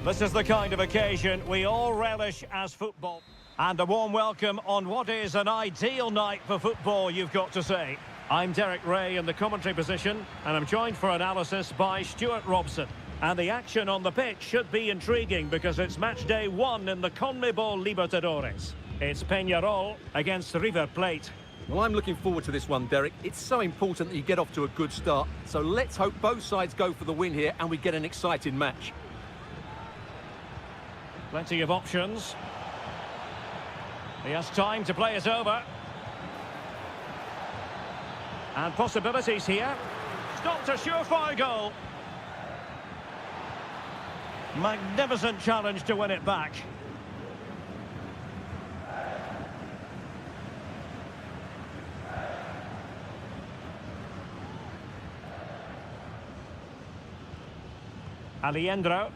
This is the kind of occasion we all relish as football. And a warm welcome on what is an ideal night for football, you've got to say. I'm Derek Ray in the commentary position, and I'm joined for analysis by Stuart Robson. And the action on the pitch should be intriguing because it's match day 1 in the CONMEBOL Libertadores. It's Peñarol against River Plate. Well, I'm looking forward to this one, Derek. It's so important that you get off to a good start. So let's hope both sides go for the win here and we get an exciting match. Plenty of options. He has time to play it over. And possibilities here. Stopped a surefire goal. Magnificent challenge to win it back. Aliendro.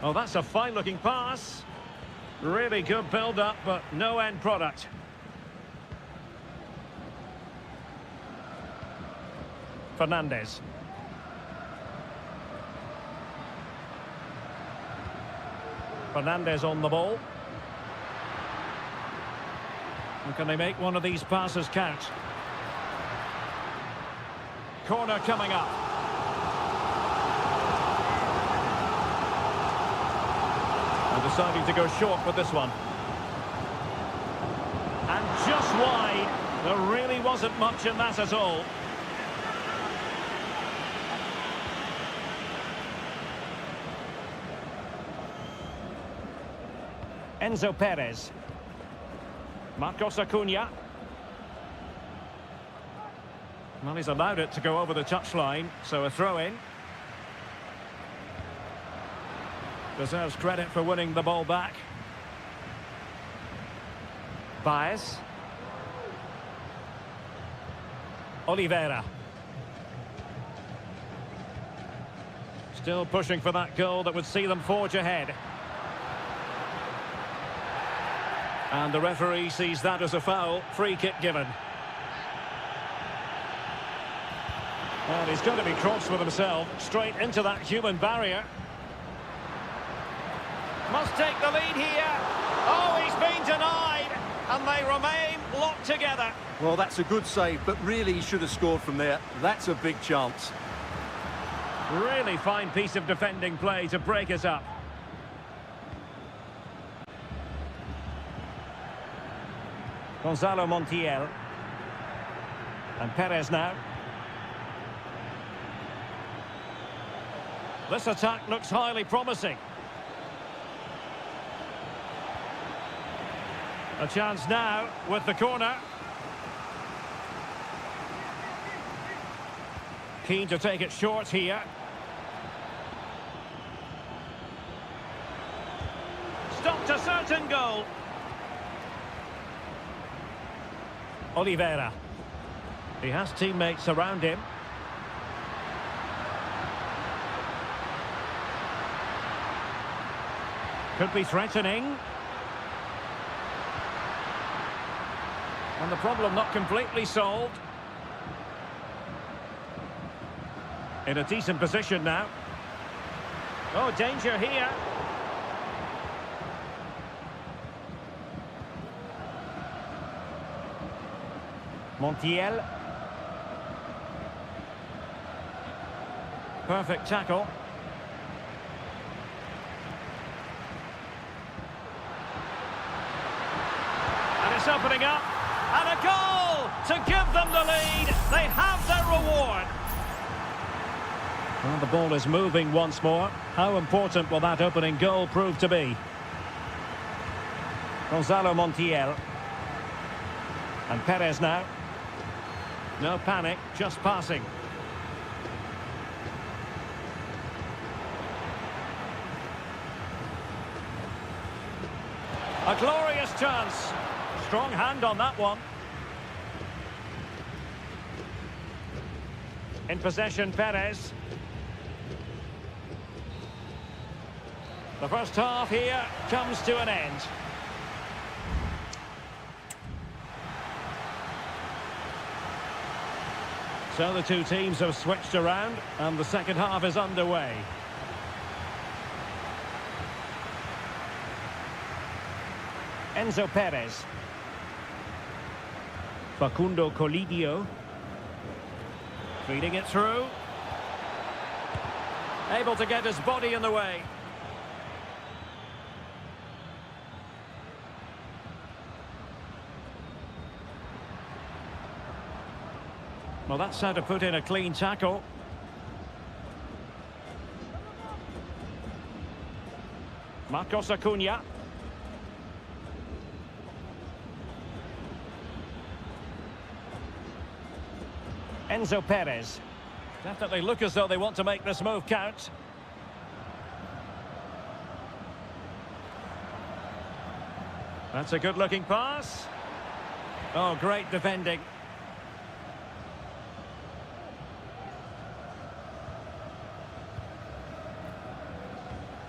Oh, that's a fine-looking pass. Really good build-up, but no end product. Fernandez. Fernandez on the ball. And can they make one of these passes count? Corner coming up. And deciding to go short with this one. And just wide. There really wasn't much in that at all. Enzo Perez. Marcos Acuna. Well, he's allowed it to go over the touchline, so a throw-in. Deserves credit for winning the ball back. Baez. Oliveira. Still pushing for that goal that would see them forge ahead. And the referee sees that as a foul. Free kick given. Well, he's going to be cross with himself. Straight into that human barrier. Must take the lead here. Oh, he's been denied. And they remain locked together. Well, that's a good save, but really he should have scored from there. That's a big chance. Really fine piece of defending play to break it up. Gonzalo Montiel. And Perez now. This attack looks highly promising. A chance now with the corner. Keen to take it short here. Stopped a certain goal. Oliveira. He has teammates around him. Could be threatening. And the problem not completely solved. In a decent position now. Oh, danger here. Montiel. Perfect tackle. And it's opening up. And a goal to give them the lead. They have their reward. Well, the ball is moving once more. How important will that opening goal prove to be? Gonzalo Montiel. And Perez now. No panic, just passing. A glorious chance. Strong hand on that one. In possession, Perez. The first half here comes to an end. So the two teams have switched around and the second half is underway. Enzo Perez. Facundo Colidio. Feeding it through. Able to get his body in the way. Well, that's how to put in a clean tackle. Marcos Acuna. Enzo Perez. Definitely look as though they want to make this move count. That's a good-looking pass. Oh, great defending.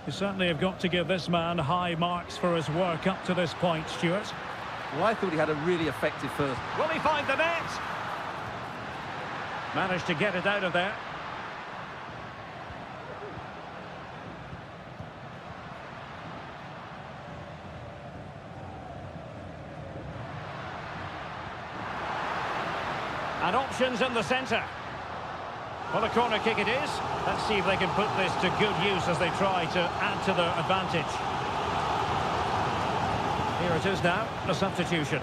You certainly have got to give this man high marks for his work up to this point, Stuart. Well, I thought he had a really effective first. Will he find the net? Managed to get it out of there. And options in the centre. Well, a corner kick it is. Let's see if they can put this to good use as they try to add to their advantage. Here it is now, a substitution.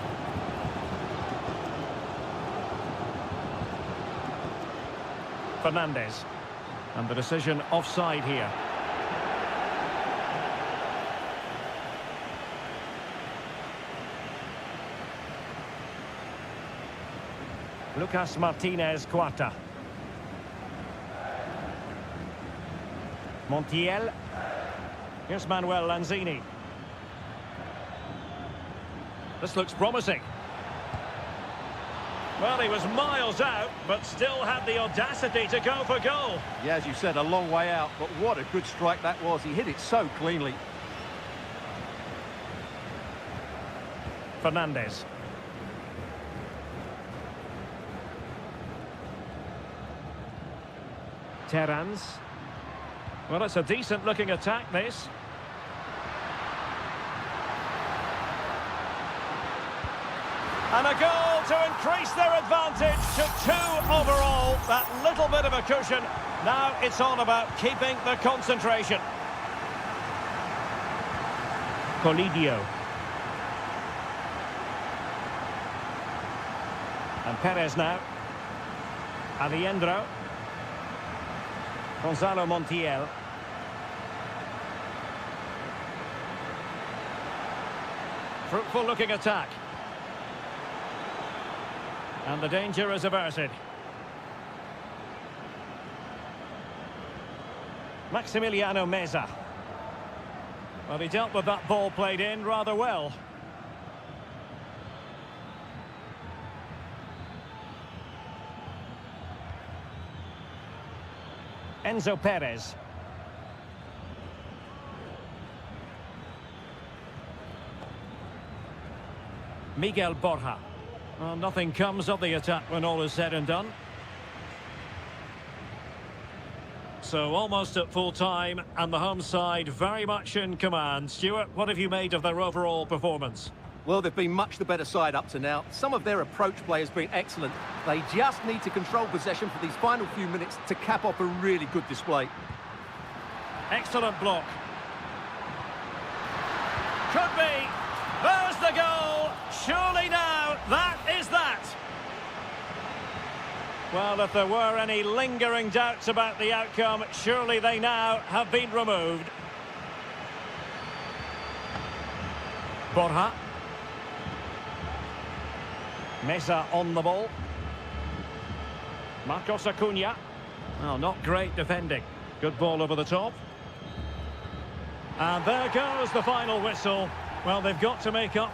Fernandez. And the decision offside here. Lucas Martinez Cuarta. Montiel. Here's Manuel Lanzini. This looks promising. Well, he was miles out, but still had the audacity to go for goal. Yeah, as you said, a long way out, but what a good strike that was. He hit it so cleanly. Fernandez. Terrans. Well, it's a decent-looking attack, this. And a goal to increase their advantage to 2 overall. That little bit of a cushion. Now it's all about keeping the concentration. Colidio. And Perez now. Aviendro. Gonzalo Montiel. Fruitful looking attack. And the danger is averted. Maximiliano Meza. Well, he dealt with that ball played in rather well. Enzo Perez. Miguel Borja. Well, nothing comes of the attack when all is said and done. So almost at full time, and the home side very much in command. Stuart, what have you made of their overall performance? Well, they've been much the better side up to now. Some of their approach play has been excellent. They just need to control possession for these final few minutes to cap off a really good display. Excellent block. Could be. There's the goal. Surely now, that is that. Well, if there were any lingering doubts about the outcome, surely they now have been removed. Borja. Meza on the ball. Marcos Acuna. Well, not great defending. Good ball over the top. And there goes the final whistle. Well, they've got to make up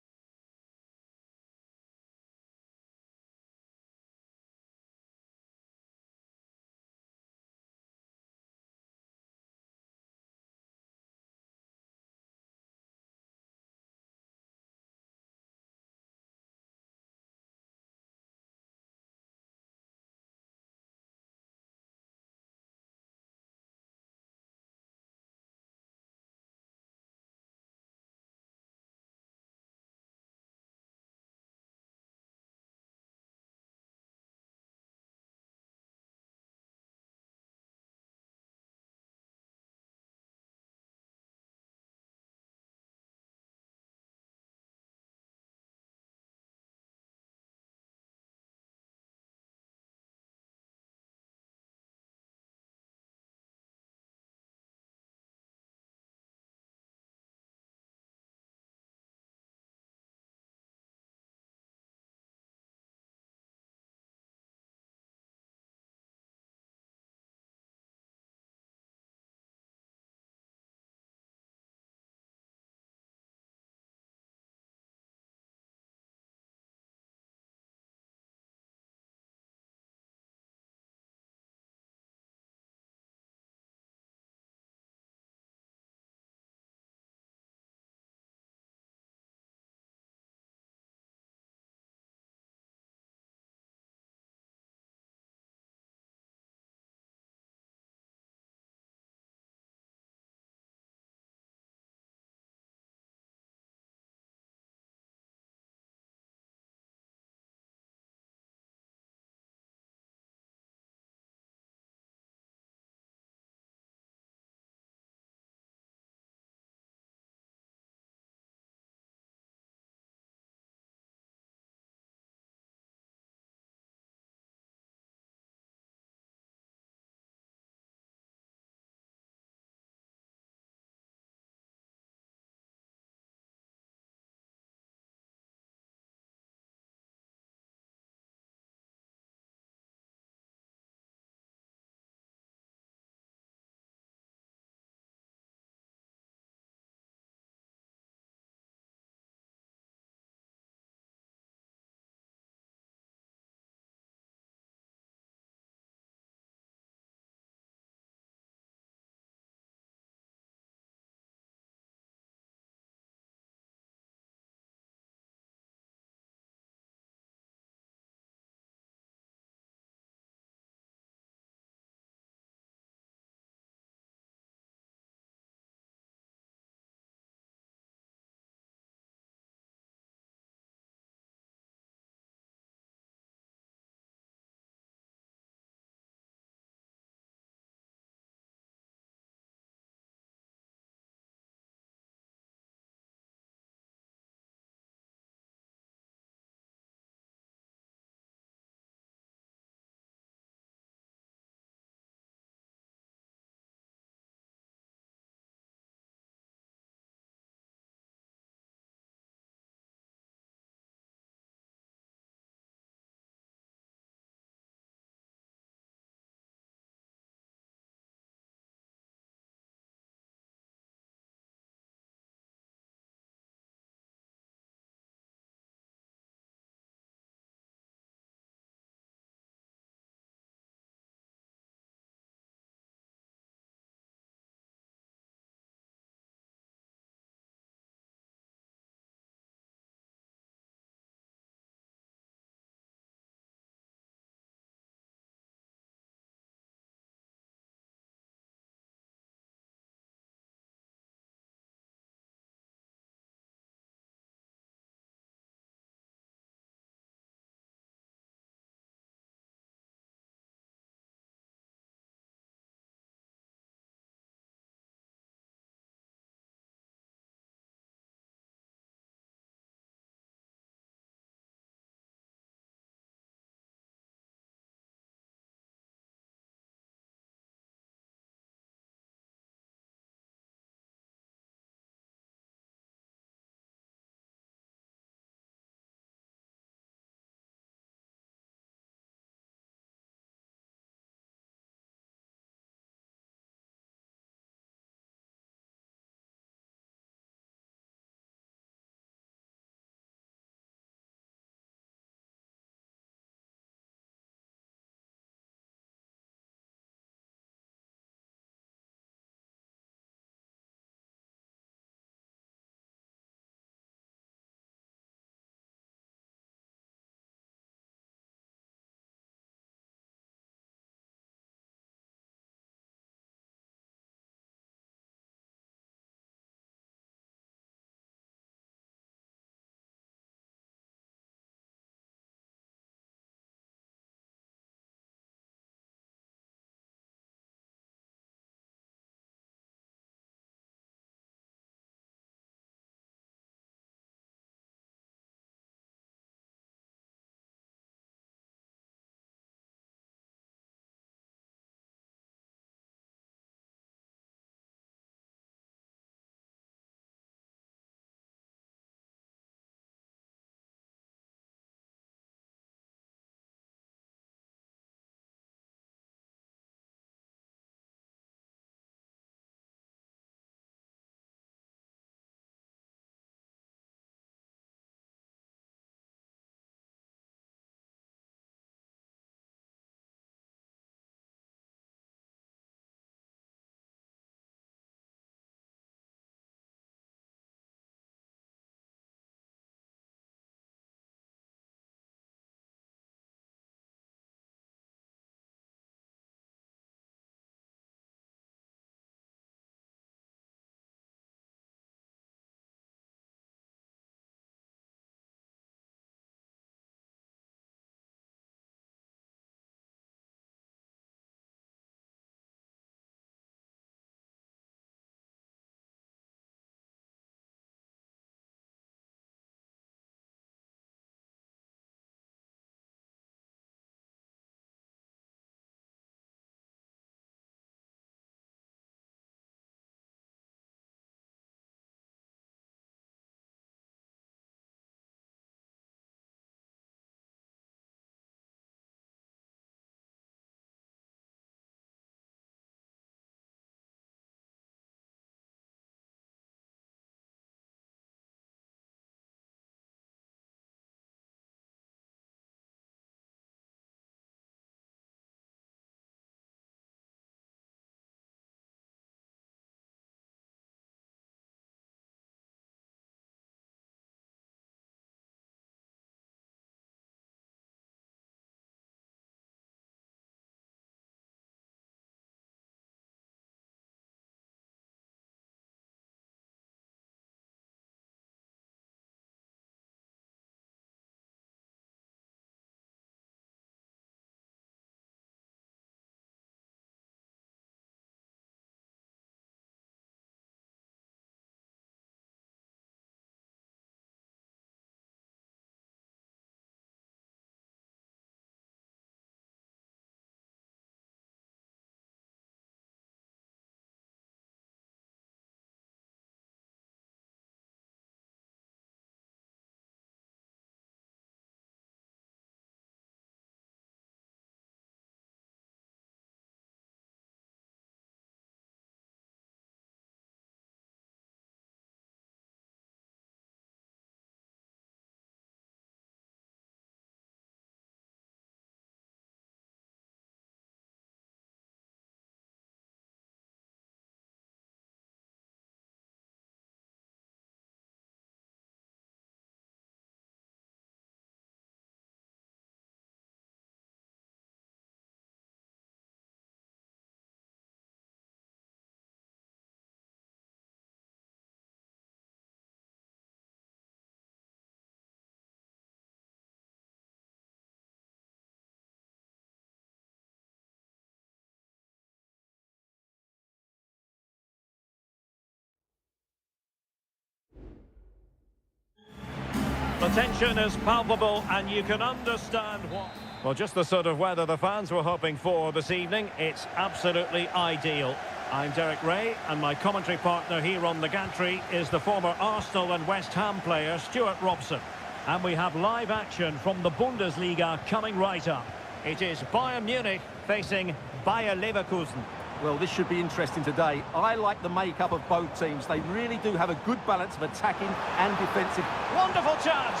The tension is palpable and you can understand what... Well, just the sort of weather the fans were hoping for this evening. It's absolutely ideal. I'm Derek Ray, and my commentary partner here on the gantry is the former Arsenal and West Ham player Stuart Robson. And we have live action from the Bundesliga coming right up. It is Bayern Munich facing Bayer Leverkusen. Well, this should be interesting today. I like the makeup of both teams. They really do have a good balance of attacking and defensive. Wonderful chance!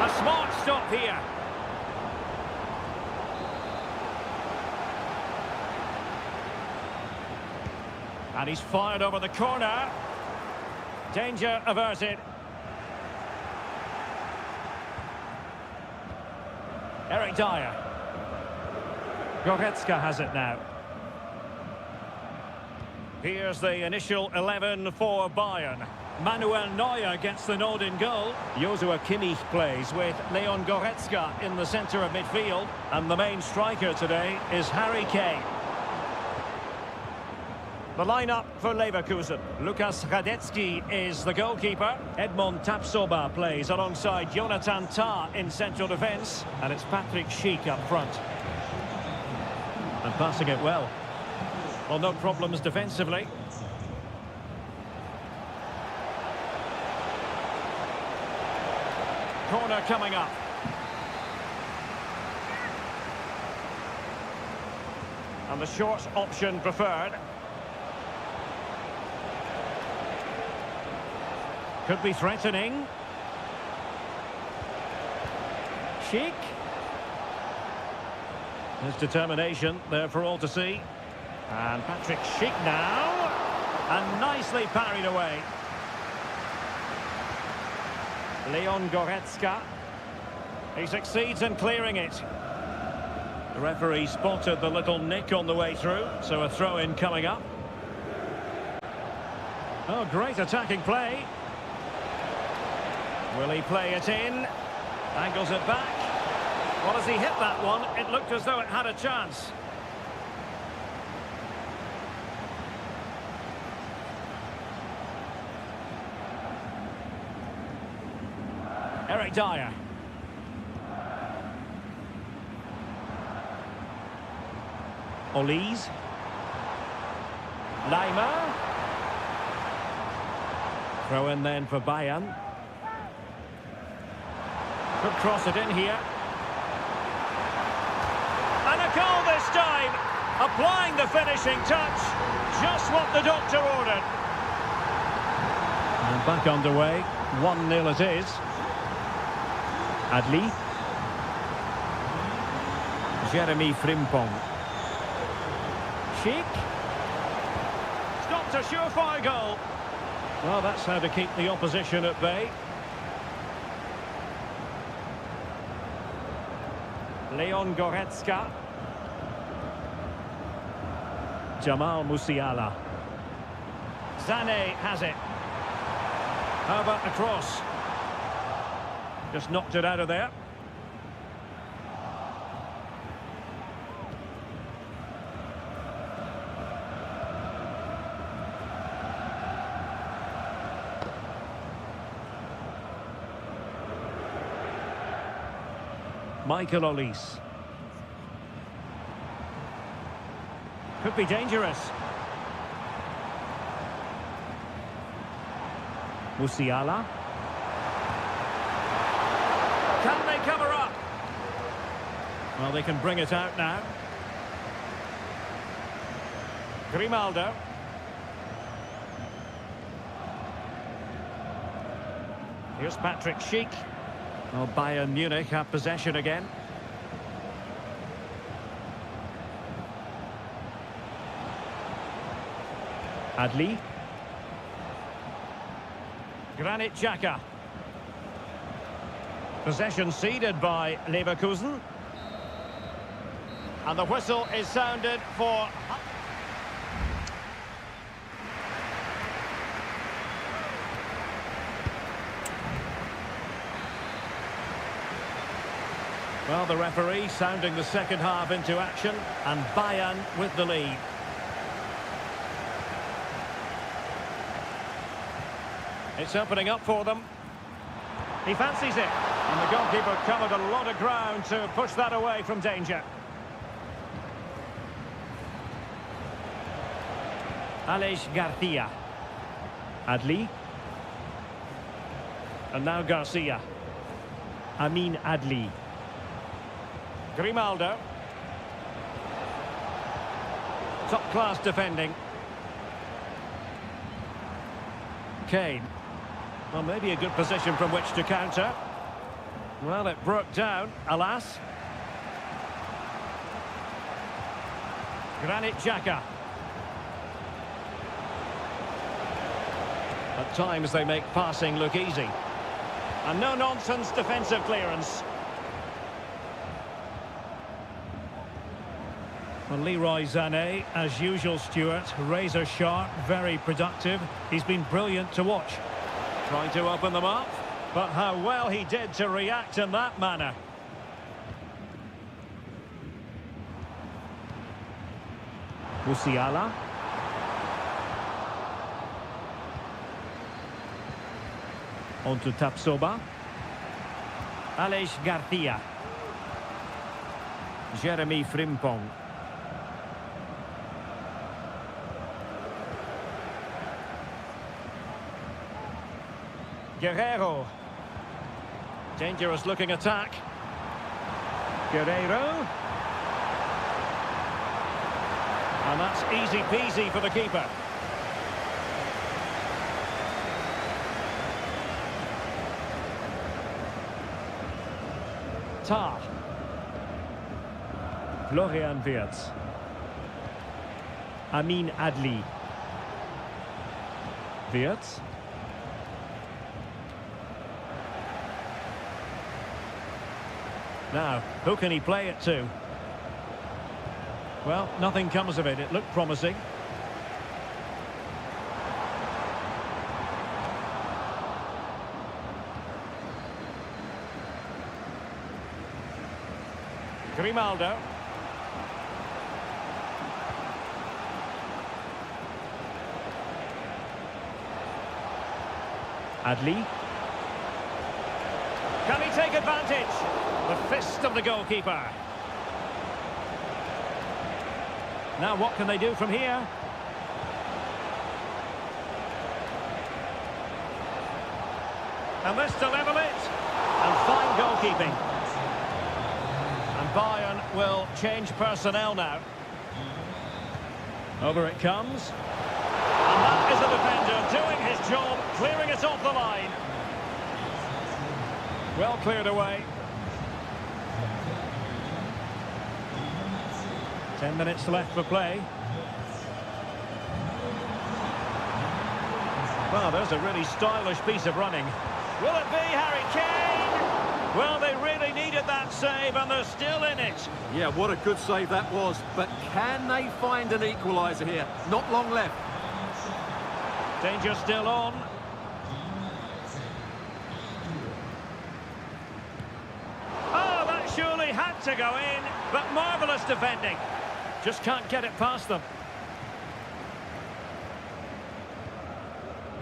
A smart stop here. And he's fired over the corner. Danger averted. Eric Dyer. Goretzka has it now. Here's the initial 11 for Bayern. Manuel Neuer gets the nod in goal. Joshua Kimmich plays with Leon Goretzka in the centre of midfield. And the main striker today is Harry Kane. The lineup for Leverkusen. Lukas Radetzky is the goalkeeper. Edmond Tapsoba plays alongside Jonathan Tah in central defence. And it's Patrick Schick up front. And passing it well. Well, no problems defensively. Corner coming up. And the short option preferred. Could be threatening. Schick. His determination there for all to see. And Patrick Schick now. And nicely parried away. Leon Goretzka. He succeeds in clearing it. The referee spotted the little nick on the way through, so a throw-in coming up. Oh, great attacking play. Will he play it in? Angles it back. Well, as he hit that one, it looked as though it had a chance. Eric Dyer. Olise. Leimer. Throw in then for Bayern. Could cross it in here. And a goal this time. Applying the finishing touch. Just what the doctor ordered. And back underway. 1-0 it is. Adli. Jeremy Frimpong. Schick. Stopped a surefire goal. Well, that's how to keep the opposition at bay. Leon Goretzka. Jamal Musiala. Sané has it. How about the cross? Just knocked it out of there. Michael Olise. Could be dangerous. Musiala. Can they cover up? Well, they can bring it out now. Grimaldo. Here's Patrick Schick. Well, Bayern Munich have possession again. Adli. Granit Xhaka. Possession ceded by Leverkusen. And the whistle is sounded for... Well, the referee sounding the second half into action, and Bayern with the lead. It's opening up for them. He fancies it. And the goalkeeper covered a lot of ground to push that away from danger. Aleix Garcia. Adli. And now Garcia. Amin Adli. Grimaldo. Top-class defending. Kane. Well, maybe a good position from which to counter. Well, it broke down, alas. Granit Xhaka. At times they make passing look easy. And no-nonsense defensive clearance. Well, Leroy Sané, as usual, Stuart, razor sharp, very productive. He's been brilliant to watch. Trying to open them up, but how well he did to react in that manner. Musiala. On to Tapsoba. Aleix Garcia. Jeremy Frimpong. Guerrero. Dangerous looking attack. Guerrero. And that's easy peasy for the keeper. Tar. Florian Wirtz. Amin Adli. Wirtz. Now, who can he play it to? Well, nothing comes of it. It looked promising. Grimaldo. Adli. Can he take advantage? The fist of the goalkeeper. Now what can they do from here? And this to level it. And fine goalkeeping. And Bayern will change personnel now. Over it comes. And that is a defender doing his job, clearing it off the line. Well cleared away. 10 minutes left for play. Well, there's a really stylish piece of running. Will it be Harry Kane? Well, they really needed that save, and they're still in it. Yeah, what a good save that was. But can they find an equaliser here? Not long left. Danger still on. Oh, that surely had to go in, but marvellous defending. Just can't get it past them.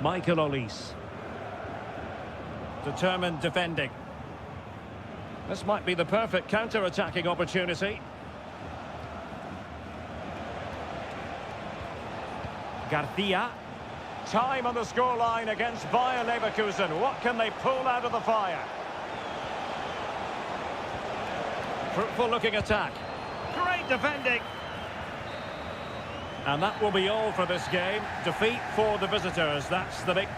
Michael Olise. Determined defending. This might be the perfect counter-attacking opportunity. Garcia. Time on the scoreline against Bayer Leverkusen. What can they pull out of the fire? Fruitful looking attack. Great defending. And that will be all for this game. Defeat for the visitors. That's the big...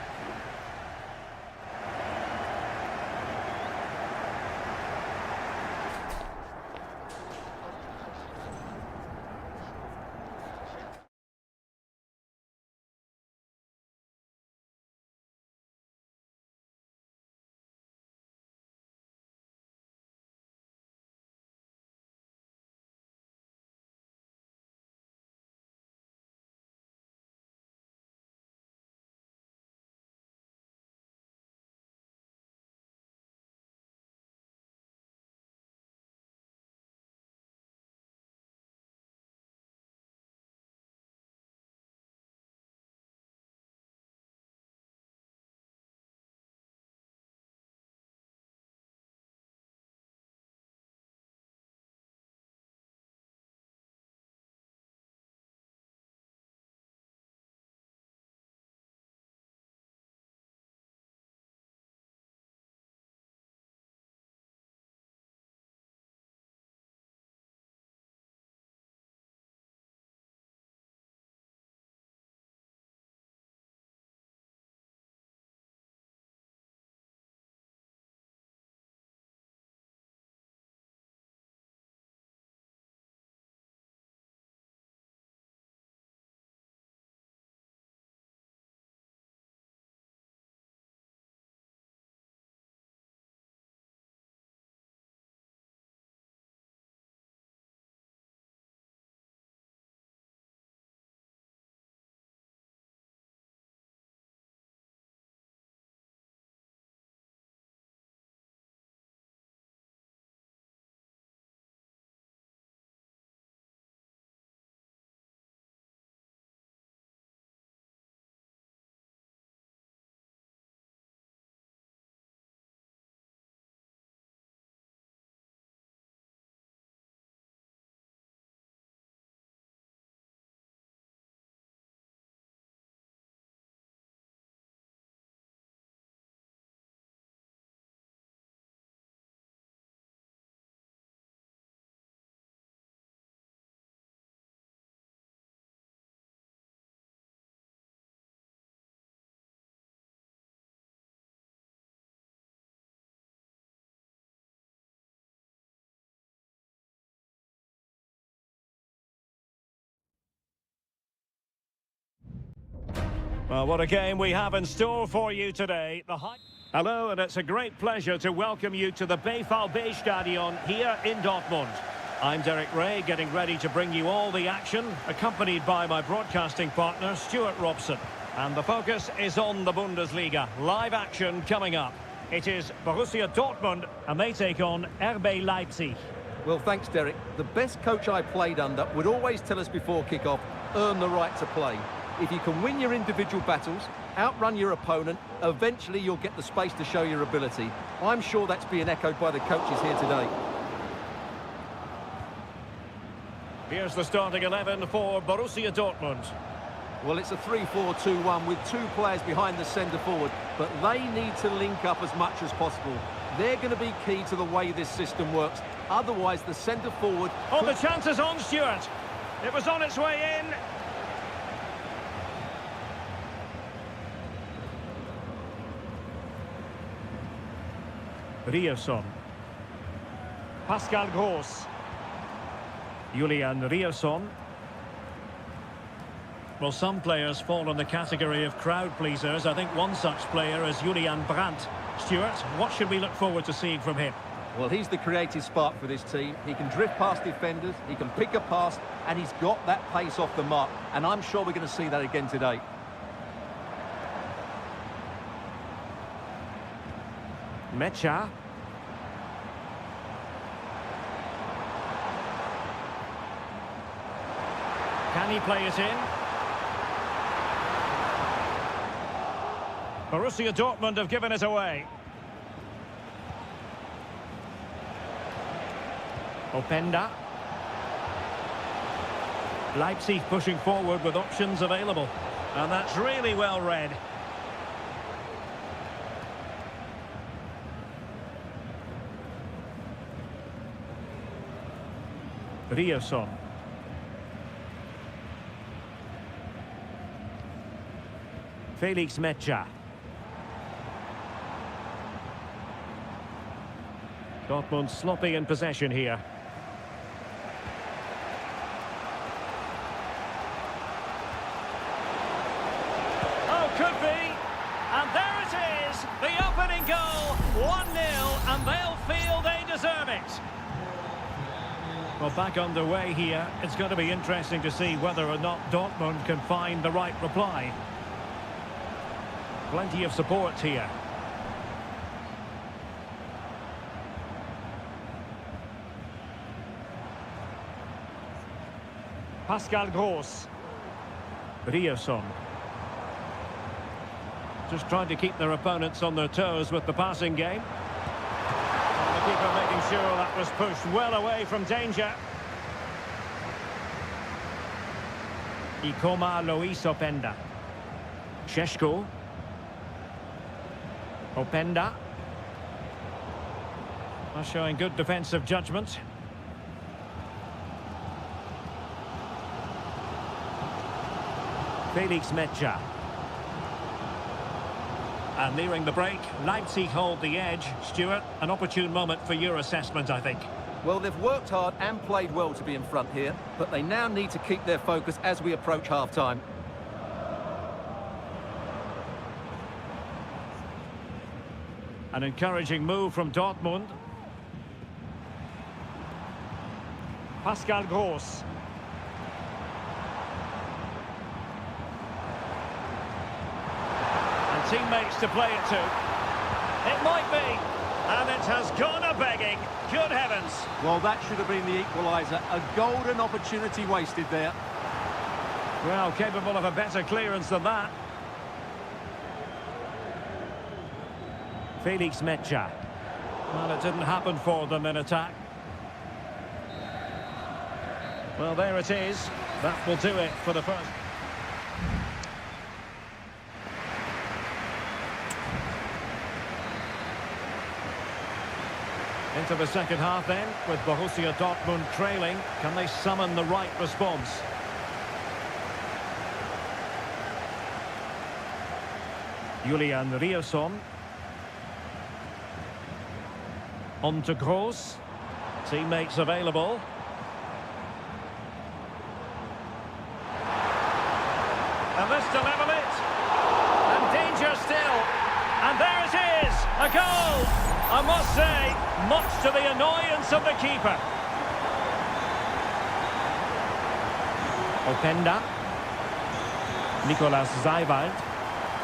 Well, what a game we have in store for you today. Hello, and it's a great pleasure to welcome you to the Stadion here in Dortmund. I'm Derek Ray, getting ready to bring you all the action, accompanied by my broadcasting partner, Stuart Robson. And the focus is on the Bundesliga. Live action coming up. It is Borussia Dortmund, and they take on RB Leipzig. Well, thanks, Derek. The best coach I played under would always tell us before kick-off, earn the right to play. If you can win your individual battles, outrun your opponent, eventually you'll get the space to show your ability. I'm sure that's being echoed by the coaches here today. Here's the starting 11 for Borussia Dortmund. Well, it's a 3-4-2-1 with two players behind the centre forward, but they need to link up as much as possible. They're going to be key to the way this system works. Otherwise, the centre forward... Oh, the chance is on, Stuart. It was on its way in. Ryerson. Pascal Gross. Julian Ryerson. Well, some players fall in the category of crowd pleasers. I think one such player is Julian Brandt. Stuart, what should we look forward to seeing from him? Well, he's the creative spark for this team. He can drift past defenders, he can pick a pass, and he's got that pace off the mark. And I'm sure we're going to see that again today. Mecha. Can he play it in? Borussia Dortmund have given it away. Openda. Leipzig pushing forward with options available. And that's really well read. Ryerson. Felix Mecha. Dortmund sloppy in possession here. Oh, could be. And there it is. The opening goal. 1-0, and they'll feel they deserve it. Well, back underway here. It's going to be interesting to see whether or not Dortmund can find the right reply. Plenty of support here. Pascal Gross. Ryerson. Just trying to keep their opponents on their toes with the passing game. And the keeper making sure that was pushed well away from danger. Ikoma Luis Openda. Šeško. Openda. Showing good defensive judgment. Felix Mecha. And nearing the break, Leipzig hold the edge. Stuart, an opportune moment for your assessment, I think. Well, they've worked hard and played well to be in front here, but they now need to keep their focus as we approach half-time. An encouraging move from Dortmund. Pascal Gross. And teammates to play it to. It might be. And it has gone a-begging. Good heavens. Well, that should have been the equaliser. A golden opportunity wasted there. Well, capable of a better clearance than that. Felix Mecha. Well, it didn't happen for them in attack. Well, there it is. That will do it for the first. Into the second half then, with Borussia Dortmund trailing. Can they summon the right response? Julian Ryerson. On to Gross. Teammates available. And this to level it. A goal! I must say, much to the annoyance of the keeper. Openda. Nicolas Zaiwald.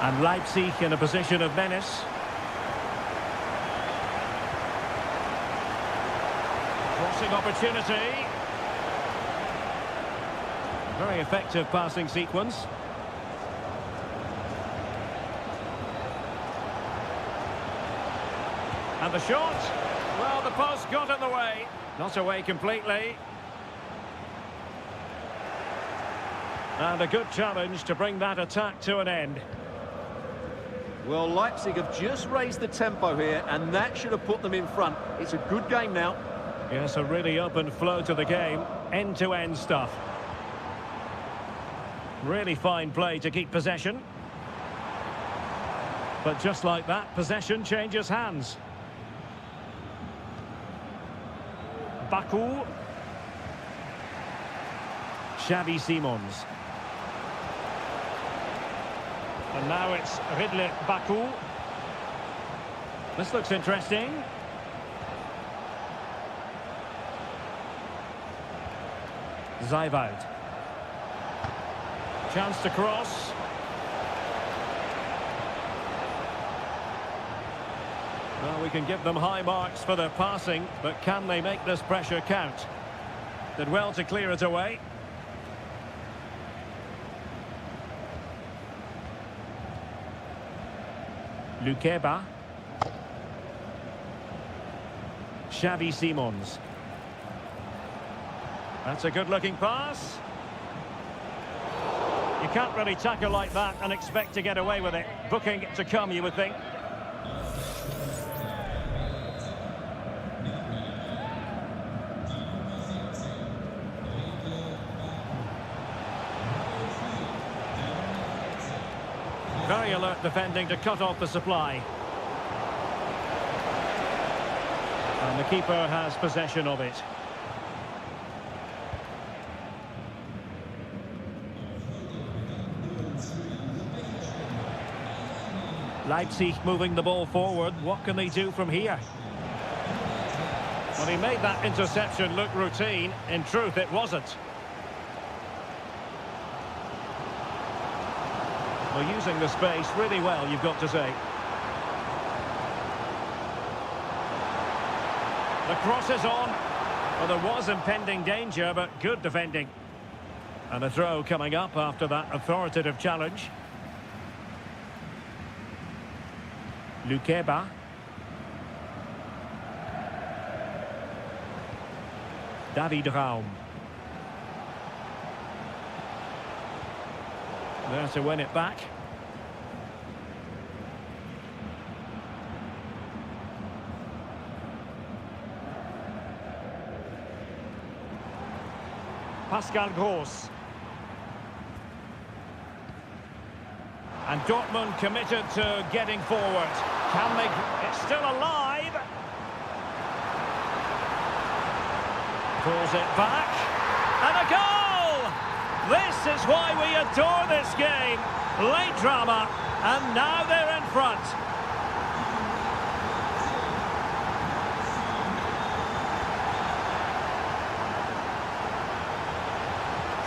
And Leipzig in a position of menace. Crossing opportunity. Very effective passing sequence. And the shot. Well, the post got in the way. Not away completely. And a good challenge to bring that attack to an end. Well, Leipzig have just raised the tempo here, and that should have put them in front. It's a good game now. Yes, a really open flow to the game. End-to-end stuff. Really fine play to keep possession. But just like that, possession changes hands. Baku. Xavi Simons. And now it's Ridley Baku. This looks interesting. Zaiwald. Chance to cross. Well, we can give them high marks for their passing, but can they make this pressure count? Did well to clear it away. Lukeba. Xavi Simons. That's a good-looking pass. You can't really tackle like that and expect to get away with it. Booking to come, you would think. Very alert defending to cut off the supply. And the keeper has possession of it. Leipzig moving the ball forward. What can they do from here? Well, he made that interception look routine. In truth, it wasn't. Well, using the space really well, you've got to say. The cross is on. Well, there was impending danger, but good defending. And a throw coming up after that authoritative challenge. Lukeba. David Raum. There to win it back. Pascal Gross. And Dortmund committed to getting forward. Can they? It's still alive. Pulls it back. And a goal! This is why we adore this game. Late drama. And now they're in front.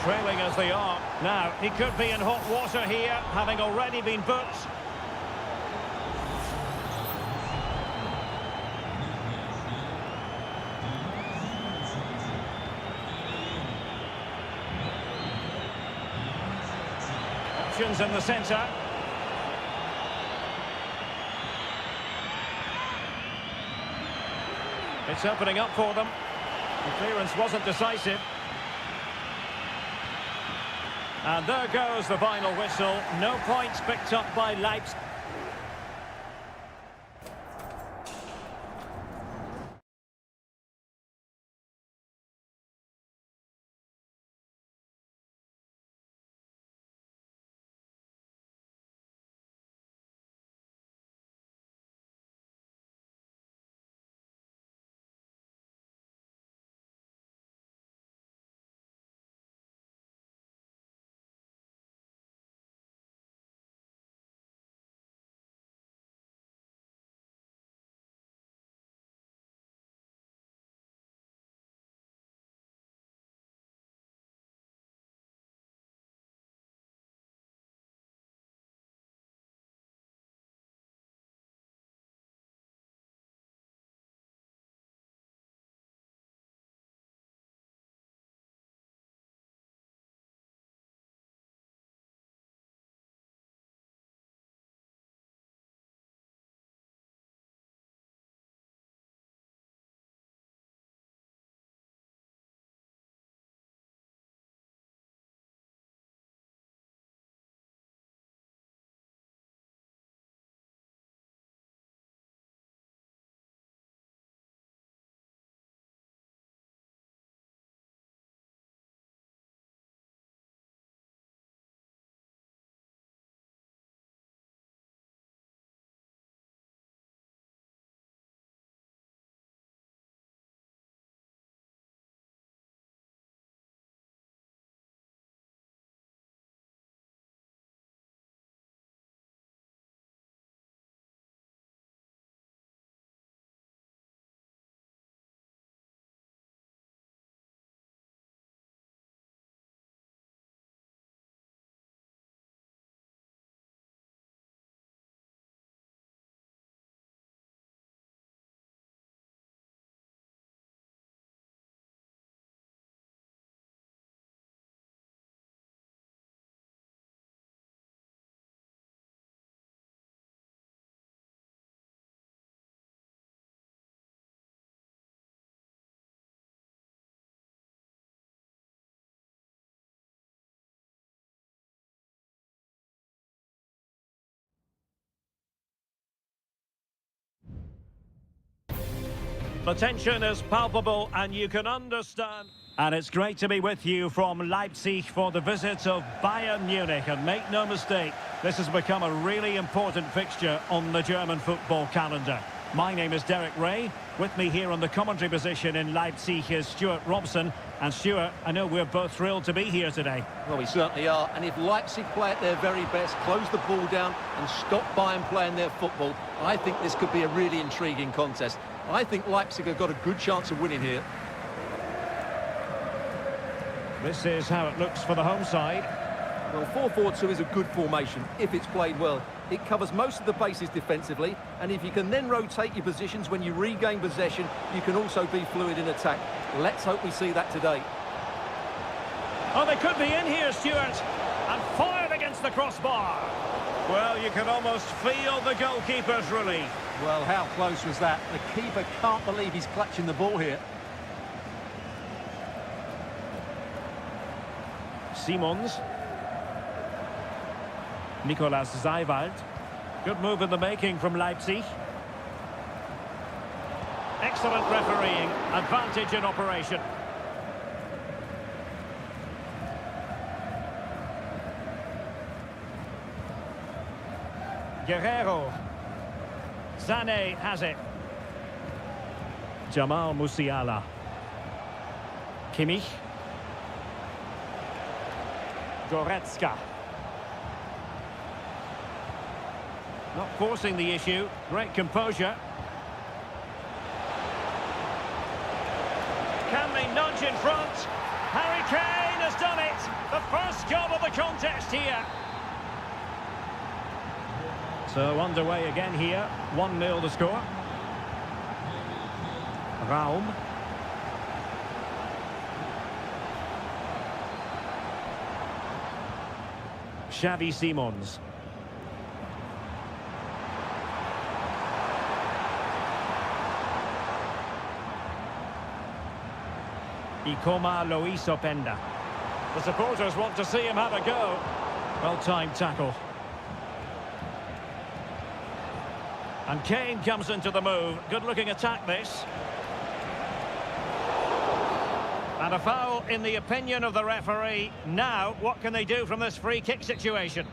Trailing as they are. Now, he could be in hot water here, having already been booked. Options in the centre. It's opening up for them. The clearance wasn't decisive. And there goes the final whistle. No points picked up by Leipzig. The tension is palpable and you can understand. And it's great to be with you from Leipzig for the visit of Bayern Munich. And make no mistake, this has become a really important fixture on the German football calendar. My name is Derek Ray. With me here on the commentary position in Leipzig is Stuart Robson. And Stuart, I know we're both thrilled to be here today. Well, we certainly are. And if Leipzig play at their very best, close the ball down and stop Bayern playing their football, I think this could be a really intriguing contest. I think Leipzig have got a good chance of winning here. This is how it looks for the home side. Well, 4-4-2 is a good formation if it's played well. It covers most of the bases defensively, and if you can then rotate your positions when you regain possession, you can also be fluid in attack. Let's hope we see that today. Oh, they could be in here, Stuart, and fired against the crossbar. Well, you can almost feel the goalkeeper's relief. Well, how close was that? The keeper can't believe he's clutching the ball here. Simons. Nicolas Seiwald. Good move in the making from Leipzig. Excellent refereeing. Advantage in operation. Guerrero. Sané has it. Jamal Musiala. Kimmich. Goretzka. Not forcing the issue. Great composure. Can they nudge in front? Harry Kane has done it. The first goal of the contest here. So underway again here. 1-0 the score. Raum. Xavi Simons. Ikoma Lois Openda. The supporters want to see him have a go. Well-timed tackle. And Kane comes into the move. Good-looking attack, this. And a foul in the opinion of the referee. Now, what can they do from this free kick situation?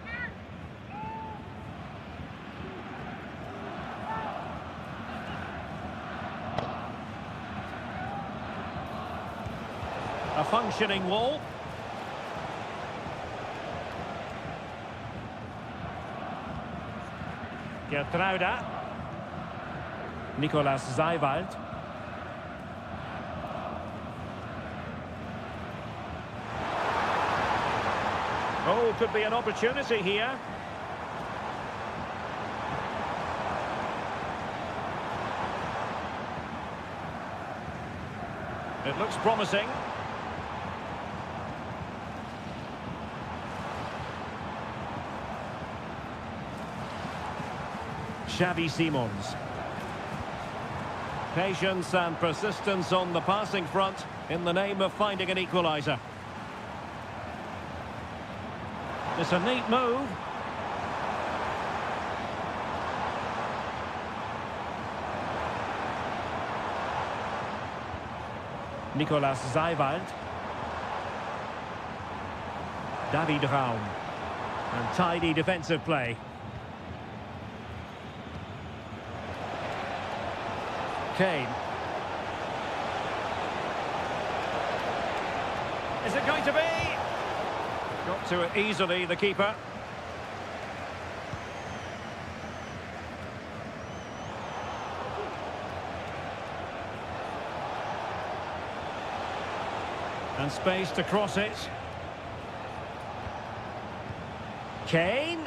A functioning wall. Gertruida. Nicolas Seiwald. Oh, could be an opportunity here. It looks promising. Xavi Simons. Patience and persistence on the passing front in the name of finding an equaliser. It's a neat move. Nicolas Seiwald. David Raum. And tidy defensive play. Kane. Is it going to be? Got to it easily, the keeper. And space to cross it. Kane.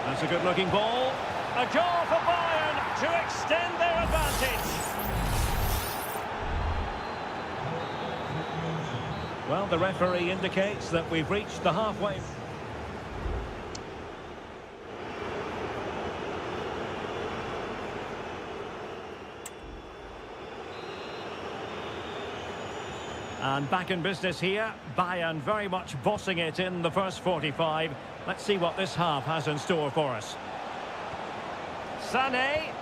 That's a good-looking ball. A goal for Bayern to extend their advantage. Well, the referee indicates that we've reached the halfway. And back in business here. Bayern very much bossing it in the first 45. Let's see what this half has in store for us. Sané.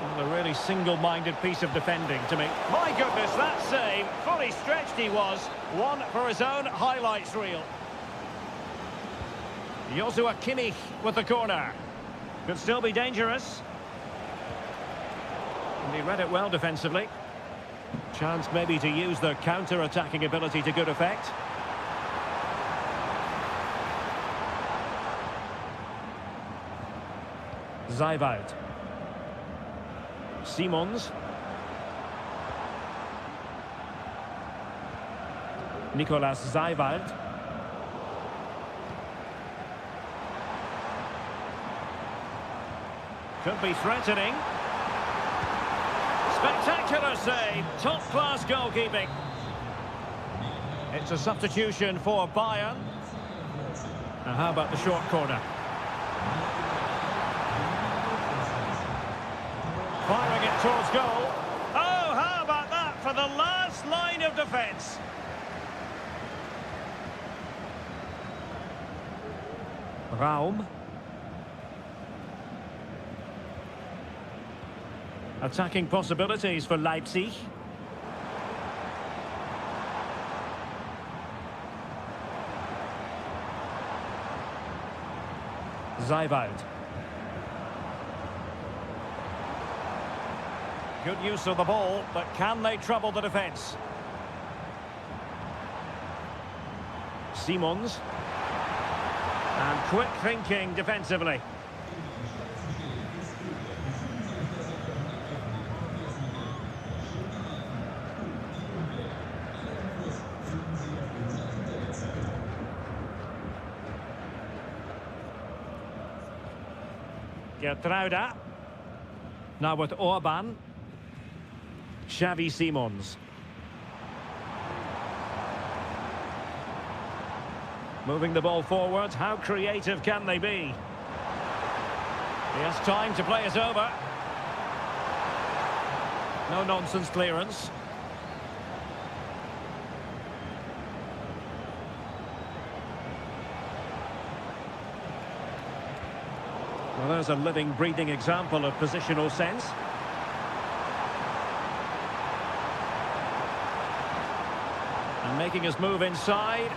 Well, a really single-minded piece of defending to me. My goodness, that save. Fully stretched he was. One for his own highlights reel. Joshua Kimmich with the corner. Could still be dangerous. And he read it well defensively. Chance maybe to use their counter-attacking ability to good effect. Zijwald. Simons. Nicolas Zijwald. Could be threatening. Spectacular save. Top-class goalkeeping. It's a substitution for Bayern. Now how about the short corner? Firing it towards goal. Oh, how about that for the last line of defence? Raum. Attacking possibilities for Leipzig. Zijwald. Good use of the ball, but can they trouble the defence? Simons. And quick thinking defensively. Gertruida. Now with Orban. Xavi Simons. Moving the ball forward. How creative can they be? He has time to play it over. No nonsense clearance. Well, there's a living, breathing example of positional sense. And making his move inside.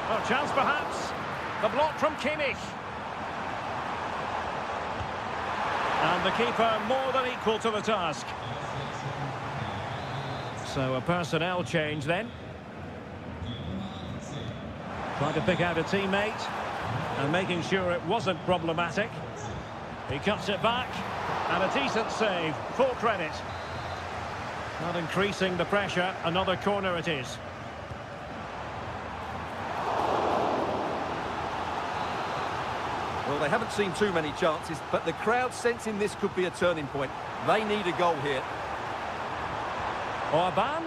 Oh, chance perhaps. The block from Kimmich. And the keeper more than equal to the task. So a personnel change then. Trying to pick out a teammate. And making sure it wasn't problematic. He cuts it back. And a decent save. Full credit. Not increasing the pressure. Another corner it is. Well, they haven't seen too many chances, but the crowd sensing this could be a turning point. They need a goal here. Orban.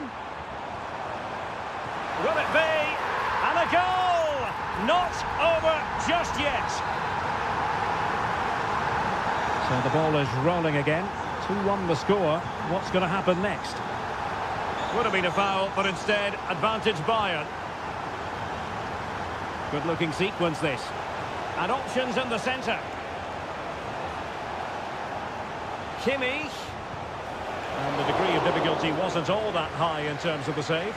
Will it be? And a goal! Not over just yet. So the ball is rolling again. 2-1 the score. What's going to happen next? Would have been a foul, but instead, advantage Bayern. Good-looking sequence, this. And options in the centre. Kimmich. And the degree of difficulty wasn't all that high in terms of the save.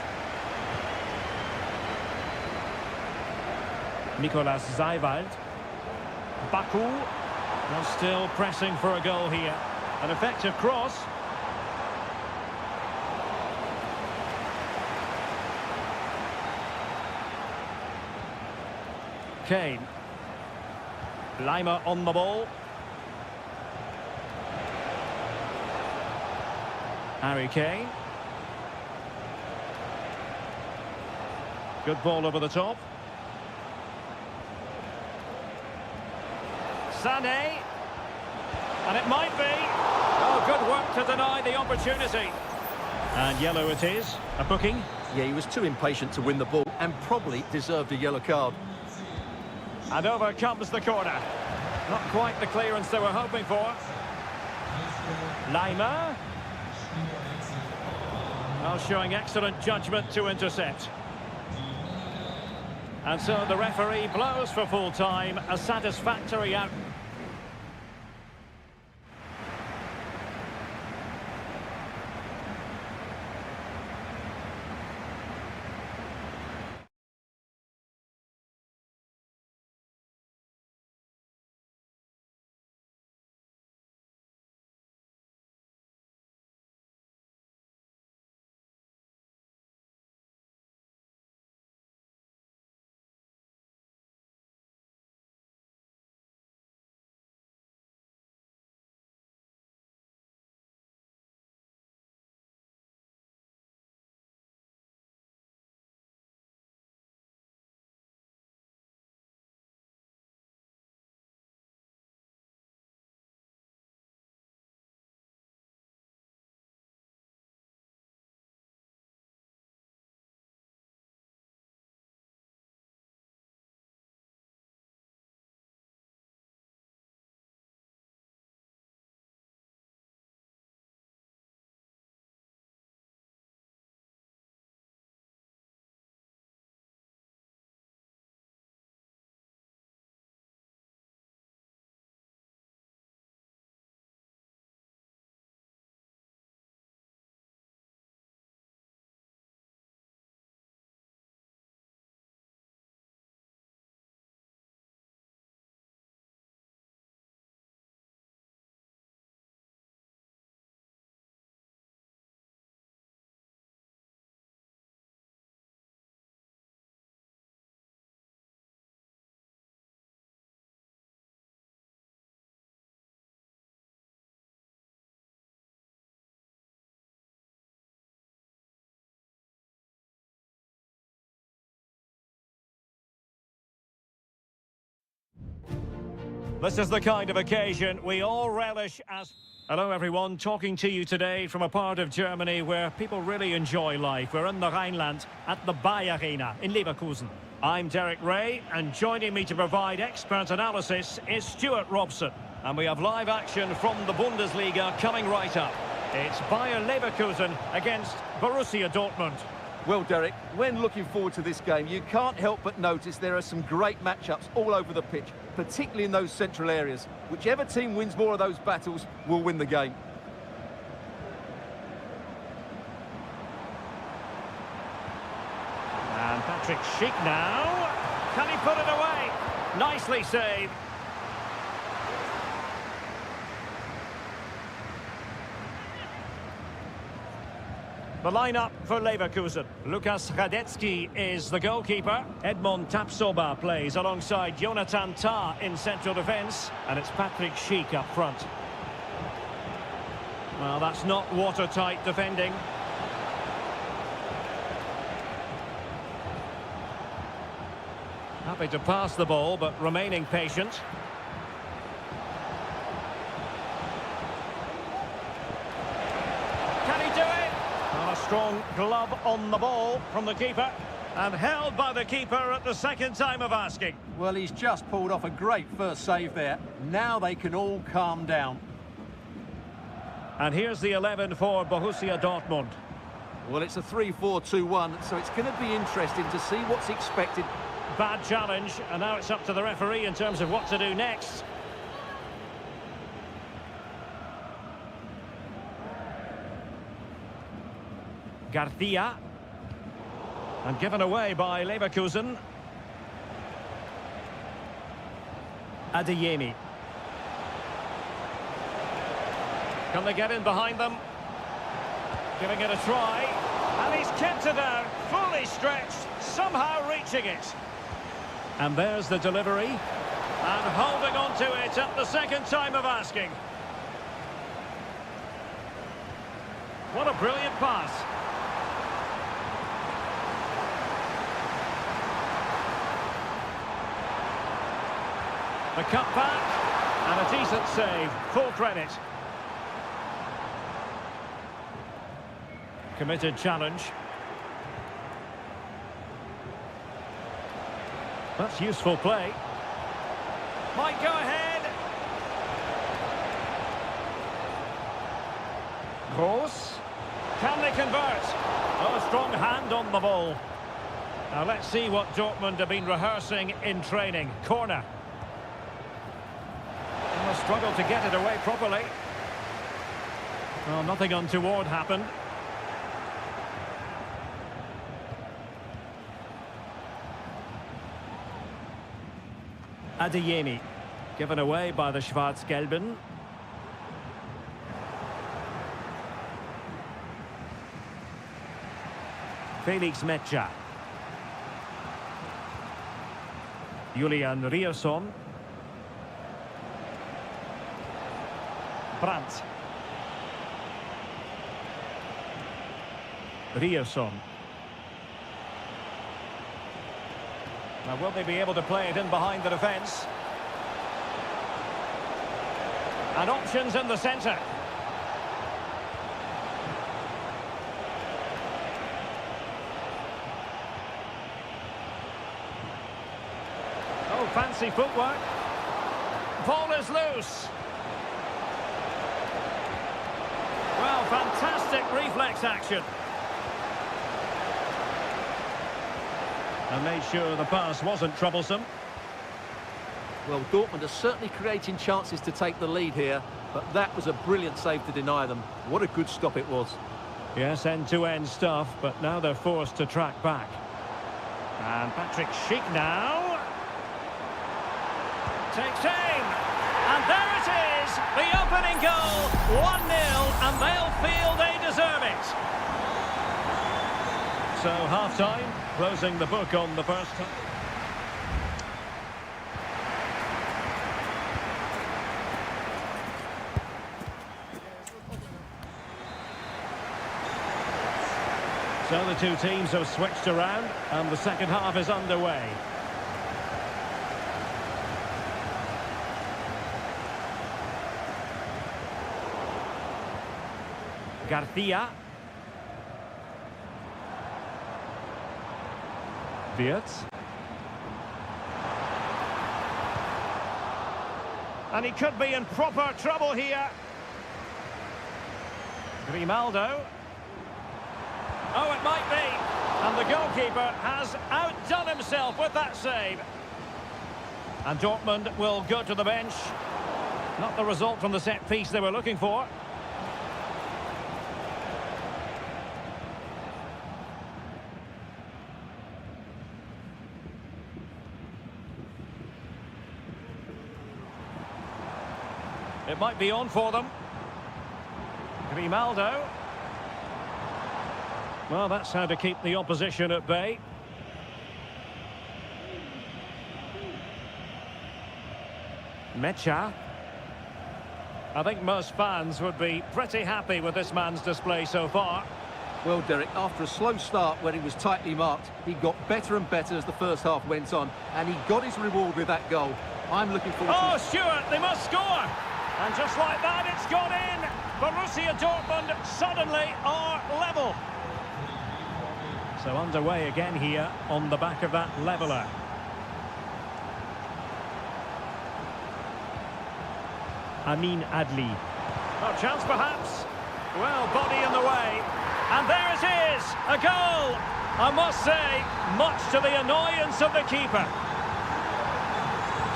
Nicolas Zijwald. Baku. Well, still pressing for a goal here. An effective cross. Kane. Lima on the ball. Harry Kane. Good ball over the top. Sané. And it might be. Oh, good work to deny the opportunity. And yellow it is. A booking. Yeah, he was too impatient to win the ball and probably deserved a yellow card. And over comes the corner. Not quite the clearance they were hoping for. Lima. Well, showing excellent judgment to intercept. And so the referee blows for full time. A satisfactory out. This is the kind of occasion we all relish as... Hello everyone, talking to you today from a part of Germany where people really enjoy life. We're in the Rhineland at the Bayer Arena in Leverkusen. I'm Derek Ray, and joining me to provide expert analysis is Stuart Robson. And we have live action from the Bundesliga coming right up. It's Bayer Leverkusen against Borussia Dortmund. Well, Derek, when looking forward to this game, you can't help but notice there are some great matchups all over the pitch, particularly in those central areas. Whichever team wins more of those battles will win the game. And Patrick Schick now. Can he put it away? Nicely saved. The lineup for Leverkusen. Lukas Radetzky is the goalkeeper. Edmond Tapsoba plays alongside Jonathan Tah in central defence. And it's Patrick Schick up front. Well, that's not watertight defending. Happy to pass the ball, but remaining patient. Strong glove on the ball from the keeper, and held by the keeper at the second time of asking. Well, he's just pulled off a great first save there. Now they can all calm down. And here's the 11 for Borussia Dortmund. Well, it's a 3-4-2-1, so it's going to be interesting to see what's expected. Bad challenge, and now it's up to the referee in terms of what to do next. Garcia, and given away by Leverkusen. Adeyemi. Can they get in behind them? Giving it a try, and he's kept it out, fully stretched, somehow reaching it. And there's the delivery, and holding on to it at the second time of asking. What a brilliant pass. The cut back, and a decent save, full credit. Committed challenge. That's useful play. Might go ahead. Gross. Can they convert? Oh, a strong hand on the ball. Now let's see what Dortmund have been rehearsing in training. Corner. Struggled to get it away properly. Well, nothing untoward happened. Adeyemi, given away by the Schwarz-Gelben. Felix Metscher. Julian Rierson. Brandt. Rierson. Now, will they be able to play it in behind the defence? And options in the centre. Oh, fancy footwork. Ball is loose. Well, fantastic reflex action. And made sure the pass wasn't troublesome. Well, Dortmund are certainly creating chances to take the lead here, but that was a brilliant save to deny them. What a good stop it was. Yes, end-to-end stuff, but now they're forced to track back. And Patrick Schick now. Takes aim. And there it is, the opening goal, 1-0, and they'll feel they deserve it. So, half-time, closing the book on the first time. So the two teams have switched around, and the second half is underway. Garcia. Wirtz. And he could be in proper trouble here. Grimaldo. Oh, it might be. And the goalkeeper has outdone himself with that save. And Dortmund will go to the bench. Not the result from the set piece they were looking for. It might be on for them. Grimaldo. Well, that's how to keep the opposition at bay. Mecha. I think most fans would be pretty happy with this man's display so far. Well, Derek, after a slow start where he was tightly marked, he got better and better as the first half went on, and he got his reward with that goal. I'm looking forward to... Oh, Stuart, they must score! And just like that, it's gone in! Borussia Dortmund suddenly are level. So underway again here on the back of that leveller. Amin Adli. Oh, chance perhaps. Well, body in the way. And there it is, a goal. I must say, much to the annoyance of the keeper.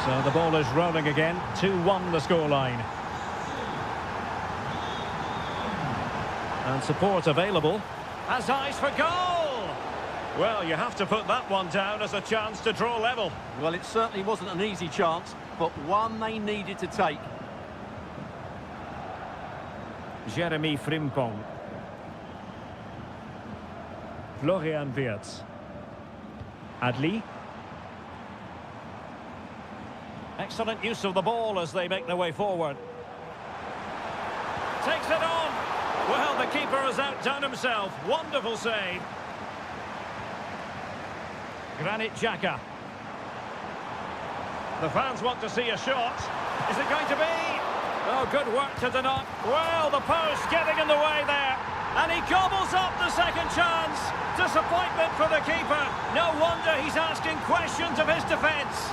So the ball is rolling again. 2-1 the scoreline. And support available. Has eyes for goal. Well, you have to put that one down as a chance to draw level. Well, it certainly wasn't an easy chance, but one they needed to take. Jeremy Frimpong. Florian Wirtz. Adli. Excellent use of the ball as they make their way forward. Takes it on. Well, the keeper has outdone himself. Wonderful save. Granit Xhaka. The fans want to see a shot. Is it going to be? Oh, good work to deny. Well, the post getting in the way there. And he gobbles up the second chance. Disappointment for the keeper. No wonder he's asking questions of his defence.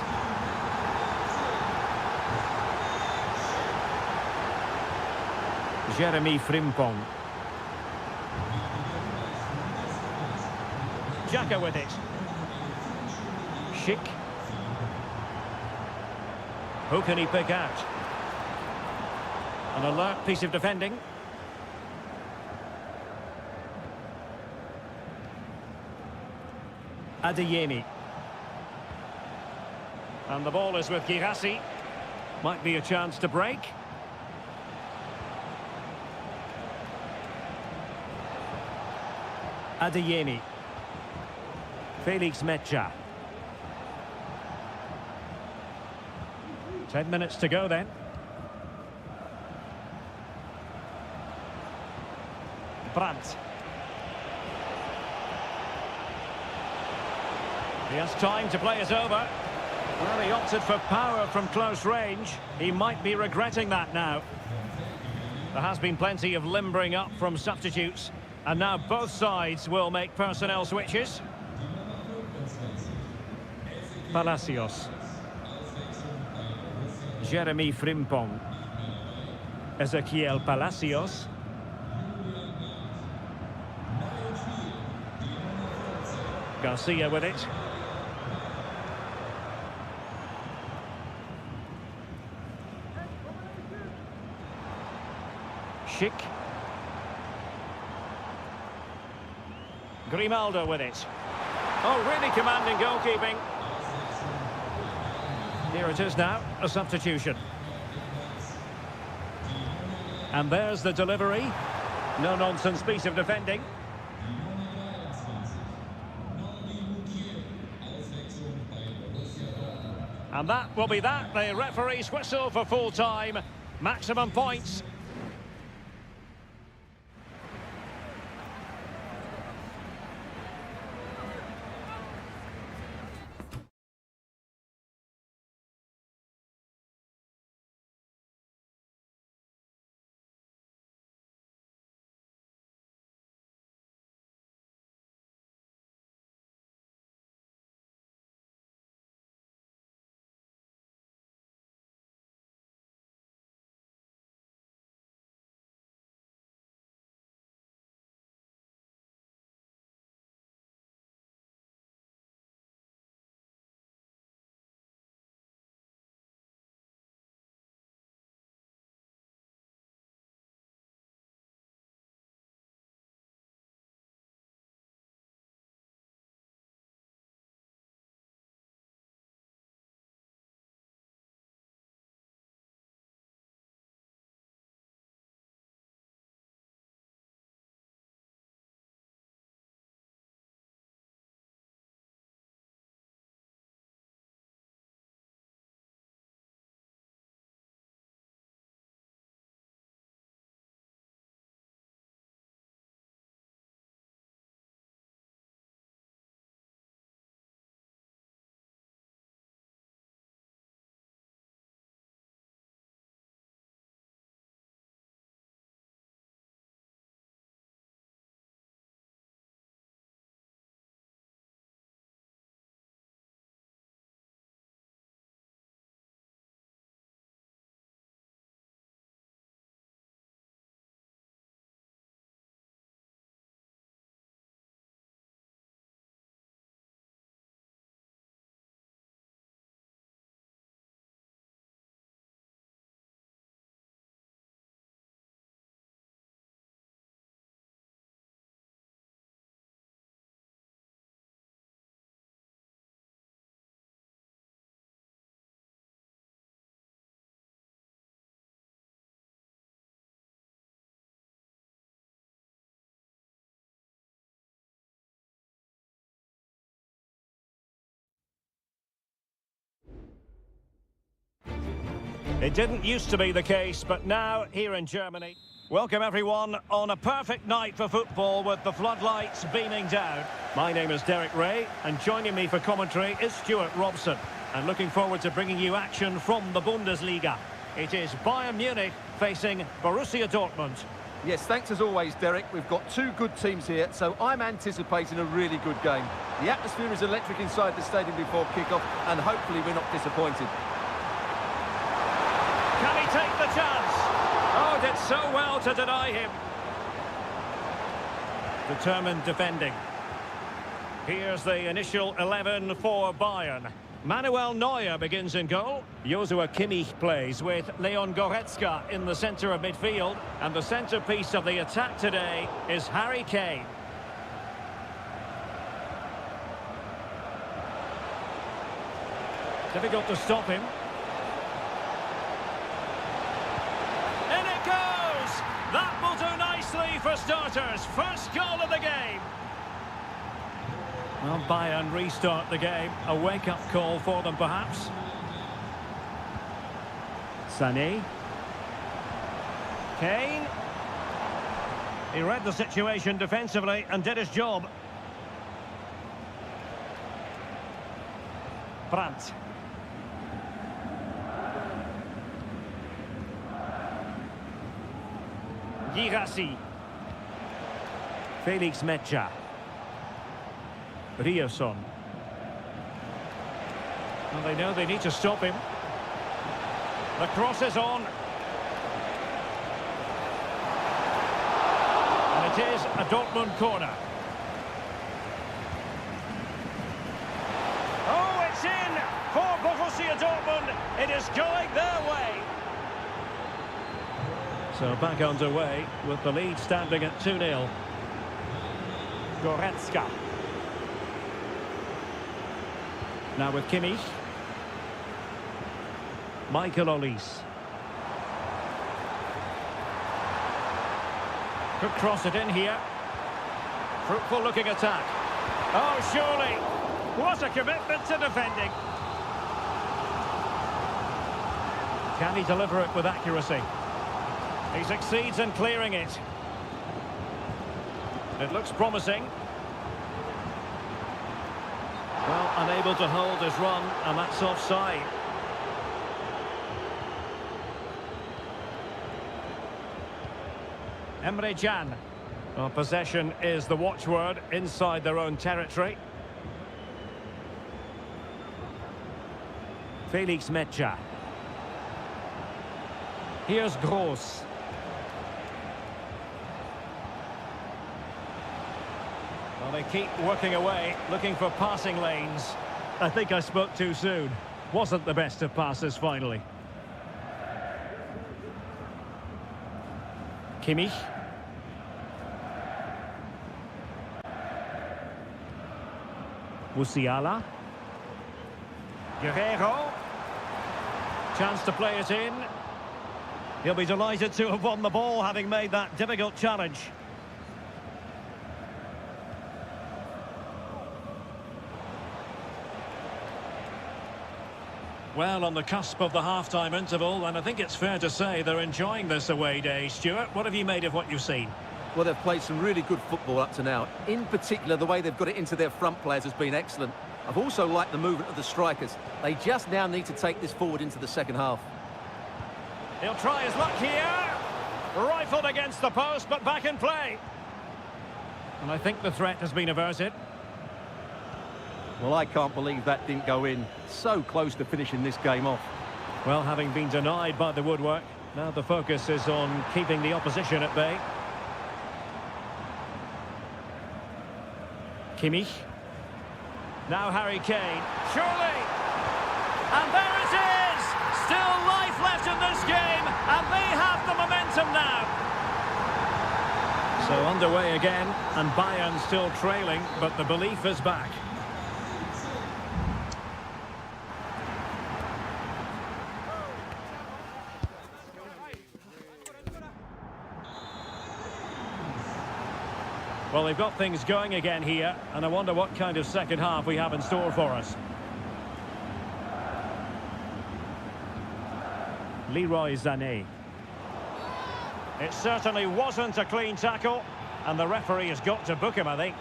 Jeremy Frimpong. Xhaka with it. Schick. Who can he pick out? An alert piece of defending. Adeyemi. And the ball is with Girassi. Might be a chance to break. Adeyemi. Felix Mecha. 10 minutes to go then. Brandt. He has time to play it over. Well, he opted for power from close range. He might be regretting that now. There has been plenty of limbering up from substitutes. And now both sides will make personnel switches. Palacios. Jeremy Frimpong. Ezequiel Palacios. Garcia with it. Schick. Grimaldo with it. Oh, really commanding goalkeeping. Here it is now, a substitution. And there's the delivery. No-nonsense piece of defending. And that will be that. The referee's whistle for full time. Maximum points. It didn't used to be the case, but now here in Germany. Welcome everyone on a perfect night for football with the floodlights beaming down. My name is Derek Ray, and joining me for commentary is Stuart Robson. And looking forward to bringing you action from the Bundesliga. It is Bayern Munich facing Borussia Dortmund. Yes, thanks as always, Derek. We've got two good teams here, so I'm anticipating a really good game. The atmosphere is electric inside the stadium before kick-off, and hopefully we're not disappointed. Can he take the chance? Oh, did so well to deny him. Determined defending. Here's the initial 11 for Bayern. Manuel Neuer begins in goal. Joshua Kimmich plays with Leon Goretzka in the centre of midfield. And the centrepiece of the attack today is Harry Kane. Difficult to stop him. In it goes! That will do nicely for starters. First goal of the game. Well, Bayern restart the game. A wake-up call for them, perhaps. Sané. Kane. He read the situation defensively and did his job. Brandt. Girassi. Felix Metscher. Rierson. Well, they know they need to stop him. The cross is on. And it is a Dortmund corner. Oh, it's in for Borussia Dortmund. It is going their way. So back underway with the lead standing at 2-0. Goretzka. Now with Kimmich. Michael Olise. Could cross it in here. Fruitful looking attack. Oh, surely. What a commitment to defending. Can he deliver it with accuracy? He succeeds in clearing it. It looks promising. Well, unable to hold his run, and that's offside. Emre Can. Well, possession is the watchword inside their own territory. Felix Metscher. Here's Gross. Well, they keep working away, looking for passing lanes. I think I spoke too soon. Wasn't the best of passes, finally. Kimmich. Musiala. Guerrero. Chance to play it in. He'll be delighted to have won the ball, having made that difficult challenge. Well, on the cusp of the half-time interval, and I think it's fair to say they're enjoying this away day. Stuart, what have you made of what you've seen? Well, they've played some really good football up to now. In particular, the way they've got it into their front players has been excellent. I've also liked the movement of the strikers. They just now need to take this forward into the second half. He'll try his luck here. Rifled against the post, but back in play. And I think the threat has been averted. Well, I can't believe that didn't go in. So close to finishing this game off. Well, having been denied by the woodwork, now the focus is on keeping the opposition at bay. Kimmich. Now Harry Kane. Surely! And there it is! Still life left in this game, and they have the momentum now. So underway again, and Bayern still trailing, but the belief is back. Well, they've got things going again here, and I wonder what kind of second half we have in store for us. Leroy Sané. It certainly wasn't a clean tackle, and the referee has got to book him, I think.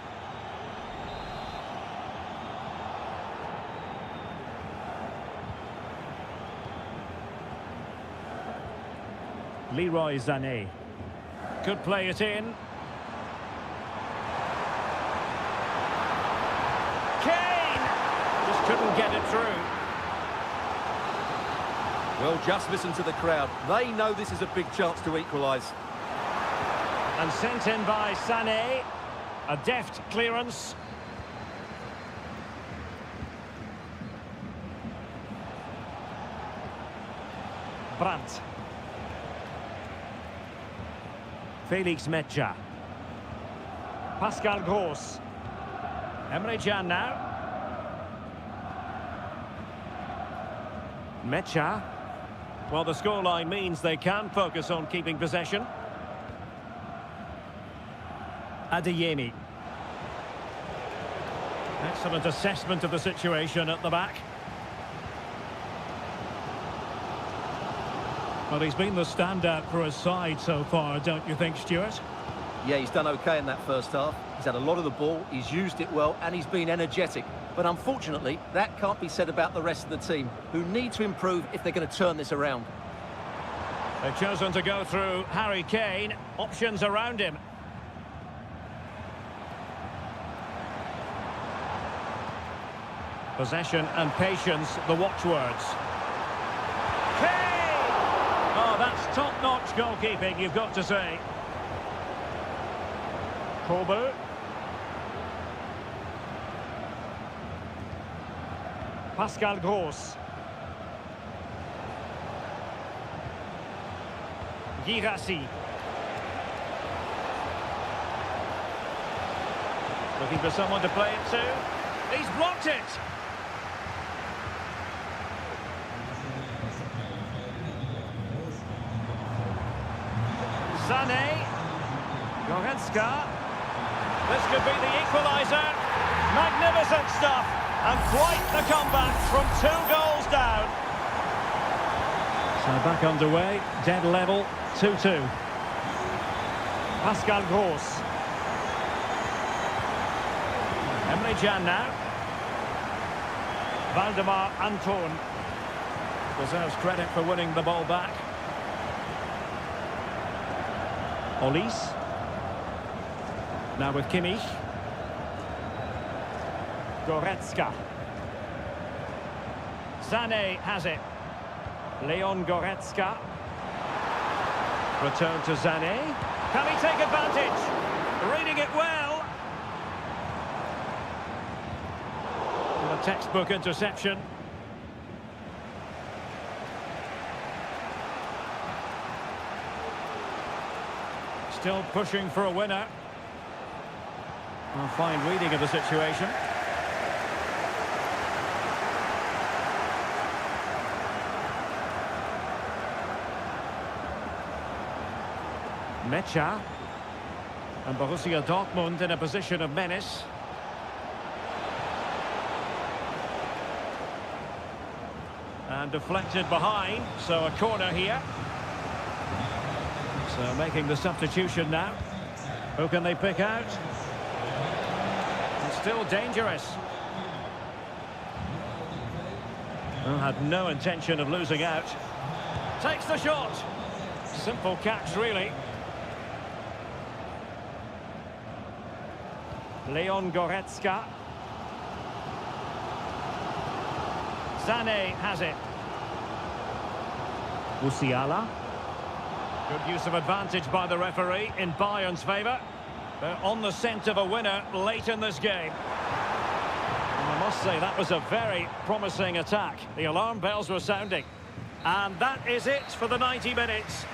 Leroy Sané. Could play it in. Kane! Just couldn't get it through. Well, just listen to the crowd. They know this is a big chance to equalise. And sent in by Sané. A deft clearance. Brandt. Felix Metja. Pascal Gross. Emre Can now. Metja. Well, the scoreline means they can focus on keeping possession. Adeyemi. Excellent assessment of the situation at the back. Well, he's been the standout for his side so far, don't you think, Stuart? Yeah, he's done okay in that first half. He's had a lot of the ball, he's used it well, and he's been energetic. But unfortunately, that can't be said about the rest of the team, who need to improve if they're going to turn this around. They've chosen to go through Harry Kane. Options around him. Possession and patience, the watchwords. Kane! Oh, that's top-notch goalkeeping, you've got to say. Kobu. Pascal Gross. Girassi. Looking for someone to play it to. He's blocked it. Sané. Goretzka. This could be the equaliser. Magnificent stuff. And quite the comeback from 2 goals down. So back underway, dead level, 2-2. Pascal Gross. Emre Can now. Valdemar Anton. Deserves credit for winning the ball back. Olise. Now with Kimmich. Goretzka. Sané has it. Leon Goretzka. Return to Sané. Can he take advantage? Reading it well. And a textbook interception. Still pushing for a winner. A fine reading of the situation. Metja. And Borussia Dortmund in a position of menace. And deflected behind, so a corner here. So making the substitution now. Who can they pick out? It's still dangerous. Well, had no intention of losing out. Takes the shot. Simple catch, really. Leon Goretzka. Sané has it. Musiala. Good use of advantage by the referee in Bayern's favour. They're on the scent of a winner late in this game. And I must say that was a very promising attack. The alarm bells were sounding. And that is it for the 90 minutes.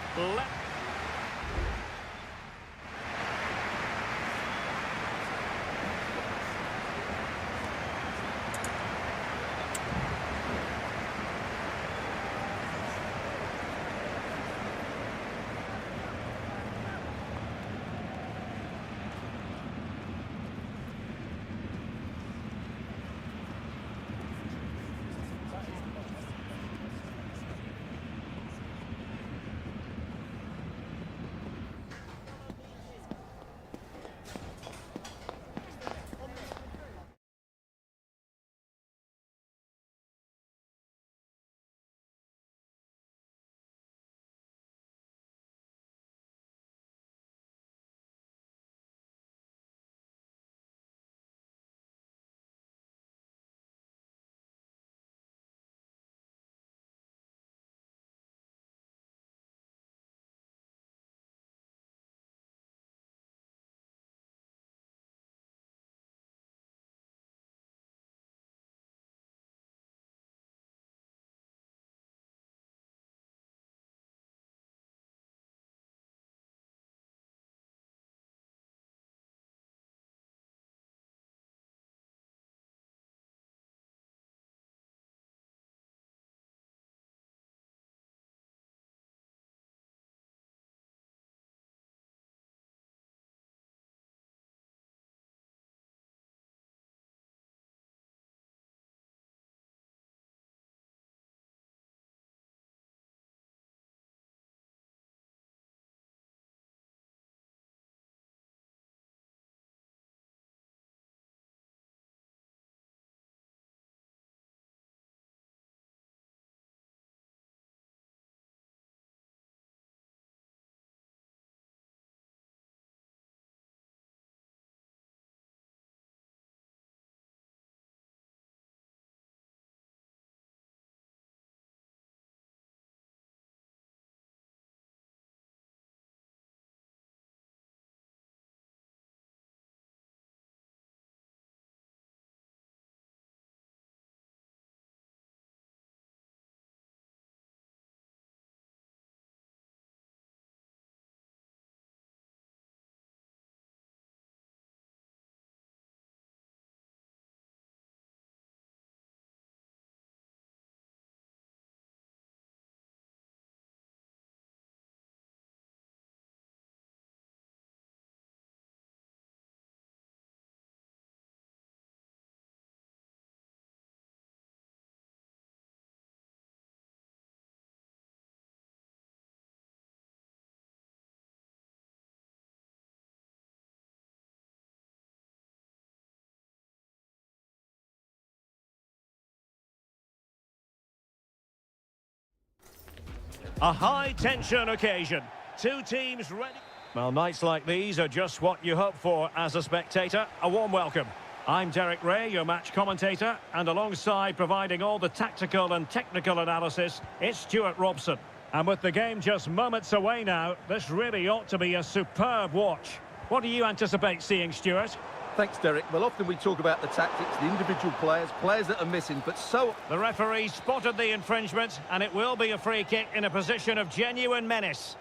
A high-tension occasion. Two teams ready. Well, nights like these are just what you hope for as a spectator. A warm welcome. I'm Derek Ray, your match commentator, and alongside providing all the tactical and technical analysis, it's Stuart Robson. And with the game just moments away now, this really ought to be a superb watch. What do you anticipate seeing, Stuart? Thanks, Derek. Well, often we talk about the tactics, the individual players that are missing, but so... The referee spotted the infringement, and it will be a free kick in a position of genuine menace.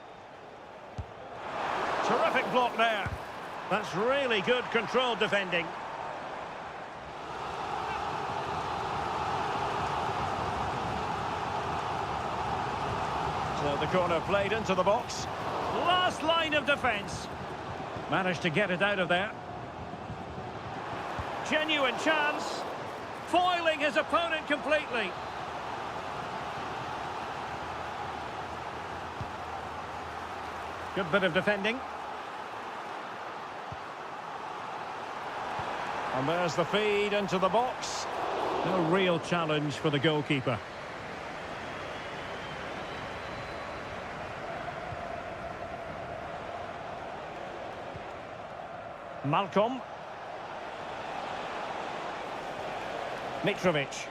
Terrific block there. That's really good controlled defending. So the corner played into the box. Last line of defence. Managed to get it out of there. Genuine chance. Foiling his opponent completely. Good bit of defending. And there's the feed into the box. No real challenge for the goalkeeper. Malcolm. Mitrovic.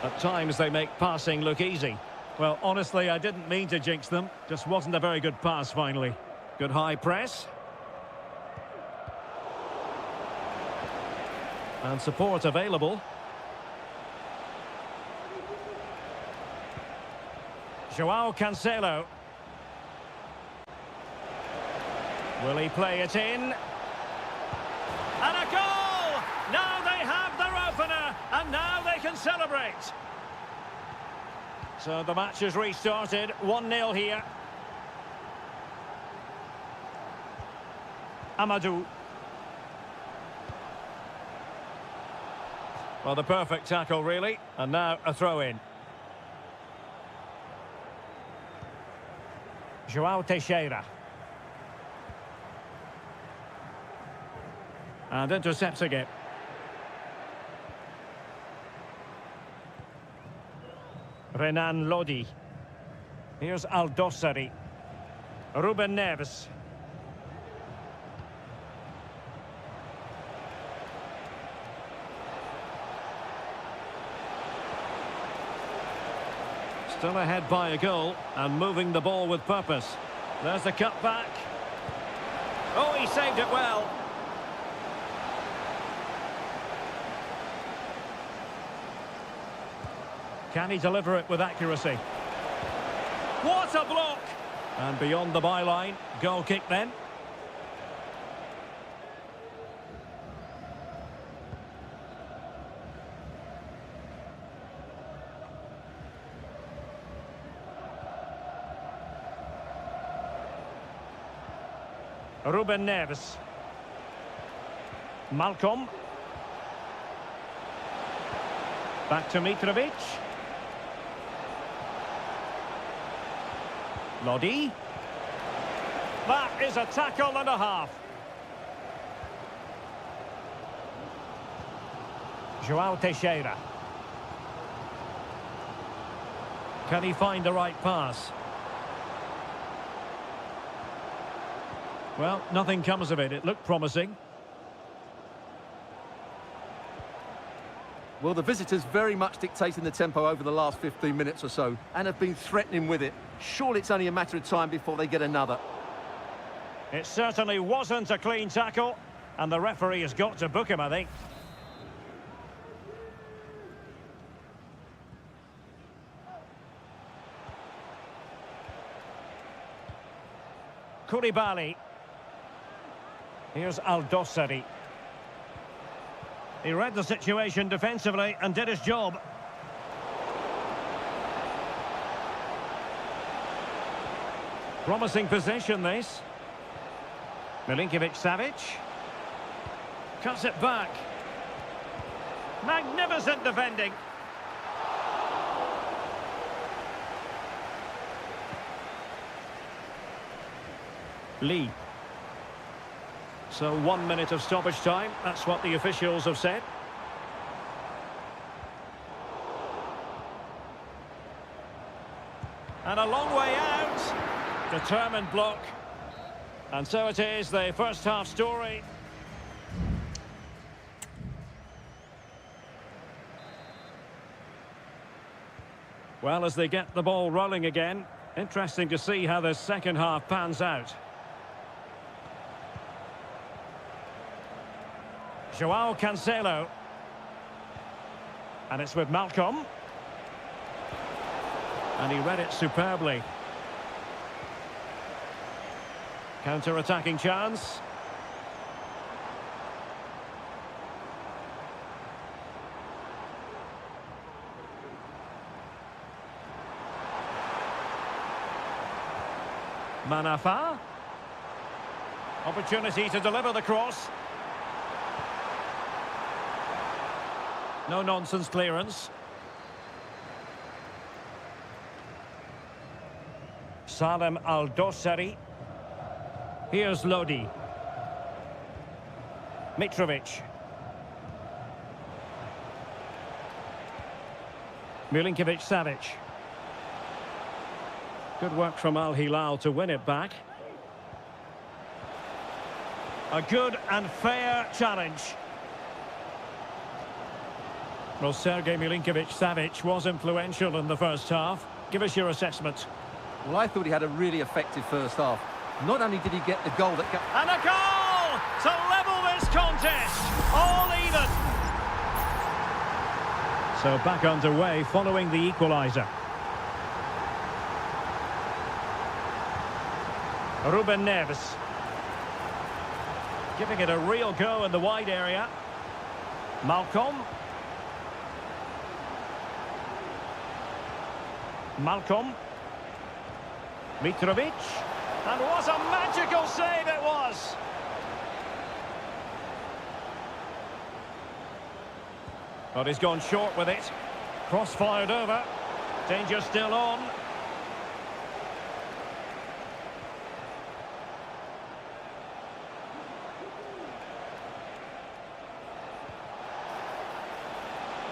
At times they make passing look easy. Well, honestly, I didn't mean to jinx them. Just wasn't a very good pass, finally. Good high press. And support available. João Cancelo. Will he play it in? And a goal! Now they have their opener, and now they can celebrate. So the match has restarted, 1-0 here. Amadou. Well, the perfect tackle, really. And now a throw-in. João Teixeira. And intercepting it. Renan Lodi. Here's Aldosari. Ruben Neves. Still ahead by a goal and moving the ball with purpose. There's the cut back. Oh, he saved it well. Can he deliver it with accuracy? What a block! And beyond the byline, goal kick then. Ruben Neves. Malcolm. Back to Mitrovic. Lodi. That is a tackle and a half. João Teixeira. Can he find the right pass? Well, nothing comes of it. It looked promising. Well, the visitors very much dictating the tempo over the last 15 minutes or so and have been threatening with it. Surely it's only a matter of time before they get another. It certainly wasn't a clean tackle, and the referee has got to book him, I think. Koulibaly. Here's Aldosari. He read the situation defensively and did his job. Promising position, this. Milinkovic-Savic. Cuts it back. Magnificent defending. Lee. So 1 minute of stoppage time. That's what the officials have said. And a long way out. Determined block. And so it is, the first half story. Well, as they get the ball rolling again, interesting to see how the second half pans out. João Cancelo. And it's with Malcolm. And he read it superbly. Counter-attacking chance. Manafa. Opportunity to deliver the cross. No-nonsense clearance. Salem Al-Dossari. Here's Lodi. Mitrovic. Milinkovic-Savic. Good work from Al Hilal to win it back. A good and fair challenge. Well, Sergei Milinkovic-Savic was influential in the first half. Give us your assessment. Well, I thought he had a really effective first half. Not only did he get the goal that... And a goal to level this contest. All even. So back underway following the equaliser. Ruben Neves. Giving it a real go in the wide area. Malcolm. Malcolm. Mitrovic. And what a magical save it was! But he's gone short with it. Cross fired over. Danger still on.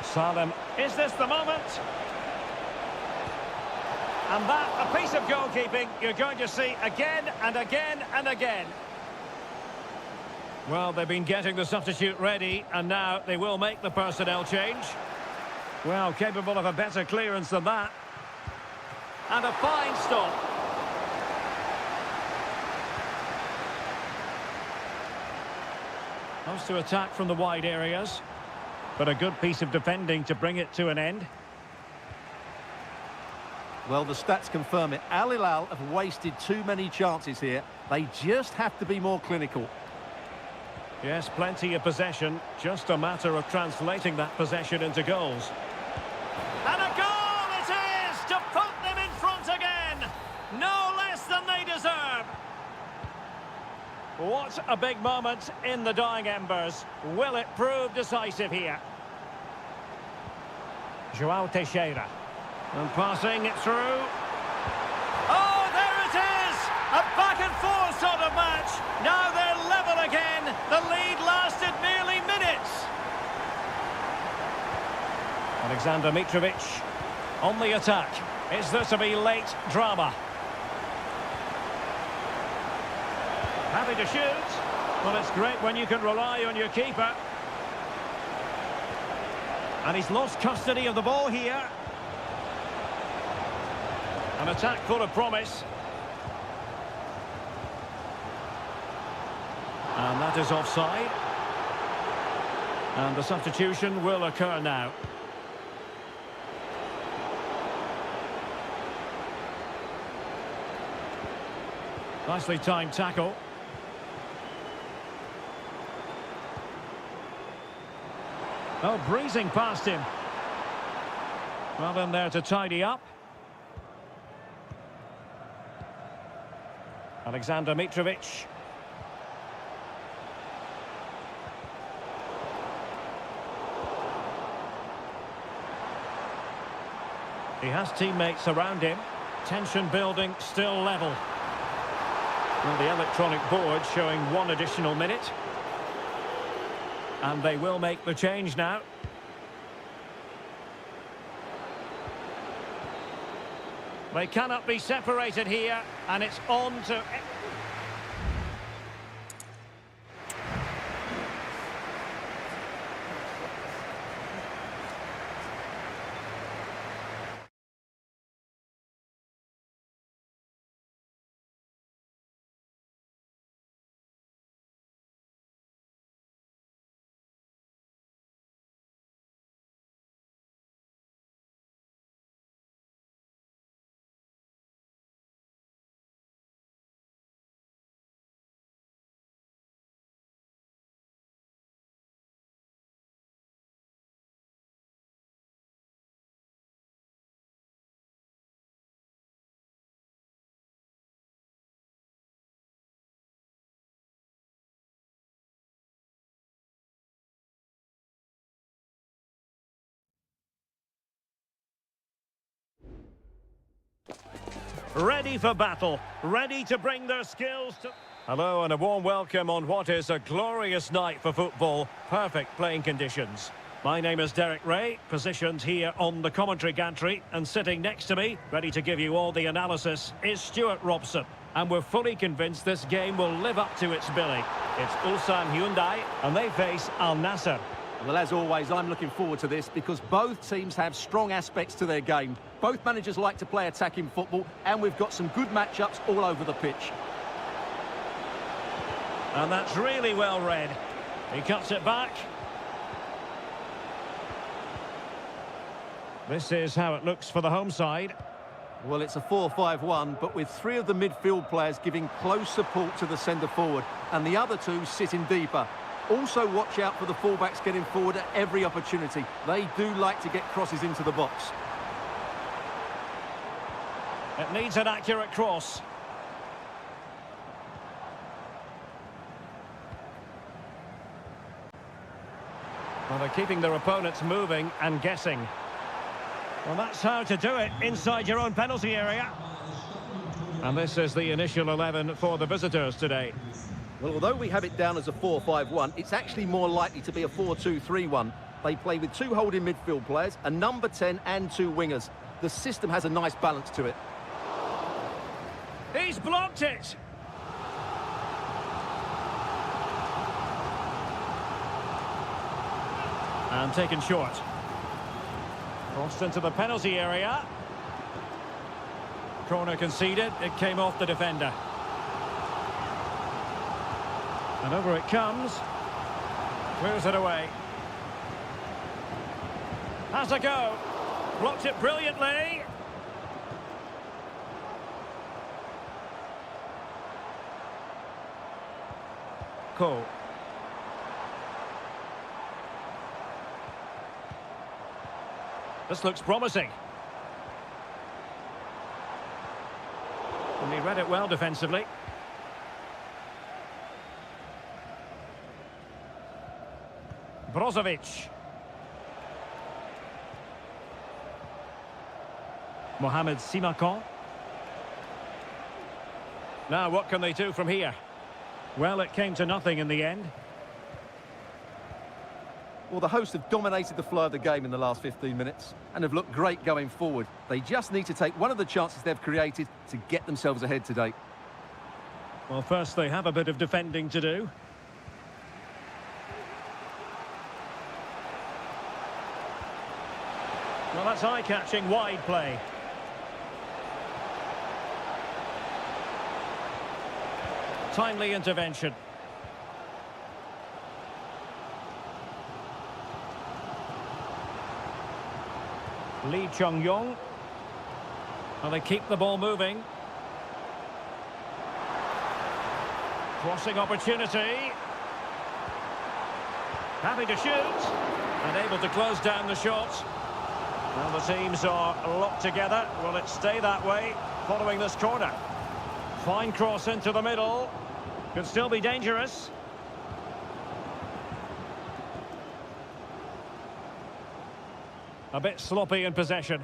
Salem. Is this the moment? And that, a piece of goalkeeping you're going to see again and again and again. Well, they've been getting the substitute ready, and now they will make the personnel change. Well, capable of a better clearance than that. And a fine stop. Loves to attack from the wide areas, but a good piece of defending to bring it to an end. Well, the stats confirm it. Al Hilal have wasted too many chances here. They just have to be more clinical. Yes, plenty of possession. Just a matter of translating that possession into goals. And a goal it is to put them in front again. No less than they deserve. What a big moment in the dying embers. Will it prove decisive here? João Teixeira. And passing it through. Oh, there it is! A back-and-forth sort of match. Now they're level again. The lead lasted merely minutes. Alexander Mitrovic on the attack. Is there to be late drama? Happy to shoot. Well, it's great when you can rely on your keeper. And he's lost custody of the ball here. An attack full of promise. And that is offside. And the substitution will occur now. Nicely timed tackle. Oh, breezing past him. Well in there to tidy up. Alexander Mitrovic. He has teammates around him. Tension building, still level. Well, the electronic board showing 1 additional minute. And they will make the change now. They cannot be separated here, and it's on to... Ready for battle, ready to bring their skills to... Hello and a warm welcome on what is a glorious night for football. Perfect playing conditions. My name is Derek Ray, positioned here on the commentary gantry, and sitting next to me, ready to give you all the analysis, is Stuart Robson. And we're fully convinced this game will live up to its billing. It's Ulsan Hyundai, and they face Al Nassr. Well, as always, I'm looking forward to this because both teams have strong aspects to their game. Both managers like to play attacking football, and we've got some good matchups all over the pitch. And that's really well read. He cuts it back. This is how it looks for the home side. Well, it's a 4-5-1, but with three of the midfield players giving close support to the centre-forward, and the other two sitting deeper. Also watch out for the fullbacks getting forward at every opportunity. They do like to get crosses into the box. It needs an accurate cross. Well, they're keeping their opponents moving and guessing. Well, that's how to do it inside your own penalty area. And this is the initial 11 for the visitors today. Well, although we have it down as a 4-5-1, it's actually more likely to be a 4-2-3-1. They play with two holding midfield players, a number 10 and two wingers. The system has a nice balance to it. He's blocked it! And taken short. Crossed into the penalty area. Corner conceded, it came off the defender. And over it comes. Clears it away. Has a go. Blocked it brilliantly. Cole. This looks promising. And he read it well defensively. Brozovic. Mohamed Simakan. Now what can they do from here? Well, it came to nothing in the end. Well, the hosts have dominated the flow of the game in the last 15 minutes and have looked great going forward. They just need to take one of the chances they've created to get themselves ahead today. Well, first they have a bit of defending to do. Well, that's eye-catching wide play. Timely intervention. Lee Chung-yong. And they keep the ball moving. Crossing opportunity. Happy to shoot. And able to close down the shot. Well, the teams are locked together. Will it stay that way following this corner? Fine cross into the middle. Could still be dangerous. A bit sloppy in possession.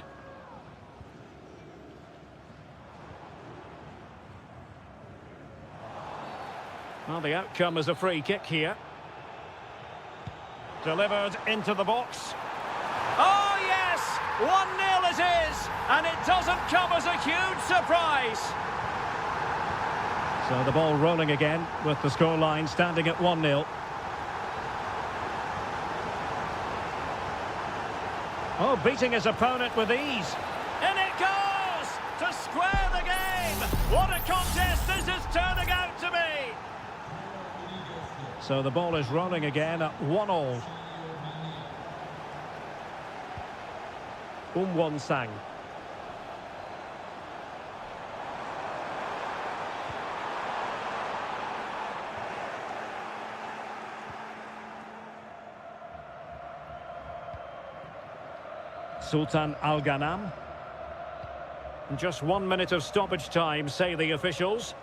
Well, the outcome is a free kick here. Delivered into the box. Oh, yes! 1-0 it is! And it doesn't come as a huge surprise. So the ball rolling again with the scoreline standing at 1-0. Oh, beating his opponent with ease. And it goes to square the game. What a contest this is turning out to be. So the ball is rolling again at 1-1. Sang. Sultan Al Ghanam. Just 1 minute of stoppage time, say the officials.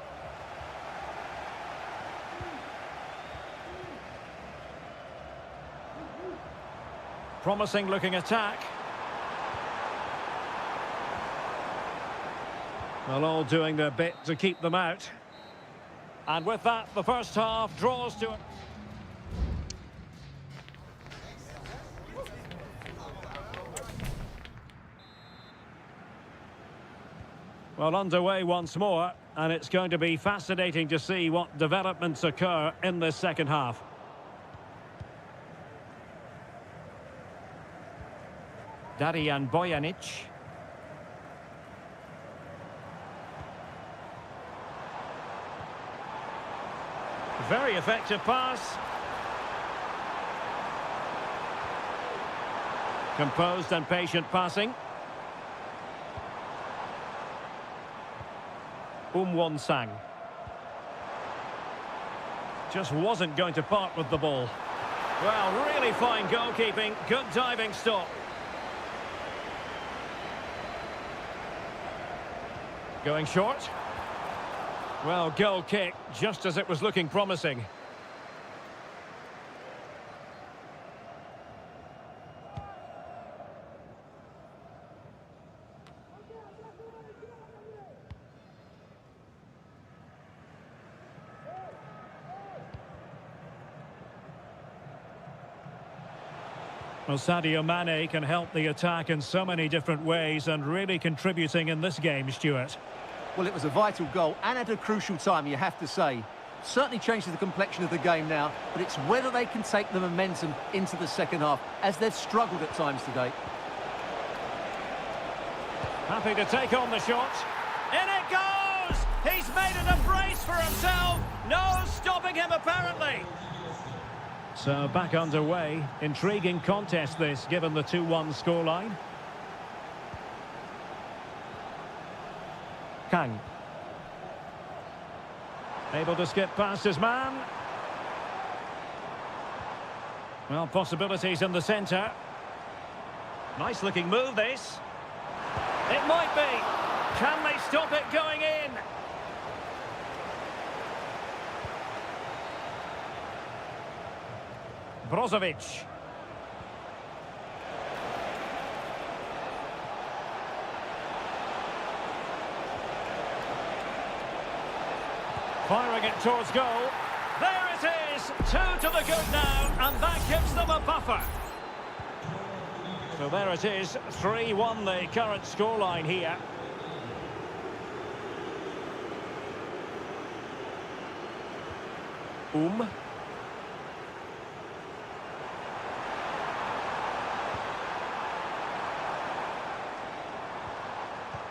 Promising looking attack. Well, all doing their bit to keep them out. And with that, the first half draws to it. Well, underway once more, and it's going to be fascinating to see what developments occur in this second half. Darijan Bojanic. Very effective pass. Composed and patient passing. Sang. Just wasn't going to part with the ball. Well, really fine goalkeeping, good diving stop. Going short. Well, goal kick, just as it was looking promising. Well, Sadio Mane can help the attack in so many different ways and really contributing in this game, Stuart. Well, it was a vital goal and at a crucial time, you have to say. Certainly changes the complexion of the game now, but it's whether they can take the momentum into the second half, as they've struggled at times today. Happy to take on the shot. In it goes! He's made it a brace for himself. No stopping him, apparently. So back underway. Intriguing contest this, given the 2-1 scoreline. Kang. Able to skip past his man. Well, possibilities in the centre. Nice looking move, this. It might be. Can they stop it going in? Brozovic. Firing it towards goal. There it is! 2 to the good now, and that gives them a buffer. So there it is, 3-1 the current scoreline here.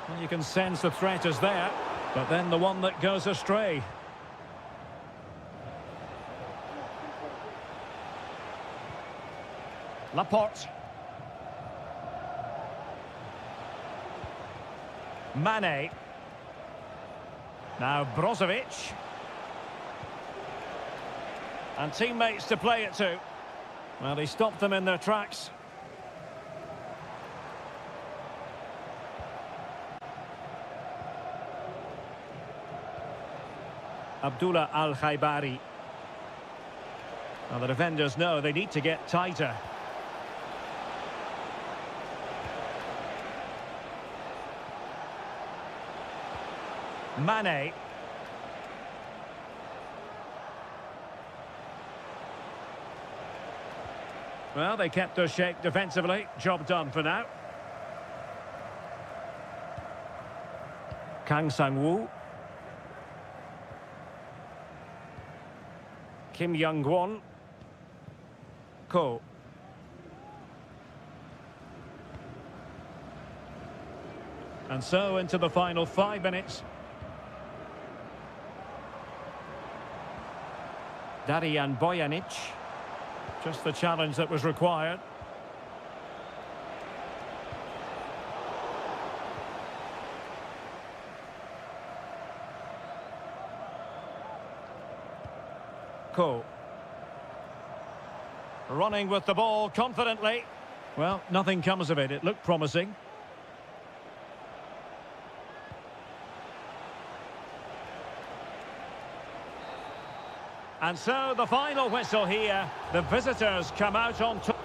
Well, you can sense the threat is there, but then the one that goes astray. Laporte. Mane. Now Brozovic. And teammates to play it to. Well, he stopped them in their tracks. Abdullah Al-Khaibari. Well, the defenders know they need to get tighter. Mane. Well, they kept their shape defensively. Job done for now. Kang Sang-woo. Kim Young-won. Ko. And so into the final 5 minutes. Darian Bojanic. Just the challenge that was required. Ko. Running with the ball confidently. Well, nothing comes of it. It looked promising. And so the final whistle here. The visitors come out on top.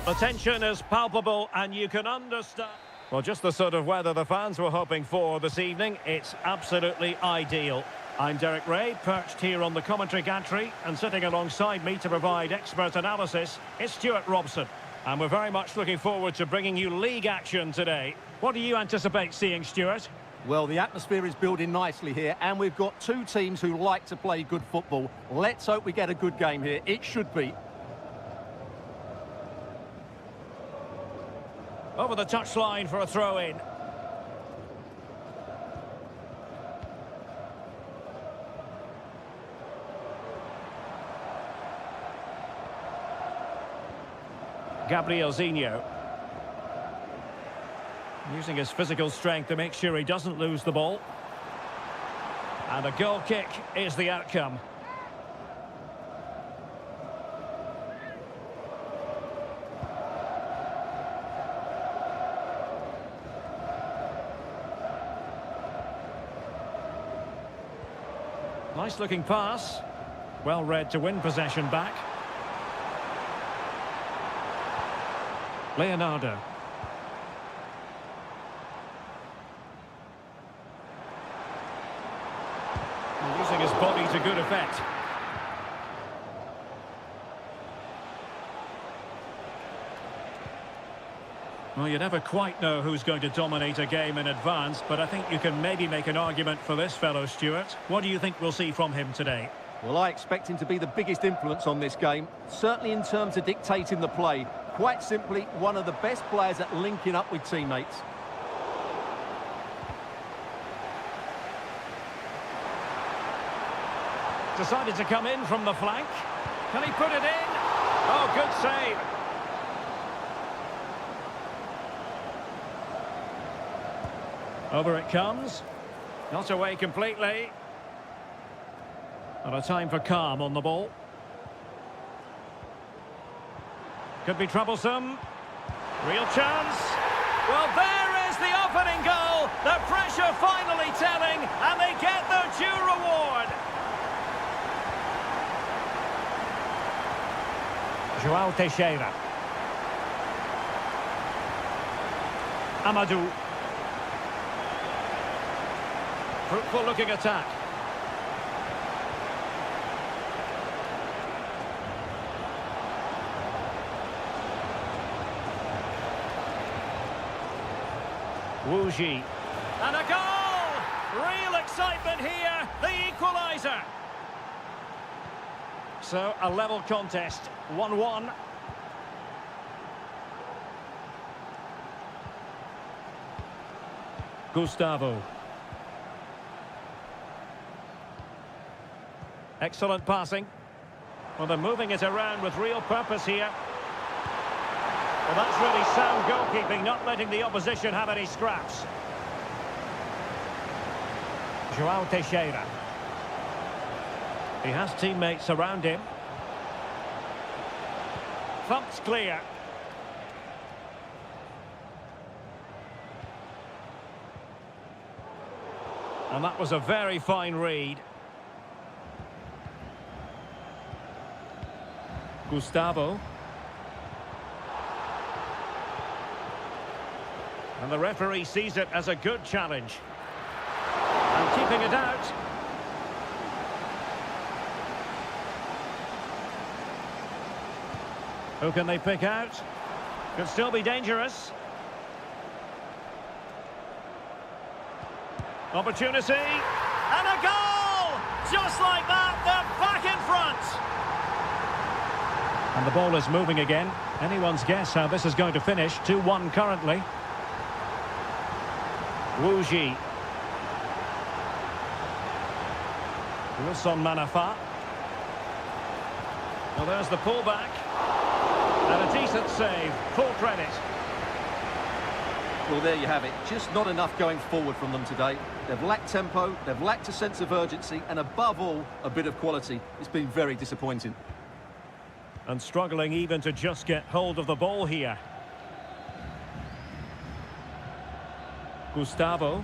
The tension is palpable and you can understand. Well, just the sort of weather the fans were hoping for this evening. It's absolutely ideal. I'm Derek Ray, perched here on the commentary gantry, and sitting alongside me to provide expert analysis is Stuart Robson. And we're very much looking forward to bringing you league action today. What do you anticipate seeing, Stuart? Well, the atmosphere is building nicely here, and we've got two teams who like to play good football. Let's hope we get a good game here. It should be. Over the touchline for a throw-in. Gabriel Zinho. Using his physical strength to make sure he doesn't lose the ball. And a goal kick is the outcome. Nice looking pass. Well read to win possession back. Leonardo. Using his body to good effect. Well, you never quite know who's going to dominate a game in advance, but I think you can maybe make an argument for this fellow, Stuart. What do you think we'll see from him today? Well, I expect him to be the biggest influence on this game, certainly in terms of dictating the play. Quite simply, one of the best players at linking up with teammates. Decided to come in from the flank. Can he put it in? Oh, good save. Over it comes. Not away completely. And a time for calm on the ball. Could be troublesome. Real chance. Well, there is the opening goal. The pressure finally telling, and they get their due reward. João Teixeira. Amadou. Fruitful looking attack. Wu Ji. And a goal! Real excitement here, the equaliser. So, a level contest, 1-1. Gustavo. Excellent passing. Well, they're moving it around with real purpose here. Well, that's really sound goalkeeping, not letting the opposition have any scraps. João Teixeira. He has teammates around him. Thumped clear. And that was a very fine read. Gustavo. And the referee sees it as a good challenge. And keeping it out. Who can they pick out? Could still be dangerous. Opportunity. And a goal! Just like that, they're back in front. And the ball is moving again. Anyone's guess how this is going to finish. 2-1 currently. Wu Ji. Wilson Manafa. Well, there's the pullback. And a decent save. Full credit. Well, there you have it. Just not enough going forward from them today. They've lacked tempo, they've lacked a sense of urgency, and above all, a bit of quality. It's been very disappointing. And struggling even to just get hold of the ball here. Gustavo.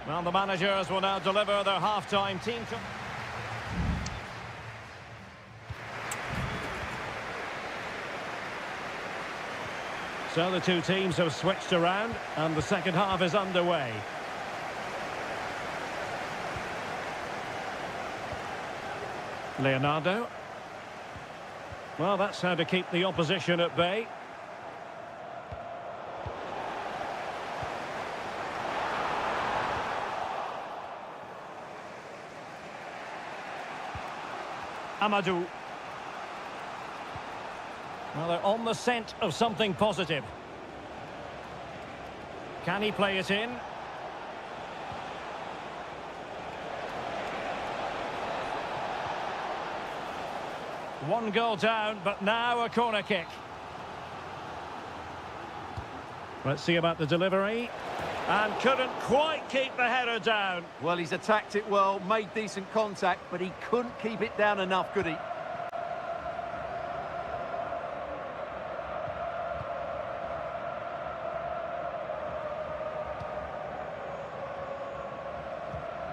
Well, the managers will now deliver their half-time team. So the two teams have switched around, and the second half is underway. Leonardo. Well, that's how to keep the opposition at bay. Amadou. Well, they're on the scent of something positive. Can he play it in? One goal down, but now a corner kick. Let's see about the delivery. And couldn't quite keep the header down. Well, he's attacked it well, made decent contact, but he couldn't keep it down enough, could he?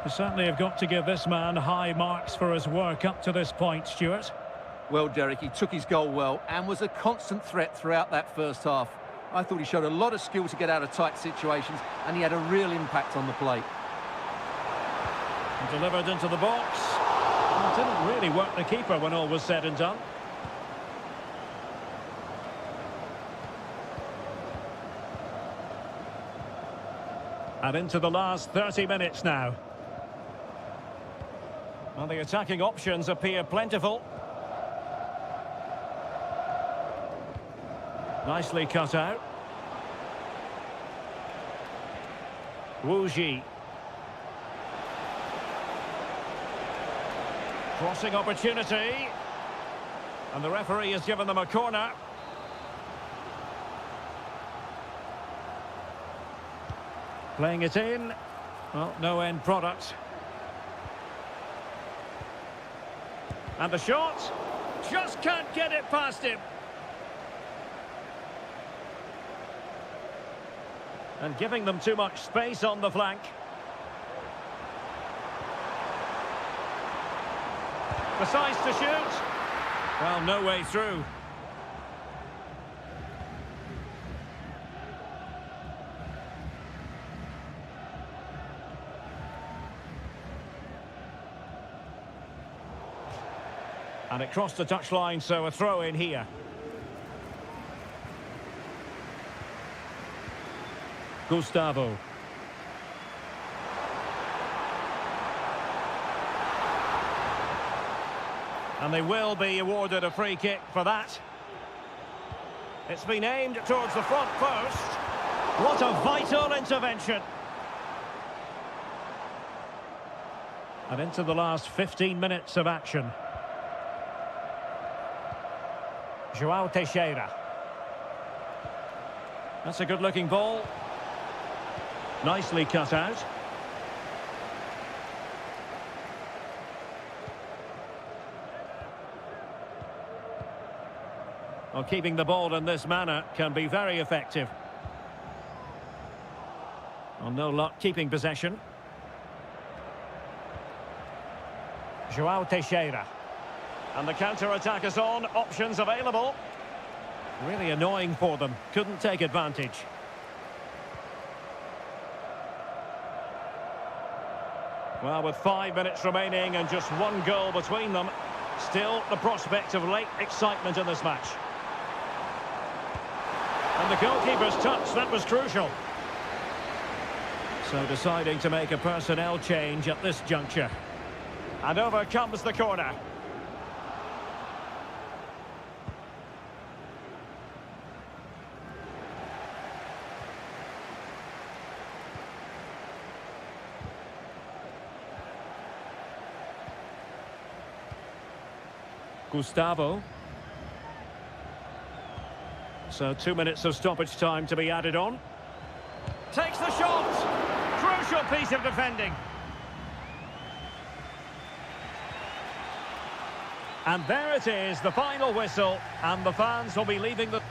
You certainly have got to give this man high marks for his work up to this point, Stuart. Well, Derek, he took his goal well and was a constant threat throughout that first half. I thought he showed a lot of skill to get out of tight situations, and he had a real impact on the play. And delivered into the box. Well, didn't really work the keeper when all was said and done. And into the last 30 minutes now. Well, the attacking options appear plentiful. Nicely cut out. Wu Ji. Crossing opportunity. And the referee has given them a corner. Playing it in. Well, no end product. And the shot. Just can't get it past him. And giving them too much space on the flank. Decides to shoot. Well, no way through. And it crossed the touchline, so a throw in here. Gustavo. And they will be awarded a free kick for that. It's been aimed towards the front post. What a vital intervention. And into the last 15 minutes of action. João Teixeira. That's a good-looking ball. Nicely cut out. Well, keeping the ball in this manner can be very effective. Well, no luck keeping possession. João Teixeira. And the counter-attack is on. Options available. Really annoying for them. Couldn't take advantage. Well, with 5 minutes remaining and just one goal between them, still the prospect of late excitement in this match. And the goalkeeper's touch, that was crucial. So deciding to make a personnel change at this juncture. And over comes the corner. Gustavo. So 2 minutes of stoppage time to be added on. Takes the shot! Crucial piece of defending. And there it is, the final whistle, and the fans will be leaving the...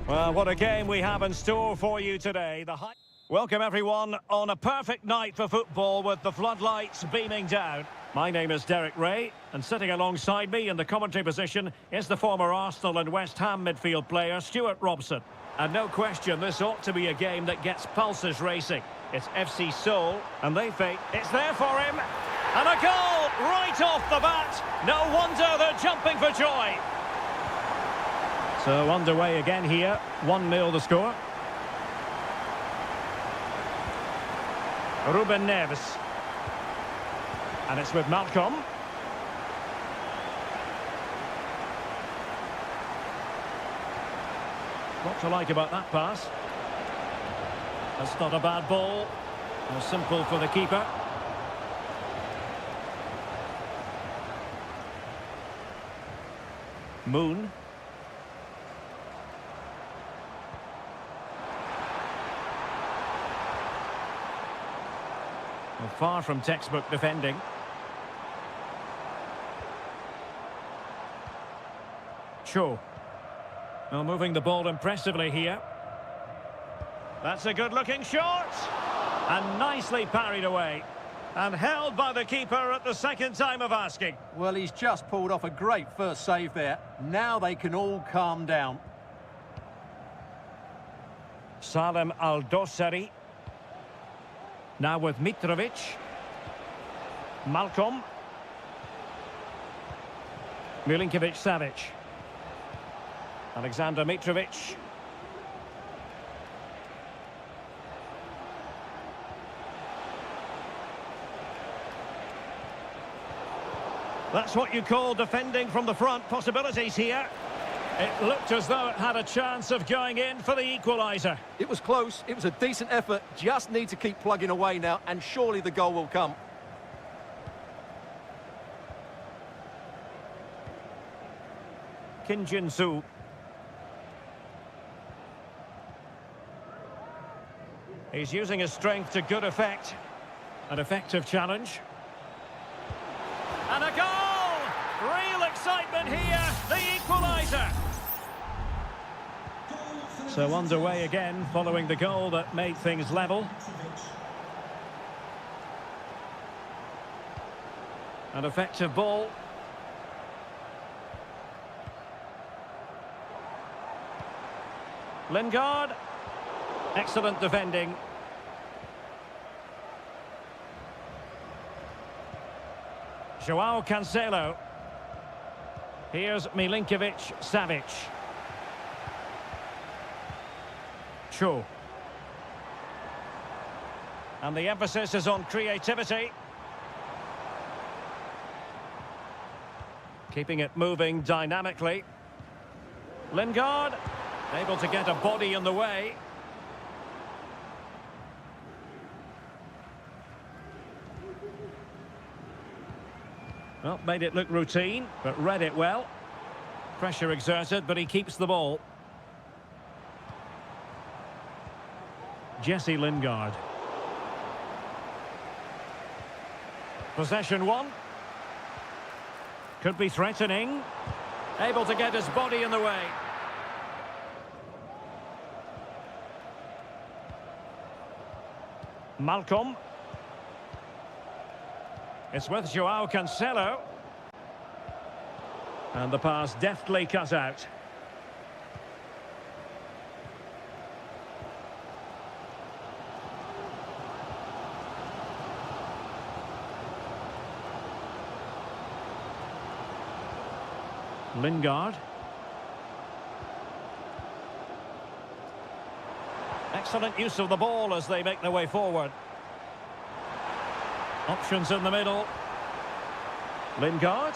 Well, what a game we have in store for you today. Welcome everyone on a perfect night for football with the floodlights beaming down. My name is Derek Ray, and sitting alongside me in the commentary position is the former Arsenal and West Ham midfield player Stuart Robson. And no question, this ought to be a game that gets pulses racing. It's FC Seoul, and they think it's there for him. And a goal right off the bat. No wonder they're jumping for joy. So underway again here, 1-0 the score. Ruben Neves. And it's with Malcolm. What to like about that pass? That's not a bad ball. Simple for the keeper. Moon. Well, far from textbook defending. Cho. Well, moving the ball impressively here. That's a good-looking shot. And nicely parried away. And held by the keeper at the second time of asking. Well, he's just pulled off a great first save there. Now they can all calm down. Salem Al-Dossari. Now with Mitrovic. Malcolm. Milinkovic-Savic. Alexander Mitrovic. That's what you call defending from the front. Possibilities here. It looked as though it had a chance of going in for the equaliser. It was close. It was a decent effort. Just need to keep plugging away now, and surely the goal will come. Kim Jin-soo. He's using his strength to good effect. An effective challenge. And a goal! Real excitement here, the equaliser. So underway again, following the goal that made things level. An effective ball. Lingard. Excellent defending. Joao Cancelo. Here's Milinkovic-Savic. Cho. And the emphasis is on creativity. Keeping it moving dynamically. Lingard. Able to get a body in the way. Well, made it look routine, but read it well. Pressure exerted, but he keeps the ball. Jesse Lingard. Possession one. Could be threatening. Able to get his body in the way. Malcolm. It's with Joao Cancelo. And the pass deftly cut out. Lingard. Excellent use of the ball as they make their way forward. Options in the middle. Lingard.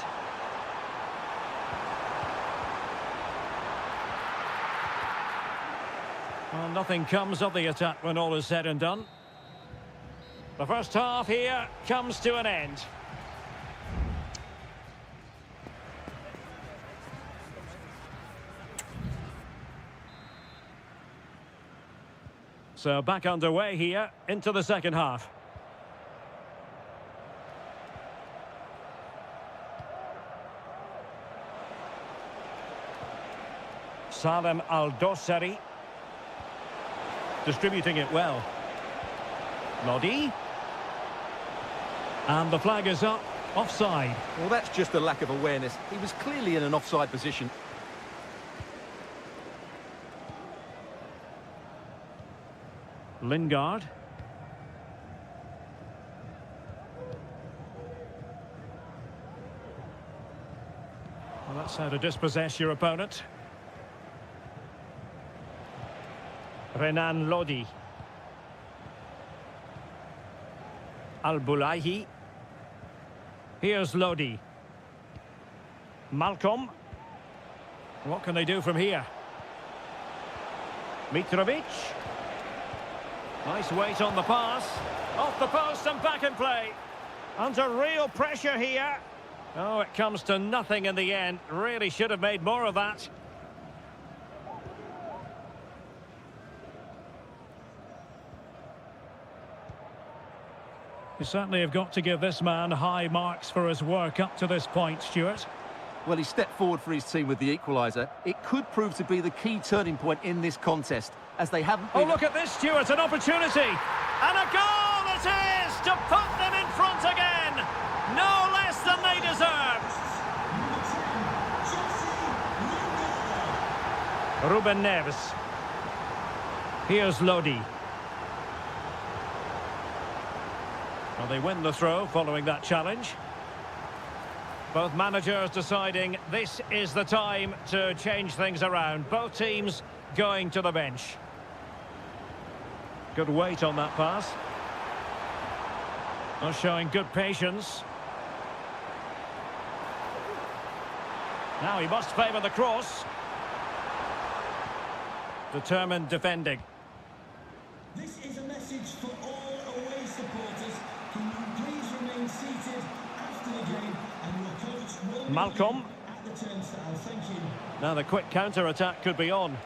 Well, nothing comes of the attack when all is said and done. The first half here comes to an end. So back underway here into the second half. Salem Al-Dossari. Distributing it well. Lodi. And the flag is up. Offside. Well, that's just a lack of awareness. He was clearly in an offside position. Lingard. Well, that's how to dispossess your opponent. Renan Lodi. Al-Bulaihi. Here's Lodi. Malcolm. What can they do from here? Mitrovic. Nice weight on the pass. Off the post and back in play. Under real pressure here. Oh, it comes to nothing in the end. Really should have made more of that. You certainly have got to give this man high marks for his work up to this point, Stuart. Well, he stepped forward for his team with the equaliser. It could prove to be the key turning point in this contest, as they haven't been... Oh, look at this, Stuart, an opportunity. And a goal it is to put them in front again. No less than they deserve. Ruben Neves. Here's Lodi. Well, they win the throw following that challenge. Both managers deciding this is the time to change things around. Both teams going to the bench. Good weight on that pass. Well, showing good patience. Now he must favour the cross. Determined defending. This is a message for all away supporters. Can you please remain seated after the game, and your coach will Malcolm. at the turnstile. Thank you. Now the quick counter-attack could be on.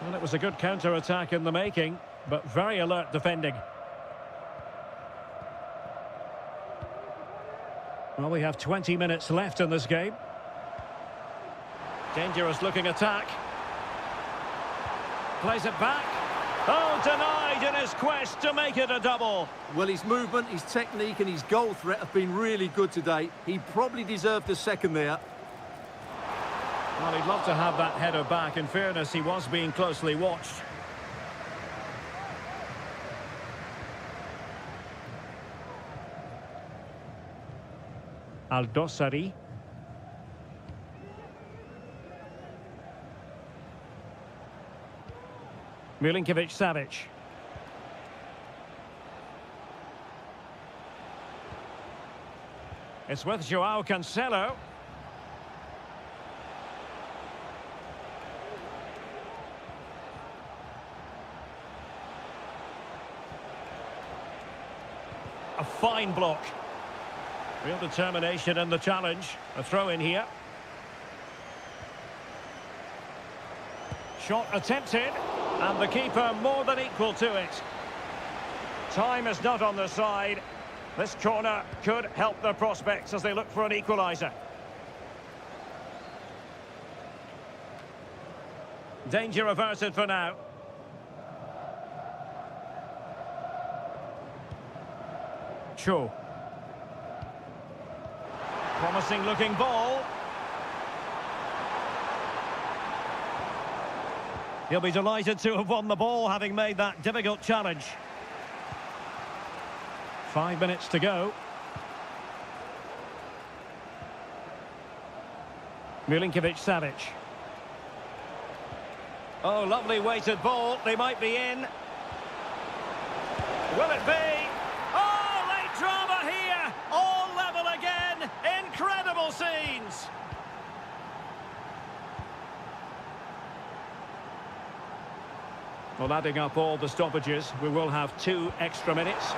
Well, it was a good counter-attack in the making, but very alert defending. Well, we have 20 minutes left in this game. Dangerous looking attack. Plays it back. Oh, denied in his quest to make it a double. Well, his movement, his technique and his goal threat have been really good today. He probably deserved a second there. Well, he'd love to have that header back. In fairness, he was being closely watched. Al-Dossari. Milinkovic-Savic. It's with Joao Cancelo. A fine block. Real determination in the challenge. A throw in here. Shot attempted. And the keeper more than equal to it. Time is not on their side. This corner could help their prospects as they look for an equaliser. Danger averted for now. Cho. Promising looking ball. He'll be delighted to have won the ball, having made that difficult challenge. 5 minutes to go. Milinkovic-Savic. Oh, lovely weighted ball. They might be in. Will it be? Oh, late drama here. All level again. Incredible scenes. Well, adding up all the stoppages, we will have 2 extra minutes.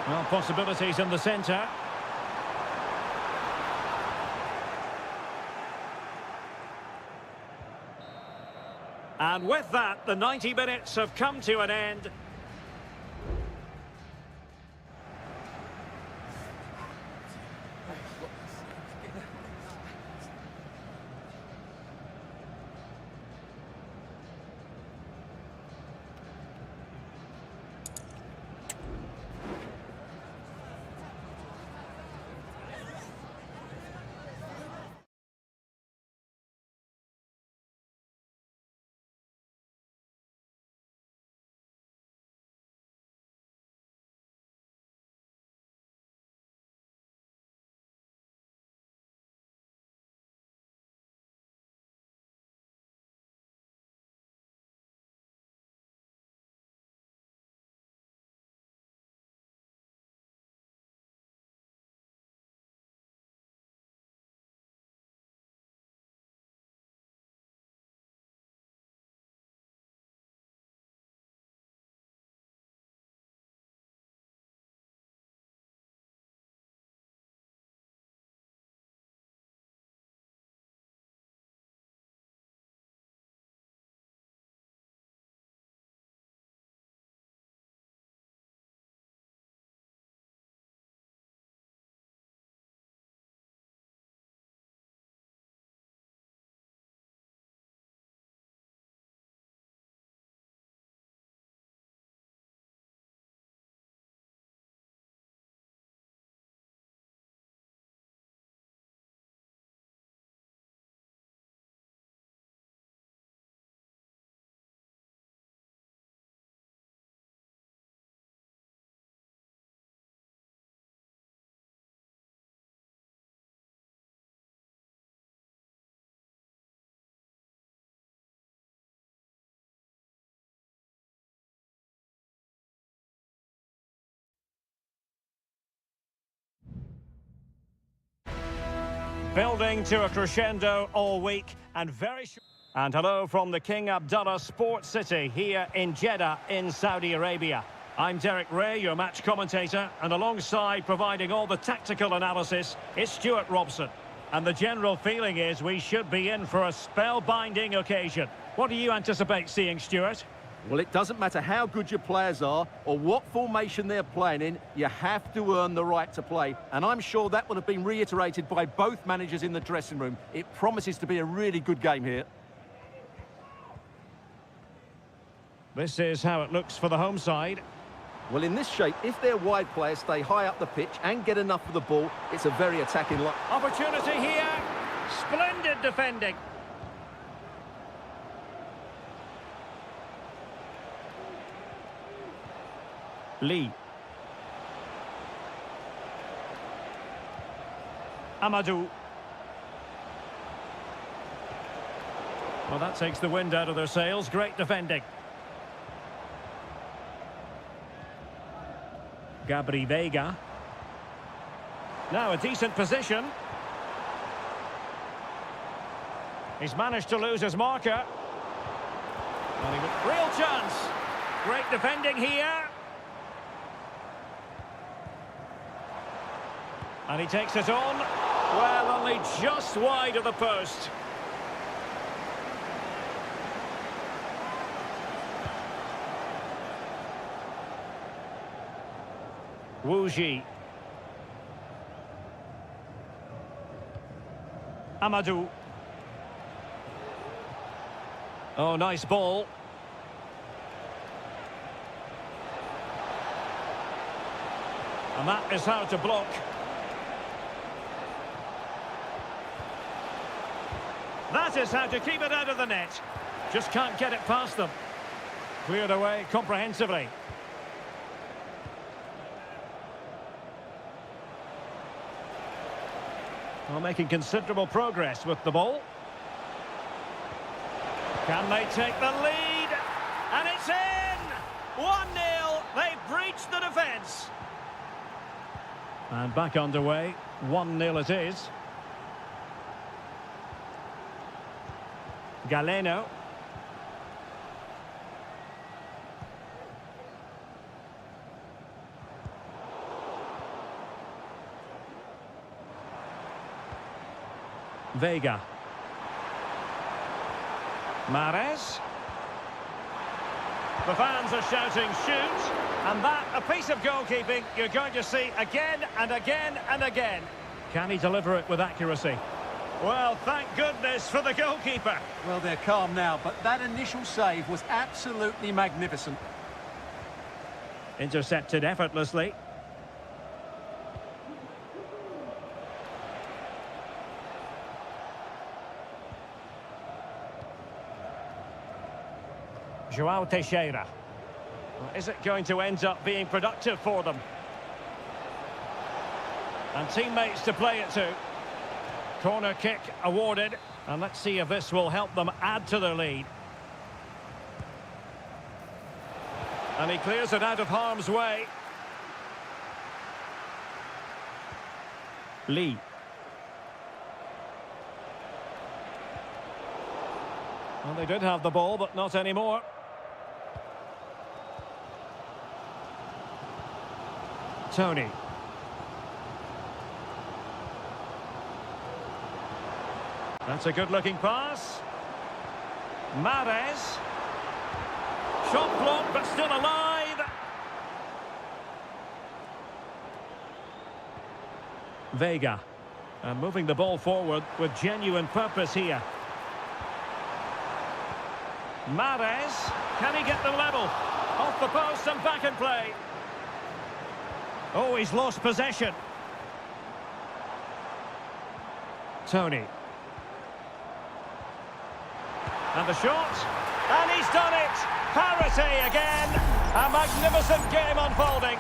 Well, possibilities in the centre. And with that, the 90 minutes have come to an end. Building to a crescendo all week and very short. And hello from the King Abdullah Sports City here in Jeddah in Saudi Arabia. I'm Derek Ray, your match commentator, and alongside providing all the tactical analysis is Stuart Robson. And the general feeling is we should be in for a spellbinding occasion. What do you anticipate seeing, Stuart? Well, it doesn't matter how good your players are or what formation they're playing in, you have to earn the right to play. And I'm sure that will have been reiterated by both managers in the dressing room. It promises to be a really good game here. This is how it looks for the home side. Well, in this shape, if their wide players stay high up the pitch and get enough of the ball, it's a very attacking line. Opportunity here. Splendid defending. Lee. Amadou. Well, that takes the wind out of their sails. Great defending. Gabri Vega. Now a decent position. He's managed to lose his marker. Real chance. Great defending here. And he takes it on. Well, only just wide of the post. Wu Ji. Amadou. Oh, nice ball. And that is how to block. That is how to keep it out of the net. Just can't get it past them. Cleared away comprehensively. Well, making considerable progress with the ball. Can they take the lead? And it's in! 1-0. They've breached the defence. And back underway. 1-0 it is. Galeno. Vega. Mahrez. The fans are shouting shoot, and that a piece of goalkeeping you're going to see again and again and again. Can he deliver it with accuracy? Well, thank goodness for the goalkeeper. Well, they're calm now, but that initial save was absolutely magnificent. Intercepted effortlessly. Joao Teixeira. Well, is it going to end up being productive for them? And teammates to play it to. Corner kick awarded. And let's see if this will help them add to their lead. And he clears it out of harm's way. Lee. Well, they did have the ball, but not anymore. Tony. That's a good-looking pass. Mahrez. Shot blocked, but still alive. Vega. And moving the ball forward with genuine purpose here. Mahrez. Can he get them level? Off the post and back in play. Oh, he's lost possession. Tony. And the shot. And he's done it. Parity again. A magnificent game unfolding.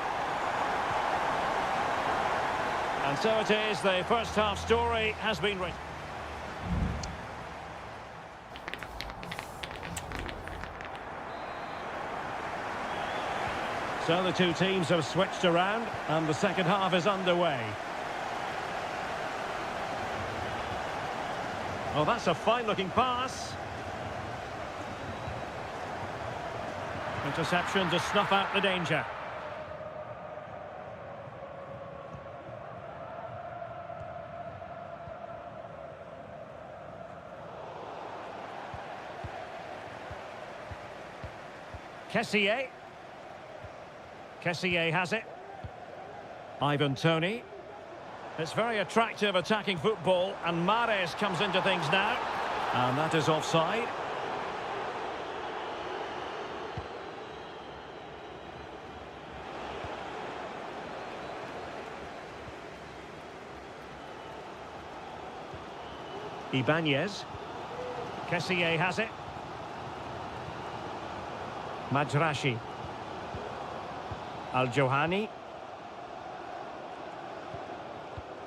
And so it is. The first half story has been written. So the two teams have switched around and the second half is underway. Oh, that's a fine-looking pass. Interception to snuff out the danger. Kessié. Kessié has it. Ivan Toney. It's very attractive attacking football, and Mahrez comes into things now. And that is offside. Ibanez. Kessié has it. Majrashi. Al-Johani.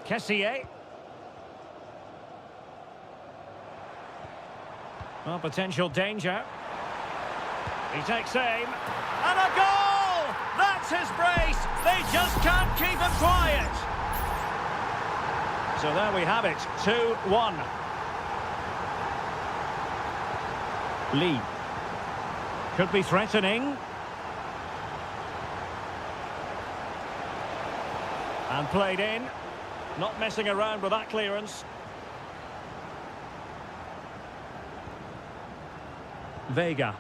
Kessié. Well, potential danger. He takes aim. And a goal! That's his brace! They just can't keep him quiet! So there we have it, 2-1. Lee. Could be threatening. And played in. Not messing around with that clearance. Vega.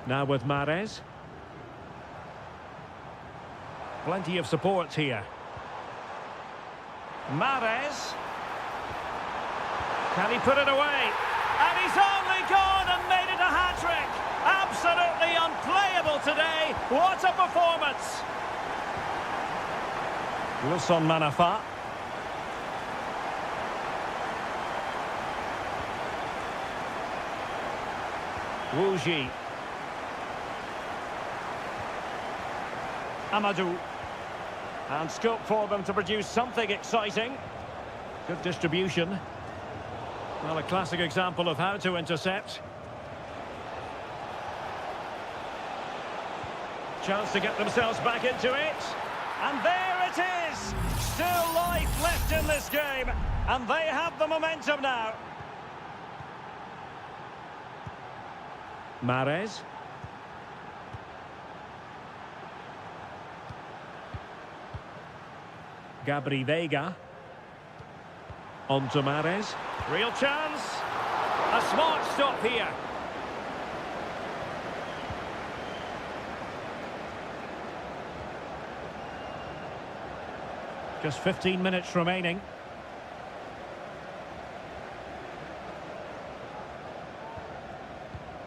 Now with Mahrez. Plenty of support here. Mahrez. Can he put it away? And he's only gone and made it a hat-trick. Absolutely unplayable today. What a performance. Wilson Manafa. Wu Ji. Amadou. And scope for them to produce something exciting. Good distribution. Well, a classic example of how to intercept. Chance to get themselves back into it. And there it is! Still life left in this game. And they have the momentum now. Mahrez. Gabri Vega. On to Mahrez. Real chance. A smart stop here. Just 15 minutes remaining.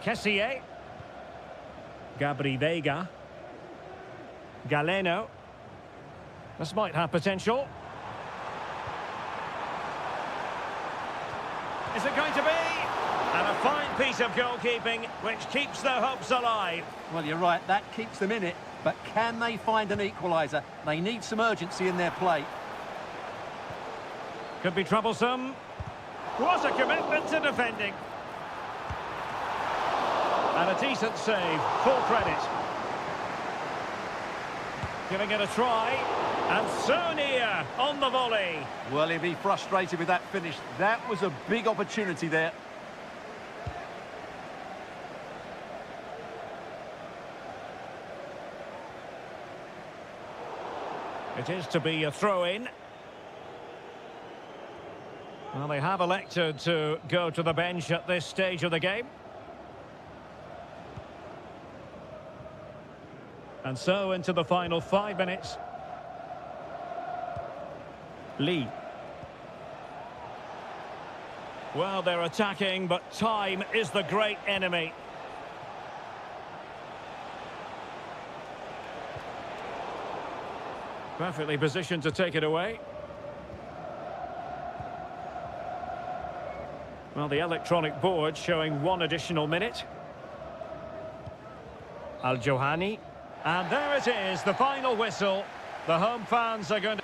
Kessié. Gabri Vega. Galeno. This might have potential. Is it going to be? And a fine piece of goalkeeping which keeps their hopes alive. Well, you're right, that keeps them in it. But can they find an equaliser? They need some urgency in their play. Could be troublesome. What a commitment to defending. And a decent save, full credit. Giving it a try. And so near on the volley. Well, he'll be frustrated with that finish. That was a big opportunity there. It is to be a throw-in. Well, they have elected to go to the bench at this stage of the game. And so into the final 5 minutes. Lee. Well, they're attacking, but time is the great enemy. Perfectly positioned to take it away. Well, the electronic board showing 1 additional minute. Al-Johani. And there it is, the final whistle. The home fans are going to...